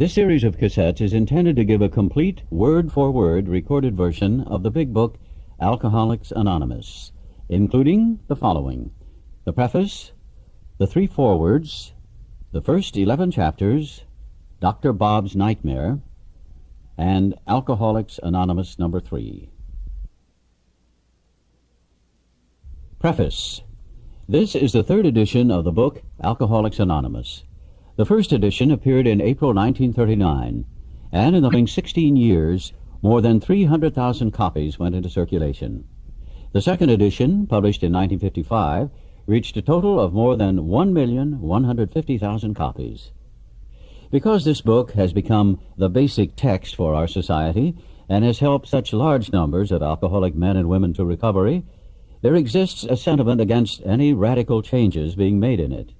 This series of cassettes is intended to give a complete, word-for-word recorded version of the big book, Alcoholics Anonymous, including the following: the preface, the 3 forewords, the first 11 chapters, Dr. Bob's Nightmare, and Alcoholics Anonymous number 3. Preface. This is the 3rd edition of the book, Alcoholics Anonymous. The first edition appeared in April 1939, and in the following 16 years, more than 300,000 copies went into circulation. The second edition, published in 1955, reached a total of more than 1,150,000 copies. Because this book has become the basic text for our society and has helped such large numbers of alcoholic men and women to recovery, there exists a sentiment against any radical changes being made in it.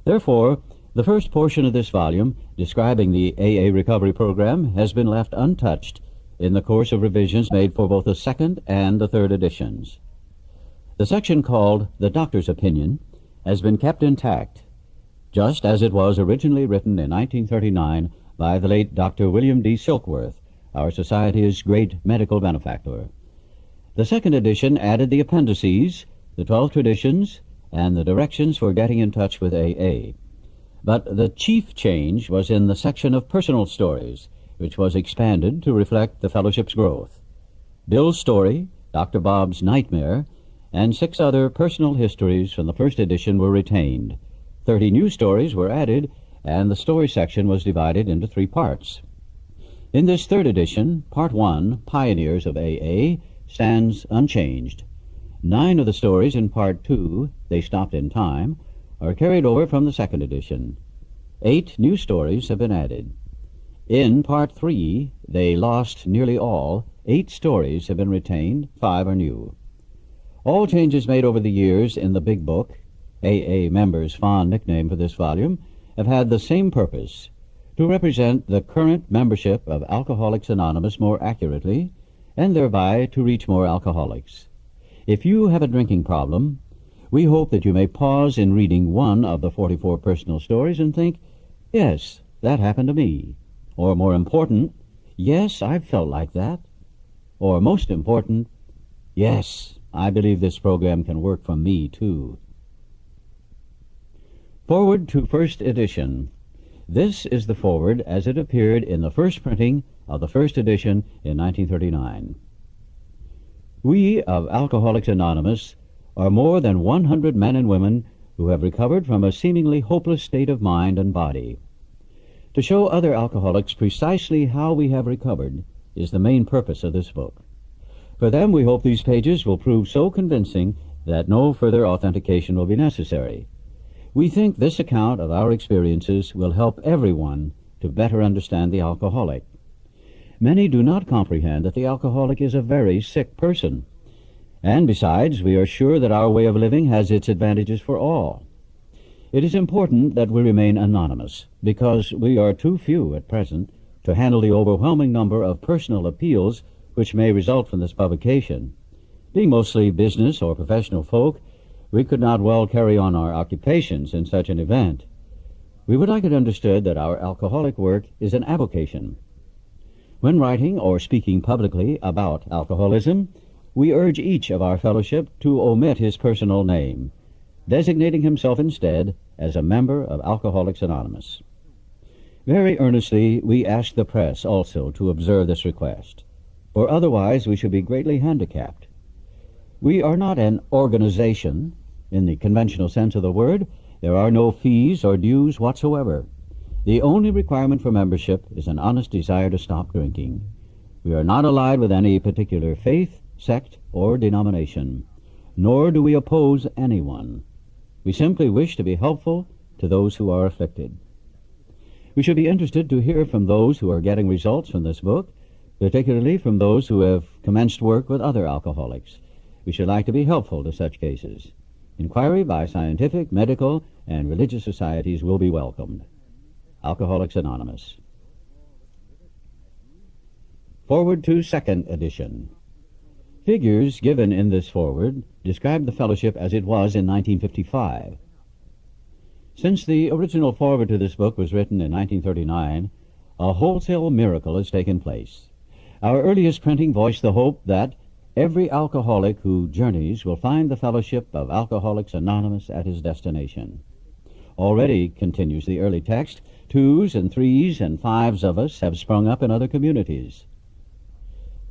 Therefore, the first portion of this volume, describing the AA recovery program, has been left untouched in the course of revisions made for both the second and the third editions. The section called The Doctor's Opinion has been kept intact, just as it was originally written in 1939 by the late Dr. William D. Silkworth, our society's great medical benefactor. The second edition added the appendices, the 12 traditions, and the directions for getting in touch with AA. But the chief change was in the section of personal stories, which was expanded to reflect the fellowship's growth. Bill's story, Dr. Bob's Nightmare, and 6 other personal histories from the first edition were retained. 30 new stories were added, and the story section was divided into 3 parts. In this third edition, Part 1, Pioneers of AA, stands unchanged. 9 of the stories in Part 2, They Stopped in Time, are carried over from the second edition. 8 new stories have been added. In Part 3, They Lost Nearly All, 8 stories have been retained, 5 are new. All changes made over the years in the Big Book, AA members' fond nickname for this volume, have had the same purpose: to represent the current membership of Alcoholics Anonymous more accurately, and thereby to reach more alcoholics. If you have a drinking problem, we hope that you may pause in reading one of the 44 personal stories and think, yes, that happened to me. Or more important, yes, I've felt like that. Or most important, yes, I believe this program can work for me too. Forward to first edition. This is the forward as it appeared in the first printing of the first edition in 1939. We of Alcoholics Anonymous are more than 100 men and women who have recovered from a seemingly hopeless state of mind and body. To show other alcoholics precisely how we have recovered is the main purpose of this book. For them, we hope these pages will prove so convincing that no further authentication will be necessary. We think this account of our experiences will help everyone to better understand the alcoholic. Many do not comprehend that the alcoholic is a very sick person. And besides, we are sure that our way of living has its advantages for all. It is important that we remain anonymous, because we are too few at present to handle the overwhelming number of personal appeals which may result from this publication. Being mostly business or professional folk, we could not well carry on our occupations in such an event. We would like it understood that our alcoholic work is an avocation. When writing or speaking publicly about alcoholism, we urge each of our fellowship to omit his personal name, designating himself instead as a member of Alcoholics Anonymous. Very earnestly, we ask the press also to observe this request, for otherwise we should be greatly handicapped. We are not an organization in the conventional sense of the word. There are no fees or dues whatsoever. The only requirement for membership is an honest desire to stop drinking. We are not allied with any particular faith, sect, or denomination, nor do we oppose anyone. We simply wish to be helpful to those who are afflicted. We should be interested to hear from those who are getting results from this book, particularly from those who have commenced work with other alcoholics. We should like to be helpful to such cases. Inquiry by scientific, medical, and religious societies will be welcomed. Alcoholics Anonymous. Forward to second edition. Figures given in this forward describe the fellowship as it was in 1955. Since the original foreword to this book was written in 1939, a wholesale miracle has taken place. Our earliest printing voiced the hope that every alcoholic who journeys will find the fellowship of Alcoholics Anonymous at his destination. Already, continues the early text, 2s and 3s and 5s of us have sprung up in other communities.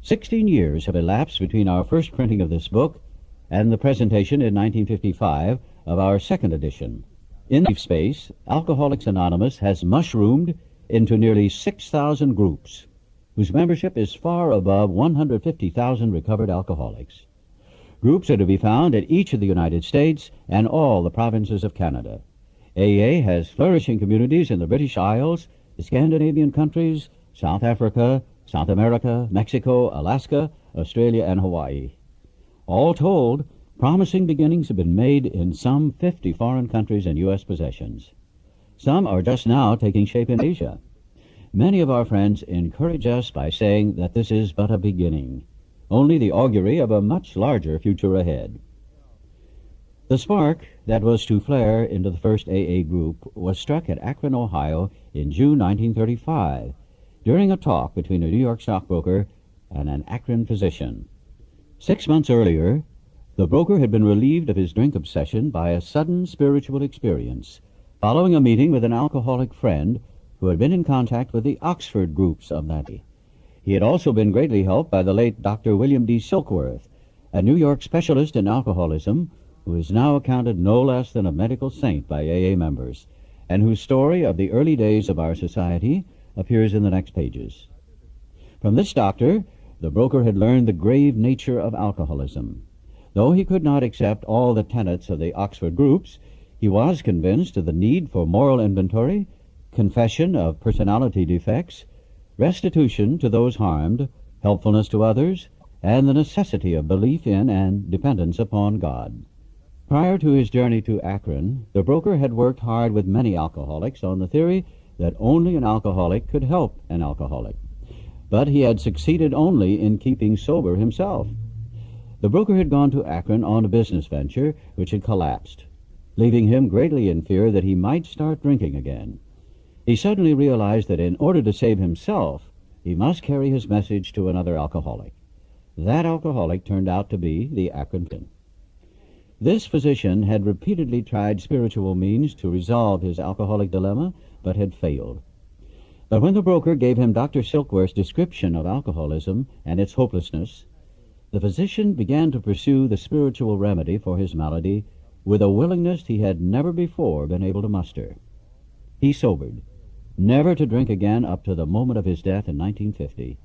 16 years have elapsed between our first printing of this book and the presentation in 1955 of our second edition. In that space, Alcoholics Anonymous has mushroomed into nearly 6,000 groups, whose membership is far above 150,000 recovered alcoholics. Groups are to be found in each of the United States and all the provinces of Canada. AA has flourishing communities in the British Isles, the Scandinavian countries, South Africa, South America, Mexico, Alaska, Australia, and Hawaii. All told, promising beginnings have been made in some 50 foreign countries and U.S. possessions. Some are just now taking shape in Asia. Many of our friends encourage us by saying that this is but a beginning, only the augury of a much larger future ahead. The spark that was to flare into the first AA group was struck at Akron, Ohio in June 1935 during a talk between a New York stockbroker and an Akron physician. 6 months earlier, the broker had been relieved of his drink obsession by a sudden spiritual experience following a meeting with an alcoholic friend who had been in contact with the Oxford groups of that day. He had also been greatly helped by the late Dr. William D. Silkworth, a New York specialist in alcoholism who is now accounted no less than a medical saint by AA members, and whose story of the early days of our society appears in the next pages. From this doctor, the broker had learned the grave nature of alcoholism. Though he could not accept all the tenets of the Oxford groups, he was convinced of the need for moral inventory, confession of personality defects, restitution to those harmed, helpfulness to others, and the necessity of belief in and dependence upon God. Prior to his journey to Akron, the broker had worked hard with many alcoholics on the theory that only an alcoholic could help an alcoholic. But he had succeeded only in keeping sober himself. The broker had gone to Akron on a business venture which had collapsed, leaving him greatly in fear that he might start drinking again. He suddenly realized that in order to save himself, he must carry his message to another alcoholic. That alcoholic turned out to be the Akron physician. This physician had repeatedly tried spiritual means to resolve his alcoholic dilemma, but had failed. But when the broker gave him Dr. Silkworth's description of alcoholism and its hopelessness, the physician began to pursue the spiritual remedy for his malady with a willingness he had never before been able to muster. He sobered, never to drink again up to the moment of his death in 1950.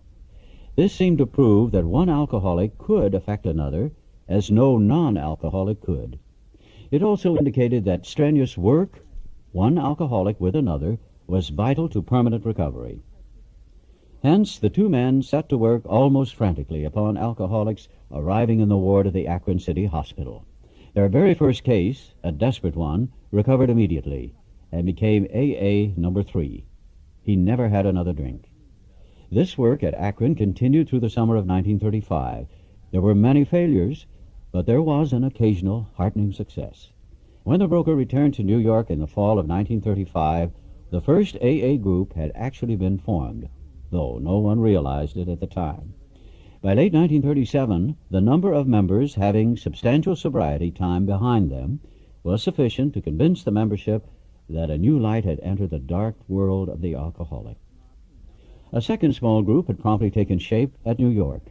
This seemed to prove that one alcoholic could affect another as no non-alcoholic could. It also indicated that strenuous work, one alcoholic with another, was vital to permanent recovery. Hence, the two men set to work almost frantically upon alcoholics arriving in the ward of the Akron City Hospital. Their very first case, a desperate one, recovered immediately and became AA number 3. He never had another drink. This work at Akron continued through the summer of 1935. There were many failures, but there was an occasional heartening success. When the broker returned to New York in the fall of 1935, the first AA group had actually been formed, though no one realized it at the time. By late 1937, the number of members having substantial sobriety time behind them was sufficient to convince the membership that a new light had entered the dark world of the alcoholic. A second small group had promptly taken shape at New York.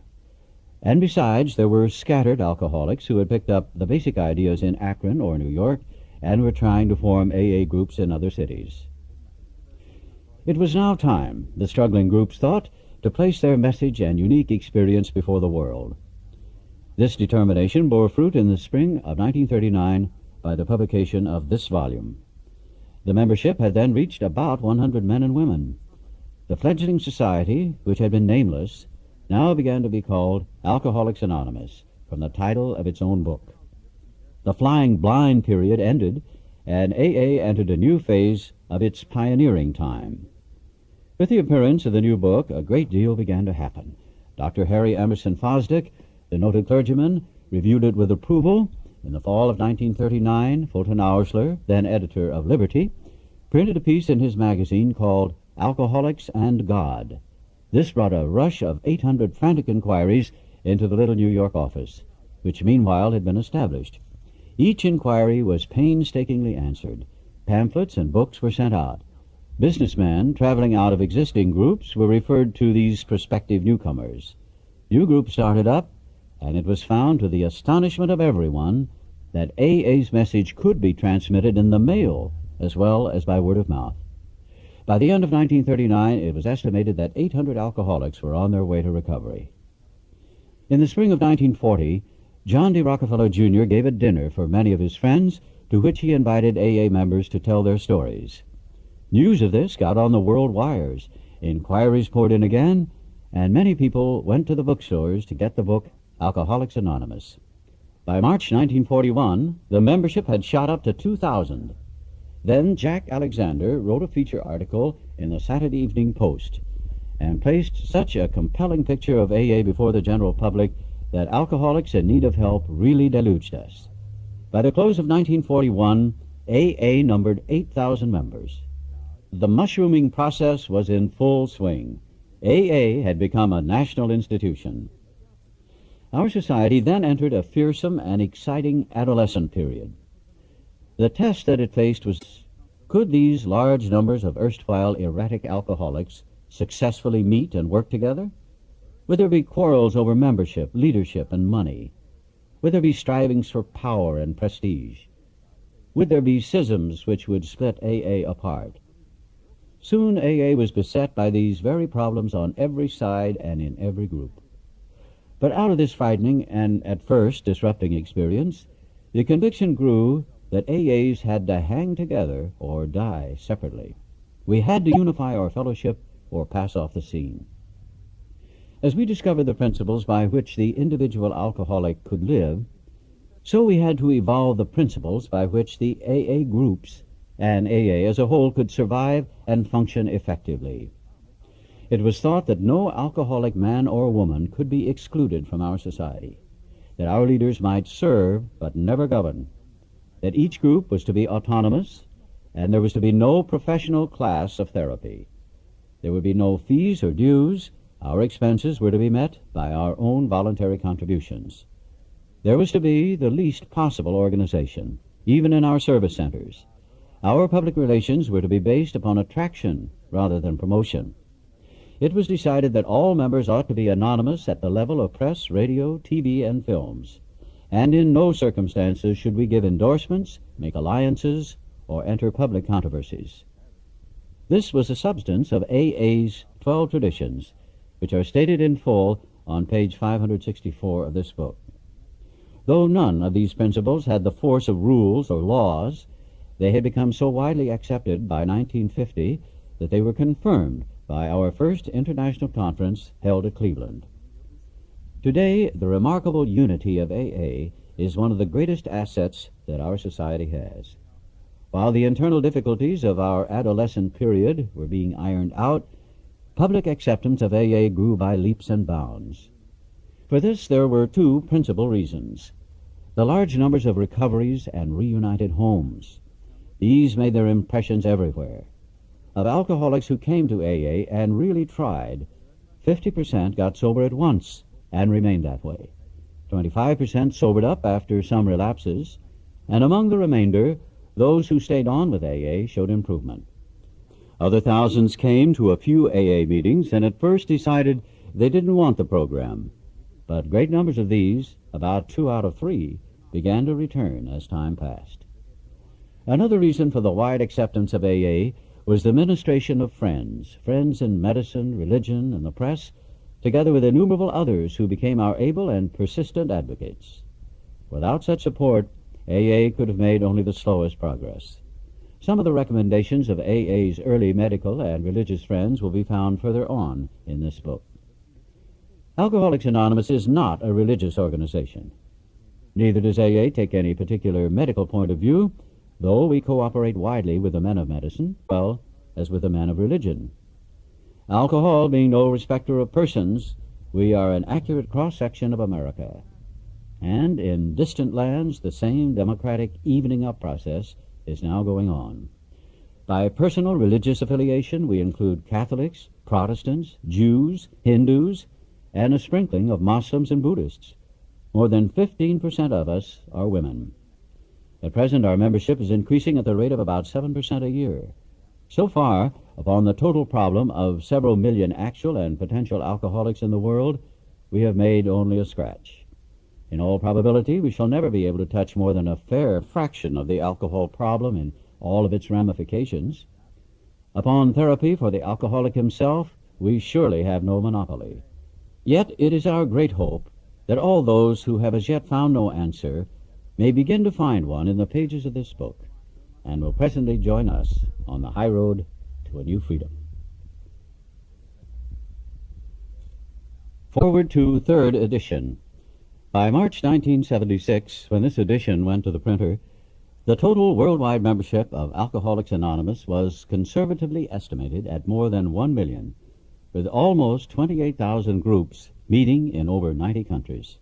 And besides, there were scattered alcoholics who had picked up the basic ideas in Akron or New York and were trying to form AA groups in other cities. It was now time, the struggling groups thought, to place their message and unique experience before the world. This determination bore fruit in the spring of 1939 by the publication of this volume. The membership had then reached about 100 men and women. The fledgling society, which had been nameless, now began to be called Alcoholics Anonymous, from the title of its own book. The flying blind period ended, and AA entered a new phase of its pioneering time. With the appearance of the new book, a great deal began to happen. Dr. Harry Emerson Fosdick, the noted clergyman, reviewed it with approval. In the fall of 1939, Fulton Oursler, then editor of Liberty, printed a piece in his magazine called Alcoholics and God. This brought a rush of 800 frantic inquiries into the little New York office, which meanwhile had been established. Each inquiry was painstakingly answered. Pamphlets and books were sent out. Businessmen traveling out of existing groups were referred to these prospective newcomers. New groups started up, and it was found, to the astonishment of everyone, that AA's message could be transmitted in the mail as well as by word of mouth. By the end of 1939, it was estimated that 800 alcoholics were on their way to recovery. In the spring of 1940, John D. Rockefeller, Jr. gave a dinner for many of his friends, to which he invited AA members to tell their stories. News of this got on the world wires. Inquiries poured in again, and many people went to the bookstores to get the book Alcoholics Anonymous. By March 1941, the membership had shot up to 2,000. Then Jack Alexander wrote a feature article in the Saturday Evening Post and placed such a compelling picture of AA before the general public that alcoholics in need of help really deluged us. By the close of 1941, AA numbered 8,000 members. The mushrooming process was in full swing. AA had become a national institution. Our society then entered a fearsome and exciting adolescent period. The test that it faced was, could these large numbers of erstwhile erratic alcoholics successfully meet and work together? Would there be quarrels over membership, leadership, and money? Would there be strivings for power and prestige? Would there be schisms which would split AA apart? Soon AA was beset by these very problems on every side and in every group. But out of this frightening and at first disrupting experience, the conviction grew that AAs had to hang together or die separately. We had to unify our fellowship or pass off the scene. As we discovered the principles by which the individual alcoholic could live, so we had to evolve the principles by which the AA groups and AA as a whole could survive and function effectively. It was thought that no alcoholic man or woman could be excluded from our society, that our leaders might serve but never govern, that each group was to be autonomous, and there was to be no professional class of therapy. There would be no fees or dues. Our expenses were to be met by our own voluntary contributions. There was to be the least possible organization, even in our service centers. Our public relations were to be based upon attraction rather than promotion. It was decided that all members ought to be anonymous at the level of press, radio, TV, and films, and in no circumstances should we give endorsements, make alliances, or enter public controversies. This was the substance of AA's 12 traditions, which are stated in full on page 564 of this book. Though none of these principles had the force of rules or laws, they had become so widely accepted by 1950 that they were confirmed by our first international conference held at Cleveland. Today, the remarkable unity of AA is one of the greatest assets that our society has. While the internal difficulties of our adolescent period were being ironed out, public acceptance of AA grew by leaps and bounds. For this there were two principal reasons: the large numbers of recoveries and reunited homes. These made their impressions everywhere. Of alcoholics who came to AA and really tried, 50% got sober at once and remained that way. 25% sobered up after some relapses, and among the remainder, those who stayed on with AA showed improvement. Other thousands came to a few AA meetings and at first decided they didn't want the program. But great numbers of these, about 2 out of 3, began to return as time passed. Another reason for the wide acceptance of AA was the ministration of friends in medicine, religion, and the press, together with innumerable others who became our able and persistent advocates. Without such support, AA could have made only the slowest progress. Some of the recommendations of AA's early medical and religious friends will be found further on in this book. Alcoholics Anonymous is not a religious organization. Neither does AA take any particular medical point of view, though we cooperate widely with the men of medicine, well as with the men of religion. Alcohol being no respecter of persons, we are an accurate cross-section of America. And in distant lands, the same democratic evening up process is now going on. By personal religious affiliation, we include Catholics, Protestants, Jews, Hindus, and a sprinkling of Muslims and Buddhists. More than 15% of us are women. At present, our membership is increasing at the rate of about 7% a year. So far, upon the total problem of several million actual and potential alcoholics in the world, we have made only a scratch. In all probability, we shall never be able to touch more than a fair fraction of the alcohol problem in all of its ramifications. Upon therapy for the alcoholic himself, we surely have no monopoly. Yet it is our great hope that all those who have as yet found no answer may begin to find one in the pages of this book, and will presently join us on the high road to a new freedom. Forward to third edition. By March 1976, when this edition went to the printer, the total worldwide membership of Alcoholics Anonymous was conservatively estimated at more than 1 million, with almost 28,000 groups meeting in over 90 countries.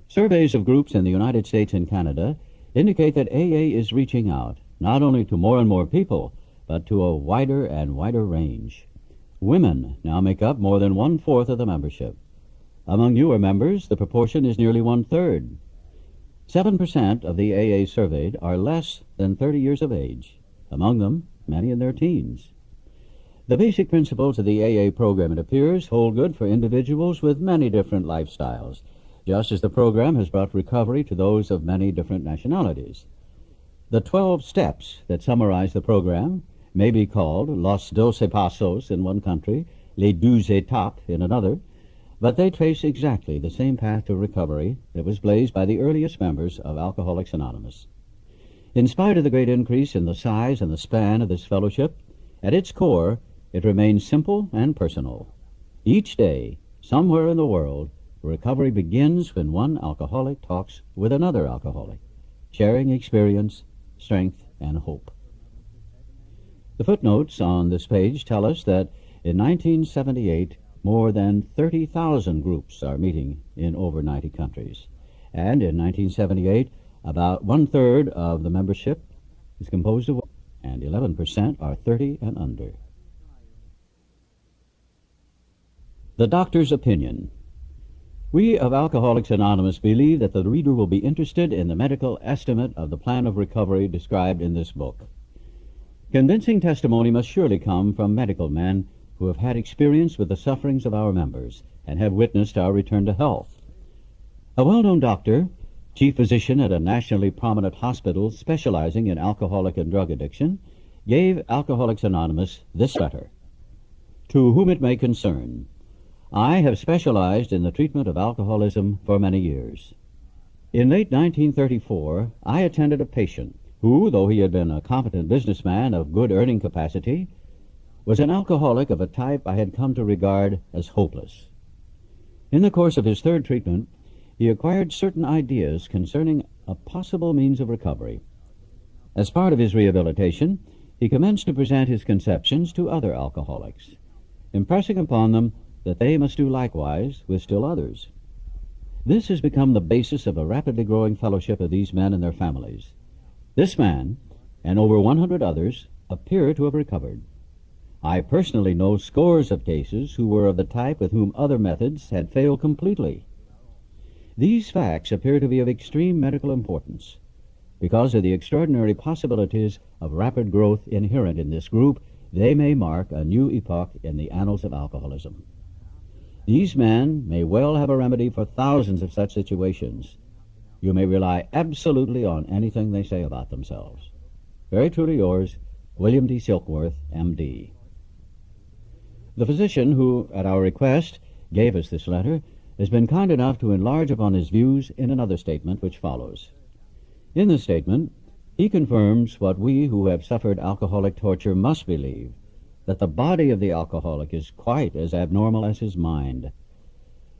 Surveys of groups in the United States and Canada indicate that AA is reaching out, not only to more and more people, but to a wider and wider range. Women now make up more than 1/4 of the membership. Among newer members, the proportion is nearly 1/3. 7% of the AA surveyed are less than 30 years of age, among them many in their teens. The basic principles of the AA program, it appears, hold good for individuals with many different lifestyles, just as the program has brought recovery to those of many different nationalities. The 12 steps that summarize the program may be called Los 12 Pasos in one country, Les 12 Étapes in another, but they trace exactly the same path to recovery that was blazed by the earliest members of Alcoholics Anonymous. In spite of the great increase in the size and the span of this fellowship, at its core, it remains simple and personal. Each day, somewhere in the world, recovery begins when one alcoholic talks with another alcoholic, sharing experience, strength, and hope. The footnotes on this page tell us that in 1978, more than 30,000 groups are meeting in over 90 countries. And in 1978, about 1/3 of the membership is composed of women, and 11% are 30 and under. The doctor's opinion. We of Alcoholics Anonymous believe that the reader will be interested in the medical estimate of the plan of recovery described in this book. Convincing testimony must surely come from medical men who have had experience with the sufferings of our members and have witnessed our return to health. A well-known doctor, chief physician at a nationally prominent hospital specializing in alcoholic and drug addiction, gave Alcoholics Anonymous this letter. To whom it may concern, I have specialized in the treatment of alcoholism for many years. In late 1934, I attended a patient who, though he had been a competent businessman of good earning capacity, was an alcoholic of a type I had come to regard as hopeless. In the course of his third treatment, he acquired certain ideas concerning a possible means of recovery. As part of his rehabilitation, he commenced to present his conceptions to other alcoholics, impressing upon them that they must do likewise with still others. This has become the basis of a rapidly growing fellowship of these men and their families. This man, and over 100 others, appear to have recovered. I personally know scores of cases who were of the type with whom other methods had failed completely. These facts appear to be of extreme medical importance. Because of the extraordinary possibilities of rapid growth inherent in this group, they may mark a new epoch in the annals of alcoholism. These men may well have a remedy for thousands of such situations. You may rely absolutely on anything they say about themselves. Very truly yours, William D. Silkworth, M.D. The physician who, at our request, gave us this letter has been kind enough to enlarge upon his views in another statement which follows. In this statement, he confirms what we who have suffered alcoholic torture must believe, that the body of the alcoholic is quite as abnormal as his mind.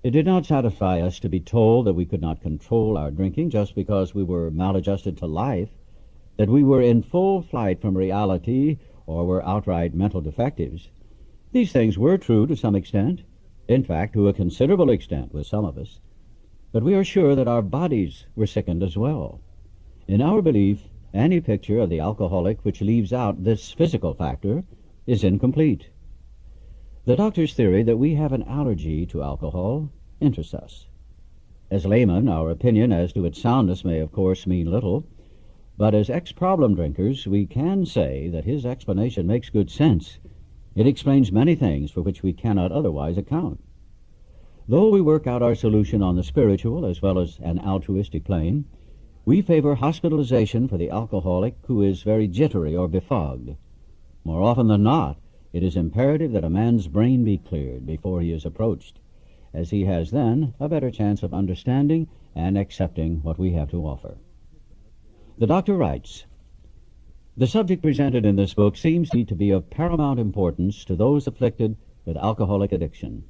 It did not satisfy us to be told that we could not control our drinking just because we were maladjusted to life, that we were in full flight from reality or were outright mental defectives. These things were true to some extent, in fact, to a considerable extent with some of us, but we are sure that our bodies were sickened as well. In our belief, Any picture of the alcoholic which leaves out this physical factor is incomplete. The doctor's theory that we have an allergy to alcohol interests us. As laymen, our opinion as to its soundness may of course mean little, but as ex-problem drinkers we can say that his explanation makes good sense. It explains many things for which we cannot otherwise account. Though we work out our solution on the spiritual as well as an altruistic plane, we favor hospitalization for the alcoholic who is very jittery or befogged. More often than not, it is imperative that a man's brain be cleared before he is approached, as he has then a better chance of understanding and accepting what we have to offer. The doctor writes, "The subject presented in this book seems to be of paramount importance to those afflicted with alcoholic addiction.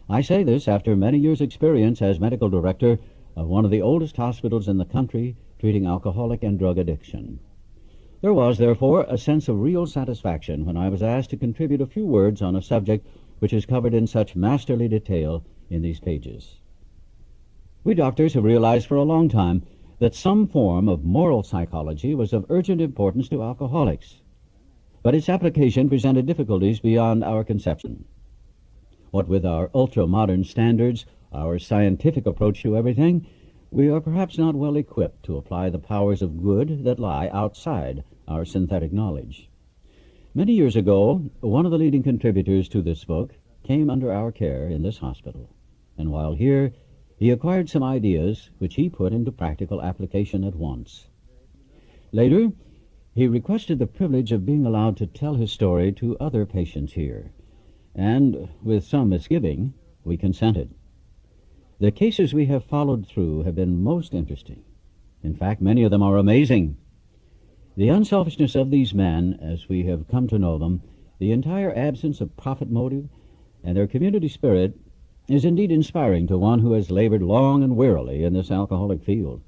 I say this after many years' experience as medical director of one of the oldest hospitals in the country treating alcoholic and drug addiction. There was, therefore, a sense of real satisfaction when I was asked to contribute a few words on a subject which is covered in such masterly detail in these pages. We doctors have realized for a long time that some form of moral psychology was of urgent importance to alcoholics, but its application presented difficulties beyond our conception. What with our ultra-modern standards, our scientific approach to everything, we are perhaps not well equipped to apply the powers of good that lie outside our synthetic knowledge. Many years ago, one of the leading contributors to this book came under our care in this hospital, and while here, he acquired some ideas which he put into practical application at once. Later, he requested the privilege of being allowed to tell his story to other patients here, and, with some misgiving, we consented. The cases we have followed through have been most interesting. In fact, many of them are amazing. The unselfishness of these men, as we have come to know them, the entire absence of profit motive, and their community spirit is indeed inspiring to one who has labored long and wearily in this alcoholic field.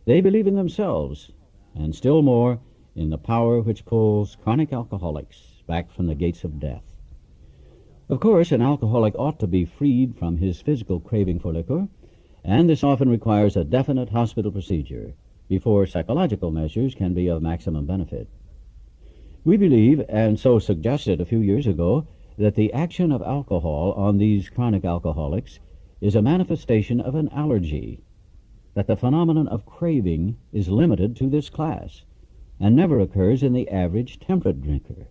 They believe in themselves, and still more in the power which pulls chronic alcoholics back from the gates of death. Of course, an alcoholic ought to be freed from his physical craving for liquor, and this often requires a definite hospital procedure before psychological measures can be of maximum benefit. We believe, and so suggested a few years ago, that the action of alcohol on these chronic alcoholics is a manifestation of an allergy, that the phenomenon of craving is limited to this class and never occurs in the average temperate drinker.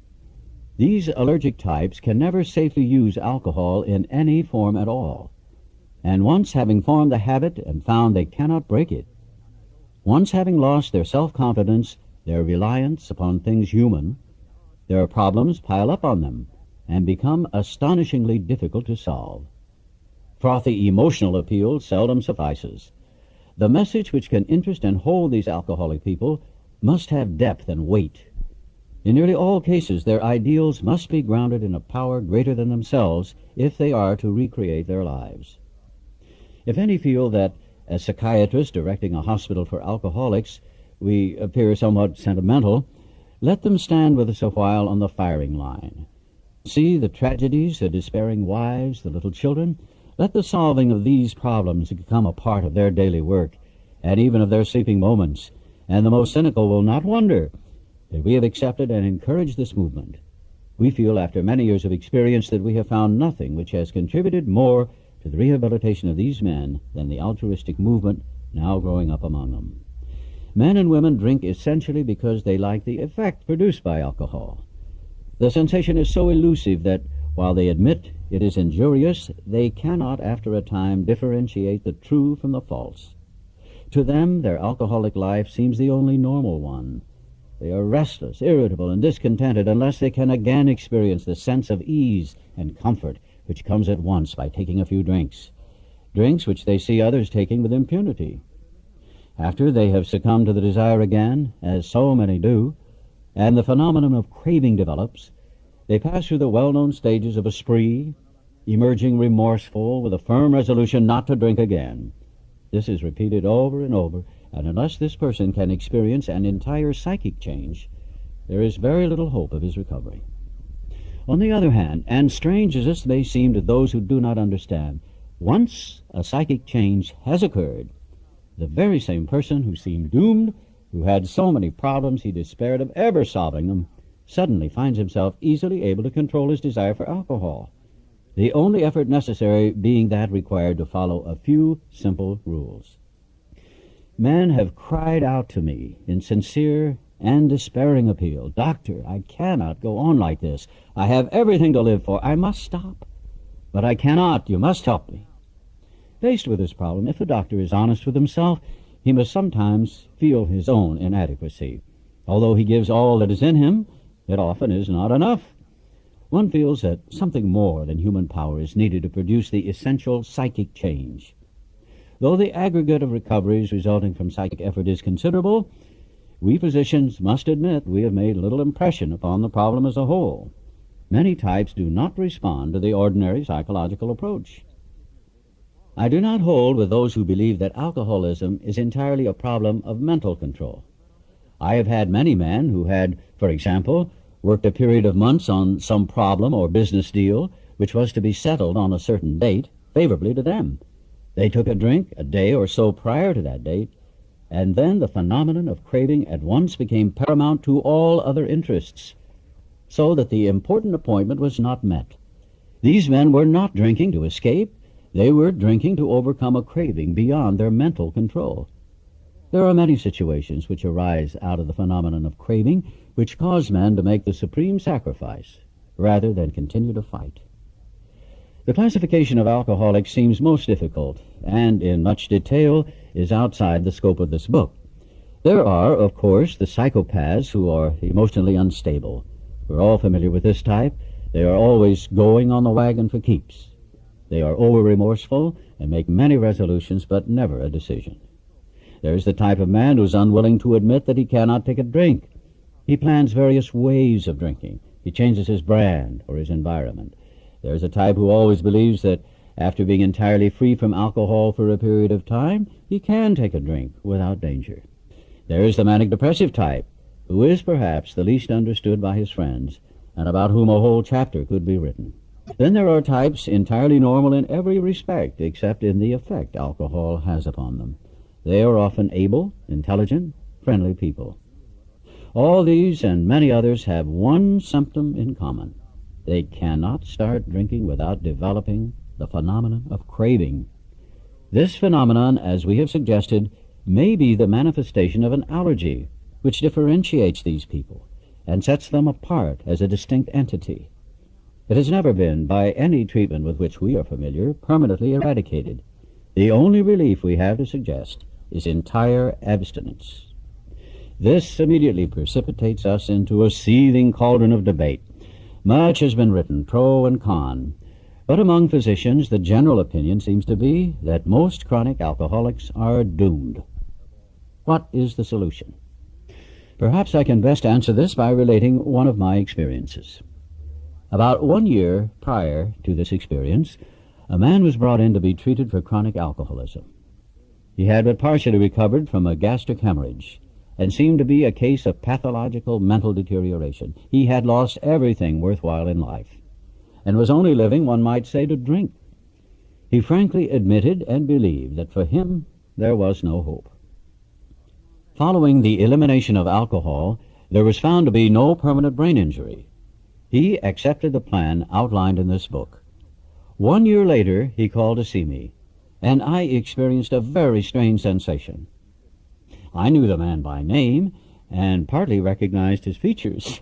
These allergic types can never safely use alcohol in any form at all, and once having formed the habit and found they cannot break it, once having lost their self-confidence, their reliance upon things human, their problems pile up on them and become astonishingly difficult to solve. Frothy emotional appeal seldom suffices. The message which can interest and hold these alcoholic people must have depth and weight. In nearly all cases, their ideals must be grounded in a power greater than themselves if they are to recreate their lives. If any feel that, as psychiatrists directing a hospital for alcoholics, we appear somewhat sentimental, let them stand with us a while on the firing line. See the tragedies, the despairing wives, the little children. Let the solving of these problems become a part of their daily work, and even of their sleeping moments, and the most cynical will not wonder that we have accepted and encouraged this movement. We feel after many years of experience that we have found nothing which has contributed more to the rehabilitation of these men than the altruistic movement now growing up among them. Men and women drink essentially because they like the effect produced by alcohol. The sensation is so elusive that, while they admit it is injurious, they cannot after a time differentiate the true from the false. To them, their alcoholic life seems the only normal one. They are restless, irritable, and discontented unless they can again experience the sense of ease and comfort which comes at once by taking a few drinks which they see others taking with impunity. After they have succumbed to the desire again, as so many do, and the phenomenon of craving develops, they pass through the well-known stages of a spree, emerging remorseful with a firm resolution not to drink again. This is repeated over and over, and unless this person can experience an entire psychic change, there is very little hope of his recovery. On the other hand, and strange as this may seem to those who do not understand, once a psychic change has occurred, the very same person who seemed doomed who had so many problems he despaired of ever solving them, suddenly finds himself easily able to control his desire for alcohol, the only effort necessary being that required to follow a few simple rules. Men have cried out to me in sincere and despairing appeal, "Doctor, I cannot go on like this. I have everything to live for. I must stop. But I cannot. You must help me." Faced with this problem, if the doctor is honest with himself, he must sometimes feel his own inadequacy. Although he gives all that is in him, it often is not enough. One feels that something more than human power is needed to produce the essential psychic change. Though the aggregate of recoveries resulting from psychic effort is considerable, we physicians must admit we have made little impression upon the problem as a whole. Many types do not respond to the ordinary psychological approach. I do not hold with those who believe that alcoholism is entirely a problem of mental control. I have had many men who had, for example, worked a period of months on some problem or business deal which was to be settled on a certain date favorably to them. They took a drink a day or so prior to that date, and then the phenomenon of craving at once became paramount to all other interests, so that the important appointment was not met. These men were not drinking to escape. They were drinking to overcome a craving beyond their mental control. There are many situations which arise out of the phenomenon of craving which cause men to make the supreme sacrifice rather than continue to fight. The classification of alcoholics seems most difficult and in much detail is outside the scope of this book. There are, of course, the psychopaths who are emotionally unstable. We're all familiar with this type. They are always going on the wagon for keeps. They are over-remorseful and make many resolutions but never a decision. There's the type of man who's unwilling to admit that he cannot take a drink. He plans various ways of drinking. He changes his brand or his environment. There's a type who always believes that after being entirely free from alcohol for a period of time, he can take a drink without danger. There's the manic-depressive type, who is perhaps the least understood by his friends, and about whom a whole chapter could be written. Then there are types entirely normal in every respect except in the effect alcohol has upon them. They are often able, intelligent, friendly people. All these and many others have one symptom in common. They cannot start drinking without developing the phenomenon of craving. This phenomenon, as we have suggested, may be the manifestation of an allergy which differentiates these people and sets them apart as a distinct entity. It has never been, by any treatment with which we are familiar, permanently eradicated. The only relief we have to suggest is entire abstinence. This immediately precipitates us into a seething cauldron of debate. Much has been written, pro and con, but among physicians the general opinion seems to be that most chronic alcoholics are doomed. What is the solution? Perhaps I can best answer this by relating one of my experiences. About 1 year prior to this experience, a man was brought in to be treated for chronic alcoholism. He had but partially recovered from a gastric hemorrhage and seemed to be a case of pathological mental deterioration. He had lost everything worthwhile in life and was only living, one might say, to drink. He frankly admitted and believed that for him there was no hope. Following the elimination of alcohol, there was found to be no permanent brain injury. He accepted the plan outlined in this book. 1 year later, he called to see me, and I experienced a very strange sensation. I knew the man by name and partly recognized his features,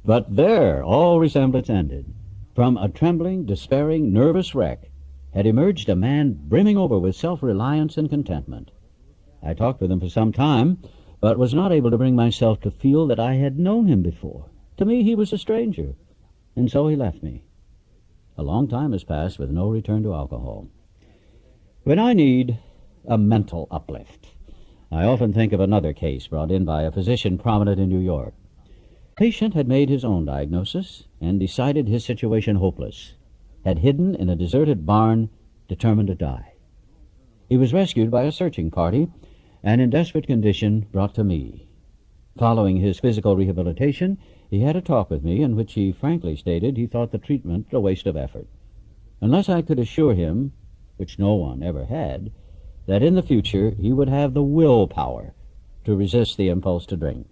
but there all resemblance ended. From a trembling, despairing, nervous wreck had emerged a man brimming over with self-reliance and contentment. I talked with him for some time, but was not able to bring myself to feel that I had known him before. To me, he was a stranger, and so he left me. A long time has passed with no return to alcohol. When I need a mental uplift, I often think of another case brought in by a physician prominent in New York. The patient had made his own diagnosis and decided his situation hopeless, had hidden in a deserted barn, determined to die. He was rescued by a searching party and in desperate condition brought to me. Following his physical rehabilitation, he had a talk with me in which he frankly stated he thought the treatment a waste of effort, unless I could assure him, which no one ever had, that in the future he would have the willpower to resist the impulse to drink.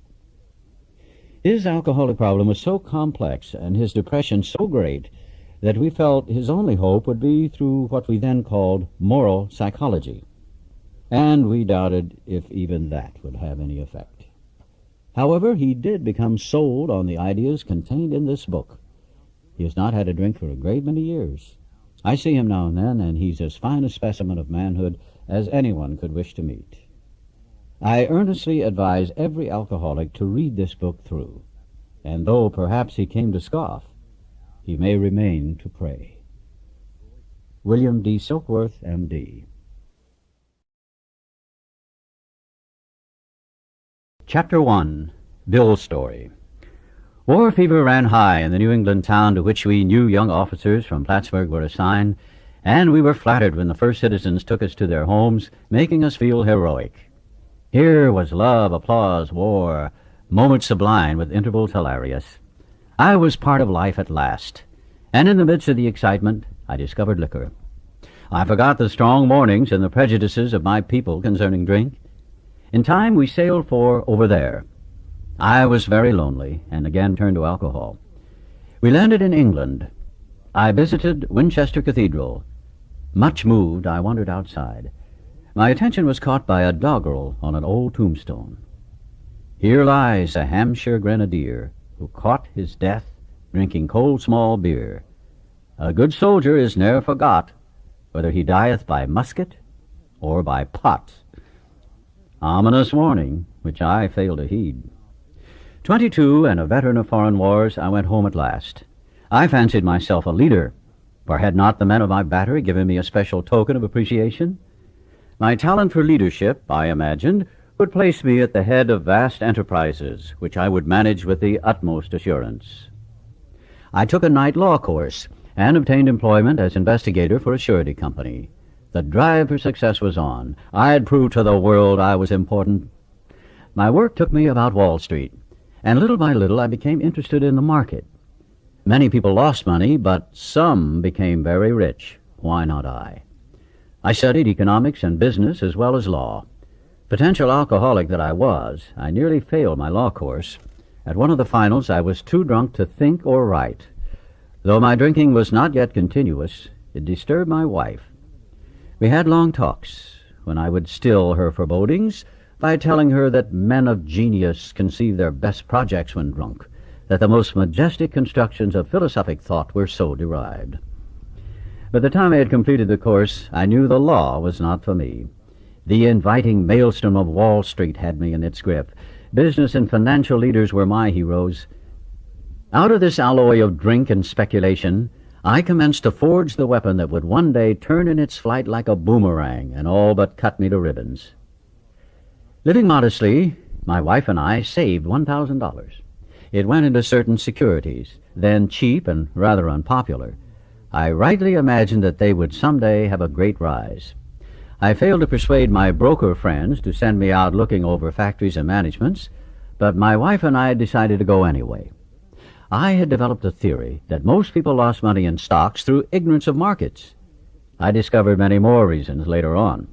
His alcoholic problem was so complex and his depression so great that we felt his only hope would be through what we then called moral psychology. And we doubted if even that would have any effect. However, he did become sold on the ideas contained in this book. He has not had a drink for a great many years. I see him now and then, and he's as fine a specimen of manhood as anyone could wish to meet. I earnestly advise every alcoholic to read this book through, and though perhaps he came to scoff, he may remain to pray. William D. Silkworth, M.D. Chapter 1. Bill's Story. War fever ran high in the New England town to which we new young officers from Plattsburgh were assigned, and we were flattered when the first citizens took us to their homes, making us feel heroic. Here was love, applause, war, moments sublime with intervals hilarious. I was part of life at last, and in the midst of the excitement, I discovered liquor. I forgot the strong mornings and the prejudices of my people concerning drink. In time, we sailed for over there. I was very lonely, and again turned to alcohol. We landed in England. I visited Winchester Cathedral. Much moved, I wandered outside. My attention was caught by a doggerel on an old tombstone. Here lies a Hampshire grenadier, who caught his death drinking cold small beer. A good soldier is ne'er forgot, whether he dieth by musket or by pot. Ominous warning, which I failed to heed. 22 and a veteran of foreign wars, I went home at last. I fancied myself a leader, for had not the men of my battery given me a special token of appreciation? My talent for leadership, I imagined, would place me at the head of vast enterprises, which I would manage with the utmost assurance. I took a night law course and obtained employment as investigator for a surety company. The drive for success was on. I had proved to the world I was important. My work took me about Wall Street, and little by little I became interested in the market. Many people lost money, but some became very rich. Why not I? I studied economics and business as well as law. Potential alcoholic that I was, I nearly failed my law course. At one of the finals, I was too drunk to think or write. Though my drinking was not yet continuous, it disturbed my wife. We had long talks, when I would still her forebodings by telling her that men of genius conceive their best projects when drunk, that the most majestic constructions of philosophic thought were so derived. By the time I had completed the course, I knew the law was not for me. The inviting maelstrom of Wall Street had me in its grip. Business and financial leaders were my heroes. Out of this alloy of drink and speculation, I commenced to forge the weapon that would one day turn in its flight like a boomerang and all but cut me to ribbons. Living modestly, my wife and I saved $1,000. It went into certain securities, then cheap and rather unpopular. I rightly imagined that they would someday have a great rise. I failed to persuade my broker friends to send me out looking over factories and managements, but my wife and I decided to go anyway. I had developed a theory that most people lost money in stocks through ignorance of markets. I discovered many more reasons later on.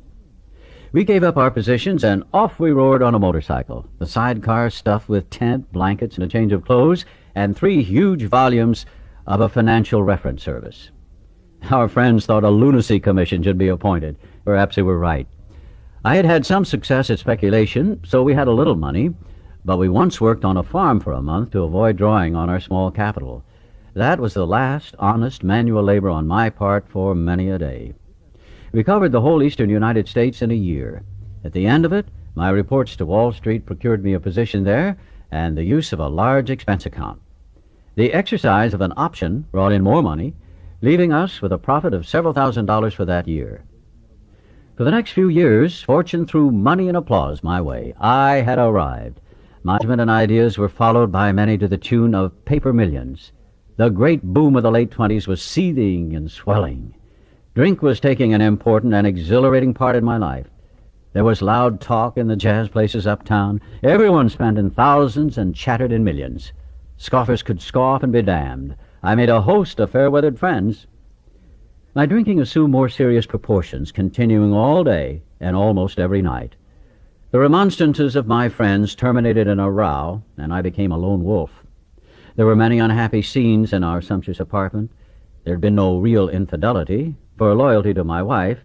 We gave up our positions and off we roared on a motorcycle, the sidecar stuffed with tent, blankets, and a change of clothes, and 3 huge volumes of a financial reference service. Our friends thought a lunacy commission should be appointed. Perhaps they were right. I had had some success at speculation, so we had a little money, but we once worked on a farm for a month to avoid drawing on our small capital. That was the last honest manual labor on my part for many a day. We covered the whole eastern United States in a year. At the end of it, my reports to Wall Street procured me a position there and the use of a large expense account. The exercise of an option brought in more money, leaving us with a profit of several $1,000s for that year. For the next few years, fortune threw money and applause my way. I had arrived. My judgment and ideas were followed by many to the tune of paper millions. The great boom of the late 20s was seething and swelling. Drink was taking an important and exhilarating part in my life. There was loud talk in the jazz places uptown. Everyone spent in thousands and chattered in millions. Scoffers could scoff and be damned. I made a host of fair-weathered friends. My drinking assumed more serious proportions, continuing all day and almost every night. The remonstrances of my friends terminated in a row, and I became a lone wolf. There were many unhappy scenes in our sumptuous apartment. There had been no real infidelity, for loyalty to my wife,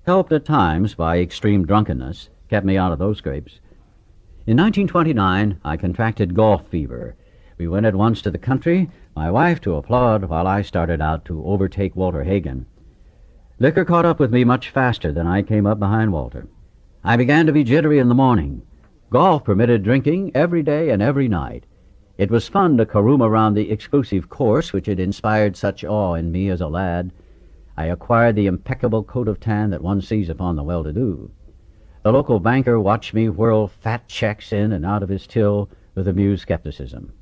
helped at times by extreme drunkenness, kept me out of those scrapes. In 1929, I contracted golf fever. We went at once to the country, my wife to applaud while I started out to overtake Walter Hagen. Liquor caught up with me much faster than I came up behind Walter. I began to be jittery in the morning. Golf permitted drinking every day and every night. It was fun to caroom around the exclusive course which had inspired such awe in me as a lad. I acquired the impeccable coat of tan that one sees upon the well-to-do. The local banker watched me whirl fat checks in and out of his till with amused skepticism.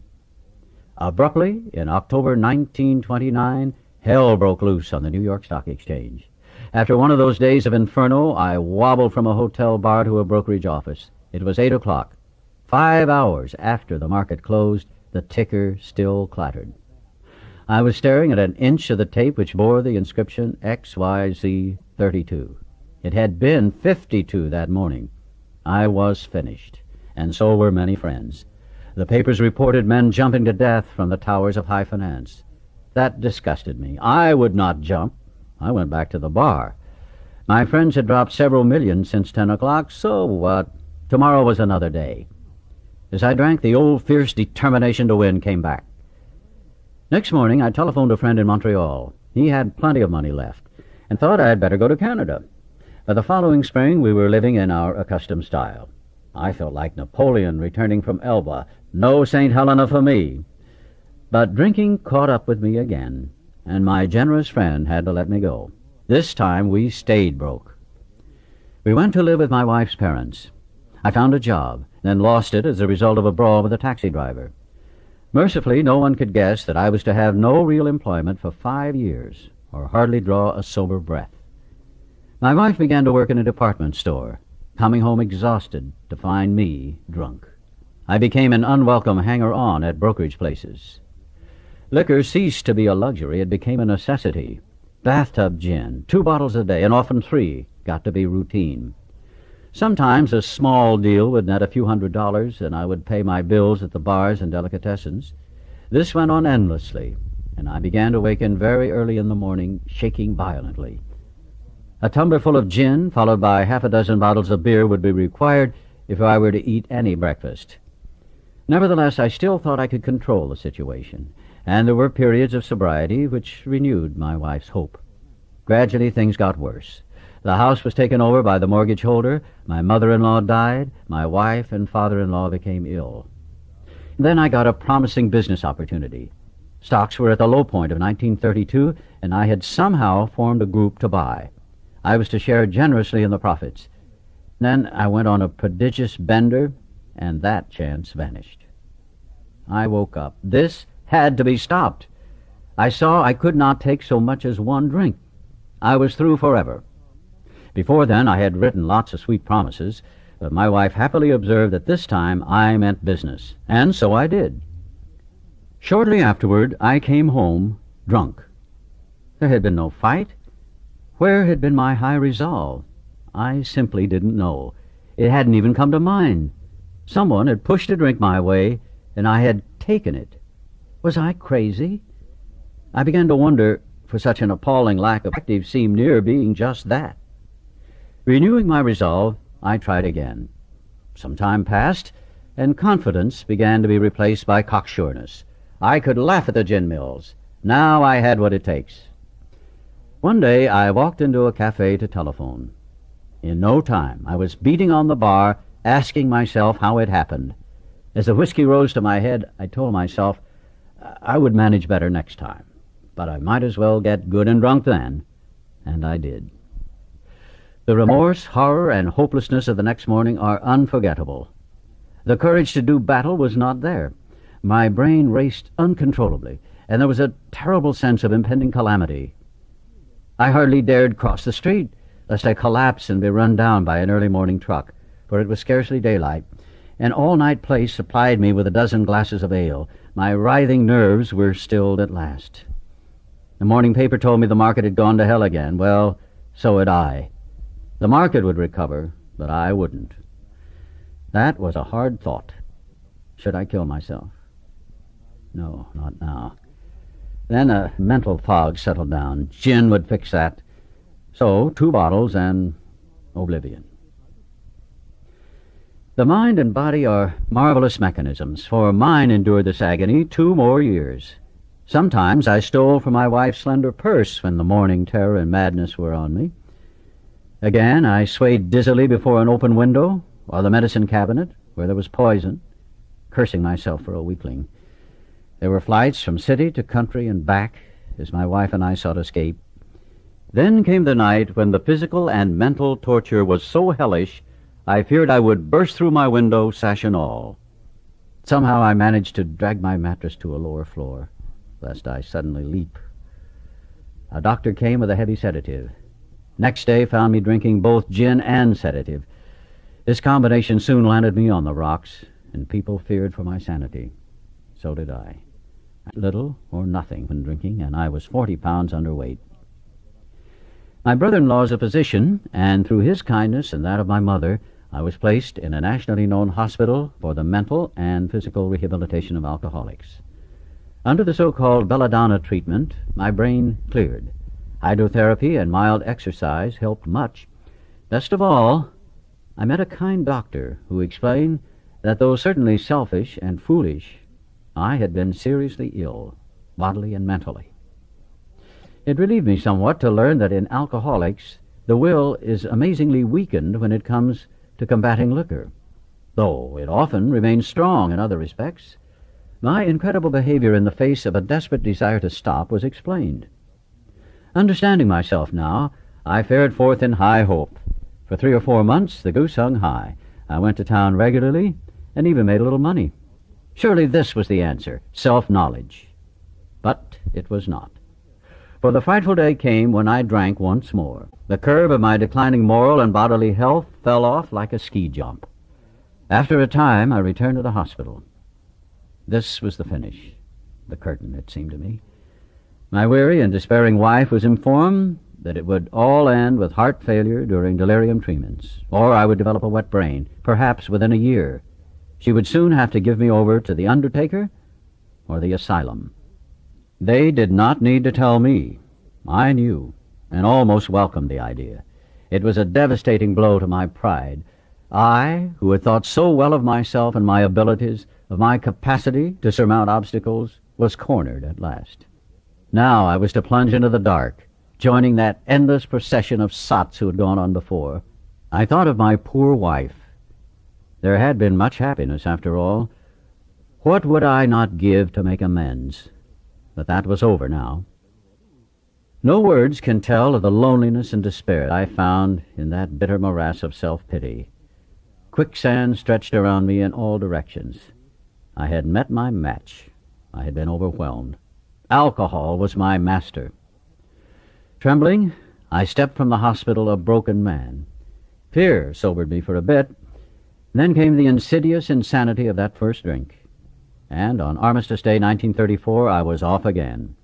Abruptly, in October 1929, hell broke loose on the New York Stock Exchange. After one of those days of inferno, I wobbled from a hotel bar to a brokerage office. It was 8 o'clock. 5 hours after the market closed, the ticker still clattered. I was staring at an inch of the tape which bore the inscription XYZ32. It had been 52 that morning. I was finished, and so were many friends. The papers reported men jumping to death from the towers of high finance. That disgusted me. I would not jump. I went back to the bar. My friends had dropped several million since 10 o'clock, so what? Tomorrow was another day. As I drank, the old fierce determination to win came back. Next morning, I telephoned a friend in Montreal. He had plenty of money left, and thought I had better go to Canada. By the following spring, we were living in our accustomed style. I felt like Napoleon returning from Elba. No St. Helena for me. But drinking caught up with me again, and my generous friend had to let me go. This time we stayed broke. We went to live with my wife's parents. I found a job, then lost it as a result of a brawl with a taxi driver. Mercifully, no one could guess that I was to have no real employment for 5 years, or hardly draw a sober breath. My wife began to work in a department store, coming home exhausted to find me drunk. I became an unwelcome hanger-on at brokerage places. Liquor ceased to be a luxury. It became a necessity. Bathtub gin, 2 bottles a day, and often 3, got to be routine. Sometimes a small deal would net a few $100s, and I would pay my bills at the bars and delicatessens. This went on endlessly, and I began to waken very early in the morning, shaking violently. A tumblerful of gin, followed by half a dozen bottles of beer, would be required if I were to eat any breakfast. Nevertheless, I still thought I could control the situation, and there were periods of sobriety which renewed my wife's hope. Gradually, things got worse. The house was taken over by the mortgage holder, my mother-in-law died, my wife and father-in-law became ill. Then I got a promising business opportunity. Stocks were at the low point of 1932, and I had somehow formed a group to buy. I was to share generously in the profits. Then I went on a prodigious bender, and that chance vanished. I woke up. This had to be stopped. I saw I could not take so much as one drink. I was through forever. Before then I had written lots of sweet promises, but my wife happily observed that this time I meant business, and so I did. Shortly afterward I came home drunk. There had been no fight. Where had been my high resolve? I simply didn't know. It hadn't even come to mind. Someone had pushed a drink my way, and I had taken it. Was I crazy? I began to wonder, for such an appalling lack of perspective seemed near being just that. Renewing my resolve, I tried again. Some time passed, and confidence began to be replaced by cocksureness. I could laugh at the gin mills. Now I had what it takes. One day I walked into a cafe to telephone. In no time I was beating on the bar, asking myself how it happened. As the whiskey rose to my head, I told myself I would manage better next time, but I might as well get good and drunk then, and I did. The remorse, horror, and hopelessness of the next morning are unforgettable. The courage to do battle was not there. My brain raced uncontrollably, and there was a terrible sense of impending calamity. I hardly dared cross the street, lest I collapse and be run down by an early morning truck, for it was scarcely daylight. An all-night place supplied me with a dozen glasses of ale. My writhing nerves were stilled at last. The morning paper told me the market had gone to hell again. Well, so had I. The market would recover, but I wouldn't. That was a hard thought. Should I kill myself? No, not now. Then a mental fog settled down. Gin would fix that. So, 2 bottles and oblivion. The mind and body are marvelous mechanisms, for mine endured this agony 2 more years. Sometimes I stole from my wife's slender purse when the morning terror and madness were on me. Again, I swayed dizzily before an open window or the medicine cabinet where there was poison, cursing myself for a weakling. There were flights from city to country and back as my wife and I sought escape. Then came the night when the physical and mental torture was so hellish I feared I would burst through my window, sash and all. Somehow I managed to drag my mattress to a lower floor, lest I suddenly leap. A doctor came with a heavy sedative. Next day found me drinking both gin and sedative. This combination soon landed me on the rocks, and people feared for my sanity. So did I. Little or nothing when drinking, and I was 40 pounds underweight. My brother-in-law is a physician, and through his kindness and that of my mother, I was placed in a nationally known hospital for the mental and physical rehabilitation of alcoholics. Under the so-called belladonna treatment, my brain cleared. Hydrotherapy and mild exercise helped much. Best of all, I met a kind doctor who explained that though certainly selfish and foolish, I had been seriously ill, bodily and mentally. It relieved me somewhat to learn that in alcoholics, the will is amazingly weakened when it comes to combating liquor, though it often remains strong in other respects. My incredible behavior in the face of a desperate desire to stop was explained. Understanding myself now, I fared forth in high hope. For 3 or 4 months, the goose hung high. I went to town regularly and even made a little money. Surely this was the answer, self-knowledge. But it was not. For the frightful day came when I drank once more. The curve of my declining moral and bodily health fell off like a ski jump. After a time, I returned to the hospital. This was the finish, the curtain, it seemed to me. My weary and despairing wife was informed that it would all end with heart failure during delirium tremens, or I would develop a wet brain, perhaps within a year. She would soon have to give me over to the undertaker or the asylum. They did not need to tell me. I knew, and almost welcomed the idea. It was a devastating blow to my pride. I, who had thought so well of myself and my abilities, of my capacity to surmount obstacles, was cornered at last. Now I was to plunge into the dark, joining that endless procession of sots who had gone on before. I thought of my poor wife. There had been much happiness, after all. What would I not give to make amends? But that was over now. No words can tell of the loneliness and despair I found in that bitter morass of self-pity. Quicksand stretched around me in all directions. I had met my match. I had been overwhelmed. Alcohol was my master. Trembling, I stepped from the hospital a broken man. Fear sobered me for a bit. Then came the insidious insanity of that first drink. And on Armistice Day 1934, I was off again.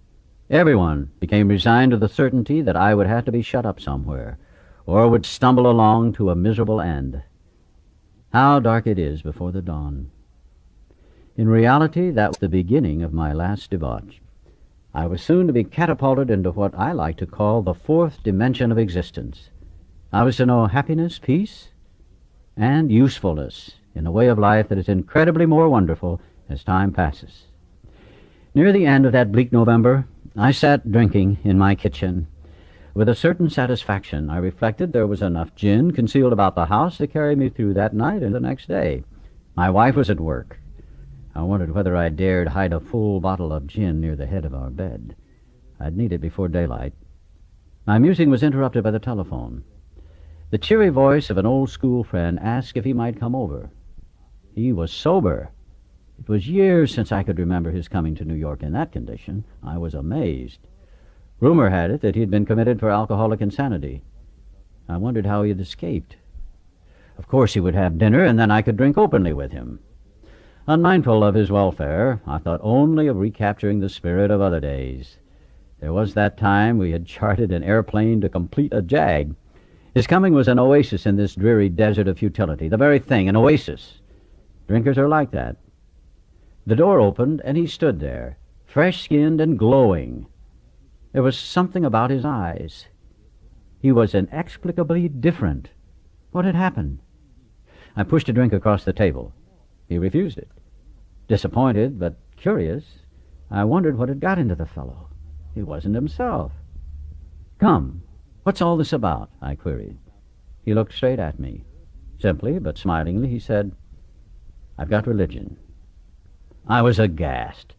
Everyone became resigned to the certainty that I would have to be shut up somewhere, or would stumble along to a miserable end. How dark it is before the dawn. In reality, that was the beginning of my last debauch. I was soon to be catapulted into what I like to call the 4th dimension of existence. I was to know happiness, peace, and usefulness in a way of life that is incredibly more wonderful as time passes. Near the end of that bleak November, I sat drinking in my kitchen. With a certain satisfaction, I reflected there was enough gin concealed about the house to carry me through that night and the next day. My wife was at work. I wondered whether I dared hide a full bottle of gin near the head of our bed. I'd need it before daylight. My musing was interrupted by the telephone. The cheery voice of an old school friend asked if he might come over. He was sober. It was years since I could remember his coming to New York in that condition. I was amazed. Rumor had it that he had been committed for alcoholic insanity. I wondered how he had escaped. Of course he would have dinner, and then I could drink openly with him. Unmindful of his welfare, I thought only of recapturing the spirit of other days. There was that time we had chartered an airplane to complete a jag. His coming was an oasis in this dreary desert of futility, the very thing, an oasis. Drinkers are like that. The door opened, and he stood there, fresh-skinned and glowing. There was something about his eyes. He was inexplicably different. What had happened? I pushed a drink across the table. He refused it. Disappointed, but curious, I wondered what had got into the fellow. He wasn't himself. "Come, what's all this about?" I queried. He looked straight at me. Simply but smilingly he said, "I've got religion." I was aghast.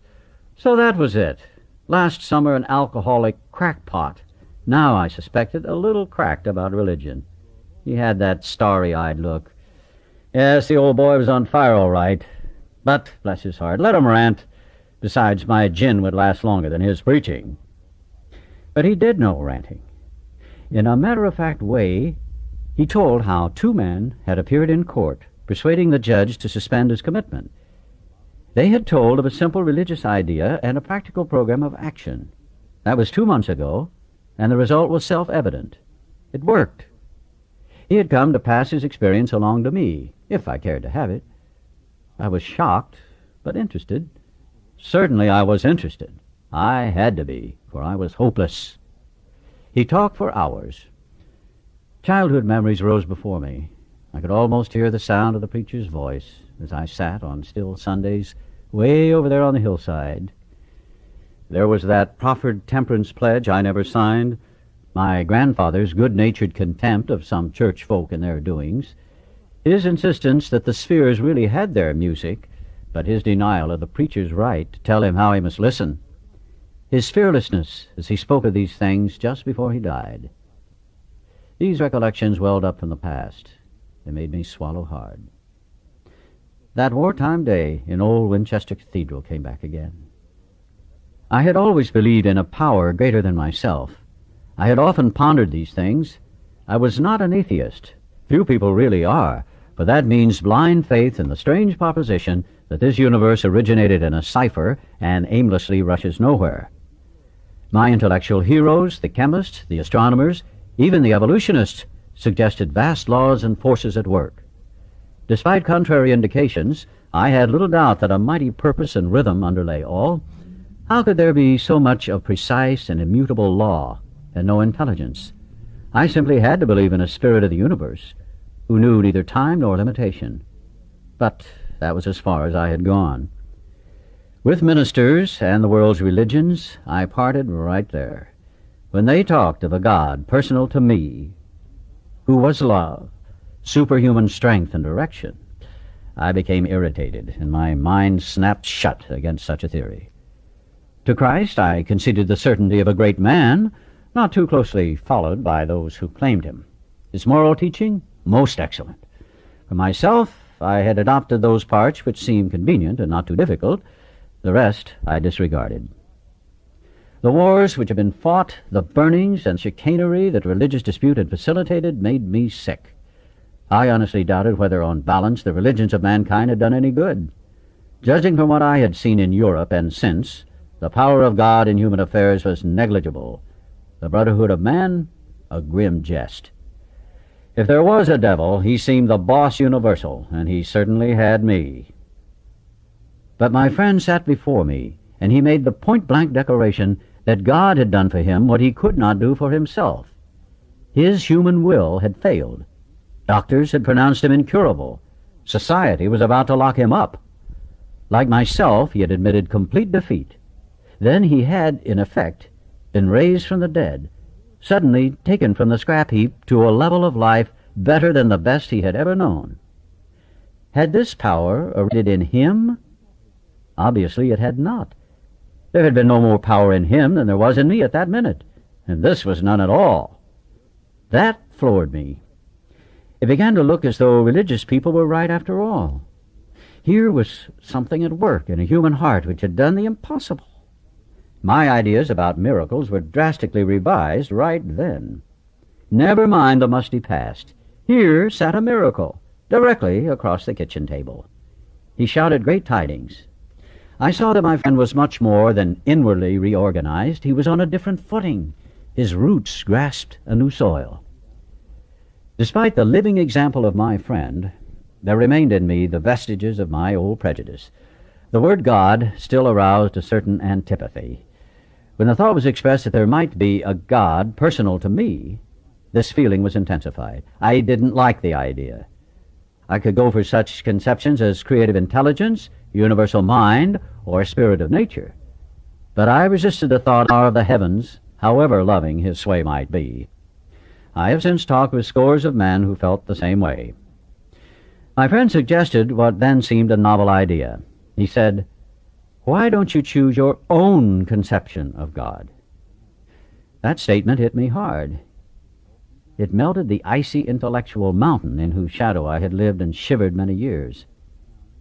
So that was it. Last summer an alcoholic crackpot. Now, I suspected, a little cracked about religion. He had that starry-eyed look. Yes, the old boy was on fire all right. But, bless his heart, let him rant. Besides, my gin would last longer than his preaching. But he did no ranting. In a matter-of-fact way, he told how two men had appeared in court, persuading the judge to suspend his commitment. They had told of a simple religious idea and a practical program of action. That was 2 months ago, and the result was self-evident. It worked. He had come to pass his experience along to me, if I cared to have it. I was shocked, but interested. Certainly I was interested. I had to be, for I was hopeless. He talked for hours. Childhood memories rose before me. I could almost hear the sound of the preacher's voice as I sat on still Sundays way over there on the hillside. There was that proffered temperance pledge I never signed, my grandfather's good-natured contempt of some church folk and their doings, his insistence that the spheres really had their music, but his denial of the preacher's right to tell him how he must listen, his fearlessness as he spoke of these things just before he died. These recollections welled up from the past. They made me swallow hard. That wartime day in old Winchester Cathedral came back again. I had always believed in a power greater than myself. I had often pondered these things. I was not an atheist. Few people really are, for that means blind faith in the strange proposition that this universe originated in a cipher and aimlessly rushes nowhere. My intellectual heroes, the chemists, the astronomers, even the evolutionists, suggested vast laws and forces at work. Despite contrary indications, I had little doubt that a mighty purpose and rhythm underlay all. How could there be so much of precise and immutable law and no intelligence? I simply had to believe in a spirit of the universe who knew neither time nor limitation. But that was as far as I had gone. With ministers and the world's religions, I parted right there. When they talked of a God personal to me, who was love, superhuman strength and direction, I became irritated, and my mind snapped shut against such a theory. To Christ I conceded the certainty of a great man, not too closely followed by those who claimed him. His moral teaching, most excellent. For myself, I had adopted those parts which seemed convenient and not too difficult. The rest I disregarded. The wars which had been fought, the burnings and chicanery that religious dispute had facilitated, made me sick. I honestly doubted whether, on balance, the religions of mankind had done any good. Judging from what I had seen in Europe and since, the power of God in human affairs was negligible. The brotherhood of man, a grim jest. If there was a devil, he seemed the boss universal, and he certainly had me. But my friend sat before me, and he made the point-blank declaration that God had done for him what he could not do for himself. His human will had failed. Doctors had pronounced him incurable. Society was about to lock him up. Like myself, he had admitted complete defeat. Then he had, in effect, been raised from the dead, suddenly taken from the scrap heap to a level of life better than the best he had ever known. Had this power originated in him? Obviously it had not. There had been no more power in him than there was in me at that minute, and this was none at all. That floored me. It began to look as though religious people were right after all. Here was something at work in a human heart which had done the impossible. My ideas about miracles were drastically revised right then. Never mind the musty past. Here sat a miracle, directly across the kitchen table. He shouted great tidings. I saw that my friend was much more than inwardly reorganized. He was on a different footing. His roots grasped a new soil. Despite the living example of my friend, there remained in me the vestiges of my old prejudice. The word God still aroused a certain antipathy. When the thought was expressed that there might be a God personal to me, this feeling was intensified. I didn't like the idea. I could go for such conceptions as creative intelligence, universal mind, or spirit of nature. But I resisted the thought of the heavens, however loving his sway might be. I have since talked with scores of men who felt the same way. My friend suggested what then seemed a novel idea. He said, "Why don't you choose your own conception of God?" That statement hit me hard. It melted the icy intellectual mountain in whose shadow I had lived and shivered many years.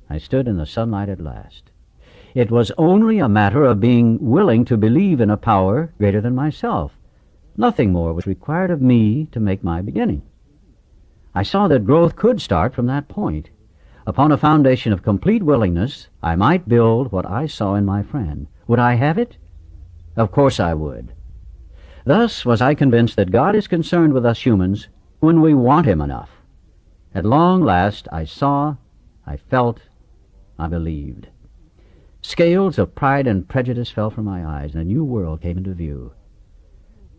I stood in the sunlight at last. It was only a matter of being willing to believe in a power greater than myself. Nothing more was required of me to make my beginning. I saw that growth could start from that point. Upon a foundation of complete willingness, I might build what I saw in my friend. Would I have it? Of course I would. Thus was I convinced that God is concerned with us humans when we want him enough. At long last I saw, I felt, I believed. Scales of pride and prejudice fell from my eyes, and a new world came into view.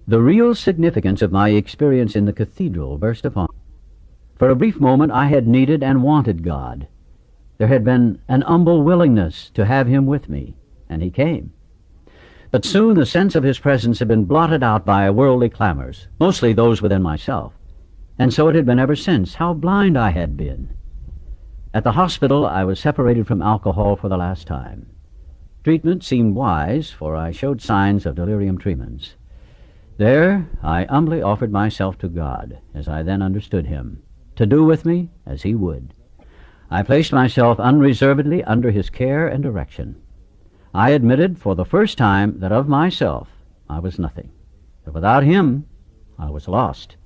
The real significance of my experience in the cathedral burst upon me. For a brief moment I had needed and wanted God. There had been an humble willingness to have him with me, and he came. But soon the sense of his presence had been blotted out by worldly clamors, mostly those within myself. And so it had been ever since. How blind I had been. At the hospital I was separated from alcohol for the last time. Treatment seemed wise, for I showed signs of delirium tremens. There I humbly offered myself to God, as I then understood him, to do with me as he would. I placed myself unreservedly under his care and direction. I admitted for the first time that of myself I was nothing, that without him I was lost.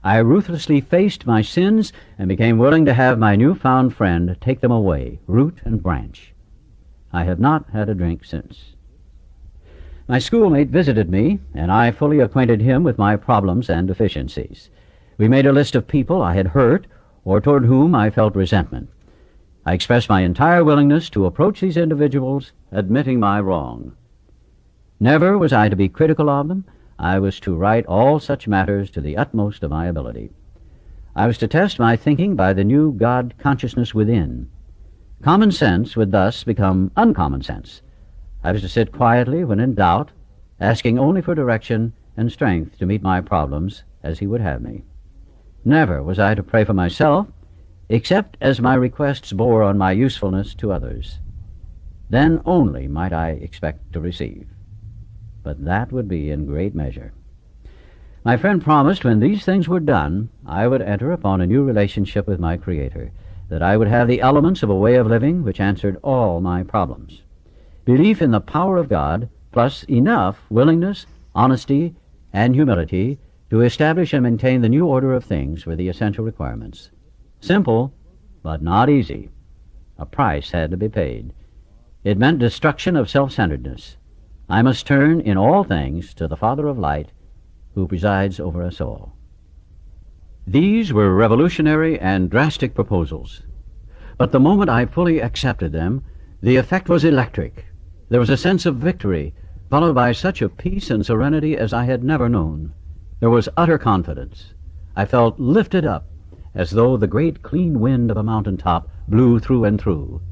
I ruthlessly faced my sins and became willing to have my newfound friend take them away, root and branch. I have not had a drink since. My schoolmate visited me, and I fully acquainted him with my problems and deficiencies. We made a list of people I had hurt or toward whom I felt resentment. I expressed my entire willingness to approach these individuals, admitting my wrong. Never was I to be critical of them. I was to right all such matters to the utmost of my ability. I was to test my thinking by the new God consciousness within. Common sense would thus become uncommon sense. I was to sit quietly when in doubt, asking only for direction and strength to meet my problems as he would have me. Never was I to pray for myself, except as my requests bore on my usefulness to others. Then only might I expect to receive. But that would be in great measure. My friend promised when these things were done, I would enter upon a new relationship with my Creator, that I would have the elements of a way of living which answered all my problems. Belief in the power of God, plus enough willingness, honesty, and humility to establish and maintain the new order of things were the essential requirements. Simple, but not easy. A price had to be paid. It meant destruction of self-centeredness. I must turn in all things to the Father of Light, who presides over us all. These were revolutionary and drastic proposals. But the moment I fully accepted them, the effect was electric. There was a sense of victory, followed by such a peace and serenity as I had never known. There was utter confidence. I felt lifted up, as though the great clean wind of a mountaintop blew through and through.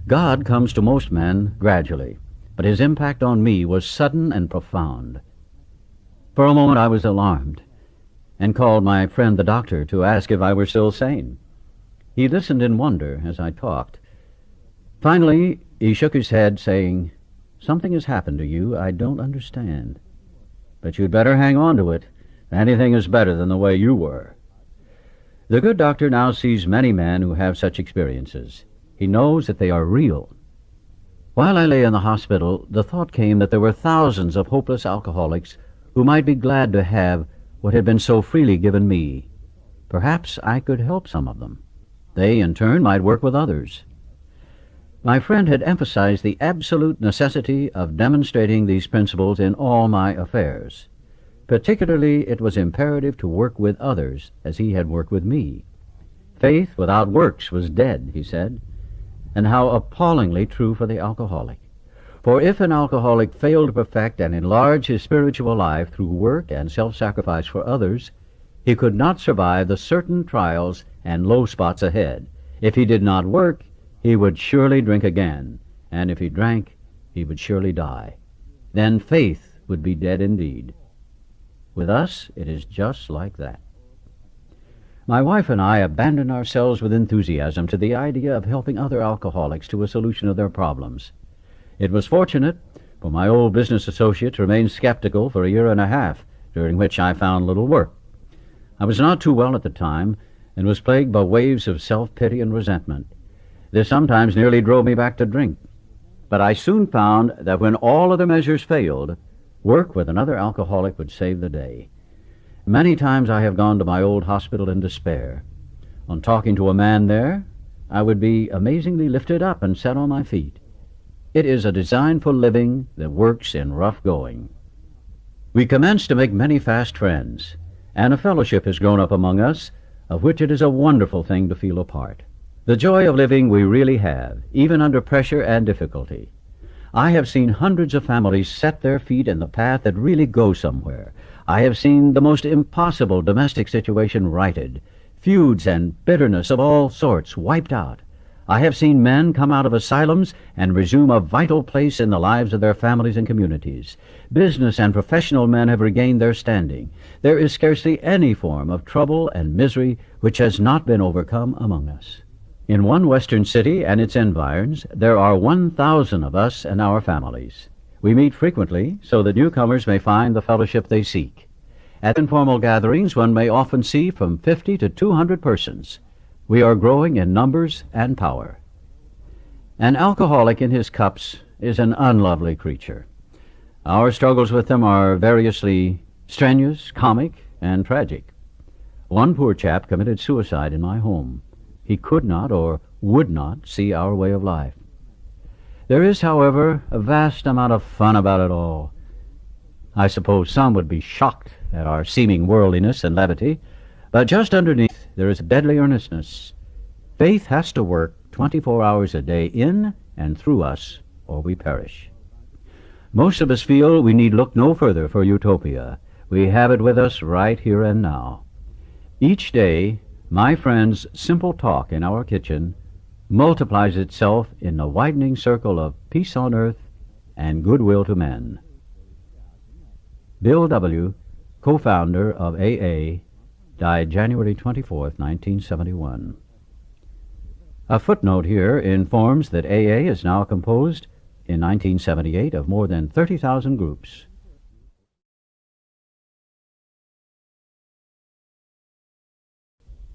God comes to most men gradually, but his impact on me was sudden and profound. For a moment I was alarmed, and called my friend the doctor to ask if I were still sane. He listened in wonder as I talked. Finally, he shook his head, saying, "Something has happened to you I don't understand. But you'd better hang on to it. Anything is better than the way you were." The good doctor now sees many men who have such experiences. He knows that they are real. While I lay in the hospital, the thought came that there were thousands of hopeless alcoholics who might be glad to have what had been so freely given me. Perhaps I could help some of them. They, in turn, might work with others. My friend had emphasized the absolute necessity of demonstrating these principles in all my affairs. Particularly, it was imperative to work with others as he had worked with me. Faith without works was dead, he said, and how appallingly true for the alcoholic. For if an alcoholic failed to perfect and enlarge his spiritual life through work and self-sacrifice for others, he could not survive the certain trials and low spots ahead. If he did not work, he would surely drink again, and if he drank, he would surely die. Then faith would be dead indeed. With us, it is just like that. My wife and I abandoned ourselves with enthusiasm to the idea of helping other alcoholics to a solution of their problems. It was fortunate for my old business associate to remain skeptical for a year and a half, during which I found little work. I was not too well at the time, and was plagued by waves of self-pity and resentment. This sometimes nearly drove me back to drink. But I soon found that when all other measures failed, work with another alcoholic would save the day. Many times I have gone to my old hospital in despair. On talking to a man there, I would be amazingly lifted up and set on my feet. It is a design for living that works in rough going. We commenced to make many fast friends, and a fellowship has grown up among us, of which it is a wonderful thing to feel a part. The joy of living we really have, even under pressure and difficulty. I have seen hundreds of families set their feet in the path that really goes somewhere. I have seen the most impossible domestic situation righted, feuds and bitterness of all sorts wiped out. I have seen men come out of asylums and resume a vital place in the lives of their families and communities. Business and professional men have regained their standing. There is scarcely any form of trouble and misery which has not been overcome among us. In one western city and its environs, there are 1,000 of us and our families. We meet frequently so that newcomers may find the fellowship they seek. At informal gatherings, one may often see from 50 to 200 persons. We are growing in numbers and power. An alcoholic in his cups is an unlovely creature. Our struggles with them are variously strenuous, comic, and tragic. One poor chap committed suicide in my home. He could not or would not see our way of life. There is, however, a vast amount of fun about it all. I suppose some would be shocked at our seeming worldliness and levity, but just underneath there is deadly earnestness. Faith has to work 24 hours a day in and through us, or we perish. Most of us feel we need look no further for utopia. We have it with us right here and now. Each day, my friend's simple talk in our kitchen multiplies itself in the widening circle of peace on earth and goodwill to men. Bill W., co-founder of AA, died January 24th, 1971. A footnote here informs that AA is now composed in 1978 of more than 30,000 groups.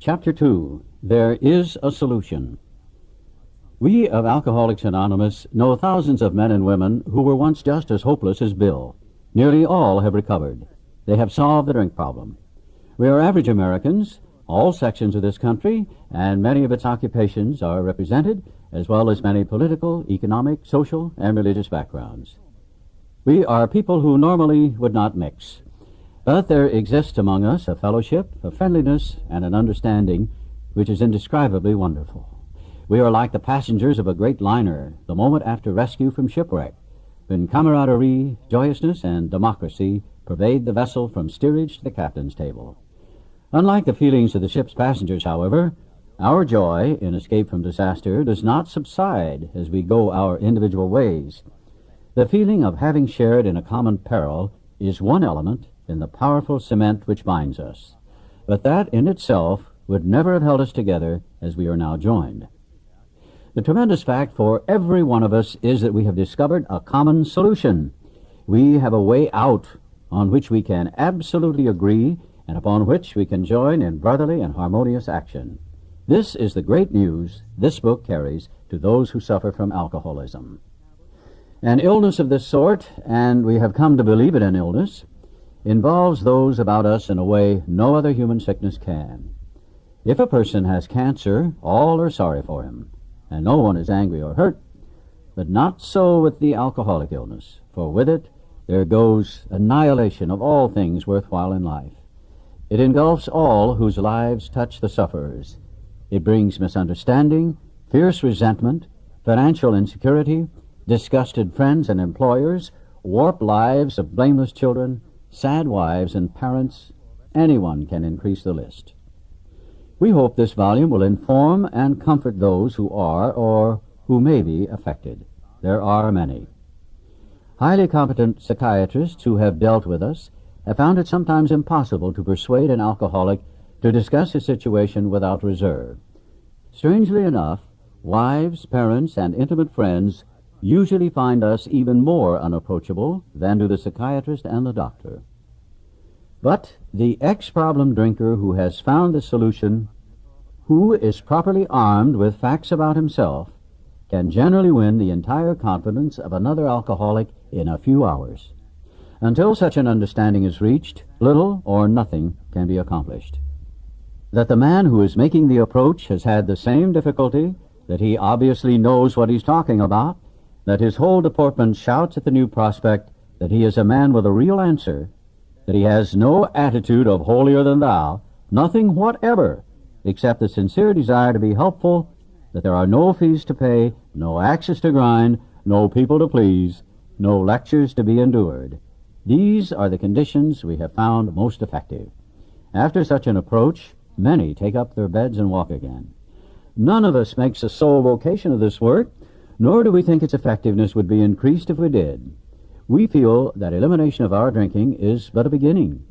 Chapter 2. There is a Solution. We of Alcoholics Anonymous know thousands of men and women who were once just as hopeless as Bill. Nearly all have recovered. They have solved the drink problem. We are average Americans. All sections of this country and many of its occupations are represented, as well as many political, economic, social, and religious backgrounds. We are people who normally would not mix. But there exists among us a fellowship, a friendliness, and an understanding which is indescribably wonderful. We are like the passengers of a great liner the moment after rescue from shipwreck, when camaraderie, joyousness, and democracy pervade the vessel from steerage to the captain's table. Unlike the feelings of the ship's passengers, however, our joy in escape from disaster does not subside as we go our individual ways. The feeling of having shared in a common peril is one element in the powerful cement which binds us, but that in itself would never have held us together as we are now joined. The tremendous fact for every one of us is that we have discovered a common solution. We have a way out on which we can absolutely agree and upon which we can join in brotherly and harmonious action. This is the great news this book carries to those who suffer from alcoholism. An illness of this sort, and we have come to believe it an illness, involves those about us in a way no other human sickness can. If a person has cancer, all are sorry for him, and no one is angry or hurt, but not so with the alcoholic illness, for with it there goes annihilation of all things worthwhile in life. It engulfs all whose lives touch the sufferers. It brings misunderstanding, fierce resentment, financial insecurity, disgusted friends and employers, warped lives of blameless children, sad wives and parents. Anyone can increase the list. We hope this volume will inform and comfort those who are or who may be affected. There are many. Highly competent psychiatrists who have dealt with us have found it sometimes impossible to persuade an alcoholic to discuss his situation without reserve. Strangely enough, wives, parents, and intimate friends usually find us even more unapproachable than do the psychiatrist and the doctor. But the ex-problem drinker who has found the solution, who is properly armed with facts about himself, can generally win the entire confidence of another alcoholic in a few hours. Until such an understanding is reached, little or nothing can be accomplished. That the man who is making the approach has had the same difficulty, that he obviously knows what he's talking about, that his whole deportment shouts at the new prospect that he is a man with a real answer, that he has no attitude of holier than thou, nothing whatever, except the sincere desire to be helpful, that there are no fees to pay, no axes to grind, no people to please, no lectures to be endured. These are the conditions we have found most effective. After such an approach, many take up their beds and walk again. None of us makes a sole vocation of this work, nor do we think its effectiveness would be increased if we did. We feel that elimination of our drinking is but a beginning.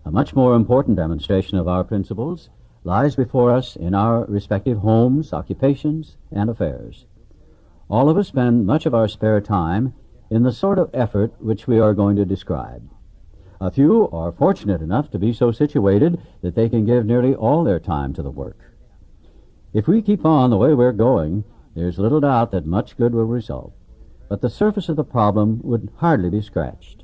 A much more important demonstration of our principles lies before us in our respective homes, occupations, and affairs. All of us spend much of our spare time in the sort of effort which we are going to describe. A few are fortunate enough to be so situated that they can give nearly all their time to the work. If we keep on the way we're going, there's little doubt that much good will result, but the surface of the problem would hardly be scratched.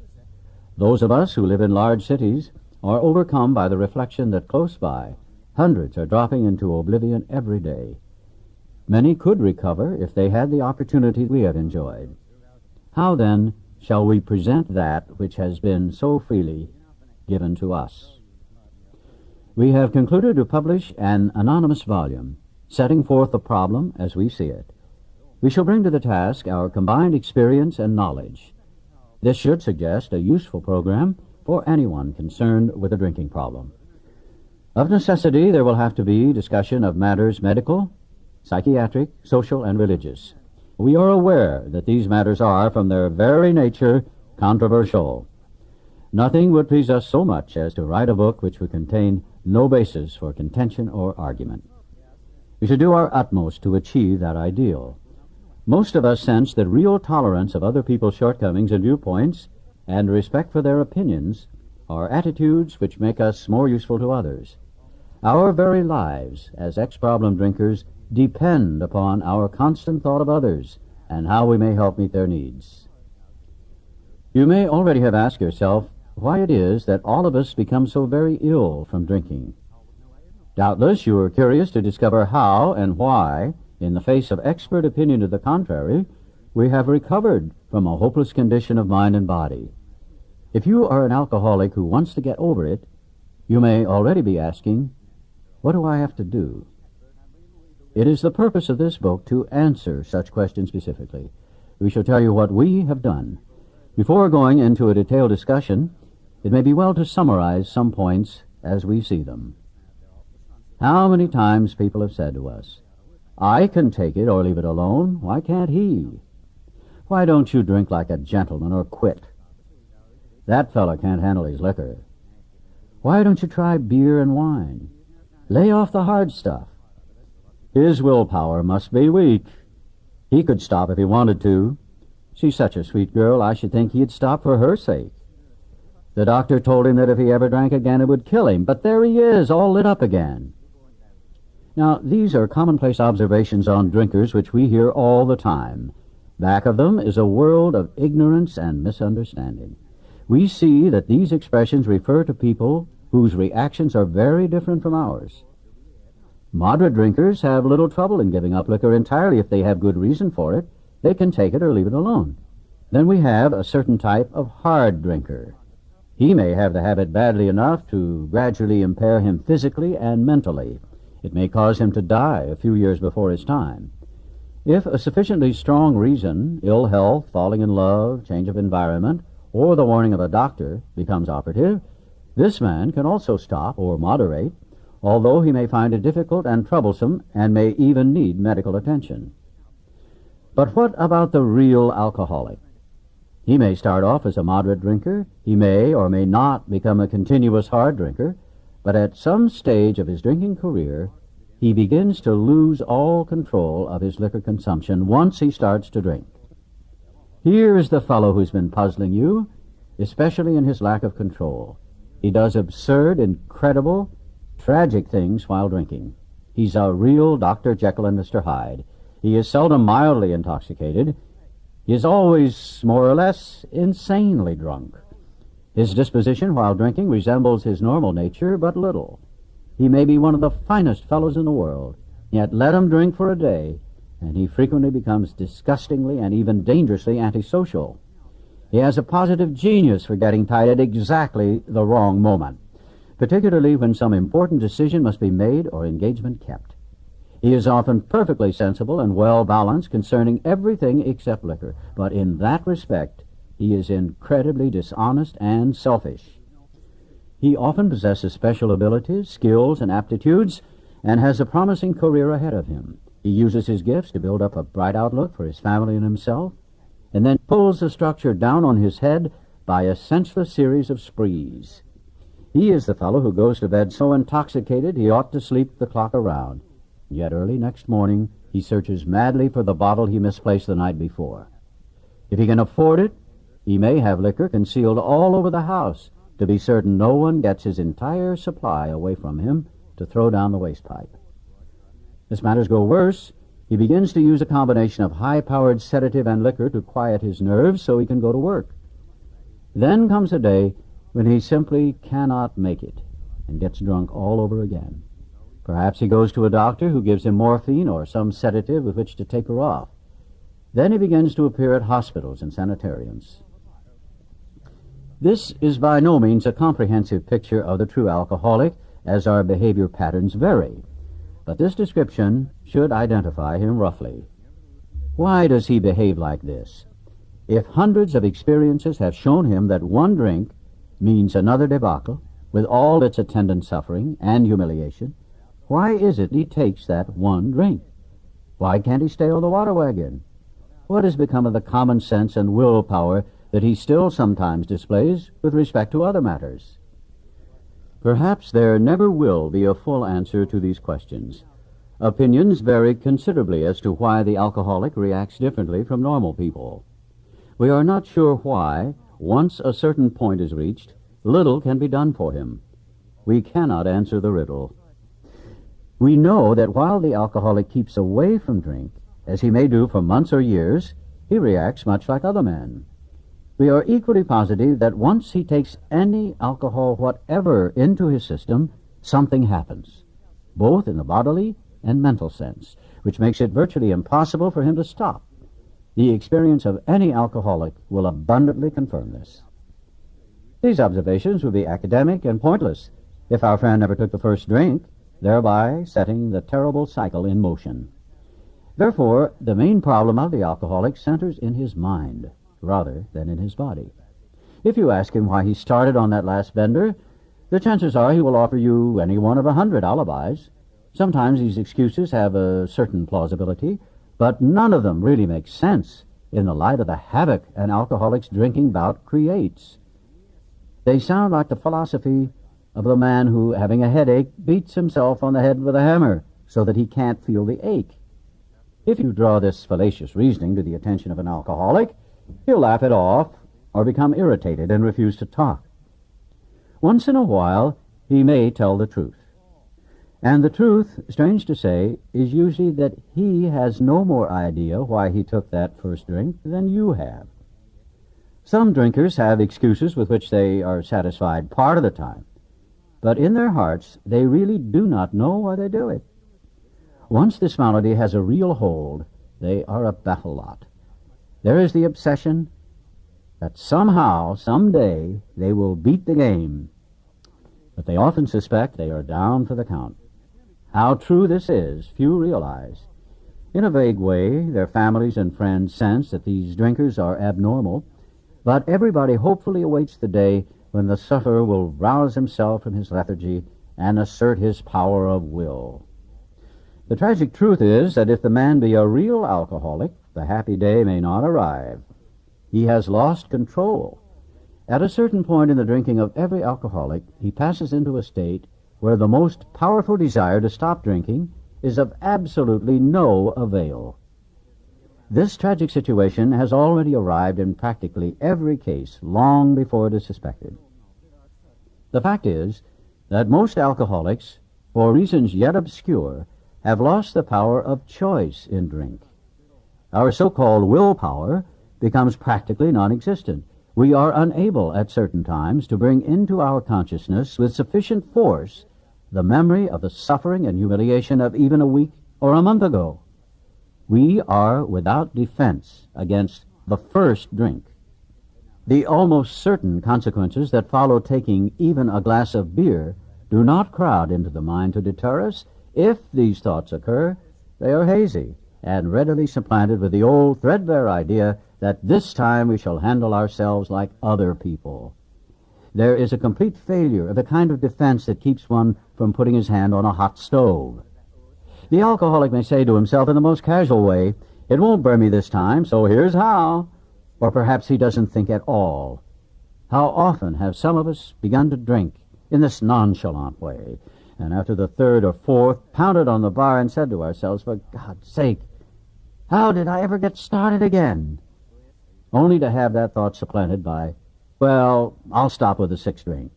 Those of us who live in large cities are overcome by the reflection that close by, hundreds are dropping into oblivion every day. Many could recover if they had the opportunity we have enjoyed. How, then, shall we present that which has been so freely given to us? We have concluded to publish an anonymous volume, setting forth the problem as we see it. We shall bring to the task our combined experience and knowledge. This should suggest a useful program for anyone concerned with a drinking problem. Of necessity, there will have to be discussion of matters medical, psychiatric, social, and religious. We are aware that these matters are, from their very nature, controversial. Nothing would please us so much as to write a book which would contain no basis for contention or argument. We should do our utmost to achieve that ideal. Most of us sense that real tolerance of other people's shortcomings and viewpoints and respect for their opinions are attitudes which make us more useful to others. Our very lives as ex-problem drinkers depend upon our constant thought of others and how we may help meet their needs. You may already have asked yourself why it is that all of us become so very ill from drinking. Doubtless you are curious to discover how and why, in the face of expert opinion to the contrary, we have recovered from a hopeless condition of mind and body. If you are an alcoholic who wants to get over it, you may already be asking, what do I have to do? It is the purpose of this book to answer such questions specifically. We shall tell you what we have done. Before going into a detailed discussion, it may be well to summarize some points as we see them. How many times people have said to us, I can take it or leave it alone. Why can't he? Why don't you drink like a gentleman or quit? That fellow can't handle his liquor. Why don't you try beer and wine? Lay off the hard stuff. His willpower must be weak. He could stop if he wanted to. She's such a sweet girl, I should think he'd stop for her sake. The doctor told him that if he ever drank again it would kill him, but there he is, all lit up again. Now, these are commonplace observations on drinkers which we hear all the time. Back of them is a world of ignorance and misunderstanding. We see that these expressions refer to people whose reactions are very different from ours. Moderate drinkers have little trouble in giving up liquor entirely if they have good reason for it. They can take it or leave it alone. Then we have a certain type of hard drinker. He may have the habit badly enough to gradually impair him physically and mentally. It may cause him to die a few years before his time. If a sufficiently strong reason, ill health, falling in love, change of environment, or the warning of a doctor becomes operative, this man can also stop or moderate, although he may find it difficult and troublesome and may even need medical attention. But what about the real alcoholic? He may start off as a moderate drinker. He may or may not become a continuous hard drinker, but at some stage of his drinking career, he begins to lose all control of his liquor consumption once he starts to drink. Here is the fellow who's been puzzling you, especially in his lack of control. He does absurd, incredible, tragic things while drinking. He's a real Dr. Jekyll and Mr. Hyde. He is seldom mildly intoxicated. He is always more or less insanely drunk. His disposition while drinking resembles his normal nature but little. He may be one of the finest fellows in the world, yet let him drink for a day, and he frequently becomes disgustingly and even dangerously antisocial. He has a positive genius for getting tight at exactly the wrong moment, particularly when some important decision must be made or engagement kept. He is often perfectly sensible and well-balanced concerning everything except liquor, but in that respect he is incredibly dishonest and selfish. He often possesses special abilities, skills, and aptitudes, and has a promising career ahead of him. He uses his gifts to build up a bright outlook for his family and himself, and then pulls the structure down on his head by a senseless series of sprees. He is the fellow who goes to bed so intoxicated he ought to sleep the clock around. Yet early next morning he searches madly for the bottle he misplaced the night before. If he can afford it, he may have liquor concealed all over the house to be certain no one gets his entire supply away from him to throw down the waste pipe. As matters go worse, he begins to use a combination of high-powered sedative and liquor to quiet his nerves so he can go to work. Then comes a day when he simply cannot make it and gets drunk all over again. Perhaps he goes to a doctor who gives him morphine or some sedative with which to taper off. Then he begins to appear at hospitals and sanitariums. This is by no means a comprehensive picture of the true alcoholic, as our behavior patterns vary, but this description should identify him roughly. Why does he behave like this? If hundreds of experiences have shown him that one drink means another debacle, with all its attendant suffering and humiliation, why is it he takes that one drink? Why can't he stay on the water wagon? What has become of the common sense and willpower that he still sometimes displays with respect to other matters? Perhaps there never will be a full answer to these questions. Opinions vary considerably as to why the alcoholic reacts differently from normal people. We are not sure why, once a certain point is reached, little can be done for him. We cannot answer the riddle. We know that while the alcoholic keeps away from drink, as he may do for months or years, he reacts much like other men. We are equally positive that once he takes any alcohol whatever into his system, something happens, both in the bodily and mental sense, which makes it virtually impossible for him to stop. The experience of any alcoholic will abundantly confirm this. These observations would be academic and pointless if our friend never took the first drink, thereby setting the terrible cycle in motion. Therefore, the main problem of the alcoholic centers in his mind rather than in his body. If you ask him why he started on that last bender, the chances are he will offer you any one of 100 alibis. Sometimes these excuses have a certain plausibility, but none of them really make sense in the light of the havoc an alcoholic's drinking bout creates. They sound like the philosophy of the man who, having a headache, beats himself on the head with a hammer so that he can't feel the ache. If you draw this fallacious reasoning to the attention of an alcoholic, he'll laugh it off or become irritated and refuse to talk. Once in a while, he may tell the truth. And the truth, strange to say, is usually that he has no more idea why he took that first drink than you have. Some drinkers have excuses with which they are satisfied part of the time, but in their hearts they really do not know why they do it. Once this malady has a real hold, they are a battle lot. There is the obsession that somehow, someday, they will beat the game, but they often suspect they are down for the count. How true this is, few realize. In a vague way, their families and friends sense that these drinkers are abnormal, but everybody hopefully awaits the day when the sufferer will rouse himself from his lethargy and assert his power of will. The tragic truth is that if the man be a real alcoholic, the happy day may not arrive. He has lost control. At a certain point in the drinking of every alcoholic, he passes into a state where the most powerful desire to stop drinking is of absolutely no avail. This tragic situation has already arrived in practically every case long before it is suspected. The fact is that most alcoholics, for reasons yet obscure, have lost the power of choice in drink. Our so-called willpower becomes practically non-existent. We are unable at certain times to bring into our consciousness with sufficient force the memory of the suffering and humiliation of even a week or a month ago. We are without defense against the first drink. The almost certain consequences that follow taking even a glass of beer do not crowd into the mind to deter us. If these thoughts occur, they are hazy and readily supplanted with the old threadbare idea that this time we shall handle ourselves like other people. There is a complete failure of the kind of defense that keeps one from putting his hand on a hot stove. The alcoholic may say to himself in the most casual way, "It won't burn me this time, so here's how." Or perhaps he doesn't think at all. How often have some of us begun to drink in this nonchalant way, and after the third or fourth, pounded on the bar and said to ourselves, "For God's sake, how did I ever get started again?" Only to have that thought supplanted by, "Well, I'll stop with the sixth drink,"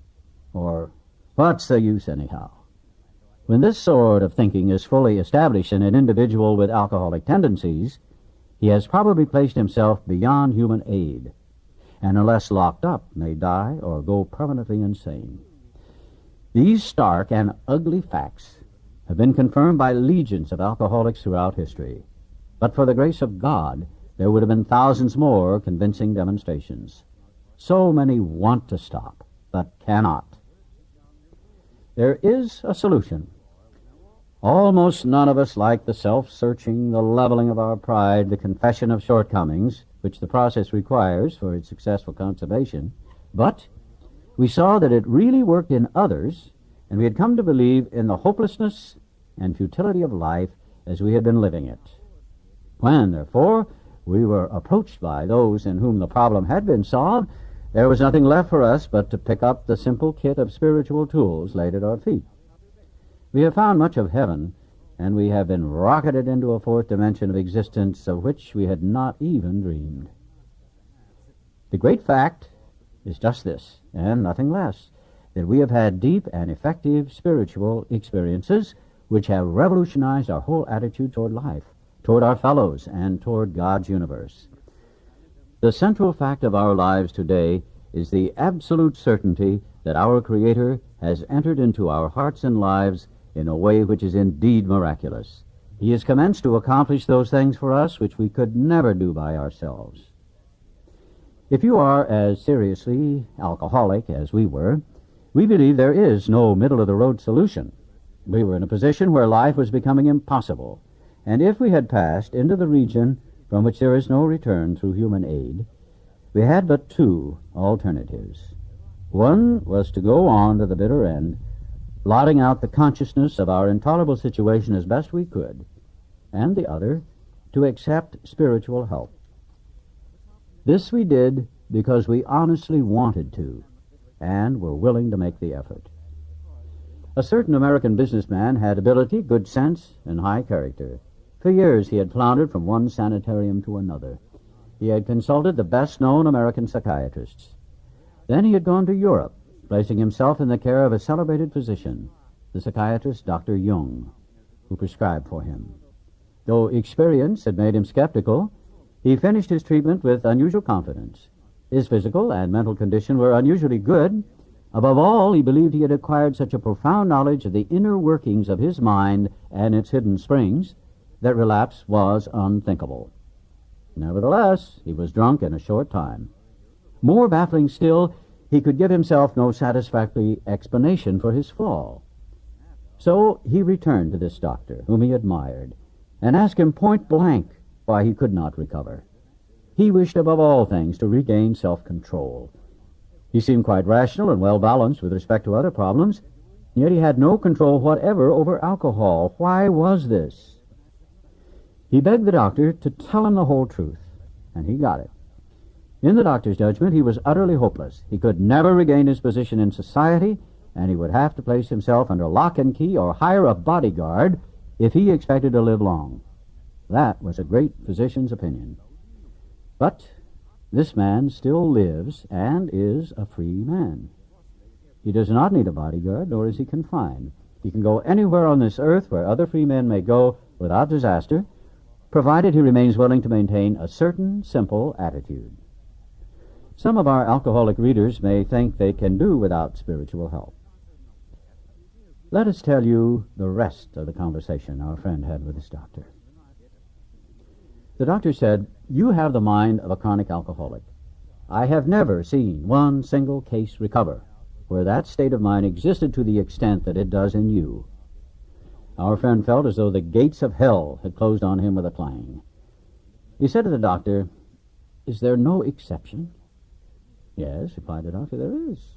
or "What's the use anyhow?" When this sort of thinking is fully established in an individual with alcoholic tendencies, he has probably placed himself beyond human aid, and unless locked up, may die or go permanently insane. These stark and ugly facts have been confirmed by legions of alcoholics throughout history. But for the grace of God, there would have been thousands more convincing demonstrations. So many want to stop, but cannot. There is a solution. Almost none of us like the self-searching, the leveling of our pride, the confession of shortcomings, which the process requires for its successful consummation. But we saw that it really worked in others, and we had come to believe in the hopelessness and futility of life as we had been living it. When, therefore, we were approached by those in whom the problem had been solved, there was nothing left for us but to pick up the simple kit of spiritual tools laid at our feet. We have found much of heaven, and we have been rocketed into a fourth dimension of existence of which we had not even dreamed. The great fact is just this, and nothing less, that we have had deep and effective spiritual experiences which have revolutionized our whole attitude toward life, toward our fellows, and toward God's universe. The central fact of our lives today is the absolute certainty that our Creator has entered into our hearts and lives in a way which is indeed miraculous. He has commenced to accomplish those things for us which we could never do by ourselves. If you are as seriously alcoholic as we were, we believe there is no middle-of-the-road solution. We were in a position where life was becoming impossible, and if we had passed into the region from which there is no return through human aid, we had but two alternatives. One was to go on to the bitter end, blotting out the consciousness of our intolerable situation as best we could, and the other, to accept spiritual help. This we did because we honestly wanted to, and were willing to make the effort. A certain American businessman had ability, good sense, and high character. For years he had floundered from one sanitarium to another. He had consulted the best-known American psychiatrists. Then he had gone to Europe, placing himself in the care of a celebrated physician, the psychiatrist Dr. Jung, who prescribed for him. Though experience had made him skeptical, he finished his treatment with unusual confidence. His physical and mental condition were unusually good. Above all, he believed he had acquired such a profound knowledge of the inner workings of his mind and its hidden springs that relapse was unthinkable. Nevertheless, he was drunk in a short time. More baffling still, he could give himself no satisfactory explanation for his fall. So he returned to this doctor, whom he admired, and asked him point blank why he could not recover. He wished above all things to regain self-control. He seemed quite rational and well-balanced with respect to other problems, yet he had no control whatever over alcohol. Why was this? He begged the doctor to tell him the whole truth, and he got it. In the doctor's judgment, he was utterly hopeless. He could never regain his position in society, and he would have to place himself under lock and key or hire a bodyguard if he expected to live long. That was a great physician's opinion. But this man still lives and is a free man. He does not need a bodyguard, nor is he confined. He can go anywhere on this earth where other free men may go without disaster, provided he remains willing to maintain a certain simple attitude. Some of our alcoholic readers may think they can do without spiritual help. Let us tell you the rest of the conversation our friend had with his doctor. The doctor said, "You have the mind of a chronic alcoholic. I have never seen one single case recover where that state of mind existed to the extent that it does in you." Our friend felt as though the gates of hell had closed on him with a clang. He said to the doctor, "Is there no exception?" "Yes," replied the doctor, "there is.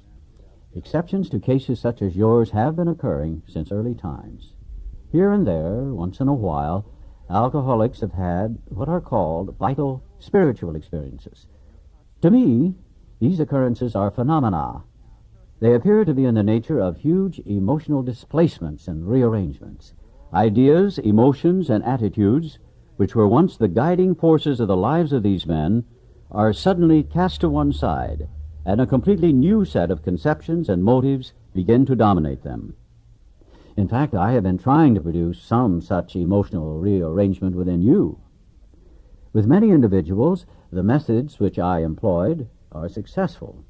Exceptions to cases such as yours have been occurring since early times. Here and there, once in a while, alcoholics have had what are called vital spiritual experiences. To me, these occurrences are phenomena. They appear to be in the nature of huge emotional displacements and rearrangements. Ideas, emotions, and attitudes, which were once the guiding forces of the lives of these men, are suddenly cast to one side, and a completely new set of conceptions and motives begin to dominate them. In fact, I have been trying to produce some such emotional rearrangement within you. With many individuals, the methods which I employed are successful,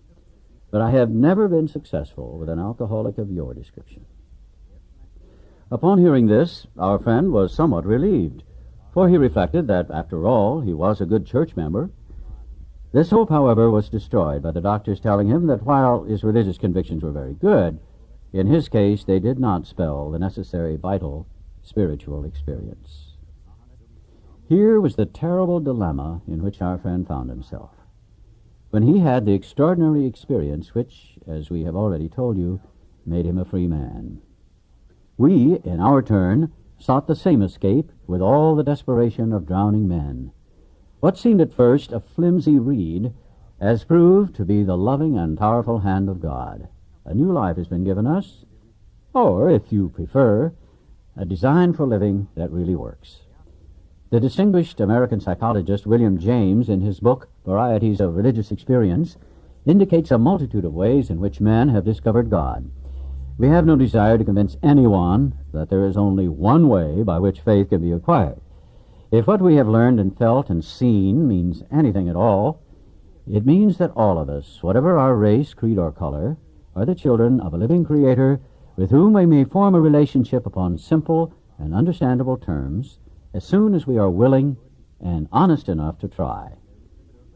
but I have never been successful with an alcoholic of your description." Upon hearing this, our friend was somewhat relieved, for he reflected that, after all, he was a good church member. This hope, however, was destroyed by the doctor's telling him that while his religious convictions were very good, in his case they did not spell the necessary vital spiritual experience. Here was the terrible dilemma in which our friend found himself. When he had the extraordinary experience which, as we have already told you, made him a free man. We, in our turn, sought the same escape with all the desperation of drowning men. What seemed at first a flimsy reed has proved to be the loving and powerful hand of God. A new life has been given us, or, if you prefer, a design for living that really works. The distinguished American psychologist William James, in his book Varieties of Religious Experience, indicates a multitude of ways in which men have discovered God. We have no desire to convince anyone that there is only one way by which faith can be acquired. If what we have learned and felt and seen means anything at all, it means that all of us, whatever our race, creed, or color, are the children of a living Creator with whom we may form a relationship upon simple and understandable terms as soon as we are willing and honest enough to try.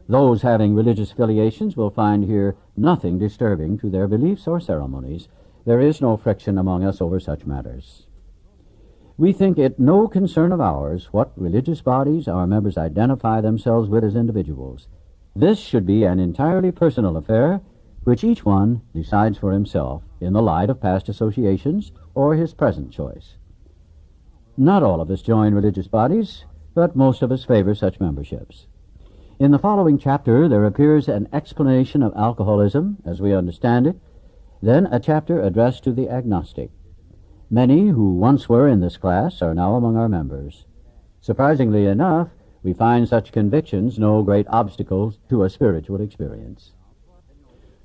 Those having religious affiliations will find here nothing disturbing to their beliefs or ceremonies. There is no friction among us over such matters. We think it no concern of ours what religious bodies our members identify themselves with as individuals. This should be an entirely personal affair, which each one decides for himself in the light of past associations or his present choice. Not all of us join religious bodies, but most of us favor such memberships. In the following chapter, there appears an explanation of alcoholism as we understand it, then a chapter addressed to the agnostic. Many who once were in this class are now among our members. Surprisingly enough, we find such convictions no great obstacles to a spiritual experience.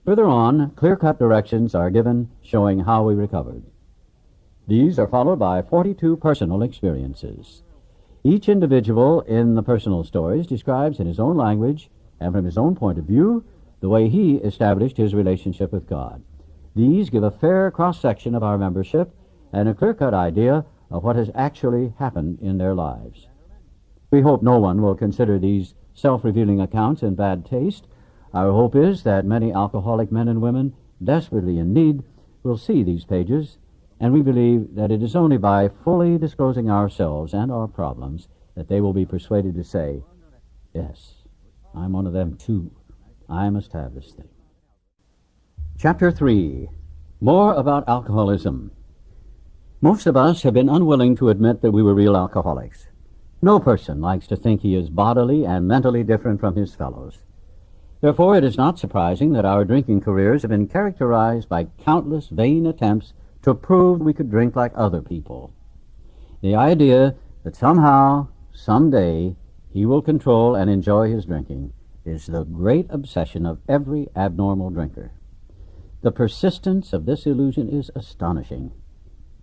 Further on, clear-cut directions are given showing how we recovered. These are followed by 42 personal experiences. Each individual in the personal stories describes in his own language and from his own point of view the way he established his relationship with God. These give a fair cross-section of our membership and a clear-cut idea of what has actually happened in their lives. We hope no one will consider these self-revealing accounts in bad taste. Our hope is that many alcoholic men and women desperately in need will see these pages and we believe that it is only by fully disclosing ourselves and our problems that they will be persuaded to say, yes, I'm one of them too. I must have this thing. Chapter 3. More about alcoholism. Most of us have been unwilling to admit that we were real alcoholics. No person likes to think he is bodily and mentally different from his fellows. Therefore, it is not surprising that our drinking careers have been characterized by countless vain attempts to prove we could drink like other people. The idea that somehow, someday, he will control and enjoy his drinking is the great obsession of every abnormal drinker. The persistence of this illusion is astonishing.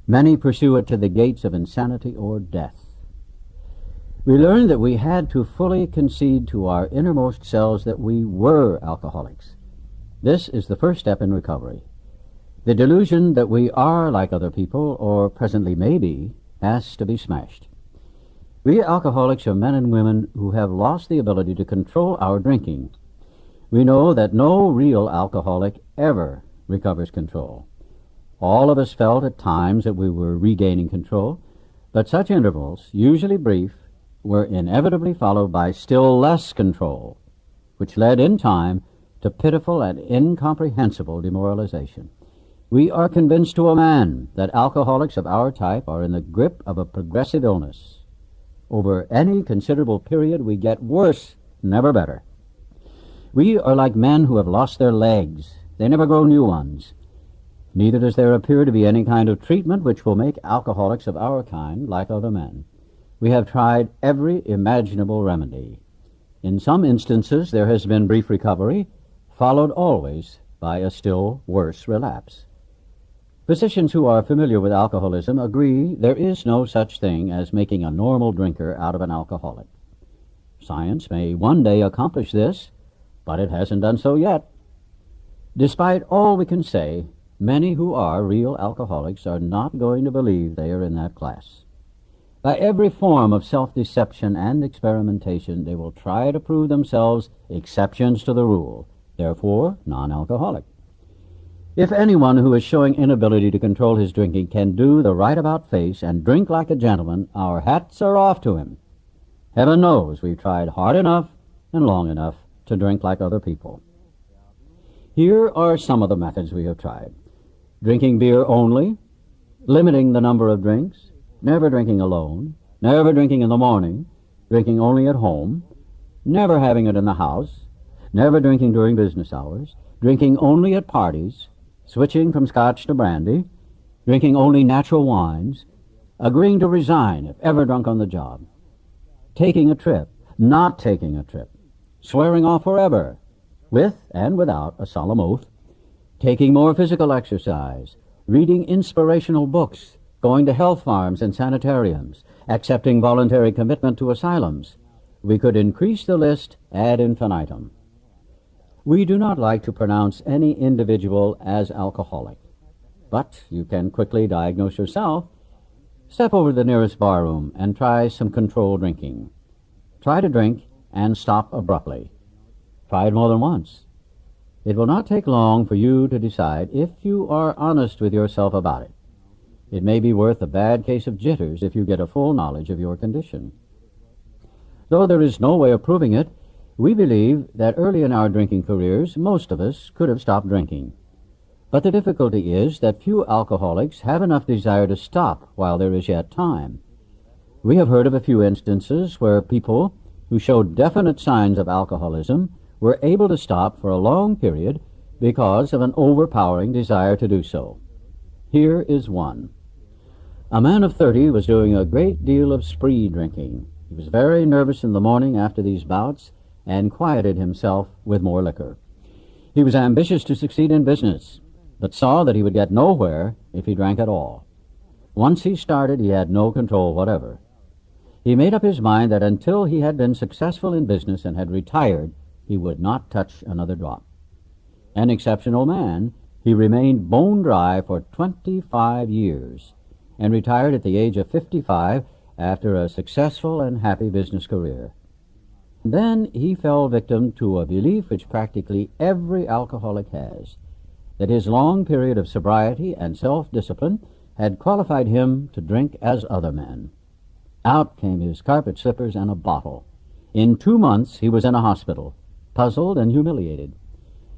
Many pursue it to the gates of insanity or death. We learned that we had to fully concede to our innermost selves that we were alcoholics. This is the first step in recovery. The delusion that we are like other people, or presently may be, has to be smashed. We alcoholics are men and women who have lost the ability to control our drinking. We know that no real alcoholic ever recovers control. All of us felt at times that we were regaining control, but such intervals, usually brief, were inevitably followed by still less control, which led in time to pitiful and incomprehensible demoralization. We are convinced to a man that alcoholics of our type are in the grip of a progressive illness. Over any considerable period we get worse, never better. We are like men who have lost their legs. They never grow new ones. Neither does there appear to be any kind of treatment which will make alcoholics of our kind like other men. We have tried every imaginable remedy. In some instances there has been brief recovery, followed always by a still worse relapse. Physicians who are familiar with alcoholism agree there is no such thing as making a normal drinker out of an alcoholic. Science may one day accomplish this, but it hasn't done so yet. Despite all we can say, many who are real alcoholics are not going to believe they are in that class. By every form of self-deception and experimentation, they will try to prove themselves exceptions to the rule, therefore non-alcoholic. If anyone who is showing inability to control his drinking can do the right-about-face and drink like a gentleman, our hats are off to him. Heaven knows we've tried hard enough and long enough to drink like other people. Here are some of the methods we have tried. Drinking beer only, limiting the number of drinks, never drinking alone, never drinking in the morning, drinking only at home, never having it in the house, never drinking during business hours, drinking only at parties, switching from scotch to brandy, drinking only natural wines, agreeing to resign if ever drunk on the job, taking a trip, not taking a trip, swearing off forever, with and without a solemn oath, taking more physical exercise, reading inspirational books, going to health farms and sanitariums, accepting voluntary commitment to asylums. We could increase the list ad infinitum. We do not like to pronounce any individual as alcoholic, but you can quickly diagnose yourself. Step over to the nearest barroom and try some controlled drinking. Try to drink and stop abruptly. Try it more than once. It will not take long for you to decide if you are honest with yourself about it. It may be worth a bad case of jitters if you get a full knowledge of your condition. Though there is no way of proving it, we believe that early in our drinking careers, most of us could have stopped drinking. But the difficulty is that few alcoholics have enough desire to stop while there is yet time. We have heard of a few instances where people who showed definite signs of alcoholism were able to stop for a long period because of an overpowering desire to do so. Here is one. A man of 30 was doing a great deal of spree drinking. He was very nervous in the morning after these bouts and quieted himself with more liquor. He was ambitious to succeed in business, but saw that he would get nowhere if he drank at all. Once he started, he had no control whatever. He made up his mind that until he had been successful in business and had retired, he would not touch another drop. An exceptional man, he remained bone dry for 25 years and retired at the age of 55 after a successful and happy business career. Then he fell victim to a belief which practically every alcoholic has, that his long period of sobriety and self-discipline had qualified him to drink as other men. Out came his carpet slippers and a bottle. In 2 months he was in a hospital, puzzled and humiliated.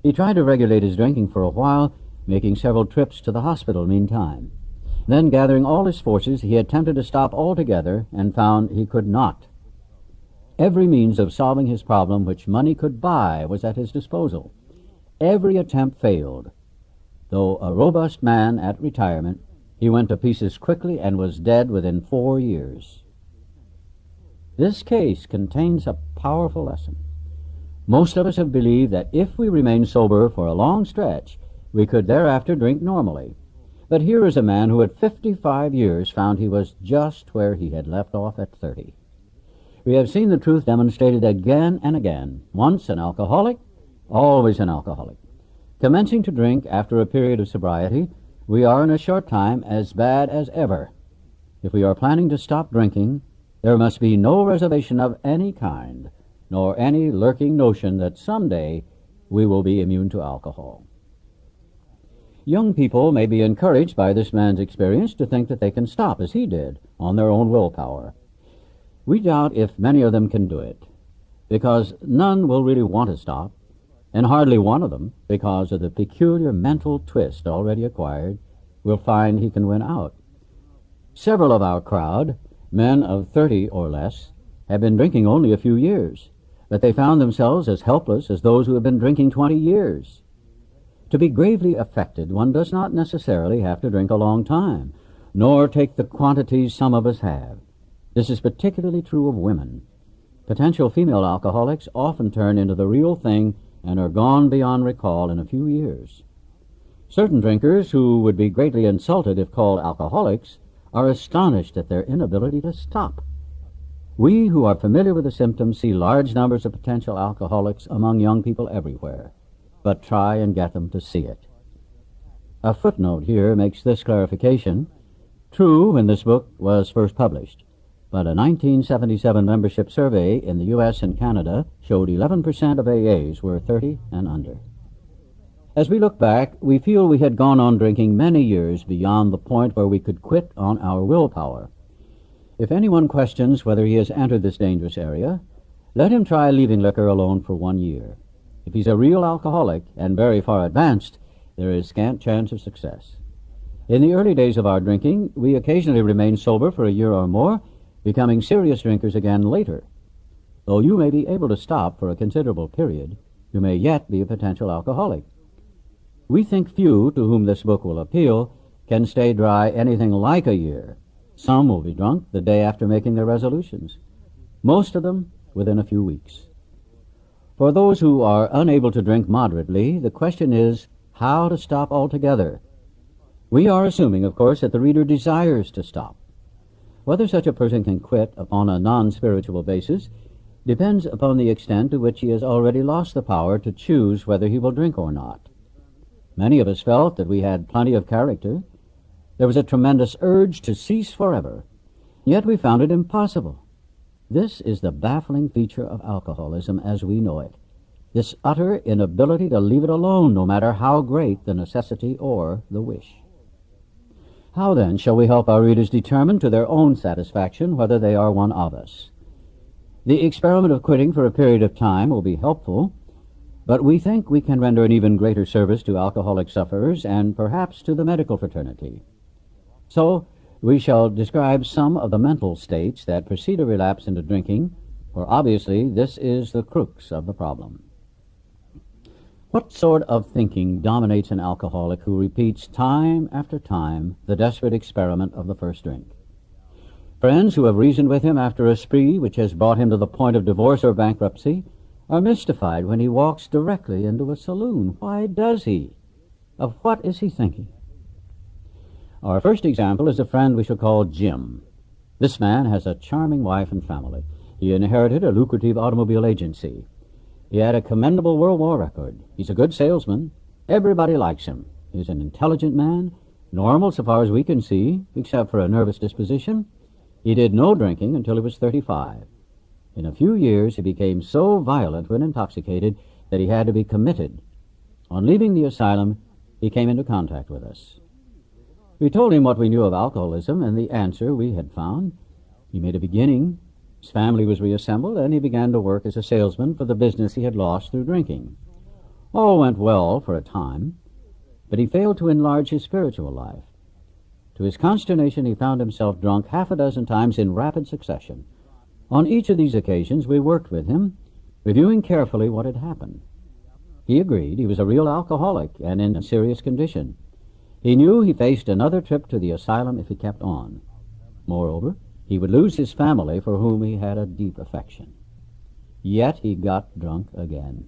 He tried to regulate his drinking for a while, making several trips to the hospital meantime. Then, gathering all his forces, he attempted to stop altogether and found he could not. Every means of solving his problem which money could buy was at his disposal. Every attempt failed. Though a robust man at retirement, he went to pieces quickly and was dead within 4 years. This case contains a powerful lesson. Most of us have believed that if we remain sober for a long stretch, we could thereafter drink normally. But here is a man who at 55 years found he was just where he had left off at 30. We have seen the truth demonstrated again and again. Once an alcoholic, always an alcoholic. Commencing to drink after a period of sobriety, we are in a short time as bad as ever. If we are planning to stop drinking, there must be no reservation of any kind, nor any lurking notion that someday we will be immune to alcohol. Young people may be encouraged by this man's experience to think that they can stop, as he did, on their own willpower. We doubt if many of them can do it, because none will really want to stop, and hardly one of them, because of the peculiar mental twist already acquired, will find he can win out. Several of our crowd, men of 30 or less, have been drinking only a few years, but they found themselves as helpless as those who have been drinking 20 years. To be gravely affected, one does not necessarily have to drink a long time, nor take the quantities some of us have. This is particularly true of women. Potential female alcoholics often turn into the real thing and are gone beyond recall in a few years. Certain drinkers, who would be greatly insulted if called alcoholics, are astonished at their inability to stop. We who are familiar with the symptoms see large numbers of potential alcoholics among young people everywhere, but try and get them to see it. A footnote here makes this clarification. True, when this book was first published, but a 1977 membership survey in the U.S. and Canada showed 11% of AAs were 30 and under. As we look back, we feel we had gone on drinking many years beyond the point where we could quit on our willpower. If anyone questions whether he has entered this dangerous area, let him try leaving liquor alone for 1 year. If he's a real alcoholic and very far advanced, there is scant chance of success. In the early days of our drinking, we occasionally remained sober for a year or more, becoming serious drinkers again later. Though you may be able to stop for a considerable period, you may yet be a potential alcoholic. We think few to whom this book will appeal can stay dry anything like a year. Some will be drunk the day after making their resolutions. Most of them within a few weeks. For those who are unable to drink moderately, the question is how to stop altogether. We are assuming, of course, that the reader desires to stop. Whether such a person can quit upon a non-spiritual basis depends upon the extent to which he has already lost the power to choose whether he will drink or not. Many of us felt that we had plenty of character. There was a tremendous urge to cease forever, yet we found it impossible. This is the baffling feature of alcoholism as we know it, this utter inability to leave it alone, no matter how great the necessity or the wish. How then shall we help our readers determine to their own satisfaction whether they are one of us? The experiment of quitting for a period of time will be helpful, but we think we can render an even greater service to alcoholic sufferers and perhaps to the medical fraternity. So, we shall describe some of the mental states that precede a relapse into drinking, for obviously this is the crux of the problem. What sort of thinking dominates an alcoholic who repeats time after time the desperate experiment of the first drink? Friends who have reasoned with him after a spree which has brought him to the point of divorce or bankruptcy are mystified when he walks directly into a saloon. Why does he? Of what is he thinking? Our first example is a friend we shall call Jim. This man has a charming wife and family. He inherited a lucrative automobile agency. He had a commendable World War record. He's a good salesman. Everybody likes him. He's an intelligent man, normal so far as we can see, except for a nervous disposition. He did no drinking until he was 35. In a few years, he became so violent when intoxicated that he had to be committed. On leaving the asylum, he came into contact with us. We told him what we knew of alcoholism and the answer we had found. He made a beginning. His family was reassembled, and he began to work as a salesman for the business he had lost through drinking. All went well for a time, but he failed to enlarge his spiritual life. To his consternation, he found himself drunk half a dozen times in rapid succession. On each of these occasions, we worked with him, reviewing carefully what had happened. He agreed he was a real alcoholic and in a serious condition. He knew he faced another trip to the asylum if he kept on. Moreover, he would lose his family for whom he had a deep affection. Yet he got drunk again.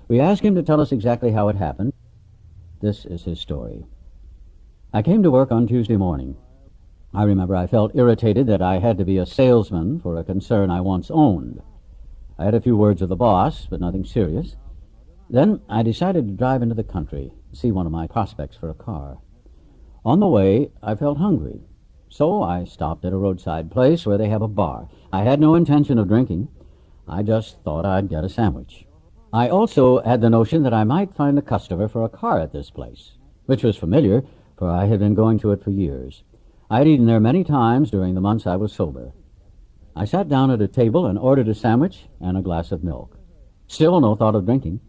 We asked him to tell us exactly how it happened. This is his story. I came to work on Tuesday morning. I remember I felt irritated that I had to be a salesman for a concern I once owned. I had a few words with the boss, but nothing serious. Then I decided to drive into the country, see one of my prospects for a car. On the way, I felt hungry, so I stopped at a roadside place where they have a bar. I had no intention of drinking. I just thought I'd get a sandwich. I also had the notion that I might find a customer for a car at this place, which was familiar, for I had been going to it for years. I had eaten there many times during the months I was sober. I sat down at a table and ordered a sandwich and a glass of milk. Still no thought of drinking.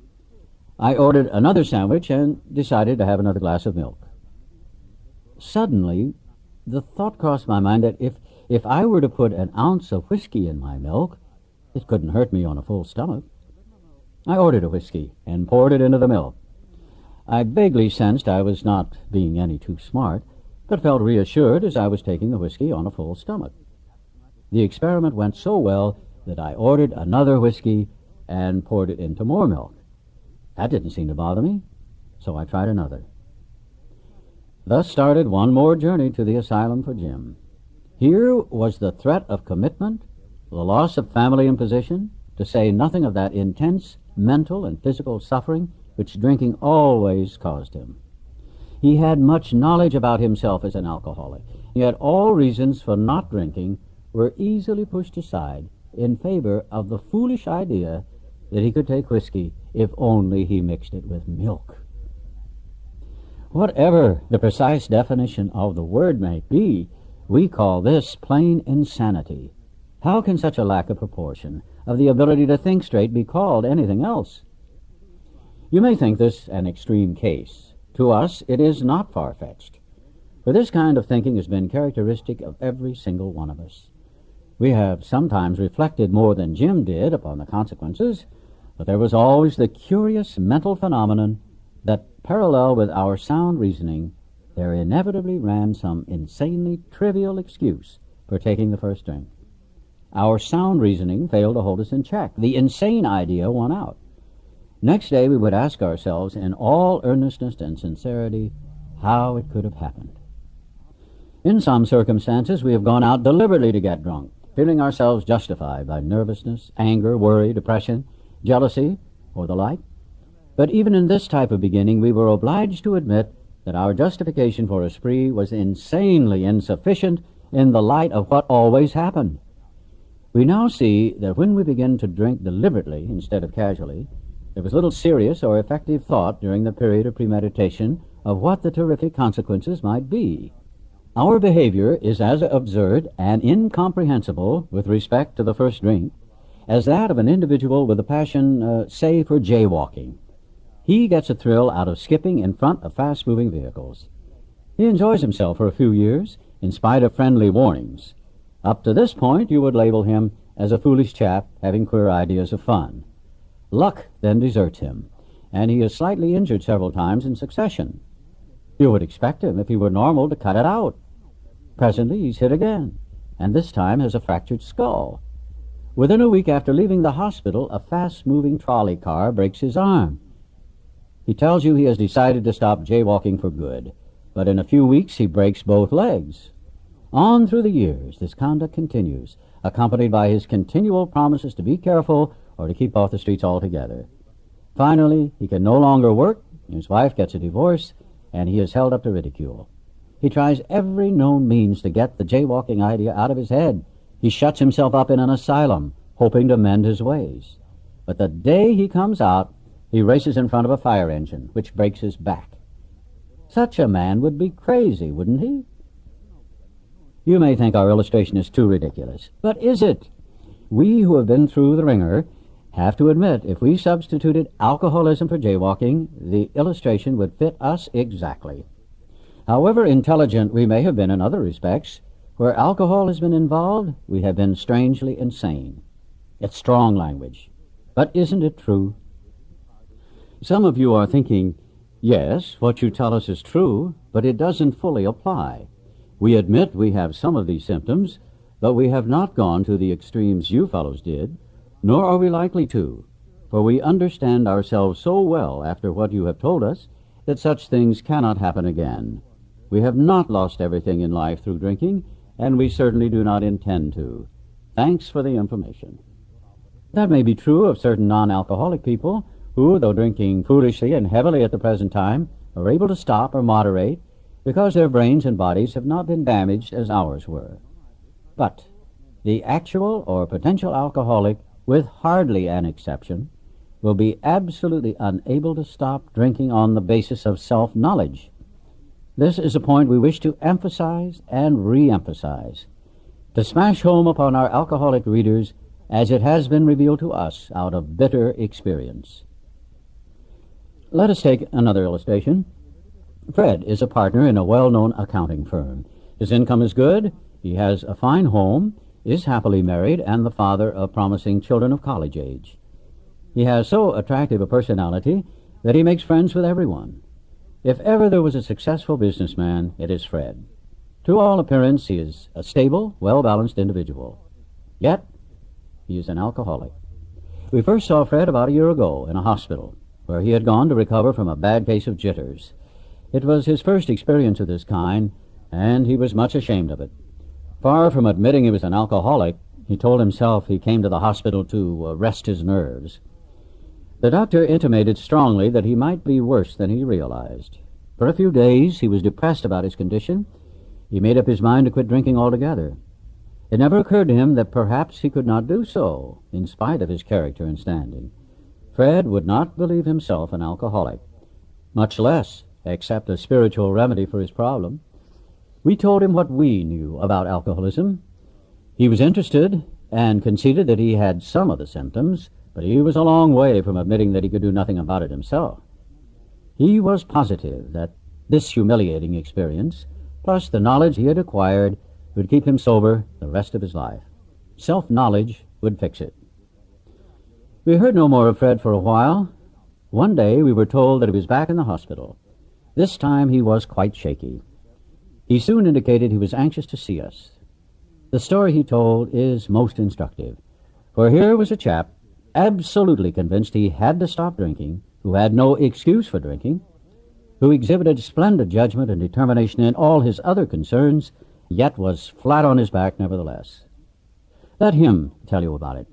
I ordered another sandwich and decided to have another glass of milk. Suddenly, the thought crossed my mind that if I were to put an ounce of whiskey in my milk, it couldn't hurt me on a full stomach. I ordered a whiskey and poured it into the milk. I vaguely sensed I was not being any too smart, but felt reassured as I was taking the whiskey on a full stomach. The experiment went so well that I ordered another whiskey and poured it into more milk. That didn't seem to bother me, so I tried another. Thus started one more journey to the asylum for Jim. Here was the threat of commitment, the loss of family and position, to say nothing of that intense mental and physical suffering which drinking always caused him. He had much knowledge about himself as an alcoholic, yet all reasons for not drinking were easily pushed aside in favor of the foolish idea that he could take whiskey if only he mixed it with milk. Whatever the precise definition of the word may be, we call this plain insanity. How can such a lack of proportion of the ability to think straight be called anything else? You may think this an extreme case. To us, it is not far-fetched, for this kind of thinking has been characteristic of every single one of us. We have sometimes reflected more than Jim did upon the consequences, but there was always the curious mental phenomenon that, parallel with our sound reasoning, there inevitably ran some insanely trivial excuse for taking the first drink. Our sound reasoning failed to hold us in check. The insane idea won out. Next day we would ask ourselves in all earnestness and sincerity how it could have happened. In some circumstances we have gone out deliberately to get drunk, feeling ourselves justified by nervousness, anger, worry, depression, jealousy, or the like. But even in this type of beginning we were obliged to admit that our justification for a spree was insanely insufficient in the light of what always happened. We now see that when we begin to drink deliberately instead of casually, there was little serious or effective thought during the period of premeditation of what the terrific consequences might be. Our behavior is as absurd and incomprehensible with respect to the first drink as that of an individual with a passion, say, for jaywalking. He gets a thrill out of skipping in front of fast-moving vehicles. He enjoys himself for a few years, in spite of friendly warnings. Up to this point, you would label him as a foolish chap having queer ideas of fun. Luck then deserts him, and he is slightly injured several times in succession. You would expect him, if he were normal, to cut it out. Presently, he's hit again, and this time has a fractured skull. Within a week after leaving the hospital, a fast-moving trolley car breaks his arm. He tells you he has decided to stop jaywalking for good, but in a few weeks he breaks both legs. On through the years, this conduct continues, accompanied by his continual promises to be careful or to keep off the streets altogether. Finally, he can no longer work, his wife gets a divorce, and he is held up to ridicule. He tries every known means to get the jaywalking idea out of his head. He shuts himself up in an asylum, hoping to mend his ways. But the day he comes out, he races in front of a fire engine, which breaks his back. Such a man would be crazy, wouldn't he? You may think our illustration is too ridiculous, but is it? We who have been through the ringer have to admit if we substituted alcoholism for jaywalking, the illustration would fit us exactly. However intelligent we may have been in other respects, where alcohol has been involved, we have been strangely insane. It's strong language, but isn't it true? Some of you are thinking, yes, what you tell us is true, but it doesn't fully apply. We admit we have some of these symptoms, but we have not gone to the extremes you fellows did, nor are we likely to, for we understand ourselves so well after what you have told us that such things cannot happen again. We have not lost everything in life through drinking, and we certainly do not intend to. Thanks for the information. That may be true of certain non-alcoholic people who, though drinking foolishly and heavily at the present time, are able to stop or moderate because their brains and bodies have not been damaged as ours were. But the actual or potential alcoholic, with hardly an exception, will be absolutely unable to stop drinking on the basis of self-knowledge. This is a point we wish to emphasize and re-emphasize, to smash home upon our alcoholic readers as it has been revealed to us out of bitter experience. Let us take another illustration. Fred is a partner in a well-known accounting firm. His income is good, he has a fine home, is happily married, and the father of promising children of college age. He has so attractive a personality that he makes friends with everyone. If ever there was a successful businessman, it is Fred. To all appearance, he is a stable, well-balanced individual. Yet, he is an alcoholic. We first saw Fred about a year ago in a hospital, where he had gone to recover from a bad case of jitters. It was his first experience of this kind, and he was much ashamed of it. Far from admitting he was an alcoholic, he told himself he came to the hospital to rest his nerves. The doctor intimated strongly that he might be worse than he realized. For a few days he was depressed about his condition. He made up his mind to quit drinking altogether. It never occurred to him that perhaps he could not do so, in spite of his character and standing. Fred would not believe himself an alcoholic, much less accept a spiritual remedy for his problem. We told him what we knew about alcoholism. He was interested and conceded that he had some of the symptoms, but he was a long way from admitting that he could do nothing about it himself. He was positive that this humiliating experience, plus the knowledge he had acquired, would keep him sober the rest of his life. Self-knowledge would fix it. We heard no more of Fred for a while. One day we were told that he was back in the hospital. This time he was quite shaky. He soon indicated he was anxious to see us. The story he told is most instructive, for here was a chap absolutely convinced he had to stop drinking, who had no excuse for drinking, who exhibited splendid judgment and determination in all his other concerns, yet was flat on his back nevertheless. Let him tell you about it.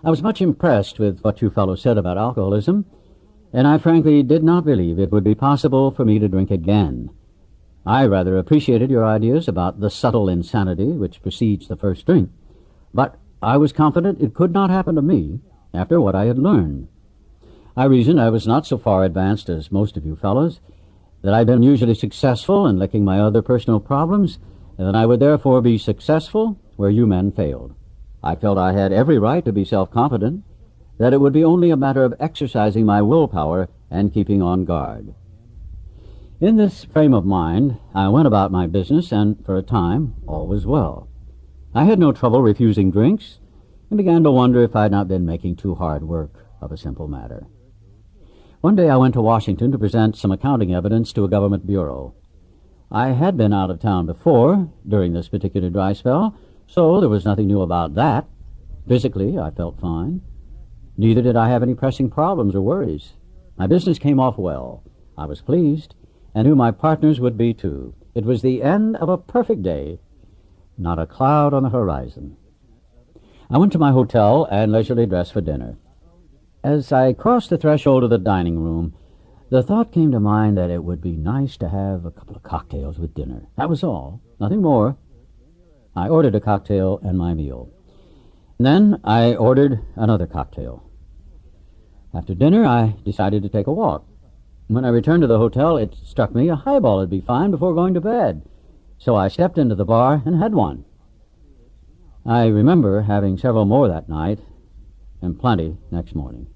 I was much impressed with what you fellows said about alcoholism, and I frankly did not believe it would be possible for me to drink again. I rather appreciated your ideas about the subtle insanity which precedes the first drink, but I was confident it could not happen to me after what I had learned. I reasoned I was not so far advanced as most of you fellows, that I'd been usually successful in licking my other personal problems, and that I would therefore be successful where you men failed. I felt I had every right to be self-confident, that it would be only a matter of exercising my willpower and keeping on guard. In this frame of mind, I went about my business, and for a time all was well. I had no trouble refusing drinks, and began to wonder if I had not been making too hard work of a simple matter. One day I went to Washington to present some accounting evidence to a government bureau. I had been out of town before, during this particular dry spell, so there was nothing new about that. Physically, I felt fine. Neither did I have any pressing problems or worries. My business came off well. I was pleased, and knew my partners would be too. It was the end of a perfect day. Not a cloud on the horizon. I went to my hotel and leisurely dressed for dinner. As I crossed the threshold of the dining room, the thought came to mind that it would be nice to have a couple of cocktails with dinner. That was all, nothing more. I ordered a cocktail and my meal. And then I ordered another cocktail. After dinner, I decided to take a walk. When I returned to the hotel, it struck me a highball would be fine before going to bed. So I stepped into the bar and had one. I remember having several more that night, and plenty next morning.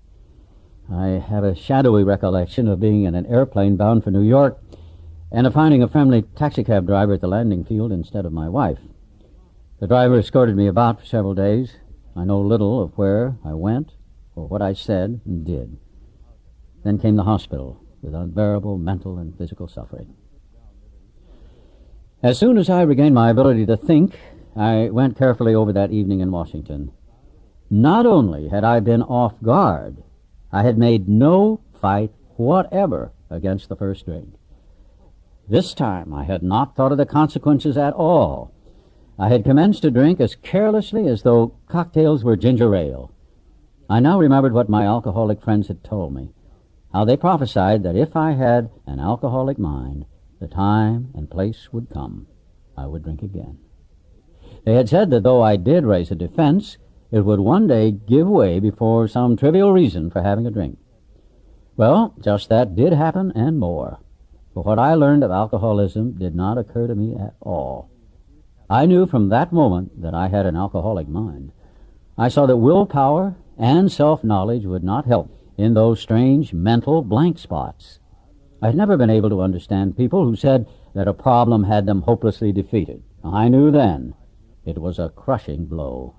I have a shadowy recollection of being in an airplane bound for New York and of finding a friendly taxicab driver at the landing field instead of my wife. The driver escorted me about for several days. I know little of where I went or what I said and did. Then came the hospital with unbearable mental and physical suffering. As soon as I regained my ability to think, I went carefully over that evening in Washington. Not only had I been off guard, I had made no fight whatever against the first drink. This time I had not thought of the consequences at all. I had commenced to drink as carelessly as though cocktails were ginger ale. I now remembered what my alcoholic friends had told me, how they prophesied that if I had an alcoholic mind, the time and place would come. I would drink again. They had said that though I did raise a defense, it would one day give way before some trivial reason for having a drink. Well, just that did happen and more. For what I learned of alcoholism did not occur to me at all. I knew from that moment that I had an alcoholic mind. I saw that willpower and self-knowledge would not help in those strange mental blank spots. I had never been able to understand people who said that a problem had them hopelessly defeated. I knew then it was a crushing blow.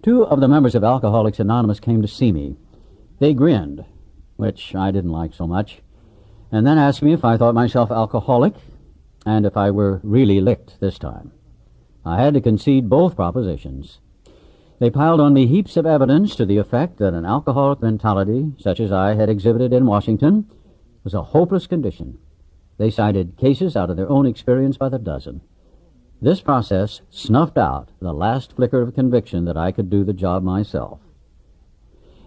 2 of the members of Alcoholics Anonymous came to see me. They grinned, which I didn't like so much, and then asked me if I thought myself alcoholic and if I were really licked this time. I had to concede both propositions. They piled on me heaps of evidence to the effect that an alcoholic mentality, such as I had exhibited in Washington, was a hopeless condition. They cited cases out of their own experience by the dozen. This process snuffed out the last flicker of conviction that I could do the job myself.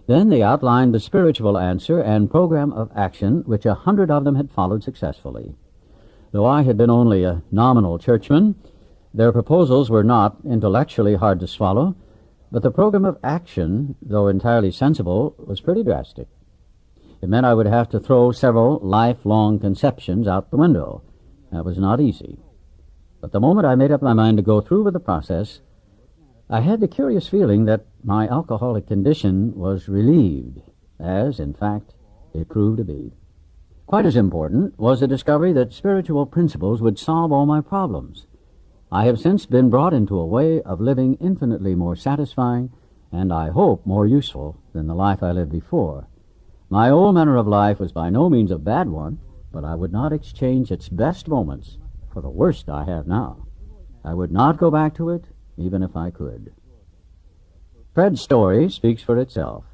Then they outlined the spiritual answer and program of action which 100 of them had followed successfully. Though I had been only a nominal churchman, their proposals were not intellectually hard to swallow, but the program of action, though entirely sensible, was pretty drastic. It meant I would have to throw several lifelong conceptions out the window. That was not easy. But the moment I made up my mind to go through with the process, I had the curious feeling that my alcoholic condition was relieved, as, in fact, it proved to be. Quite as important was the discovery that spiritual principles would solve all my problems. I have since been brought into a way of living infinitely more satisfying and, I hope, more useful than the life I lived before. My old manner of life was by no means a bad one, but I would not exchange its best moments for the worst I have now. I would not go back to it, even if I could. Fred's story speaks for itself.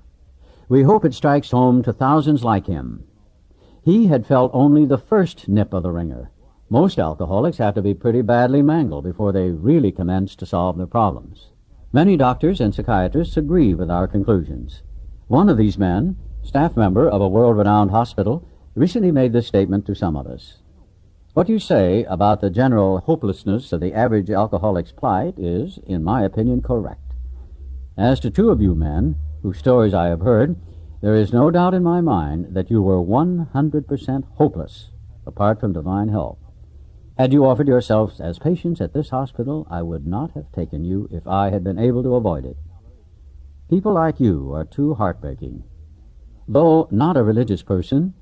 We hope it strikes home to thousands like him. He had felt only the first nip of the ringer. Most alcoholics have to be pretty badly mangled before they really commence to solve their problems. Many doctors and psychiatrists agree with our conclusions. One of these men, staff member of a world-renowned hospital, recently made this statement to some of us. What you say about the general hopelessness of the average alcoholic's plight is, in my opinion, correct. As to 2 of you men, whose stories I have heard, there is no doubt in my mind that you were 100% hopeless, apart from divine help. Had you offered yourselves as patients at this hospital, I would not have taken you if I had been able to avoid it. People like you are too heartbreaking. Though not a religious person,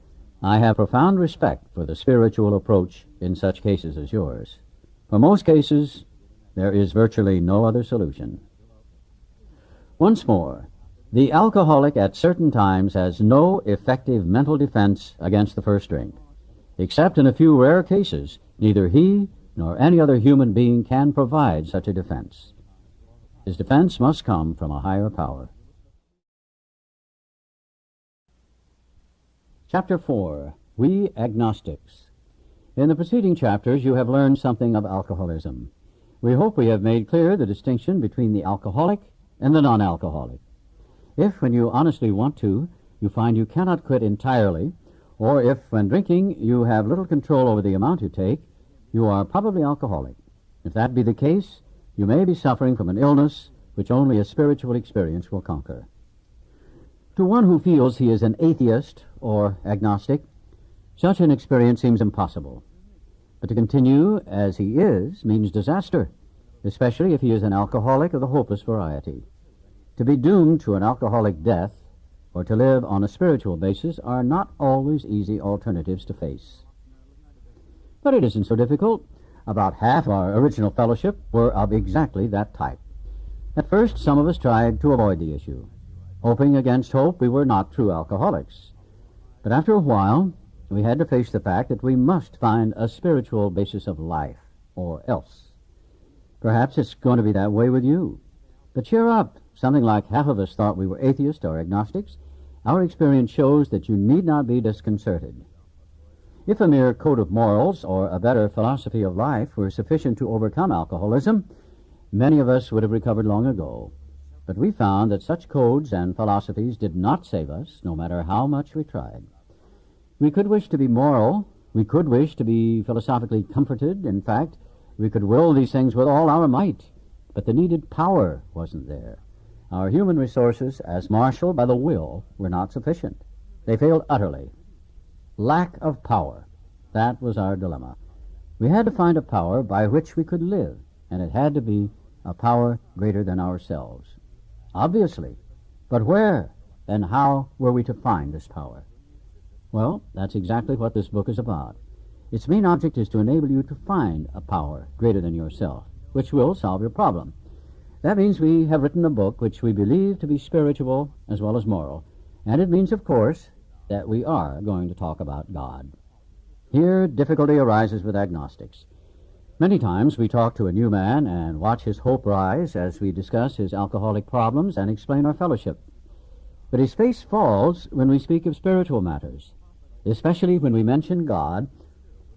I have profound respect for the spiritual approach in such cases as yours. For most cases, there is virtually no other solution. Once more, the alcoholic at certain times has no effective mental defense against the first drink. Except in a few rare cases, neither he nor any other human being can provide such a defense. His defense must come from a higher power. Chapter 4. We Agnostics. In the preceding chapters you have learned something of alcoholism. We hope we have made clear the distinction between the alcoholic and the non-alcoholic. If, when you honestly want to, you find you cannot quit entirely, or if, when drinking, you have little control over the amount you take, you are probably alcoholic. If that be the case, you may be suffering from an illness which only a spiritual experience will conquer. To one who feels he is an atheist or agnostic, such an experience seems impossible. But to continue as he is means disaster, especially if he is an alcoholic of the hopeless variety. To be doomed to an alcoholic death or to live on a spiritual basis are not always easy alternatives to face. But it isn't so difficult. About half our original fellowship were of exactly that type. At first, some of us tried to avoid the issue. Hoping against hope, we were not true alcoholics. But after a while, we had to face the fact that we must find a spiritual basis of life, or else. Perhaps it's going to be that way with you. But cheer up. Something like half of us thought we were atheists or agnostics. Our experience shows that you need not be disconcerted. If a mere code of morals or a better philosophy of life were sufficient to overcome alcoholism, many of us would have recovered long ago. But we found that such codes and philosophies did not save us, no matter how much we tried. We could wish to be moral. We could wish to be philosophically comforted. In fact, we could will these things with all our might. But the needed power wasn't there. Our human resources, as marshaled by the will, were not sufficient. They failed utterly. Lack of power. That was our dilemma. We had to find a power by which we could live, and it had to be a power greater than ourselves. Obviously. But where and how were we to find this power? Well, that's exactly what this book is about. Its main object is to enable you to find a power greater than yourself, which will solve your problem. That means we have written a book which we believe to be spiritual as well as moral, and it means, of course, that we are going to talk about God. Here, difficulty arises with agnostics. Many times we talk to a new man and watch his hope rise as we discuss his alcoholic problems and explain our fellowship. But his face falls when we speak of spiritual matters, especially when we mention God,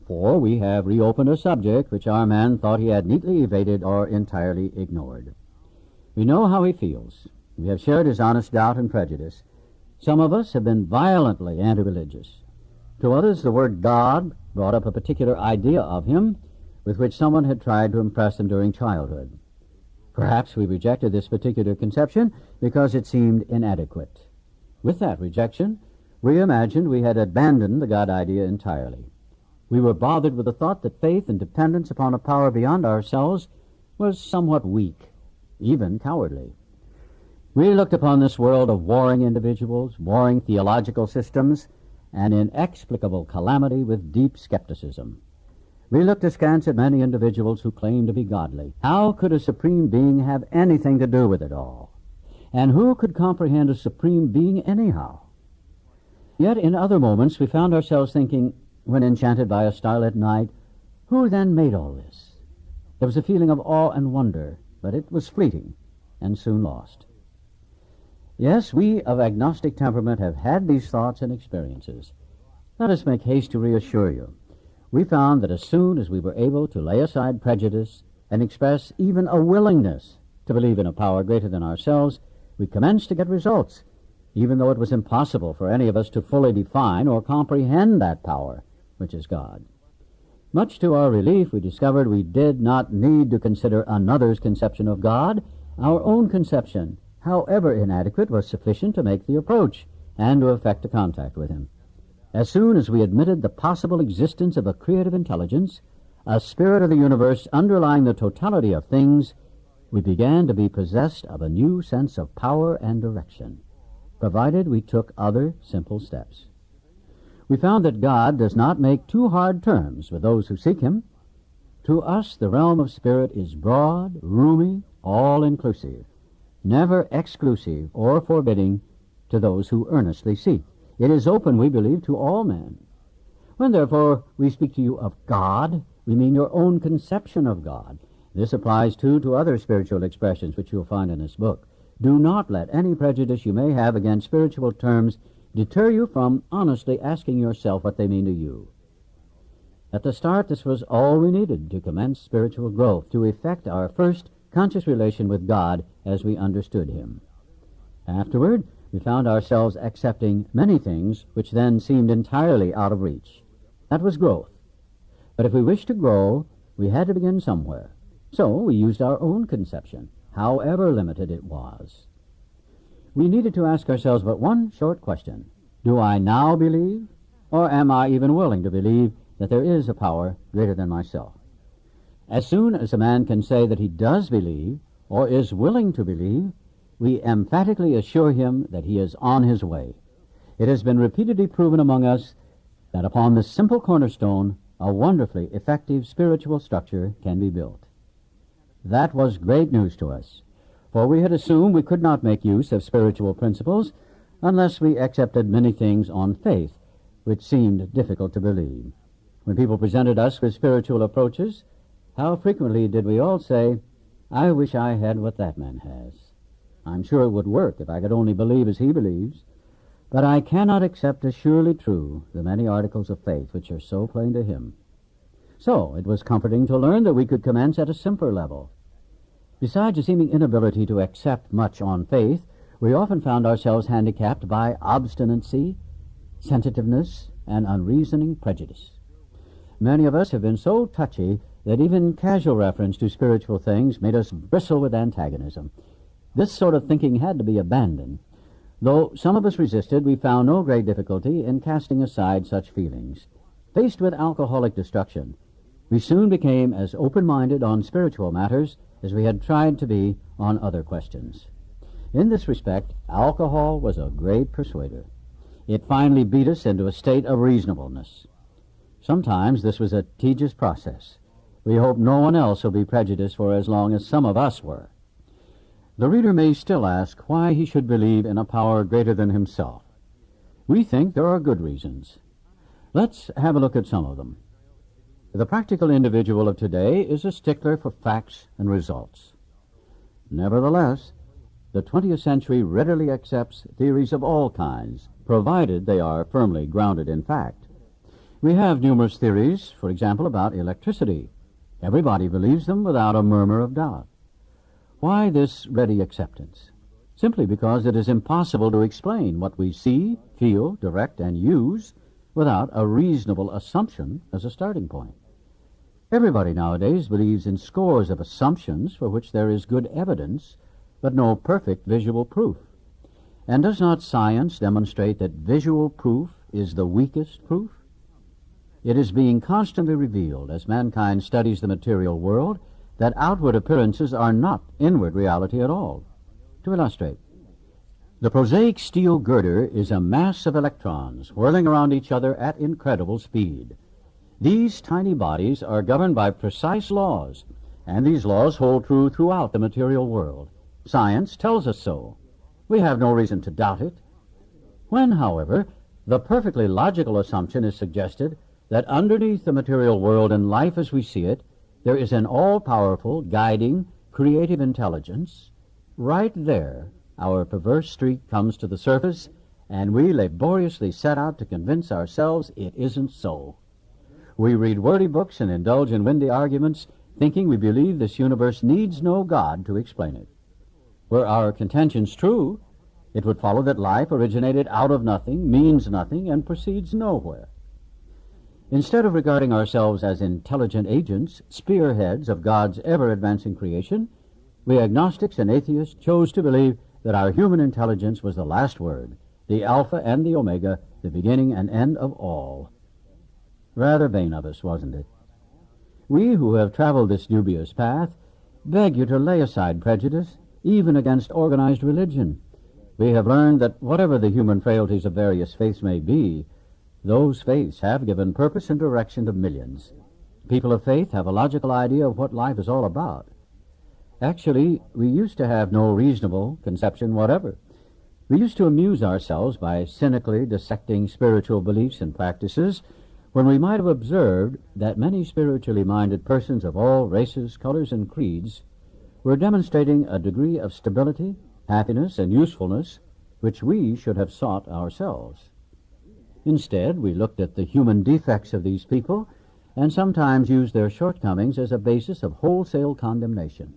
for we have reopened a subject which our man thought he had neatly evaded or entirely ignored. We know how he feels. We have shared his honest doubt and prejudice. Some of us have been violently anti-religious. To others, the word God brought up a particular idea of him with which someone had tried to impress them during childhood. Perhaps we rejected this particular conception because it seemed inadequate. With that rejection, we imagined we had abandoned the God idea entirely. We were bothered with the thought that faith and dependence upon a power beyond ourselves was somewhat weak, even cowardly. We looked upon this world of warring individuals, warring theological systems, and inexplicable calamity with deep skepticism. We looked askance at many individuals who claimed to be godly. How could a supreme being have anything to do with it all? And who could comprehend a supreme being anyhow? Yet in other moments we found ourselves thinking, when enchanted by a starlit night, who then made all this? There was a feeling of awe and wonder, but it was fleeting and soon lost. Yes, we of agnostic temperament have had these thoughts and experiences. Let us make haste to reassure you. We found that as soon as we were able to lay aside prejudice and express even a willingness to believe in a power greater than ourselves, we commenced to get results, even though it was impossible for any of us to fully define or comprehend that power, which is God. Much to our relief, we discovered we did not need to consider another's conception of God. Our own conception, however inadequate, was sufficient to make the approach and to effect a contact with him. As soon as we admitted the possible existence of a creative intelligence, a spirit of the universe underlying the totality of things, we began to be possessed of a new sense of power and direction, provided we took other simple steps. We found that God does not make too hard terms with those who seek him. To us, the realm of spirit is broad, roomy, all-inclusive, never exclusive or forbidding to those who earnestly seek. It is open, we believe, to all men. When, therefore, we speak to you of God, we mean your own conception of God. This applies, too, to other spiritual expressions which you'll find in this book. Do not let any prejudice you may have against spiritual terms deter you from honestly asking yourself what they mean to you. At the start, this was all we needed to commence spiritual growth, to effect our first conscious relation with God as we understood him. Afterward, we found ourselves accepting many things which then seemed entirely out of reach. That was growth. But if we wished to grow, we had to begin somewhere. So we used our own conception, however limited it was. we needed to ask ourselves but one short question. Do I now believe, or am I even willing to believe that there is a power greater than myself? As soon as a man can say that he does believe, or is willing to believe, we emphatically assure him that he is on his way. It has been repeatedly proven among us that upon this simple cornerstone, a wonderfully effective spiritual structure can be built. That was great news to us, for we had assumed we could not make use of spiritual principles unless we accepted many things on faith, which seemed difficult to believe. When people presented us with spiritual approaches, how frequently did we all say, "I wish I had what that man has. I'm sure it would work if I could only believe as he believes, but I cannot accept as surely true the many articles of faith which are so plain to him." So it was comforting to learn that we could commence at a simpler level. Besides a seeming inability to accept much on faith, we often found ourselves handicapped by obstinacy, sensitiveness, and unreasoning prejudice. Many of us have been so touchy that even casual reference to spiritual things made us bristle with antagonism. This sort of thinking had to be abandoned. Though some of us resisted, we found no great difficulty in casting aside such feelings. Faced with alcoholic destruction, we soon became as open-minded on spiritual matters as we had tried to be on other questions. In this respect, alcohol was a great persuader. It finally beat us into a state of reasonableness. Sometimes this was a tedious process. We hope no one else will be prejudiced for as long as some of us were. The reader may still ask why he should believe in a power greater than himself. We think there are good reasons. Let's have a look at some of them. The practical individual of today is a stickler for facts and results. Nevertheless, the 20th century readily accepts theories of all kinds, provided they are firmly grounded in fact. We have numerous theories, for example, about electricity. Everybody believes them without a murmur of doubt. Why this ready acceptance? Simply because it is impossible to explain what we see, feel, direct, and use without a reasonable assumption as a starting point. Everybody nowadays believes in scores of assumptions for which there is good evidence, but no perfect visual proof. And does not science demonstrate that visual proof is the weakest proof? It is being constantly revealed as mankind studies the material world that outward appearances are not inward reality at all. To illustrate, the prosaic steel girder is a mass of electrons whirling around each other at incredible speed. These tiny bodies are governed by precise laws, and these laws hold true throughout the material world. Science tells us so. We have no reason to doubt it. When, however, the perfectly logical assumption is suggested that underneath the material world and life as we see it, there is an all-powerful, guiding, creative intelligence, right there our perverse streak comes to the surface, and we laboriously set out to convince ourselves it isn't so. We read wordy books and indulge in windy arguments, thinking we believe this universe needs no God to explain it. Were our contentions true, it would follow that life originated out of nothing, means nothing, and proceeds nowhere. Instead of regarding ourselves as intelligent agents, spearheads of God's ever-advancing creation, we agnostics and atheists chose to believe that our human intelligence was the last word, the Alpha and the Omega, the beginning and end of all. Rather vain of us, wasn't it? We who have traveled this dubious path beg you to lay aside prejudice, even against organized religion. We have learned that whatever the human frailties of various faiths may be, those faiths have given purpose and direction to millions. People of faith have a logical idea of what life is all about. Actually, we used to have no reasonable conception whatever. We used to amuse ourselves by cynically dissecting spiritual beliefs and practices, when we might have observed that many spiritually minded persons of all races, colors, and creeds were demonstrating a degree of stability, happiness, and usefulness which we should have sought ourselves. Instead, we looked at the human defects of these people and sometimes used their shortcomings as a basis of wholesale condemnation.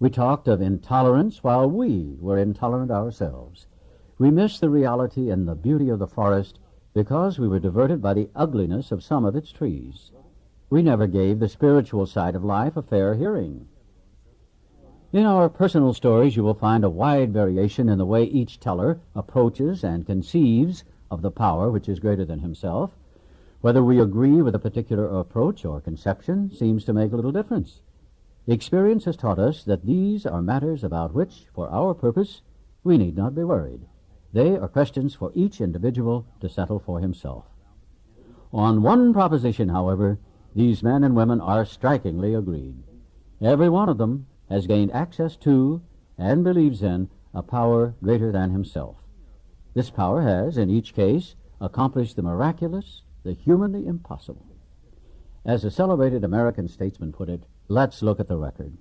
We talked of intolerance while we were intolerant ourselves. We missed the reality and the beauty of the forest because we were diverted by the ugliness of some of its trees. We never gave the spiritual side of life a fair hearing. In our personal stories, you will find a wide variation in the way each teller approaches and conceives of the power which is greater than himself. Whether we agree with a particular approach or conception seems to make little difference. Experience has taught us that these are matters about which, for our purpose, we need not be worried. They are questions for each individual to settle for himself. On one proposition, however, these men and women are strikingly agreed. Every one of them has gained access to and believes in a power greater than himself. This power has, in each case, accomplished the miraculous, the humanly impossible. As a celebrated American statesman put it, let's look at the record.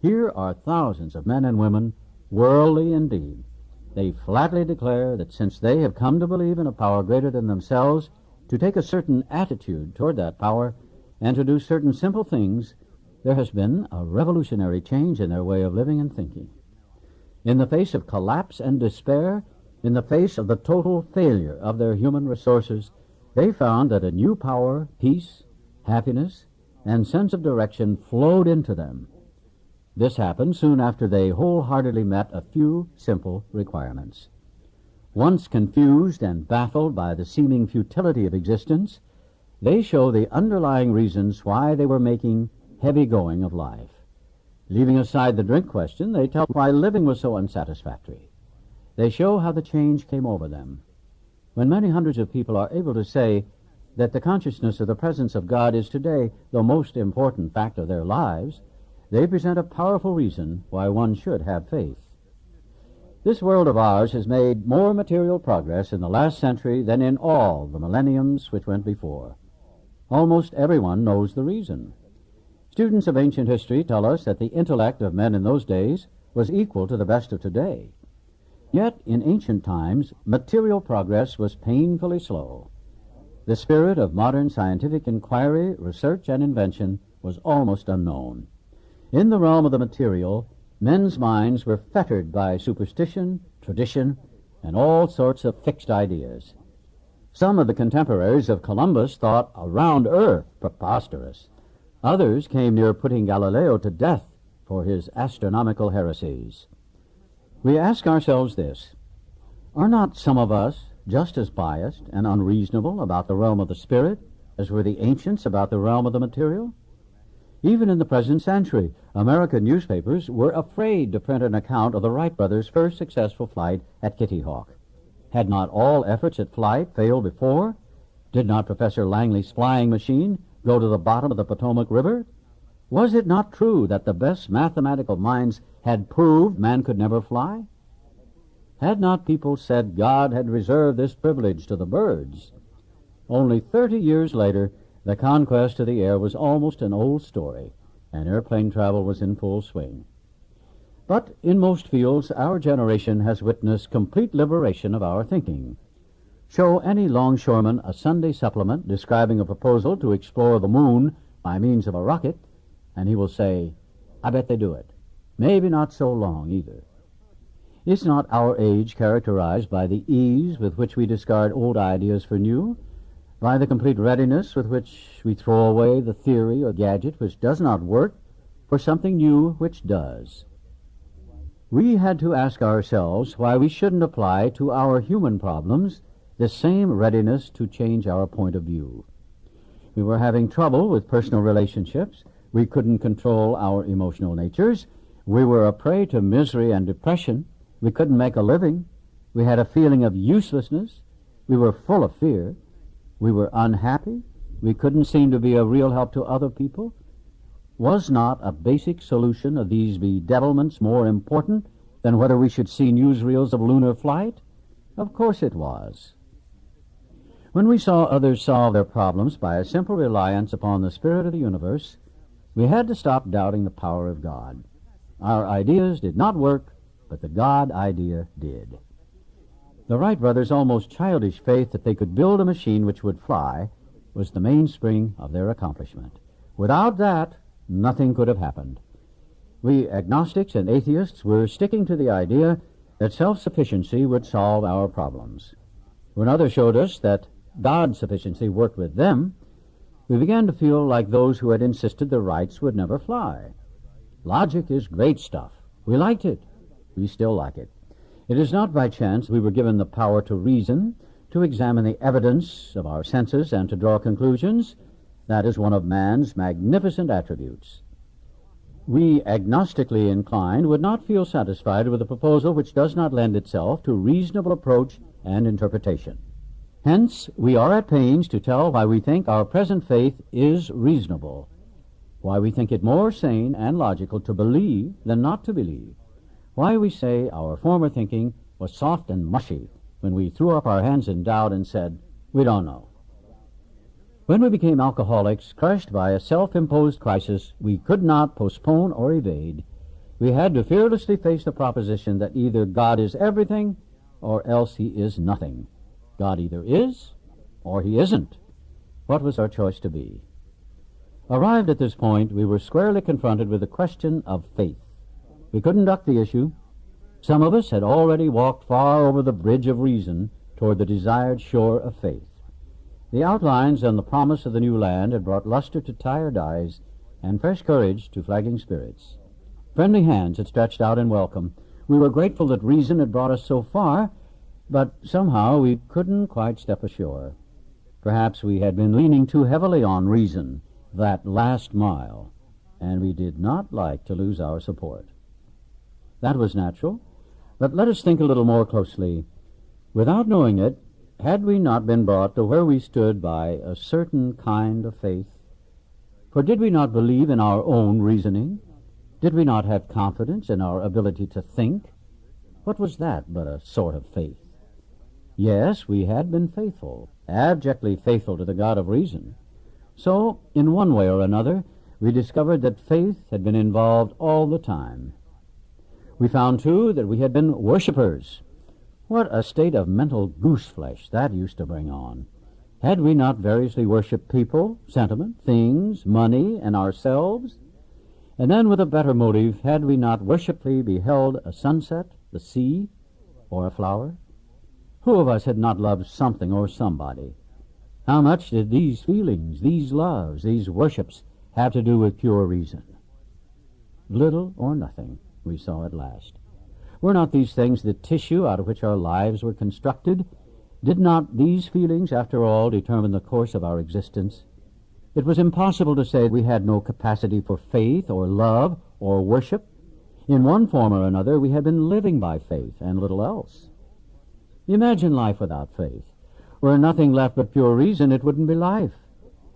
Here are thousands of men and women, worldly indeed. They flatly declare that since they have come to believe in a power greater than themselves, to take a certain attitude toward that power, and to do certain simple things, there has been a revolutionary change in their way of living and thinking. In the face of collapse and despair, in the face of the total failure of their human resources, they found that a new power, peace, happiness, and sense of direction flowed into them. This happened soon after they wholeheartedly met a few simple requirements. Once confused and baffled by the seeming futility of existence, they show the underlying reasons why they were making heavy going of life. Leaving aside the drink question, they tell why living was so unsatisfactory. They show how the change came over them. When many hundreds of people are able to say that the consciousness of the presence of God is today the most important fact of their lives, they present a powerful reason why one should have faith. This world of ours has made more material progress in the last century than in all the millenniums which went before. Almost everyone knows the reason. Students of ancient history tell us that the intellect of men in those days was equal to the best of today. Yet, in ancient times, material progress was painfully slow. The spirit of modern scientific inquiry, research, and invention was almost unknown. In the realm of the material, men's minds were fettered by superstition, tradition, and all sorts of fixed ideas. Some of the contemporaries of Columbus thought a round earth preposterous. Others came near putting Galileo to death for his astronomical heresies. We ask ourselves this: are not some of us just as biased and unreasonable about the realm of the spirit as were the ancients about the realm of the material? Even in the present century, American newspapers were afraid to print an account of the Wright brothers' first successful flight at Kitty Hawk. Had not all efforts at flight failed before? Did not Professor Langley's flying machine go to the bottom of the Potomac River? Was it not true that the best mathematical minds had proved man could never fly? Had not people said God had reserved this privilege to the birds? Only 30 years later, the conquest of the air was almost an old story, and airplane travel was in full swing. But in most fields, our generation has witnessed complete liberation of our thinking. Show any longshoreman a Sunday supplement describing a proposal to explore the moon by means of a rocket, and he will say, "I bet they do it. Maybe not so long, either." Is not our age characterized by the ease with which we discard old ideas for new, by the complete readiness with which we throw away the theory or gadget which does not work for something new which does? We had to ask ourselves why we shouldn't apply to our human problems the same readiness to change our point of view. We were having trouble with personal relationships. We couldn't control our emotional natures. We were a prey to misery and depression. We couldn't make a living. We had a feeling of uselessness. We were full of fear. We were unhappy. We couldn't seem to be a real help to other people. Was not a basic solution of these bedevilments more important than whether we should see newsreels of lunar flight? Of course it was. When we saw others solve their problems by a simple reliance upon the spirit of the universe, we had to stop doubting the power of God. Our ideas did not work, but the God idea did. The Wright brothers' almost childish faith that they could build a machine which would fly was the mainspring of their accomplishment. Without that, nothing could have happened. We agnostics and atheists were sticking to the idea that self-sufficiency would solve our problems. When others showed us that God's sufficiency worked with them, we began to feel like those who had insisted the Wrights would never fly. Logic is great stuff. We liked it. We still like it. It is not by chance we were given the power to reason, to examine the evidence of our senses, and to draw conclusions. That is one of man's magnificent attributes. We, agnostically inclined, would not feel satisfied with a proposal which does not lend itself to reasonable approach and interpretation. Hence, we are at pains to tell why we think our present faith is reasonable, why we think it more sane and logical to believe than not to believe, why we say our former thinking was soft and mushy when we threw up our hands in doubt and said, "We don't know." When we became alcoholics, crushed by a self-imposed crisis we could not postpone or evade, we had to fearlessly face the proposition that either God is everything or else he is nothing. God either is or he isn't. What was our choice to be? Arrived at this point, we were squarely confronted with the question of faith. We couldn't duck the issue. Some of us had already walked far over the bridge of reason toward the desired shore of faith. The outlines and the promise of the new land had brought luster to tired eyes and fresh courage to flagging spirits. Friendly hands had stretched out in welcome. We were grateful that reason had brought us so far, but somehow we couldn't quite step ashore. Perhaps we had been leaning too heavily on reason, that last mile, and we did not like to lose our support. That was natural, but let us think a little more closely. Without knowing it, had we not been brought to where we stood by a certain kind of faith? For did we not believe in our own reasoning? Did we not have confidence in our ability to think? What was that but a sort of faith? Yes, we had been faithful, abjectly faithful to the God of reason. So, in one way or another, we discovered that faith had been involved all the time. We found, too, that we had been worshippers. What a state of mental gooseflesh that used to bring on. Had we not variously worshipped people, sentiment, things, money, and ourselves? And then, with a better motive, had we not worshipfully beheld a sunset, the sea, or a flower? Who of us had not loved something or somebody? How much did these feelings, these loves, these worships have to do with pure reason? Little or nothing, we saw at last. Were not these things the tissue out of which our lives were constructed? Did not these feelings, after all, determine the course of our existence? It was impossible to say we had no capacity for faith or love or worship. In one form or another, we had been living by faith and little else. Imagine life without faith. Were nothing left but pure reason, it wouldn't be life.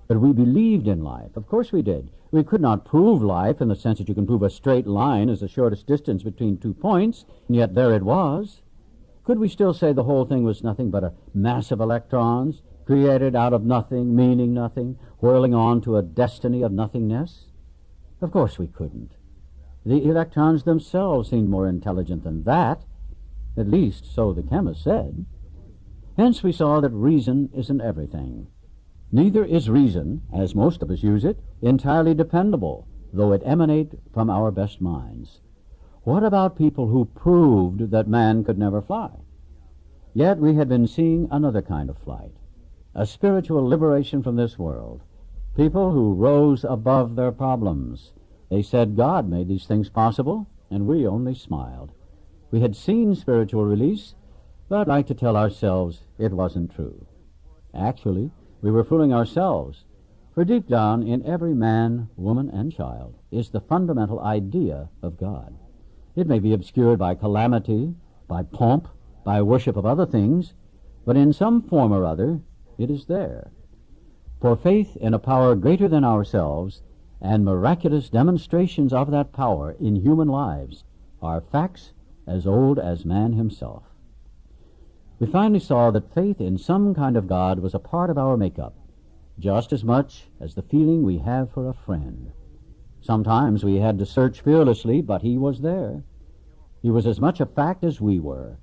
But we believed in life. Of course we did. We could not prove life in the sense that you can prove a straight line as the shortest distance between 2 points, and yet there it was. Could we still say the whole thing was nothing but a mass of electrons, created out of nothing, meaning nothing, whirling on to a destiny of nothingness? Of course we couldn't. The electrons themselves seemed more intelligent than that. At least, so the chemist said. Hence we saw that reason isn't everything. Neither is reason, as most of us use it, entirely dependable, though it emanate from our best minds. What about people who proved that man could never fly? Yet we had been seeing another kind of flight, a spiritual liberation from this world. People who rose above their problems. They said God made these things possible, and we only smiled. We had seen spiritual release, but like to tell ourselves it wasn't true. Actually, we were fooling ourselves, for deep down in every man, woman, and child is the fundamental idea of God. It may be obscured by calamity, by pomp, by worship of other things, but in some form or other it is there. For faith in a power greater than ourselves and miraculous demonstrations of that power in human lives are facts as old as man himself. We finally saw that faith in some kind of God was a part of our makeup, just as much as the feeling we have for a friend. Sometimes we had to search fearlessly, but he was there. He was as much a fact as we were.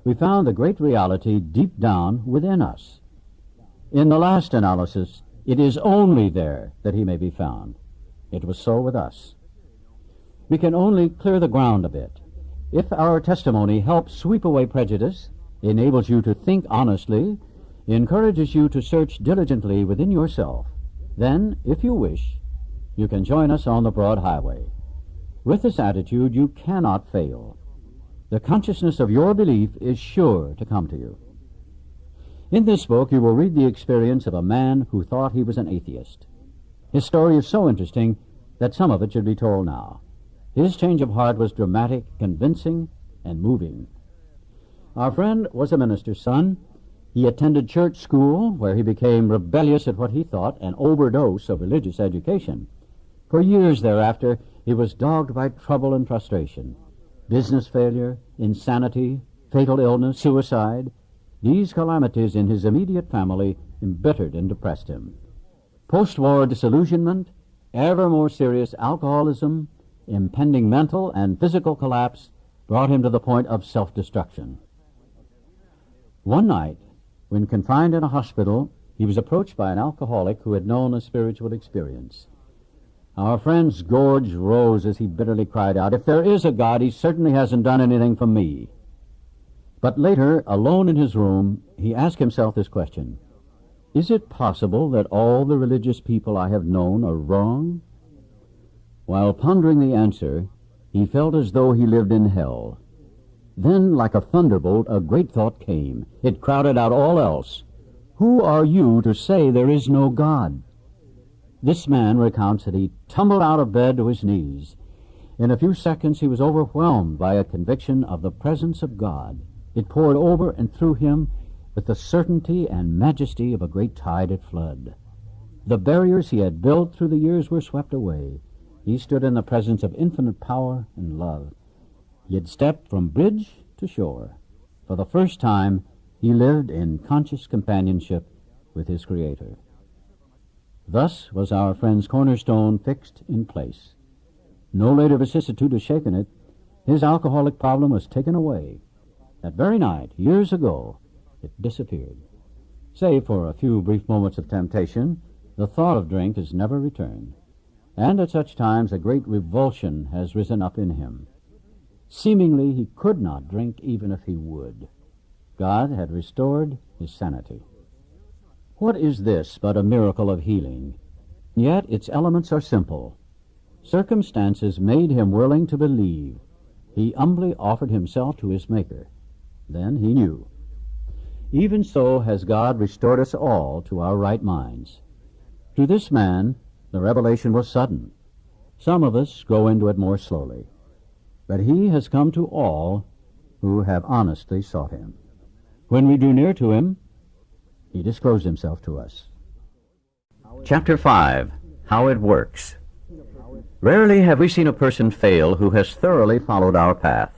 We found the great reality deep down within us. In the last analysis, it is only there that he may be found. It was so with us. We can only clear the ground a bit. If our testimony helps sweep away prejudice, enables you to think honestly, encourages you to search diligently within yourself, then, if you wish, you can join us on the broad highway. With this attitude, you cannot fail. The consciousness of your belief is sure to come to you. In this book, you will read the experience of a man who thought he was an atheist. His story is so interesting that some of it should be told now. His change of heart was dramatic, convincing, and moving. Our friend was a minister's son. He attended church school, where he became rebellious at what he thought an overdose of religious education. For years thereafter, he was dogged by trouble and frustration. Business failure, insanity, fatal illness, suicide. These calamities in his immediate family embittered and depressed him. Post-war disillusionment, ever more serious alcoholism, impending mental and physical collapse brought him to the point of self-destruction. One night, when confined in a hospital, he was approached by an alcoholic who had known a spiritual experience. Our friend's gorge rose as he bitterly cried out, "If there is a God, he certainly hasn't done anything for me." But later, alone in his room, he asked himself this question: is it possible that all the religious people I have known are wrong? While pondering the answer, he felt as though he lived in hell. Then, like a thunderbolt, a great thought came. It crowded out all else. Who are you to say there is no God? This man recounts that he tumbled out of bed to his knees. In a few seconds he was overwhelmed by a conviction of the presence of God. It poured over and through him with the certainty and majesty of a great tide at flood. The barriers he had built through the years were swept away. He stood in the presence of infinite power and love. He had stepped from bridge to shore. For the first time, he lived in conscious companionship with his Creator. Thus was our friend's cornerstone fixed in place. No later vicissitude has shaken it. His alcoholic problem was taken away. That very night, years ago, it disappeared. Save for a few brief moments of temptation, the thought of drink has never returned. And at such times a great revulsion has risen up in him. Seemingly he could not drink even if he would. God had restored his sanity. What is this but a miracle of healing? Yet its elements are simple. Circumstances made him willing to believe. He humbly offered himself to his Maker. Then he knew. Even so has God restored us all to our right minds. To this man, the revelation was sudden. Some of us go into it more slowly. But he has come to all who have honestly sought him. When we drew near to him, he disclosed himself to us. Chapter 5. How it works. Rarely have we seen a person fail who has thoroughly followed our path.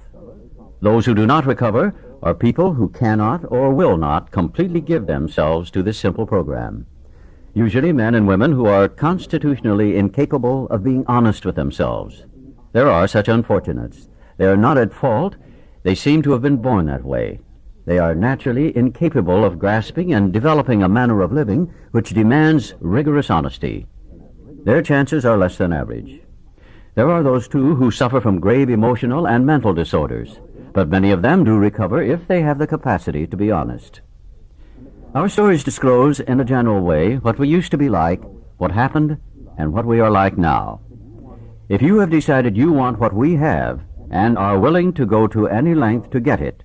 Those who do not recover are people who cannot or will not completely give themselves to this simple program. Usually men and women who are constitutionally incapable of being honest with themselves. There are such unfortunates. They are not at fault. They seem to have been born that way. They are naturally incapable of grasping and developing a manner of living which demands rigorous honesty. Their chances are less than average. There are those, too, who suffer from grave emotional and mental disorders, but many of them do recover if they have the capacity to be honest. Our stories disclose, in a general way, what we used to be like, what happened, and what we are like now. If you have decided you want what we have, and are willing to go to any length to get it,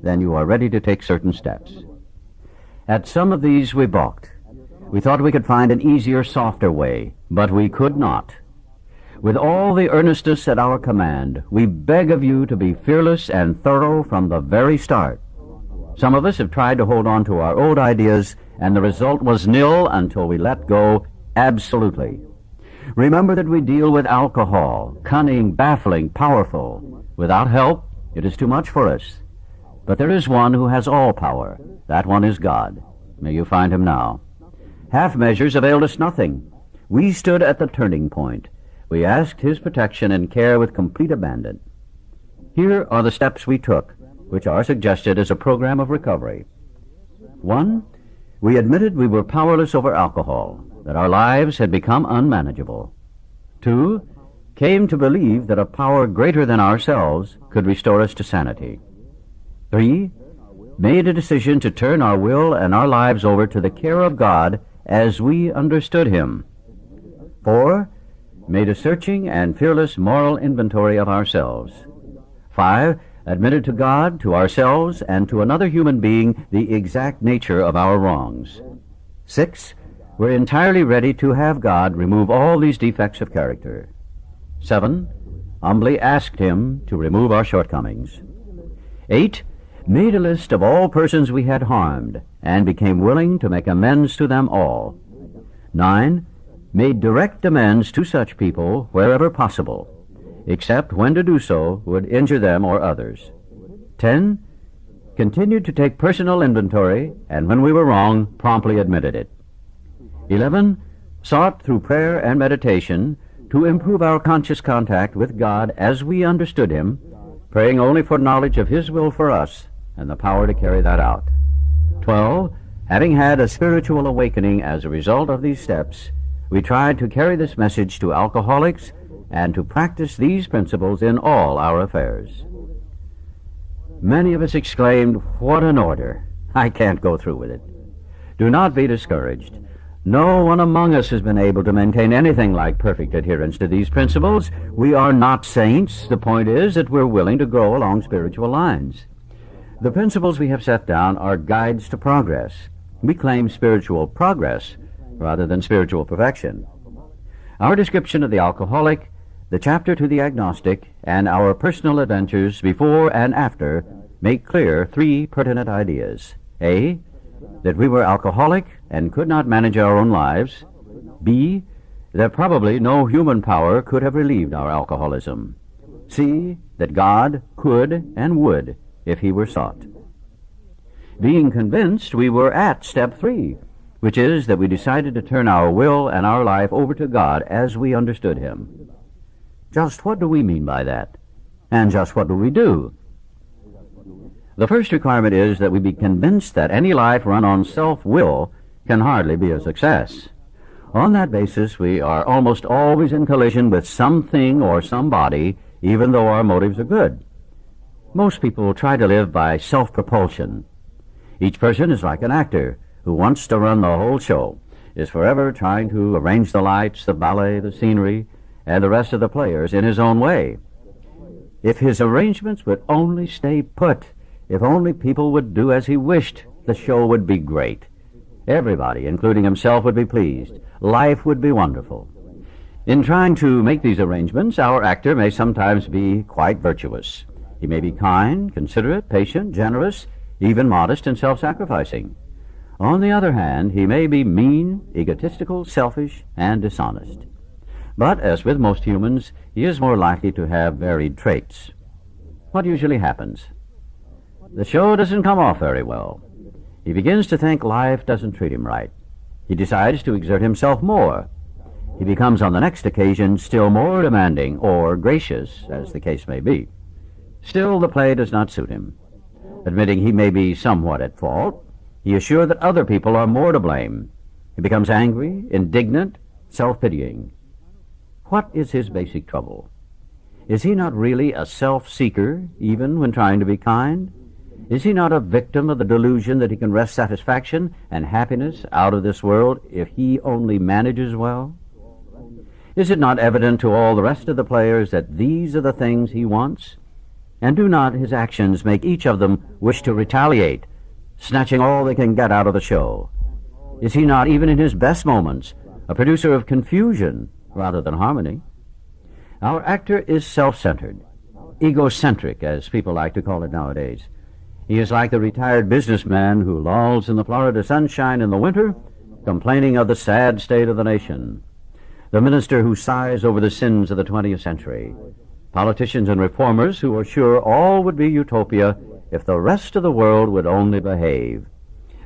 then you are ready to take certain steps. At some of these we balked. We thought we could find an easier, softer way, but we could not. With all the earnestness at our command, we beg of you to be fearless and thorough from the very start. Some of us have tried to hold on to our old ideas, and the result was nil until we let go absolutely. Remember that we deal with alcohol, cunning, baffling, powerful. Without help, it is too much for us. But there is one who has all power. That one is God. May you find him now. Half measures availed us nothing. We stood at the turning point. We asked his protection and care with complete abandon. Here are the steps we took, which are suggested as a program of recovery. 1. We admitted we were powerless over alcohol, that our lives had become unmanageable. 2. Came to believe that a power greater than ourselves could restore us to sanity. 3. Made a decision to turn our will and our lives over to the care of God as we understood him. 4. made a searching and fearless moral inventory of ourselves. 5, admitted to God, to ourselves, and to another human being the exact nature of our wrongs. 6, were entirely ready to have God remove all these defects of character. 7, humbly asked Him to remove our shortcomings. 8, made a list of all persons we had harmed, and became willing to make amends to them all. 9, made direct amends to such people wherever possible, except when to do so would injure them or others. 10, continued to take personal inventory, and when we were wrong, promptly admitted it. 11, sought through prayer and meditation to improve our conscious contact with God as we understood Him, praying only for knowledge of His will for us and the power to carry that out. 12, having had a spiritual awakening as a result of these steps, we tried to carry this message to alcoholics and to practice these principles in all our affairs. Many of us exclaimed, "What an order! I can't go through with it." Do not be discouraged. No one among us has been able to maintain anything like perfect adherence to these principles. We are not saints. The point is that we're willing to grow along spiritual lines. The principles we have set down are guides to progress. We claim spiritual progress rather than spiritual perfection. Our description of the alcoholic, the chapter to the agnostic, and our personal adventures before and after make clear 3 pertinent ideas. A, that we were alcoholic and could not manage our own lives. B, that probably no human power could have relieved our alcoholism. C, that God could and would if He were sought. Being convinced, we were at step 3, which is that we decided to turn our will and our life over to God as we understood Him. Just what do we mean by that? And just what do we do? The first requirement is that we be convinced that any life run on self-will can hardly be a success. On that basis, we are almost always in collision with something or somebody, even though our motives are good. Most people try to live by self-propulsion. Each person is like an actor who wants to run the whole show, is forever trying to arrange the lights, the ballet, the scenery, and the rest of the players in his own way. If his arrangements would only stay put, if only people would do as he wished, the show would be great. Everybody, including himself, would be pleased. Life would be wonderful. In trying to make these arrangements, our actor may sometimes be quite virtuous. He may be kind, considerate, patient, generous, even modest and self-sacrificing. On the other hand, he may be mean, egotistical, selfish, and dishonest. But, as with most humans, he is more likely to have varied traits. What usually happens? The show doesn't come off very well. He begins to think life doesn't treat him right. He decides to exert himself more. He becomes on the next occasion still more demanding or gracious, as the case may be. Still, the play does not suit him. Admitting he may be somewhat at fault, he is sure that other people are more to blame. He becomes angry, indignant, self-pitying. What is his basic trouble? Is he not really a self-seeker, even when trying to be kind? Is he not a victim of the delusion that he can wrest satisfaction and happiness out of this world if he only manages well? Is it not evident to all the rest of the players that these are the things he wants? And do not his actions make each of them wish to retaliate, snatching all they can get out of the show? Is he not, even in his best moments, a producer of confusion rather than harmony? Our actor is self-centered, egocentric, as people like to call it nowadays. He is like the retired businessman who lolls in the Florida sunshine in the winter, complaining of the sad state of the nation. The minister who sighs over the sins of the 20th century. Politicians and reformers who are sure all would be utopia if the rest of the world would only behave.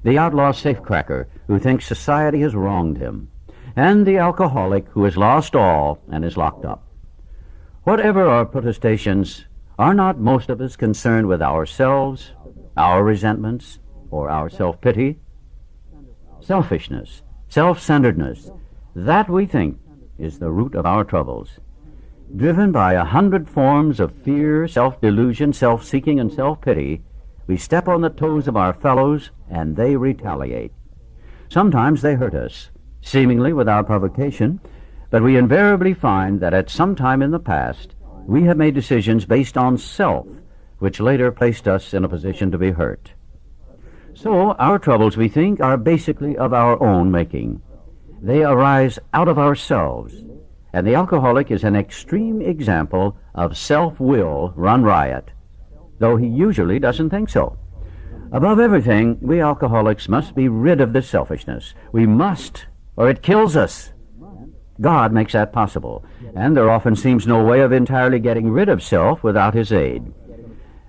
The outlaw safecracker who thinks society has wronged him. And the alcoholic who has lost all and is locked up. Whatever our protestations, are not most of us concerned with ourselves, our resentments, or our self-pity? Selfishness, self-centeredness, that we think is the root of our troubles. Driven by 100 forms of fear, self-delusion, self-seeking, and self-pity, we step on the toes of our fellows and they retaliate. Sometimes they hurt us, seemingly without provocation, But we invariably find that at some time in the past, we have made decisions based on self, which later placed us in a position to be hurt. So our troubles, we think, are basically of our own making. They arise out of ourselves, and the alcoholic is an extreme example of self-will run riot, though he usually doesn't think so. Above everything, we alcoholics must be rid of this selfishness. We must, or it kills us. God makes that possible, and there often seems no way of entirely getting rid of self without his aid.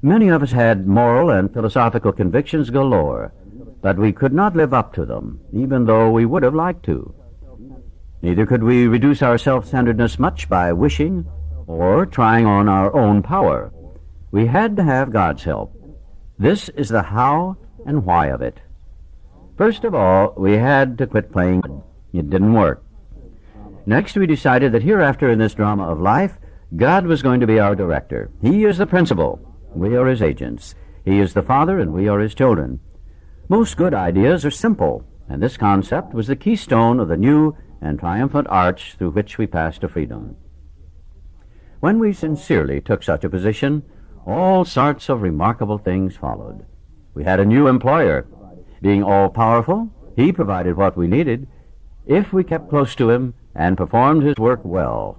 Many of us had moral and philosophical convictions galore, but we could not live up to them, even though we would have liked to. Neither could we reduce our self-centeredness much by wishing or trying on our own power. We had to have God's help. This is the how and why of it. First of all, we had to quit playing God. It didn't work. Next, we decided that hereafter in this drama of life, God was going to be our director. He is the principal. We are his agents. He is the father, and we are his children. Most good ideas are simple, and this concept was the keystone of the new and triumphant arch through which we passed to freedom. When we sincerely took such a position, all sorts of remarkable things followed. We had a new employer. Being all-powerful, he provided what we needed if we kept close to him and performed his work well.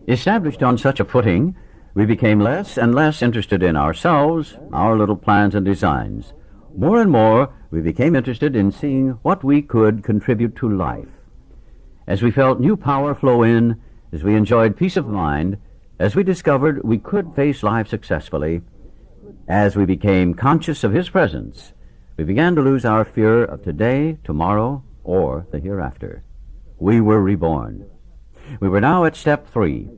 Established on such a footing, we became less and less interested in ourselves, our little plans and designs. More and more, we became interested in seeing what we could contribute to life. As we felt new power flow in, as we enjoyed peace of mind, as we discovered we could face life successfully, as we became conscious of his presence, we began to lose our fear of today, tomorrow, or the hereafter. We were reborn. We were now at step 3.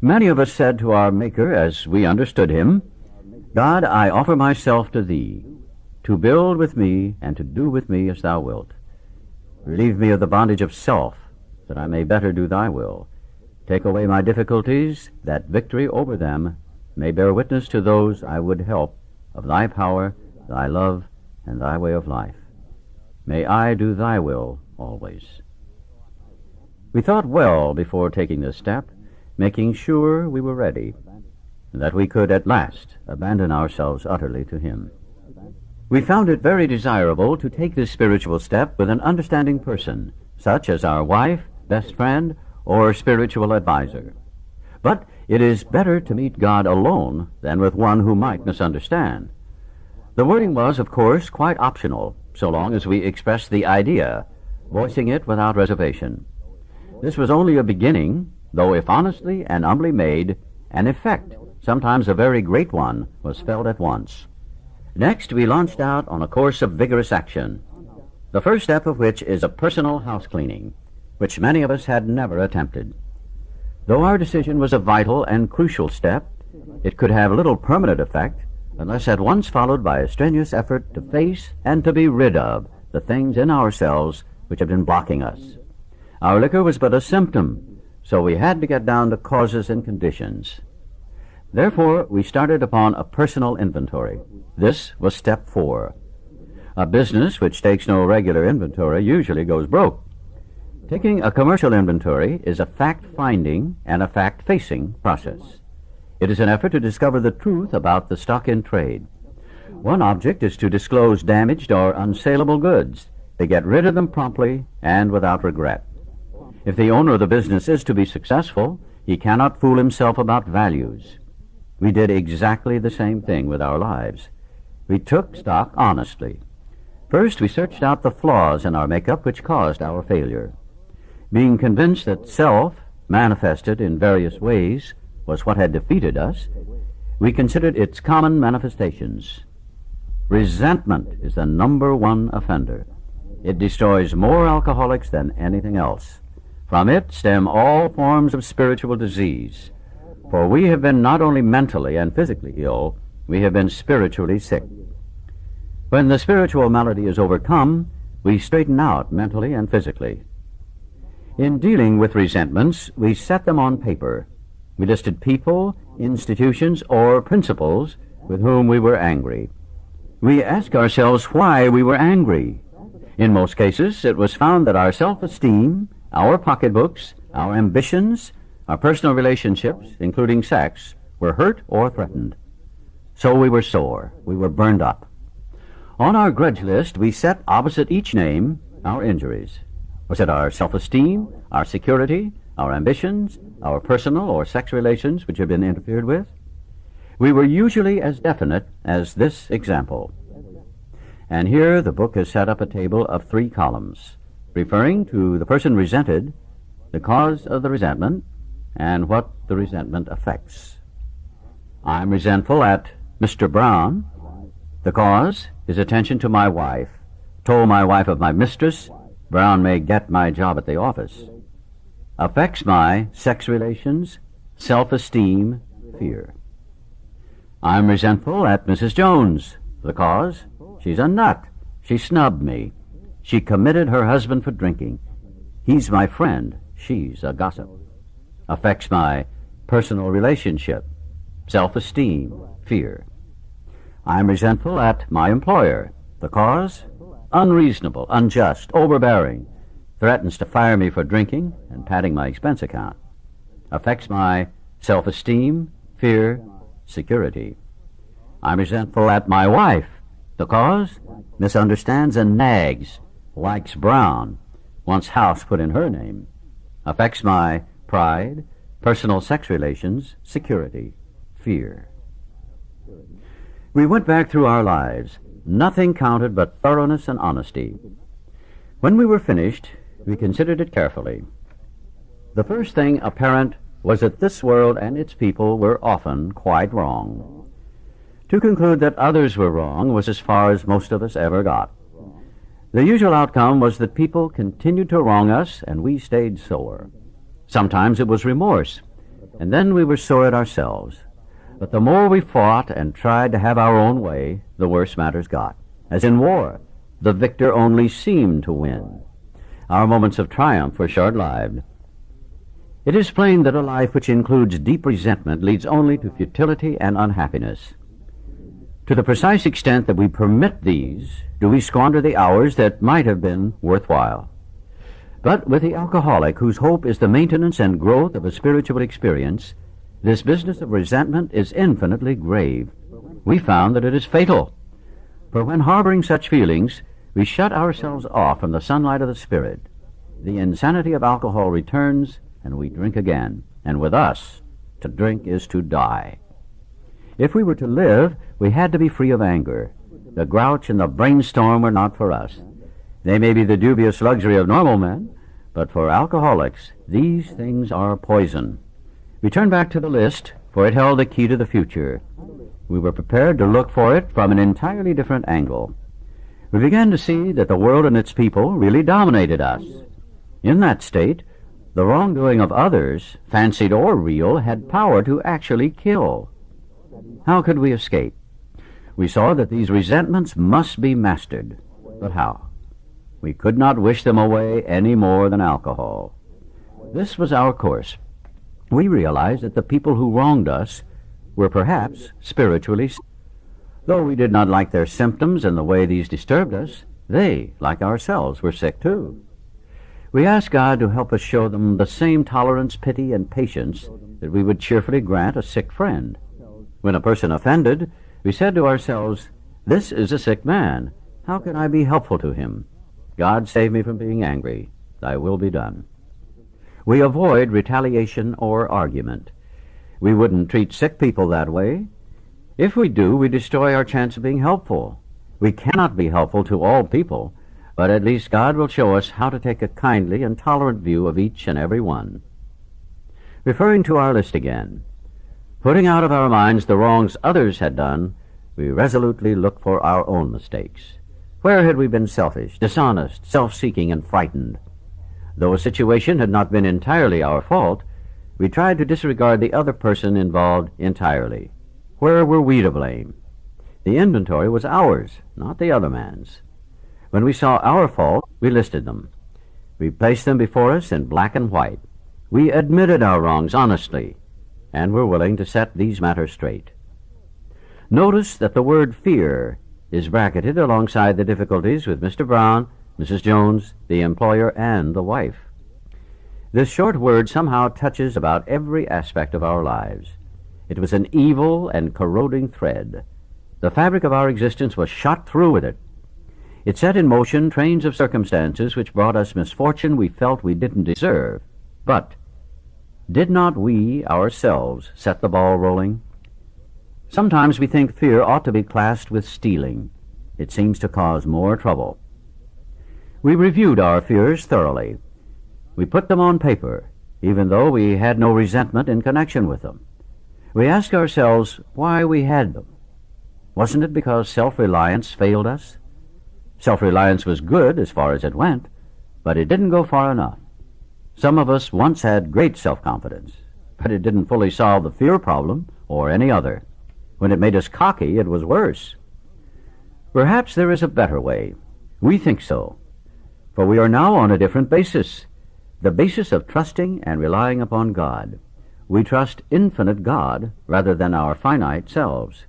Many of us said to our Maker, as we understood him, God, I offer myself to thee, to build with me and to do with me as thou wilt. Relieve me of the bondage of self, that I may better do thy will. Take away my difficulties, that victory over them may bear witness to those I would help of thy power, thy love, and thy way of life. May I do thy will always. We thought well before taking this step, making sure we were ready, and that we could at last abandon ourselves utterly to him. We found it very desirable to take this spiritual step with an understanding person, such as our wife, best friend, or spiritual advisor. But it is better to meet God alone than with one who might misunderstand. The wording was, of course, quite optional, so long as we expressed the idea, voicing it without reservation. This was only a beginning, though if honestly and humbly made, an effect, sometimes a very great one, was felt at once. Next, we launched out on a course of vigorous action, the first step of which is a personal house cleaning, which many of us had never attempted. Though our decision was a vital and crucial step, it could have little permanent effect unless at once followed by a strenuous effort to face and to be rid of the things in ourselves which have been blocking us. Our liquor was but a symptom, so we had to get down to causes and conditions. Therefore, we started upon a personal inventory. This was step 4. A business which takes no regular inventory usually goes broke. Taking a commercial inventory is a fact-finding and a fact-facing process. It is an effort to discover the truth about the stock in trade. One object is to disclose damaged or unsaleable goods, to get rid of them promptly and without regret. If the owner of the business is to be successful, he cannot fool himself about values. We did exactly the same thing with our lives. We took stock honestly. First, we searched out the flaws in our makeup which caused our failure. Being convinced that self, manifested in various ways, was what had defeated us, we considered its common manifestations. Resentment is the number 1 offender. It destroys more alcoholics than anything else. From it stem all forms of spiritual disease, for we have been not only mentally and physically ill, we have been spiritually sick. When the spiritual malady is overcome, we straighten out mentally and physically. In dealing with resentments, we set them on paper. We listed people, institutions, or principles with whom we were angry. We asked ourselves why we were angry. In most cases, it was found that our self-esteem Our pocketbooks, our ambitions, our personal relationships, including sex, were hurt or threatened. So we were sore. We were burned up. On our grudge list, we set opposite each name our injuries. Was it our self-esteem, our security, our ambitions, our personal or sex relations which had been interfered with? We were usually as definite as this example. And here the book has set up a table of 3 columns, referring to the person resented, the cause of the resentment, and what the resentment affects. I'm resentful at Mr. Brown. The cause is attention to my wife. Told my wife of my mistress, Brown may get my job at the office. Affects my sex relations, self-esteem, fear. I'm resentful at Mrs. Jones. The cause? She's a nut. She snubbed me. She committed her husband for drinking. He's my friend. She's a gossip. Affects my personal relationship, self-esteem, fear. I'm resentful at my employer. The cause? Unreasonable, unjust, overbearing. Threatens to fire me for drinking and padding my expense account. Affects my self-esteem, fear, security. I'm resentful at my wife. The cause? Misunderstands and nags. Likes Brown. Wants house put in her name. Affects my pride, personal sex relations, security, fear. We went back through our lives. Nothing counted but thoroughness and honesty. When we were finished, we considered it carefully. The first thing apparent was that this world and its people were often quite wrong. To conclude that others were wrong was as far as most of us ever got. The usual outcome was that people continued to wrong us, and we stayed sore. Sometimes it was remorse, and then we were sore at ourselves. But the more we fought and tried to have our own way, the worse matters got. As in war, the victor only seemed to win. Our moments of triumph were short-lived. It is plain that a life which includes deep resentment leads only to futility and unhappiness. To the precise extent that we permit these, do we squander the hours that might have been worthwhile. But with the alcoholic, whose hope is the maintenance and growth of a spiritual experience, this business of resentment is infinitely grave. We found that it is fatal. For when harboring such feelings, we shut ourselves off from the sunlight of the Spirit. The insanity of alcohol returns, and we drink again. And with us, to drink is to die. If we were to live, we had to be free of anger. The grouch and the brainstorm were not for us. They may be the dubious luxury of normal men, but for alcoholics, these things are poison. We turned back to the list, for it held the key to the future. We were prepared to look for it from an entirely different angle. We began to see that the world and its people really dominated us. In that state, the wrongdoing of others, fancied or real, had power to actually kill. How could we escape? We saw that these resentments must be mastered. But how? We could not wish them away any more than alcohol. This was our course. We realized that the people who wronged us were perhaps spiritually sick. Though we did not like their symptoms and the way these disturbed us, they, like ourselves, were sick too. We asked God to help us show them the same tolerance, pity, and patience that we would cheerfully grant a sick friend. When a person offended, we said to ourselves, "This is a sick man. How can I be helpful to him? God save me from being angry. Thy will be done." We avoid retaliation or argument. We wouldn't treat sick people that way. If we do, we destroy our chance of being helpful. We cannot be helpful to all people, but at least God will show us how to take a kindly and tolerant view of each and every one. Referring to our list again, putting out of our minds the wrongs others had done, we resolutely looked for our own mistakes. Where had we been selfish, dishonest, self-seeking, and frightened? Though a situation had not been entirely our fault, we tried to disregard the other person involved entirely. Where were we to blame? The inventory was ours, not the other man's. When we saw our fault, we listed them. We placed them before us in black and white. We admitted our wrongs honestly, and were willing to set these matters straight. Notice that the word fear is bracketed alongside the difficulties with Mr. Brown, Mrs. Jones, the employer, and the wife. This short word somehow touches about every aspect of our lives. It was an evil and corroding thread. The fabric of our existence was shot through with it. It set in motion trains of circumstances which brought us misfortune we felt we didn't deserve. But did not we ourselves set the ball rolling? Sometimes we think fear ought to be classed with stealing. It seems to cause more trouble. We reviewed our fears thoroughly. We put them on paper, even though we had no resentment in connection with them. We asked ourselves why we had them. Wasn't it because self-reliance failed us? Self-reliance was good as far as it went, but it didn't go far enough. Some of us once had great self-confidence, but it didn't fully solve the fear problem or any other. When it made us cocky, it was worse. Perhaps there is a better way. We think so, for we are now on a different basis, the basis of trusting and relying upon God. We trust infinite God rather than our finite selves.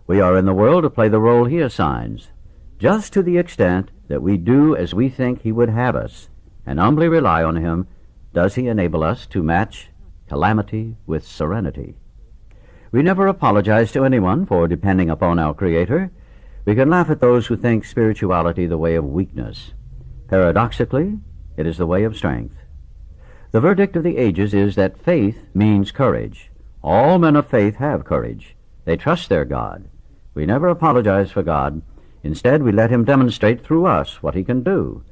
We are in the world to play the role He assigns, just to the extent that we do as we think He would have us, and humbly rely on Him, does He enable us to match calamity with serenity. We never apologize to anyone for depending upon our Creator. We can laugh at those who think spirituality the way of weakness. Paradoxically, it is the way of strength. The verdict of the ages is that faith means courage. All men of faith have courage. They trust their God. We never apologize for God. Instead, we let Him demonstrate through us what He can do.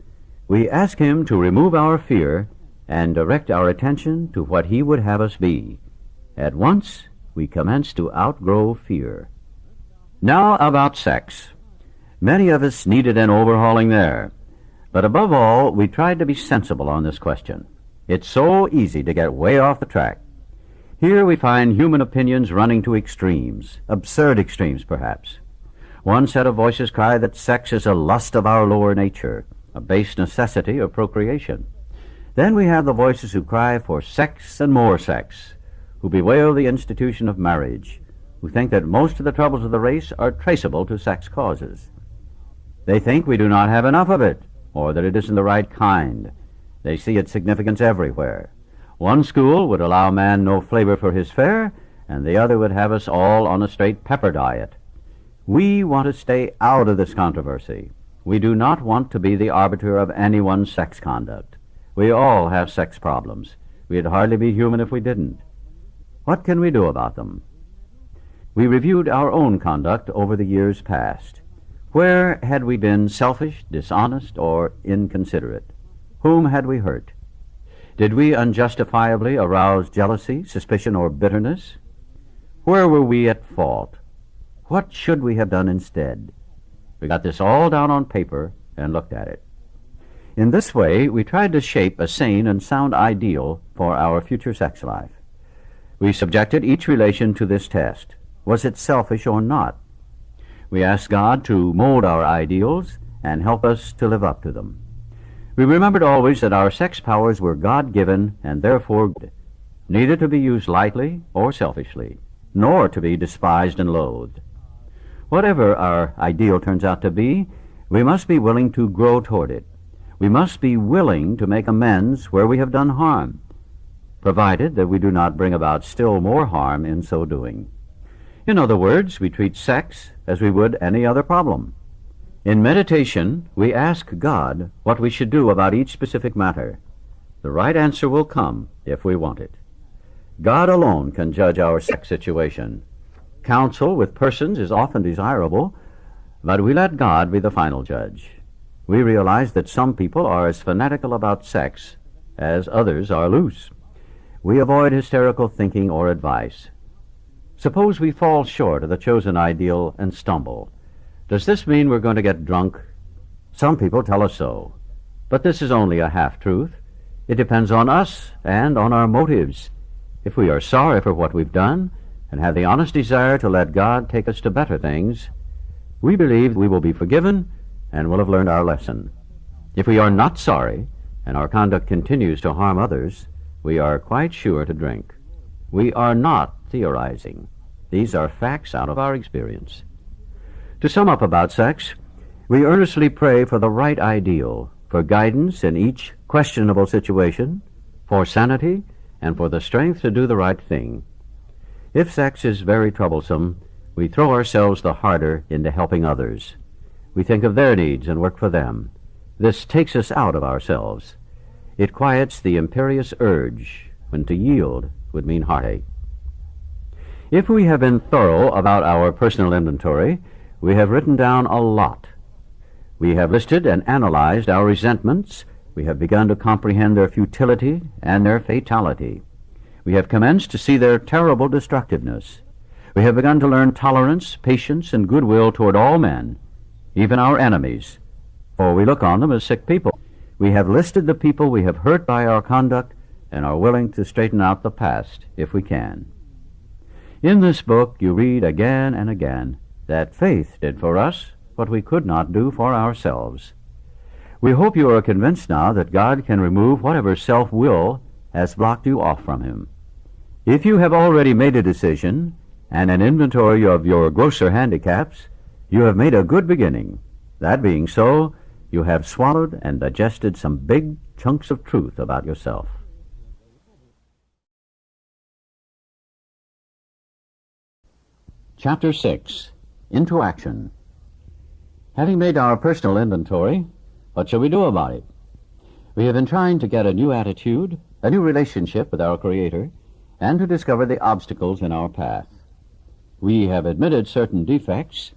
We ask Him to remove our fear and direct our attention to what He would have us be. At once, we commence to outgrow fear. Now about sex. Many of us needed an overhauling there. But above all, we tried to be sensible on this question. It's so easy to get way off the track. Here we find human opinions running to extremes, absurd extremes perhaps. One set of voices cry that sex is a lust of our lower nature, a base necessity of procreation. Then we have the voices who cry for sex and more sex, who bewail the institution of marriage, who think that most of the troubles of the race are traceable to sex causes. They think we do not have enough of it, or that it isn't the right kind. They see its significance everywhere. One school would allow man no flavor for his fare, and the other would have us all on a straight pepper diet. We want to stay out of this controversy. We do not want to be the arbiter of anyone's sex conduct. We all have sex problems. We'd hardly be human if we didn't. What can we do about them? We reviewed our own conduct over the years past. Where had we been selfish, dishonest, or inconsiderate? Whom had we hurt? Did we unjustifiably arouse jealousy, suspicion, or bitterness? Where were we at fault? What should we have done instead? We got this all down on paper and looked at it. In this way, we tried to shape a sane and sound ideal for our future sex life. We subjected each relation to this test. Was it selfish or not? We asked God to mold our ideals and help us to live up to them. We remembered always that our sex powers were God-given and therefore good, neither to be used lightly or selfishly, nor to be despised and loathed. Whatever our ideal turns out to be, we must be willing to grow toward it. We must be willing to make amends where we have done harm, provided that we do not bring about still more harm in so doing. In other words, we treat sex as we would any other problem. In meditation, we ask God what we should do about each specific matter. The right answer will come if we want it. God alone can judge our sex situation. Counsel with persons is often desirable, but we let God be the final judge. We realize that some people are as fanatical about sex as others are loose. We avoid hysterical thinking or advice. Suppose we fall short of the chosen ideal and stumble. Does this mean we're going to get drunk? Some people tell us so. But this is only a half-truth. It depends on us and on our motives. If we are sorry for what we've done and have the honest desire to let God take us to better things, we believe we will be forgiven and will have learned our lesson. If we are not sorry and our conduct continues to harm others, we are quite sure to drink. We are not theorizing. These are facts out of our experience. To sum up about sex, we earnestly pray for the right ideal, for guidance in each questionable situation, for sanity, and for the strength to do the right thing. If sex is very troublesome, we throw ourselves the harder into helping others. We think of their needs and work for them. This takes us out of ourselves. It quiets the imperious urge when to yield would mean heartache. If we have been thorough about our personal inventory, we have written down a lot. We have listed and analyzed our resentments. We have begun to comprehend their futility and their fatality. We have commenced to see their terrible destructiveness. We have begun to learn tolerance, patience, and goodwill toward all men, even our enemies, for we look on them as sick people. We have listed the people we have hurt by our conduct and are willing to straighten out the past if we can. In this book you read again and again that faith did for us what we could not do for ourselves. We hope you are convinced now that God can remove whatever self-will has blocked you off from Him. If you have already made a decision and an inventory of your grosser handicaps, you have made a good beginning. That being so, you have swallowed and digested some big chunks of truth about yourself. Chapter 6. Into Action. Having made our personal inventory, what shall we do about it? We have been trying to get a new attitude, a new relationship with our Creator, and to discover the obstacles in our path. We have admitted certain defects.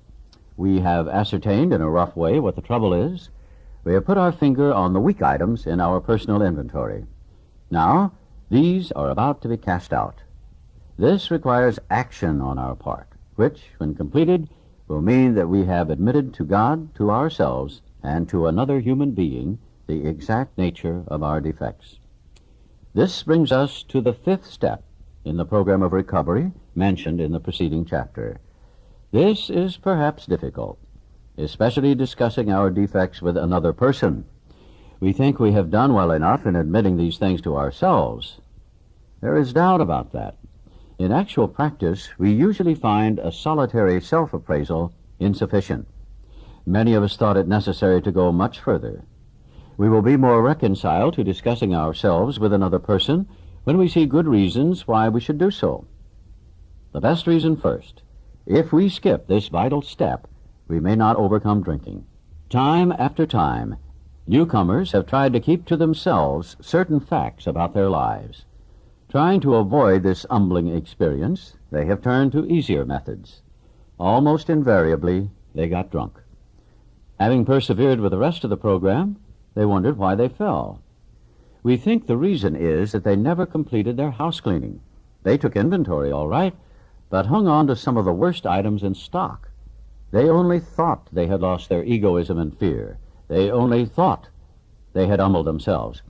We have ascertained in a rough way what the trouble is. We have put our finger on the weak items in our personal inventory. Now, these are about to be cast out. This requires action on our part, which, when completed, will mean that we have admitted to God, to ourselves, and to another human being the exact nature of our defects. This brings us to the fifth step in the program of recovery mentioned in the preceding chapter. This is perhaps difficult, especially discussing our defects with another person. We think we have done well enough in admitting these things to ourselves. There is doubt about that. In actual practice, we usually find a solitary self-appraisal insufficient. Many of us thought it necessary to go much further. We will be more reconciled to discussing ourselves with another person when we see good reasons why we should do so. The best reason first. If we skip this vital step, we may not overcome drinking. Time after time, newcomers have tried to keep to themselves certain facts about their lives. Trying to avoid this humbling experience, they have turned to easier methods. Almost invariably, they got drunk. Having persevered with the rest of the program, they wondered why they fell. We think the reason is that they never completed their house cleaning. They took inventory, all right, but hung on to some of the worst items in stock. They only thought they had lost their egoism and fear. They only thought they had humbled themselves.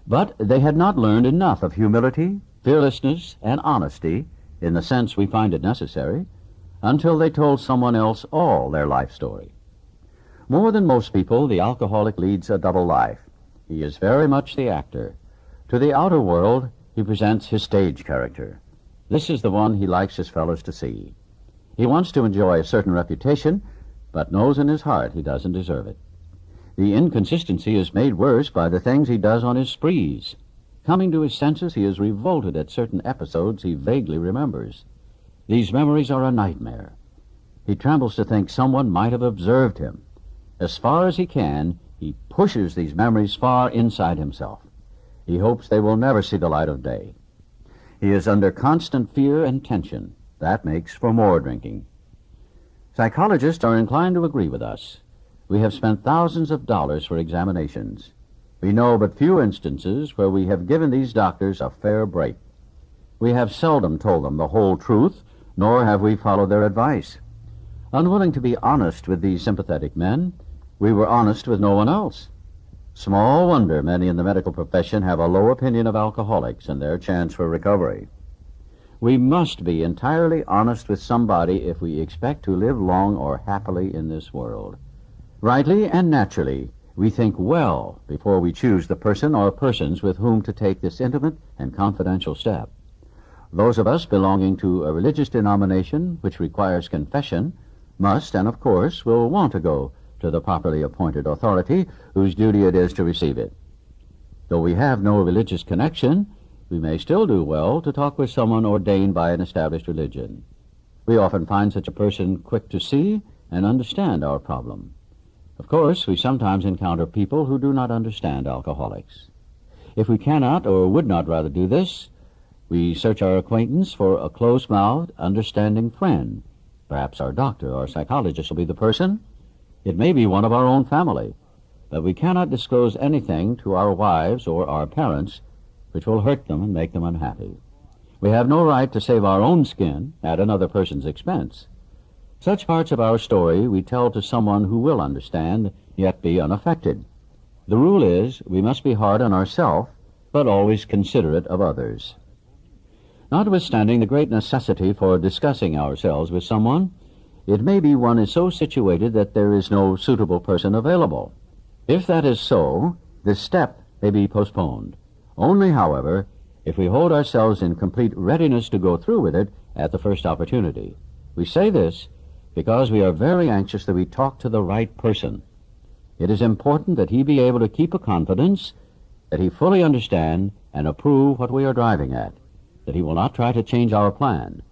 But they had not learned enough of humility, fearlessness, and honesty, in the sense we find it necessary, until they told someone else all their life story. More than most people, the alcoholic leads a double life. He is very much the actor. To the outer world, he presents his stage character. This is the one he likes his fellows to see. He wants to enjoy a certain reputation, but knows in his heart he doesn't deserve it. The inconsistency is made worse by the things he does on his sprees. Coming to his senses, he is revolted at certain episodes he vaguely remembers. These memories are a nightmare. He trembles to think someone might have observed him. As far as he can, he pushes these memories far inside himself. He hopes they will never see the light of day. He is under constant fear and tension. That makes for more drinking. Psychologists are inclined to agree with us. We have spent thousands of dollars for examinations. We know but few instances where we have given these doctors a fair break. We have seldom told them the whole truth, nor have we followed their advice. Unwilling to be honest with these sympathetic men, we were honest with no one else. Small wonder many in the medical profession have a low opinion of alcoholics and their chance for recovery. We must be entirely honest with somebody if we expect to live long or happily in this world. Rightly and naturally, we think well before we choose the person or persons with whom to take this intimate and confidential step. Those of us belonging to a religious denomination which requires confession must, and of course, will want to go to the properly appointed authority whose duty it is to receive it. Though we have no religious connection, we may still do well to talk with someone ordained by an established religion. We often find such a person quick to see and understand our problem. Of course, we sometimes encounter people who do not understand alcoholics. If we cannot or would not rather do this, we search our acquaintance for a close-mouthed, understanding friend. Perhaps our doctor or psychologist will be the person. It may be one of our own family, but we cannot disclose anything to our wives or our parents which will hurt them and make them unhappy. We have no right to save our own skin at another person's expense. Such parts of our story we tell to someone who will understand, yet be unaffected. The rule is we must be hard on ourselves, but always considerate of others. Notwithstanding the great necessity for discussing ourselves with someone, it may be one is so situated that there is no suitable person available. If that is so, this step may be postponed. Only, however, if we hold ourselves in complete readiness to go through with it at the first opportunity. We say this because we are very anxious that we talk to the right person. It is important that he be able to keep a confidence, that he fully understand and approve what we are driving at, that he will not try to change our plan.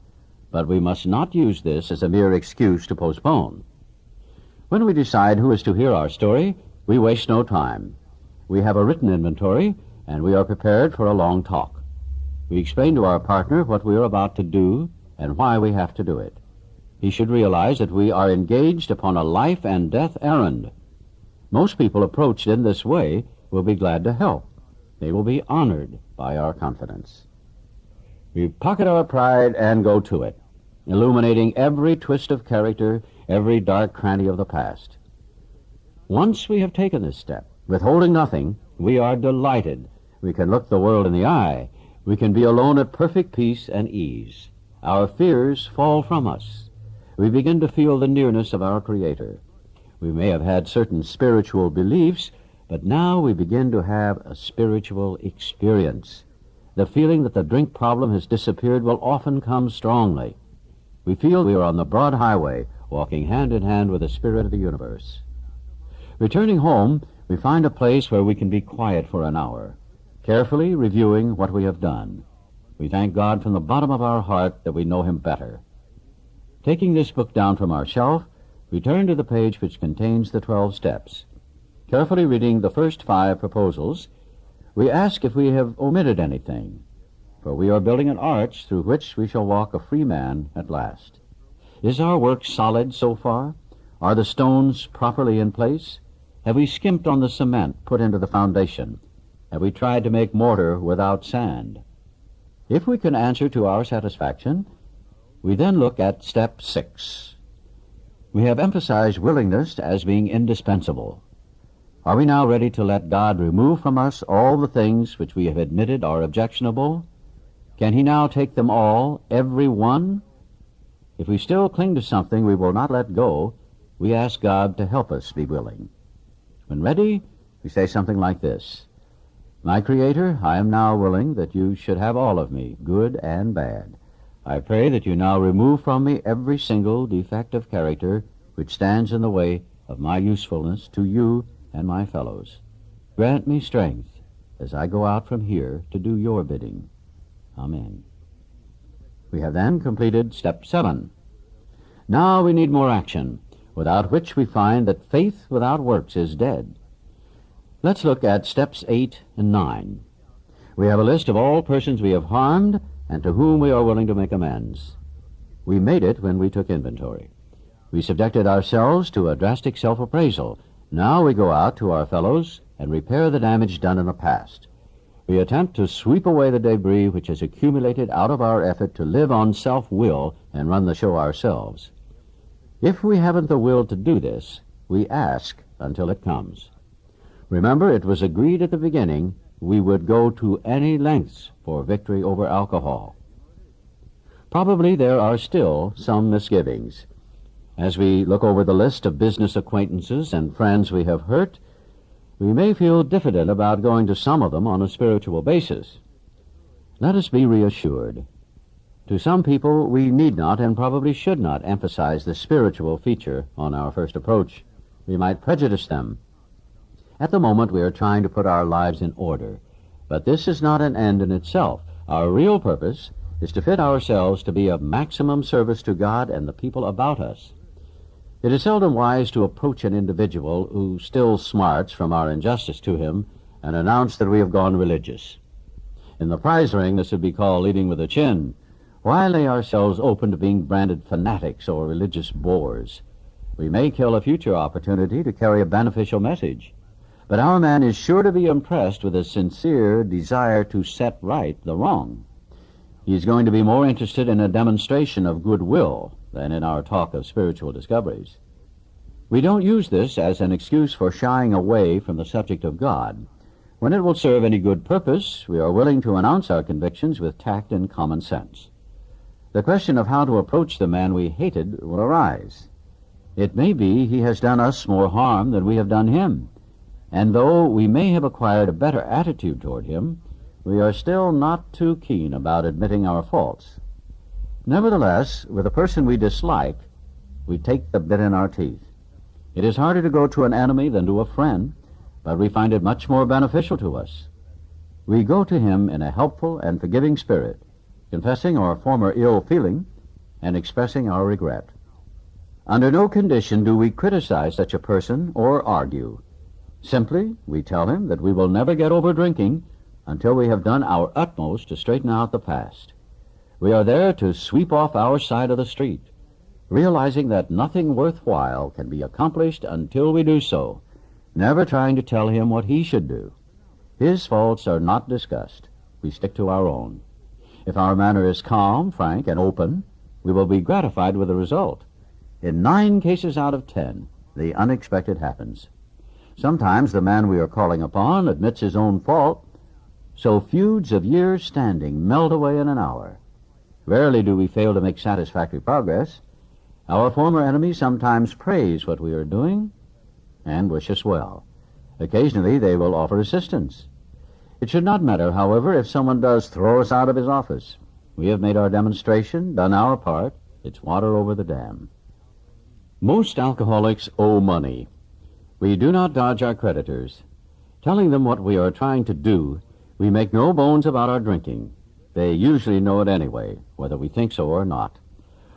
But we must not use this as a mere excuse to postpone. When we decide who is to hear our story, we waste no time. We have a written inventory, and we are prepared for a long talk. We explain to our partner what we are about to do and why we have to do it. He should realize that we are engaged upon a life and death errand. Most people approached in this way will be glad to help. They will be honored by our confidence. We pocket our pride and go to it, illuminating every twist of character, every dark cranny of the past. Once we have taken this step, withholding nothing, we are delighted. We can look the world in the eye. We can be alone at perfect peace and ease. Our fears fall from us. We begin to feel the nearness of our Creator. We may have had certain spiritual beliefs, but now we begin to have a spiritual experience. The feeling that the drink problem has disappeared will often come strongly. We feel we are on the broad highway, walking hand in hand with the Spirit of the universe. Returning home, we find a place where we can be quiet for an hour, carefully reviewing what we have done. We thank God from the bottom of our heart that we know Him better. Taking this book down from our shelf, we turn to the page which contains the 12 steps. Carefully reading the first 5 proposals, we ask if we have omitted anything, for we are building an arch through which we shall walk a free man at last. Is our work solid so far? Are the stones properly in place? Have we skimped on the cement put into the foundation? Have we tried to make mortar without sand? If we can answer to our satisfaction, we then look at step 6. We have emphasized willingness as being indispensable. Are we now ready to let God remove from us all the things which we have admitted are objectionable? Can He now take them all, every one? If we still cling to something we will not let go, we ask God to help us be willing. When ready, we say something like this: My Creator, I am now willing that you should have all of me, good and bad. I pray that you now remove from me every single defect of character which stands in the way of my usefulness to you and my fellows. Grant me strength as I go out from here to do your bidding. Amen. We have then completed step 7. Now we need more action, without which we find that faith without works is dead. Let's look at steps 8 and 9. We have a list of all persons we have harmed and to whom we are willing to make amends. We made it when we took inventory. We subjected ourselves to a drastic self-appraisal. Now we go out to our fellows and repair the damage done in the past. We attempt to sweep away the debris which has accumulated out of our effort to live on self-will and run the show ourselves. If we haven't the will to do this, we ask until it comes. Remember, it was agreed at the beginning we would go to any lengths for victory over alcohol. Probably there are still some misgivings. As we look over the list of business acquaintances and friends we have hurt, we may feel diffident about going to some of them on a spiritual basis. Let us be reassured. To some people, we need not and probably should not emphasize the spiritual feature on our first approach. We might prejudice them. At the moment, we are trying to put our lives in order, but this is not an end in itself. Our real purpose is to fit ourselves to be of maximum service to God and the people about us. It is seldom wise to approach an individual who still smarts from our injustice to him and announce that we have gone religious. In the prize ring, this would be called leading with a chin. Why lay ourselves open to being branded fanatics or religious bores? We may kill a future opportunity to carry a beneficial message, but our man is sure to be impressed with a sincere desire to set right the wrong. He's going to be more interested in a demonstration of goodwill than in our talk of spiritual discoveries. We don't use this as an excuse for shying away from the subject of God. When it will serve any good purpose, we are willing to announce our convictions with tact and common sense. The question of how to approach the man we hated will arise. It may be he has done us more harm than we have done him, and though we may have acquired a better attitude toward him, we are still not too keen about admitting our faults. Nevertheless, with a person we dislike, we take the bit in our teeth. It is harder to go to an enemy than to a friend, but we find it much more beneficial to us. We go to him in a helpful and forgiving spirit, confessing our former ill feeling and expressing our regret. Under no condition do we criticize such a person or argue. Simply, we tell him that we will never get over drinking until we have done our utmost to straighten out the past. We are there to sweep off our side of the street, realizing that nothing worthwhile can be accomplished until we do so, never trying to tell him what he should do. His faults are not discussed. We stick to our own. If our manner is calm, frank, and open, we will be gratified with the result. In 9 cases out of 10, the unexpected happens. Sometimes the man we are calling upon admits his own fault, so feuds of years' standing melt away in an hour. Rarely do we fail to make satisfactory progress. Our former enemies sometimes praise what we are doing and wish us well. Occasionally they will offer assistance. It should not matter, however, if someone does throw us out of his office. We have made our demonstration, done our part. It's water over the dam. Most alcoholics owe money. We do not dodge our creditors. Telling them what we are trying to do, we make no bones about our drinking. They usually know it anyway, whether we think so or not.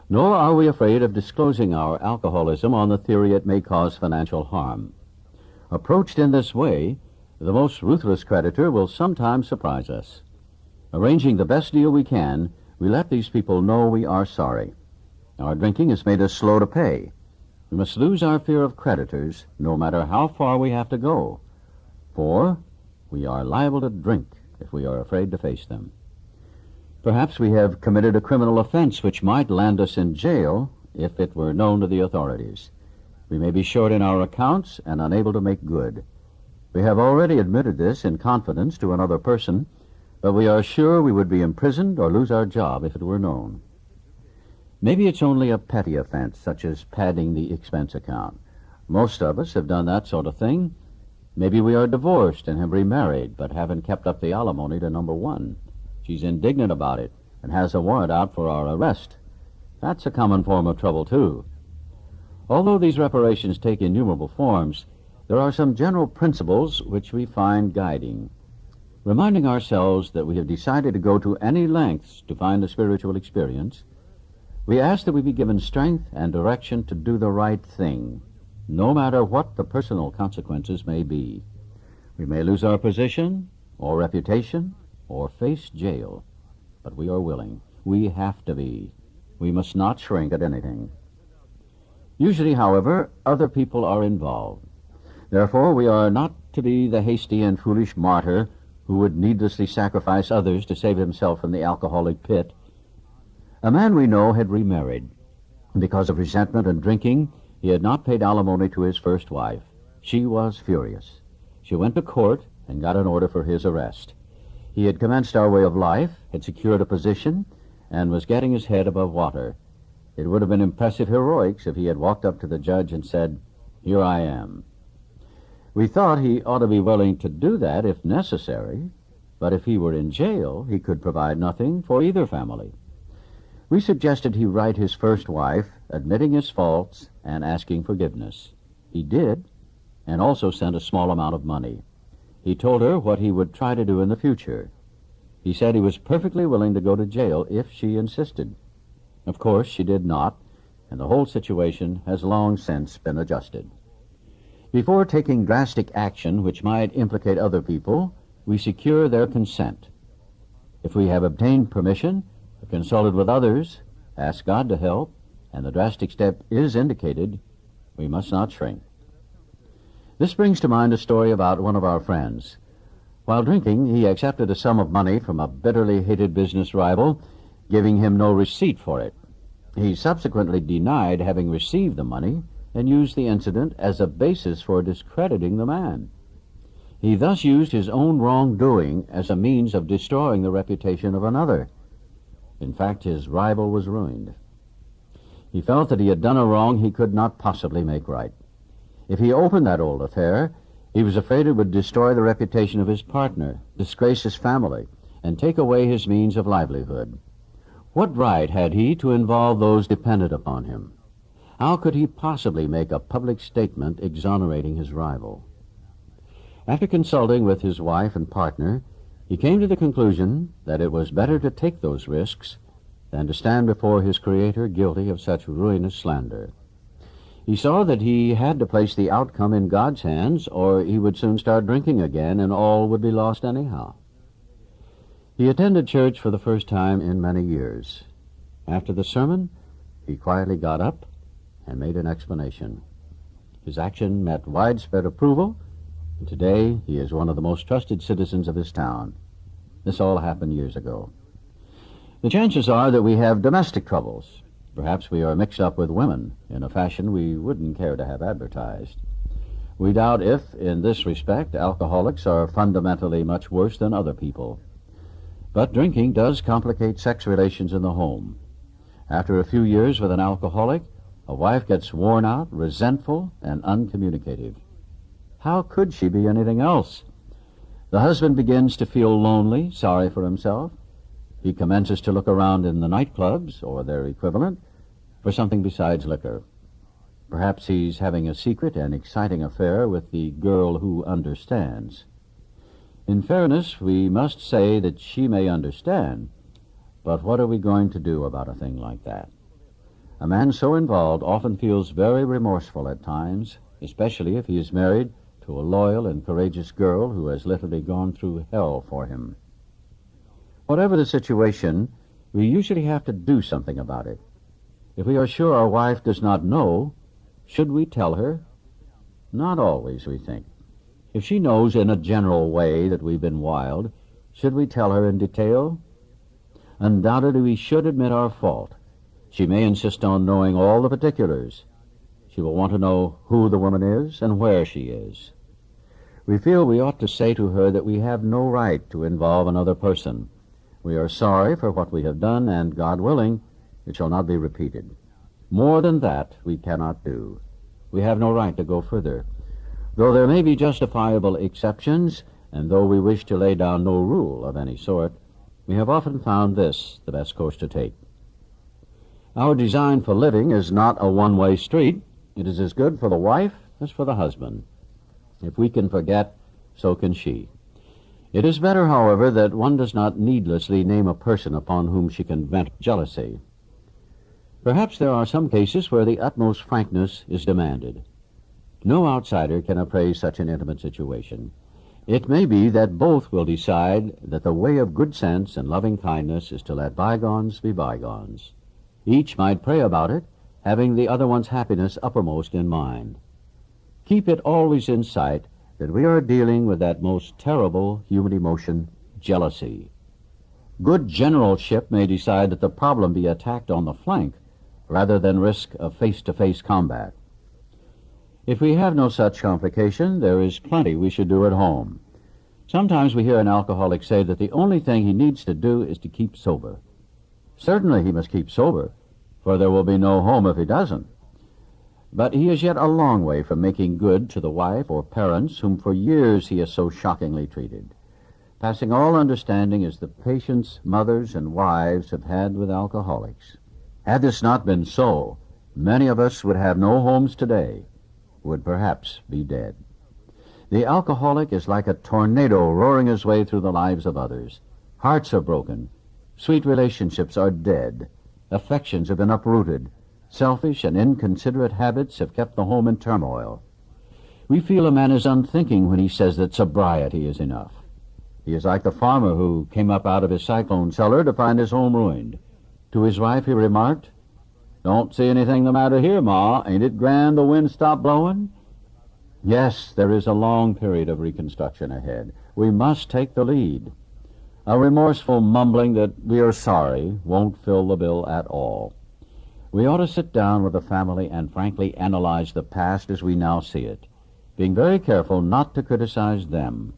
Nor are we afraid of disclosing our alcoholism on the theory it may cause financial harm. Approached in this way, the most ruthless creditor will sometimes surprise us. Arranging the best deal we can, we let these people know we are sorry. Our drinking has made us slow to pay. We must lose our fear of creditors, no matter how far we have to go, for we are liable to drink if we are afraid to face them. Perhaps we have committed a criminal offense which might land us in jail if it were known to the authorities. We may be short in our accounts and unable to make good. We have already admitted this in confidence to another person, but we are sure we would be imprisoned or lose our job if it were known. Maybe it's only a petty offense, such as padding the expense account. Most of us have done that sort of thing. Maybe we are divorced and have remarried, but haven't kept up the alimony to number 1. She's indignant about it and has a warrant out for our arrest. That's a common form of trouble, too. Although these reparations take innumerable forms, there are some general principles which we find guiding. Reminding ourselves that we have decided to go to any lengths to find a spiritual experience, we ask that we be given strength and direction to do the right thing, no matter what the personal consequences may be. We may lose our position or reputation or face jail, but we are willing. We have to be. We must not shrink at anything. Usually, however, other people are involved. Therefore, we are not to be the hasty and foolish martyr who would needlessly sacrifice others to save himself from the alcoholic pit. A man we know had remarried. Because of resentment and drinking, he had not paid alimony to his first wife. She was furious. She went to court and got an order for his arrest. He had commenced our way of life, had secured a position, and was getting his head above water. It would have been impressive heroics if he had walked up to the judge and said, "Here I am." We thought he ought to be willing to do that if necessary, but if he were in jail, he could provide nothing for either family. We suggested he write his first wife, admitting his faults and asking forgiveness. He did, and also sent a small amount of money. He told her what he would try to do in the future. He said he was perfectly willing to go to jail if she insisted. Of course, she did not, and the whole situation has long since been adjusted. Before taking drastic action which might implicate other people, we secure their consent. If we have obtained permission, consulted with others, asked God to help, and the drastic step is indicated, we must not shrink. This brings to mind a story about one of our friends. While drinking, he accepted a sum of money from a bitterly hated business rival, giving him no receipt for it. He subsequently denied having received the money and used the incident as a basis for discrediting the man. He thus used his own wrongdoing as a means of destroying the reputation of another. In fact, his rival was ruined. He felt that he had done a wrong he could not possibly make right. If he opened that old affair, he was afraid it would destroy the reputation of his partner, disgrace his family, and take away his means of livelihood. What right had he to involve those dependent upon him? How could he possibly make a public statement exonerating his rival? After consulting with his wife and partner, he came to the conclusion that it was better to take those risks than to stand before his Creator guilty of such ruinous slander. He saw that he had to place the outcome in God's hands, or he would soon start drinking again, and all would be lost anyhow. He attended church for the first time in many years. After the sermon, he quietly got up and made an explanation. His action met widespread approval, and today he is one of the most trusted citizens of his town. This all happened years ago. The chances are that we have domestic troubles. Perhaps we are mixed up with women in a fashion we wouldn't care to have advertised. We doubt if, in this respect, alcoholics are fundamentally much worse than other people. But drinking does complicate sex relations in the home. After a few years with an alcoholic, a wife gets worn out, resentful, and uncommunicative. How could she be anything else? The husband begins to feel lonely, sorry for himself. He commences to look around in the nightclubs, or their equivalent, for something besides liquor. Perhaps he's having a secret and exciting affair with the girl who understands. In fairness, we must say that she may understand, but what are we going to do about a thing like that? A man so involved often feels very remorseful at times, especially if he is married to a loyal and courageous girl who has literally gone through hell for him. Whatever the situation, we usually have to do something about it. If we are sure our wife does not know, should we tell her? Not always, we think. If she knows in a general way that we've been wild, should we tell her in detail? Undoubtedly, we should admit our fault. She may insist on knowing all the particulars. She will want to know who the woman is and where she is. We feel we ought to say to her that we have no right to involve another person. We are sorry for what we have done, and, God willing, it shall not be repeated. More than that we cannot do. We have no right to go further. Though there may be justifiable exceptions, and though we wish to lay down no rule of any sort, we have often found this the best course to take. Our design for living is not a one-way street. It is as good for the wife as for the husband. If we can forget, so can she. It is better, however, that one does not needlessly name a person upon whom she can vent jealousy. Perhaps there are some cases where the utmost frankness is demanded. No outsider can appraise such an intimate situation. It may be that both will decide that the way of good sense and loving kindness is to let bygones be bygones. Each might pray about it, having the other one's happiness uppermost in mind. Keep it always in sight that we are dealing with that most terrible human emotion, jealousy. Good generalship may decide that the problem be attacked on the flank rather than risk a face-to-face combat. If we have no such complication, there is plenty we should do at home. Sometimes we hear an alcoholic say that the only thing he needs to do is to keep sober. Certainly he must keep sober, for there will be no home if he doesn't. But he is yet a long way from making good to the wife or parents whom for years he has so shockingly treated. Passing all understanding is the patience mothers and wives have had with alcoholics. Had this not been so, many of us would have no homes today, would perhaps be dead. The alcoholic is like a tornado roaring his way through the lives of others. Hearts are broken. Sweet relationships are dead. Affections have been uprooted. Selfish and inconsiderate habits have kept the home in turmoil. We feel a man is unthinking when he says that sobriety is enough. He is like the farmer who came up out of his cyclone cellar to find his home ruined. To his wife he remarked, "Don't see anything the matter here, Ma. Ain't it grand the wind stopped blowing?" Yes, there is a long period of reconstruction ahead. We must take the lead. A remorseful mumbling that we are sorry won't fill the bill at all. We ought to sit down with the family and frankly analyze the past as we now see it, being very careful not to criticize them.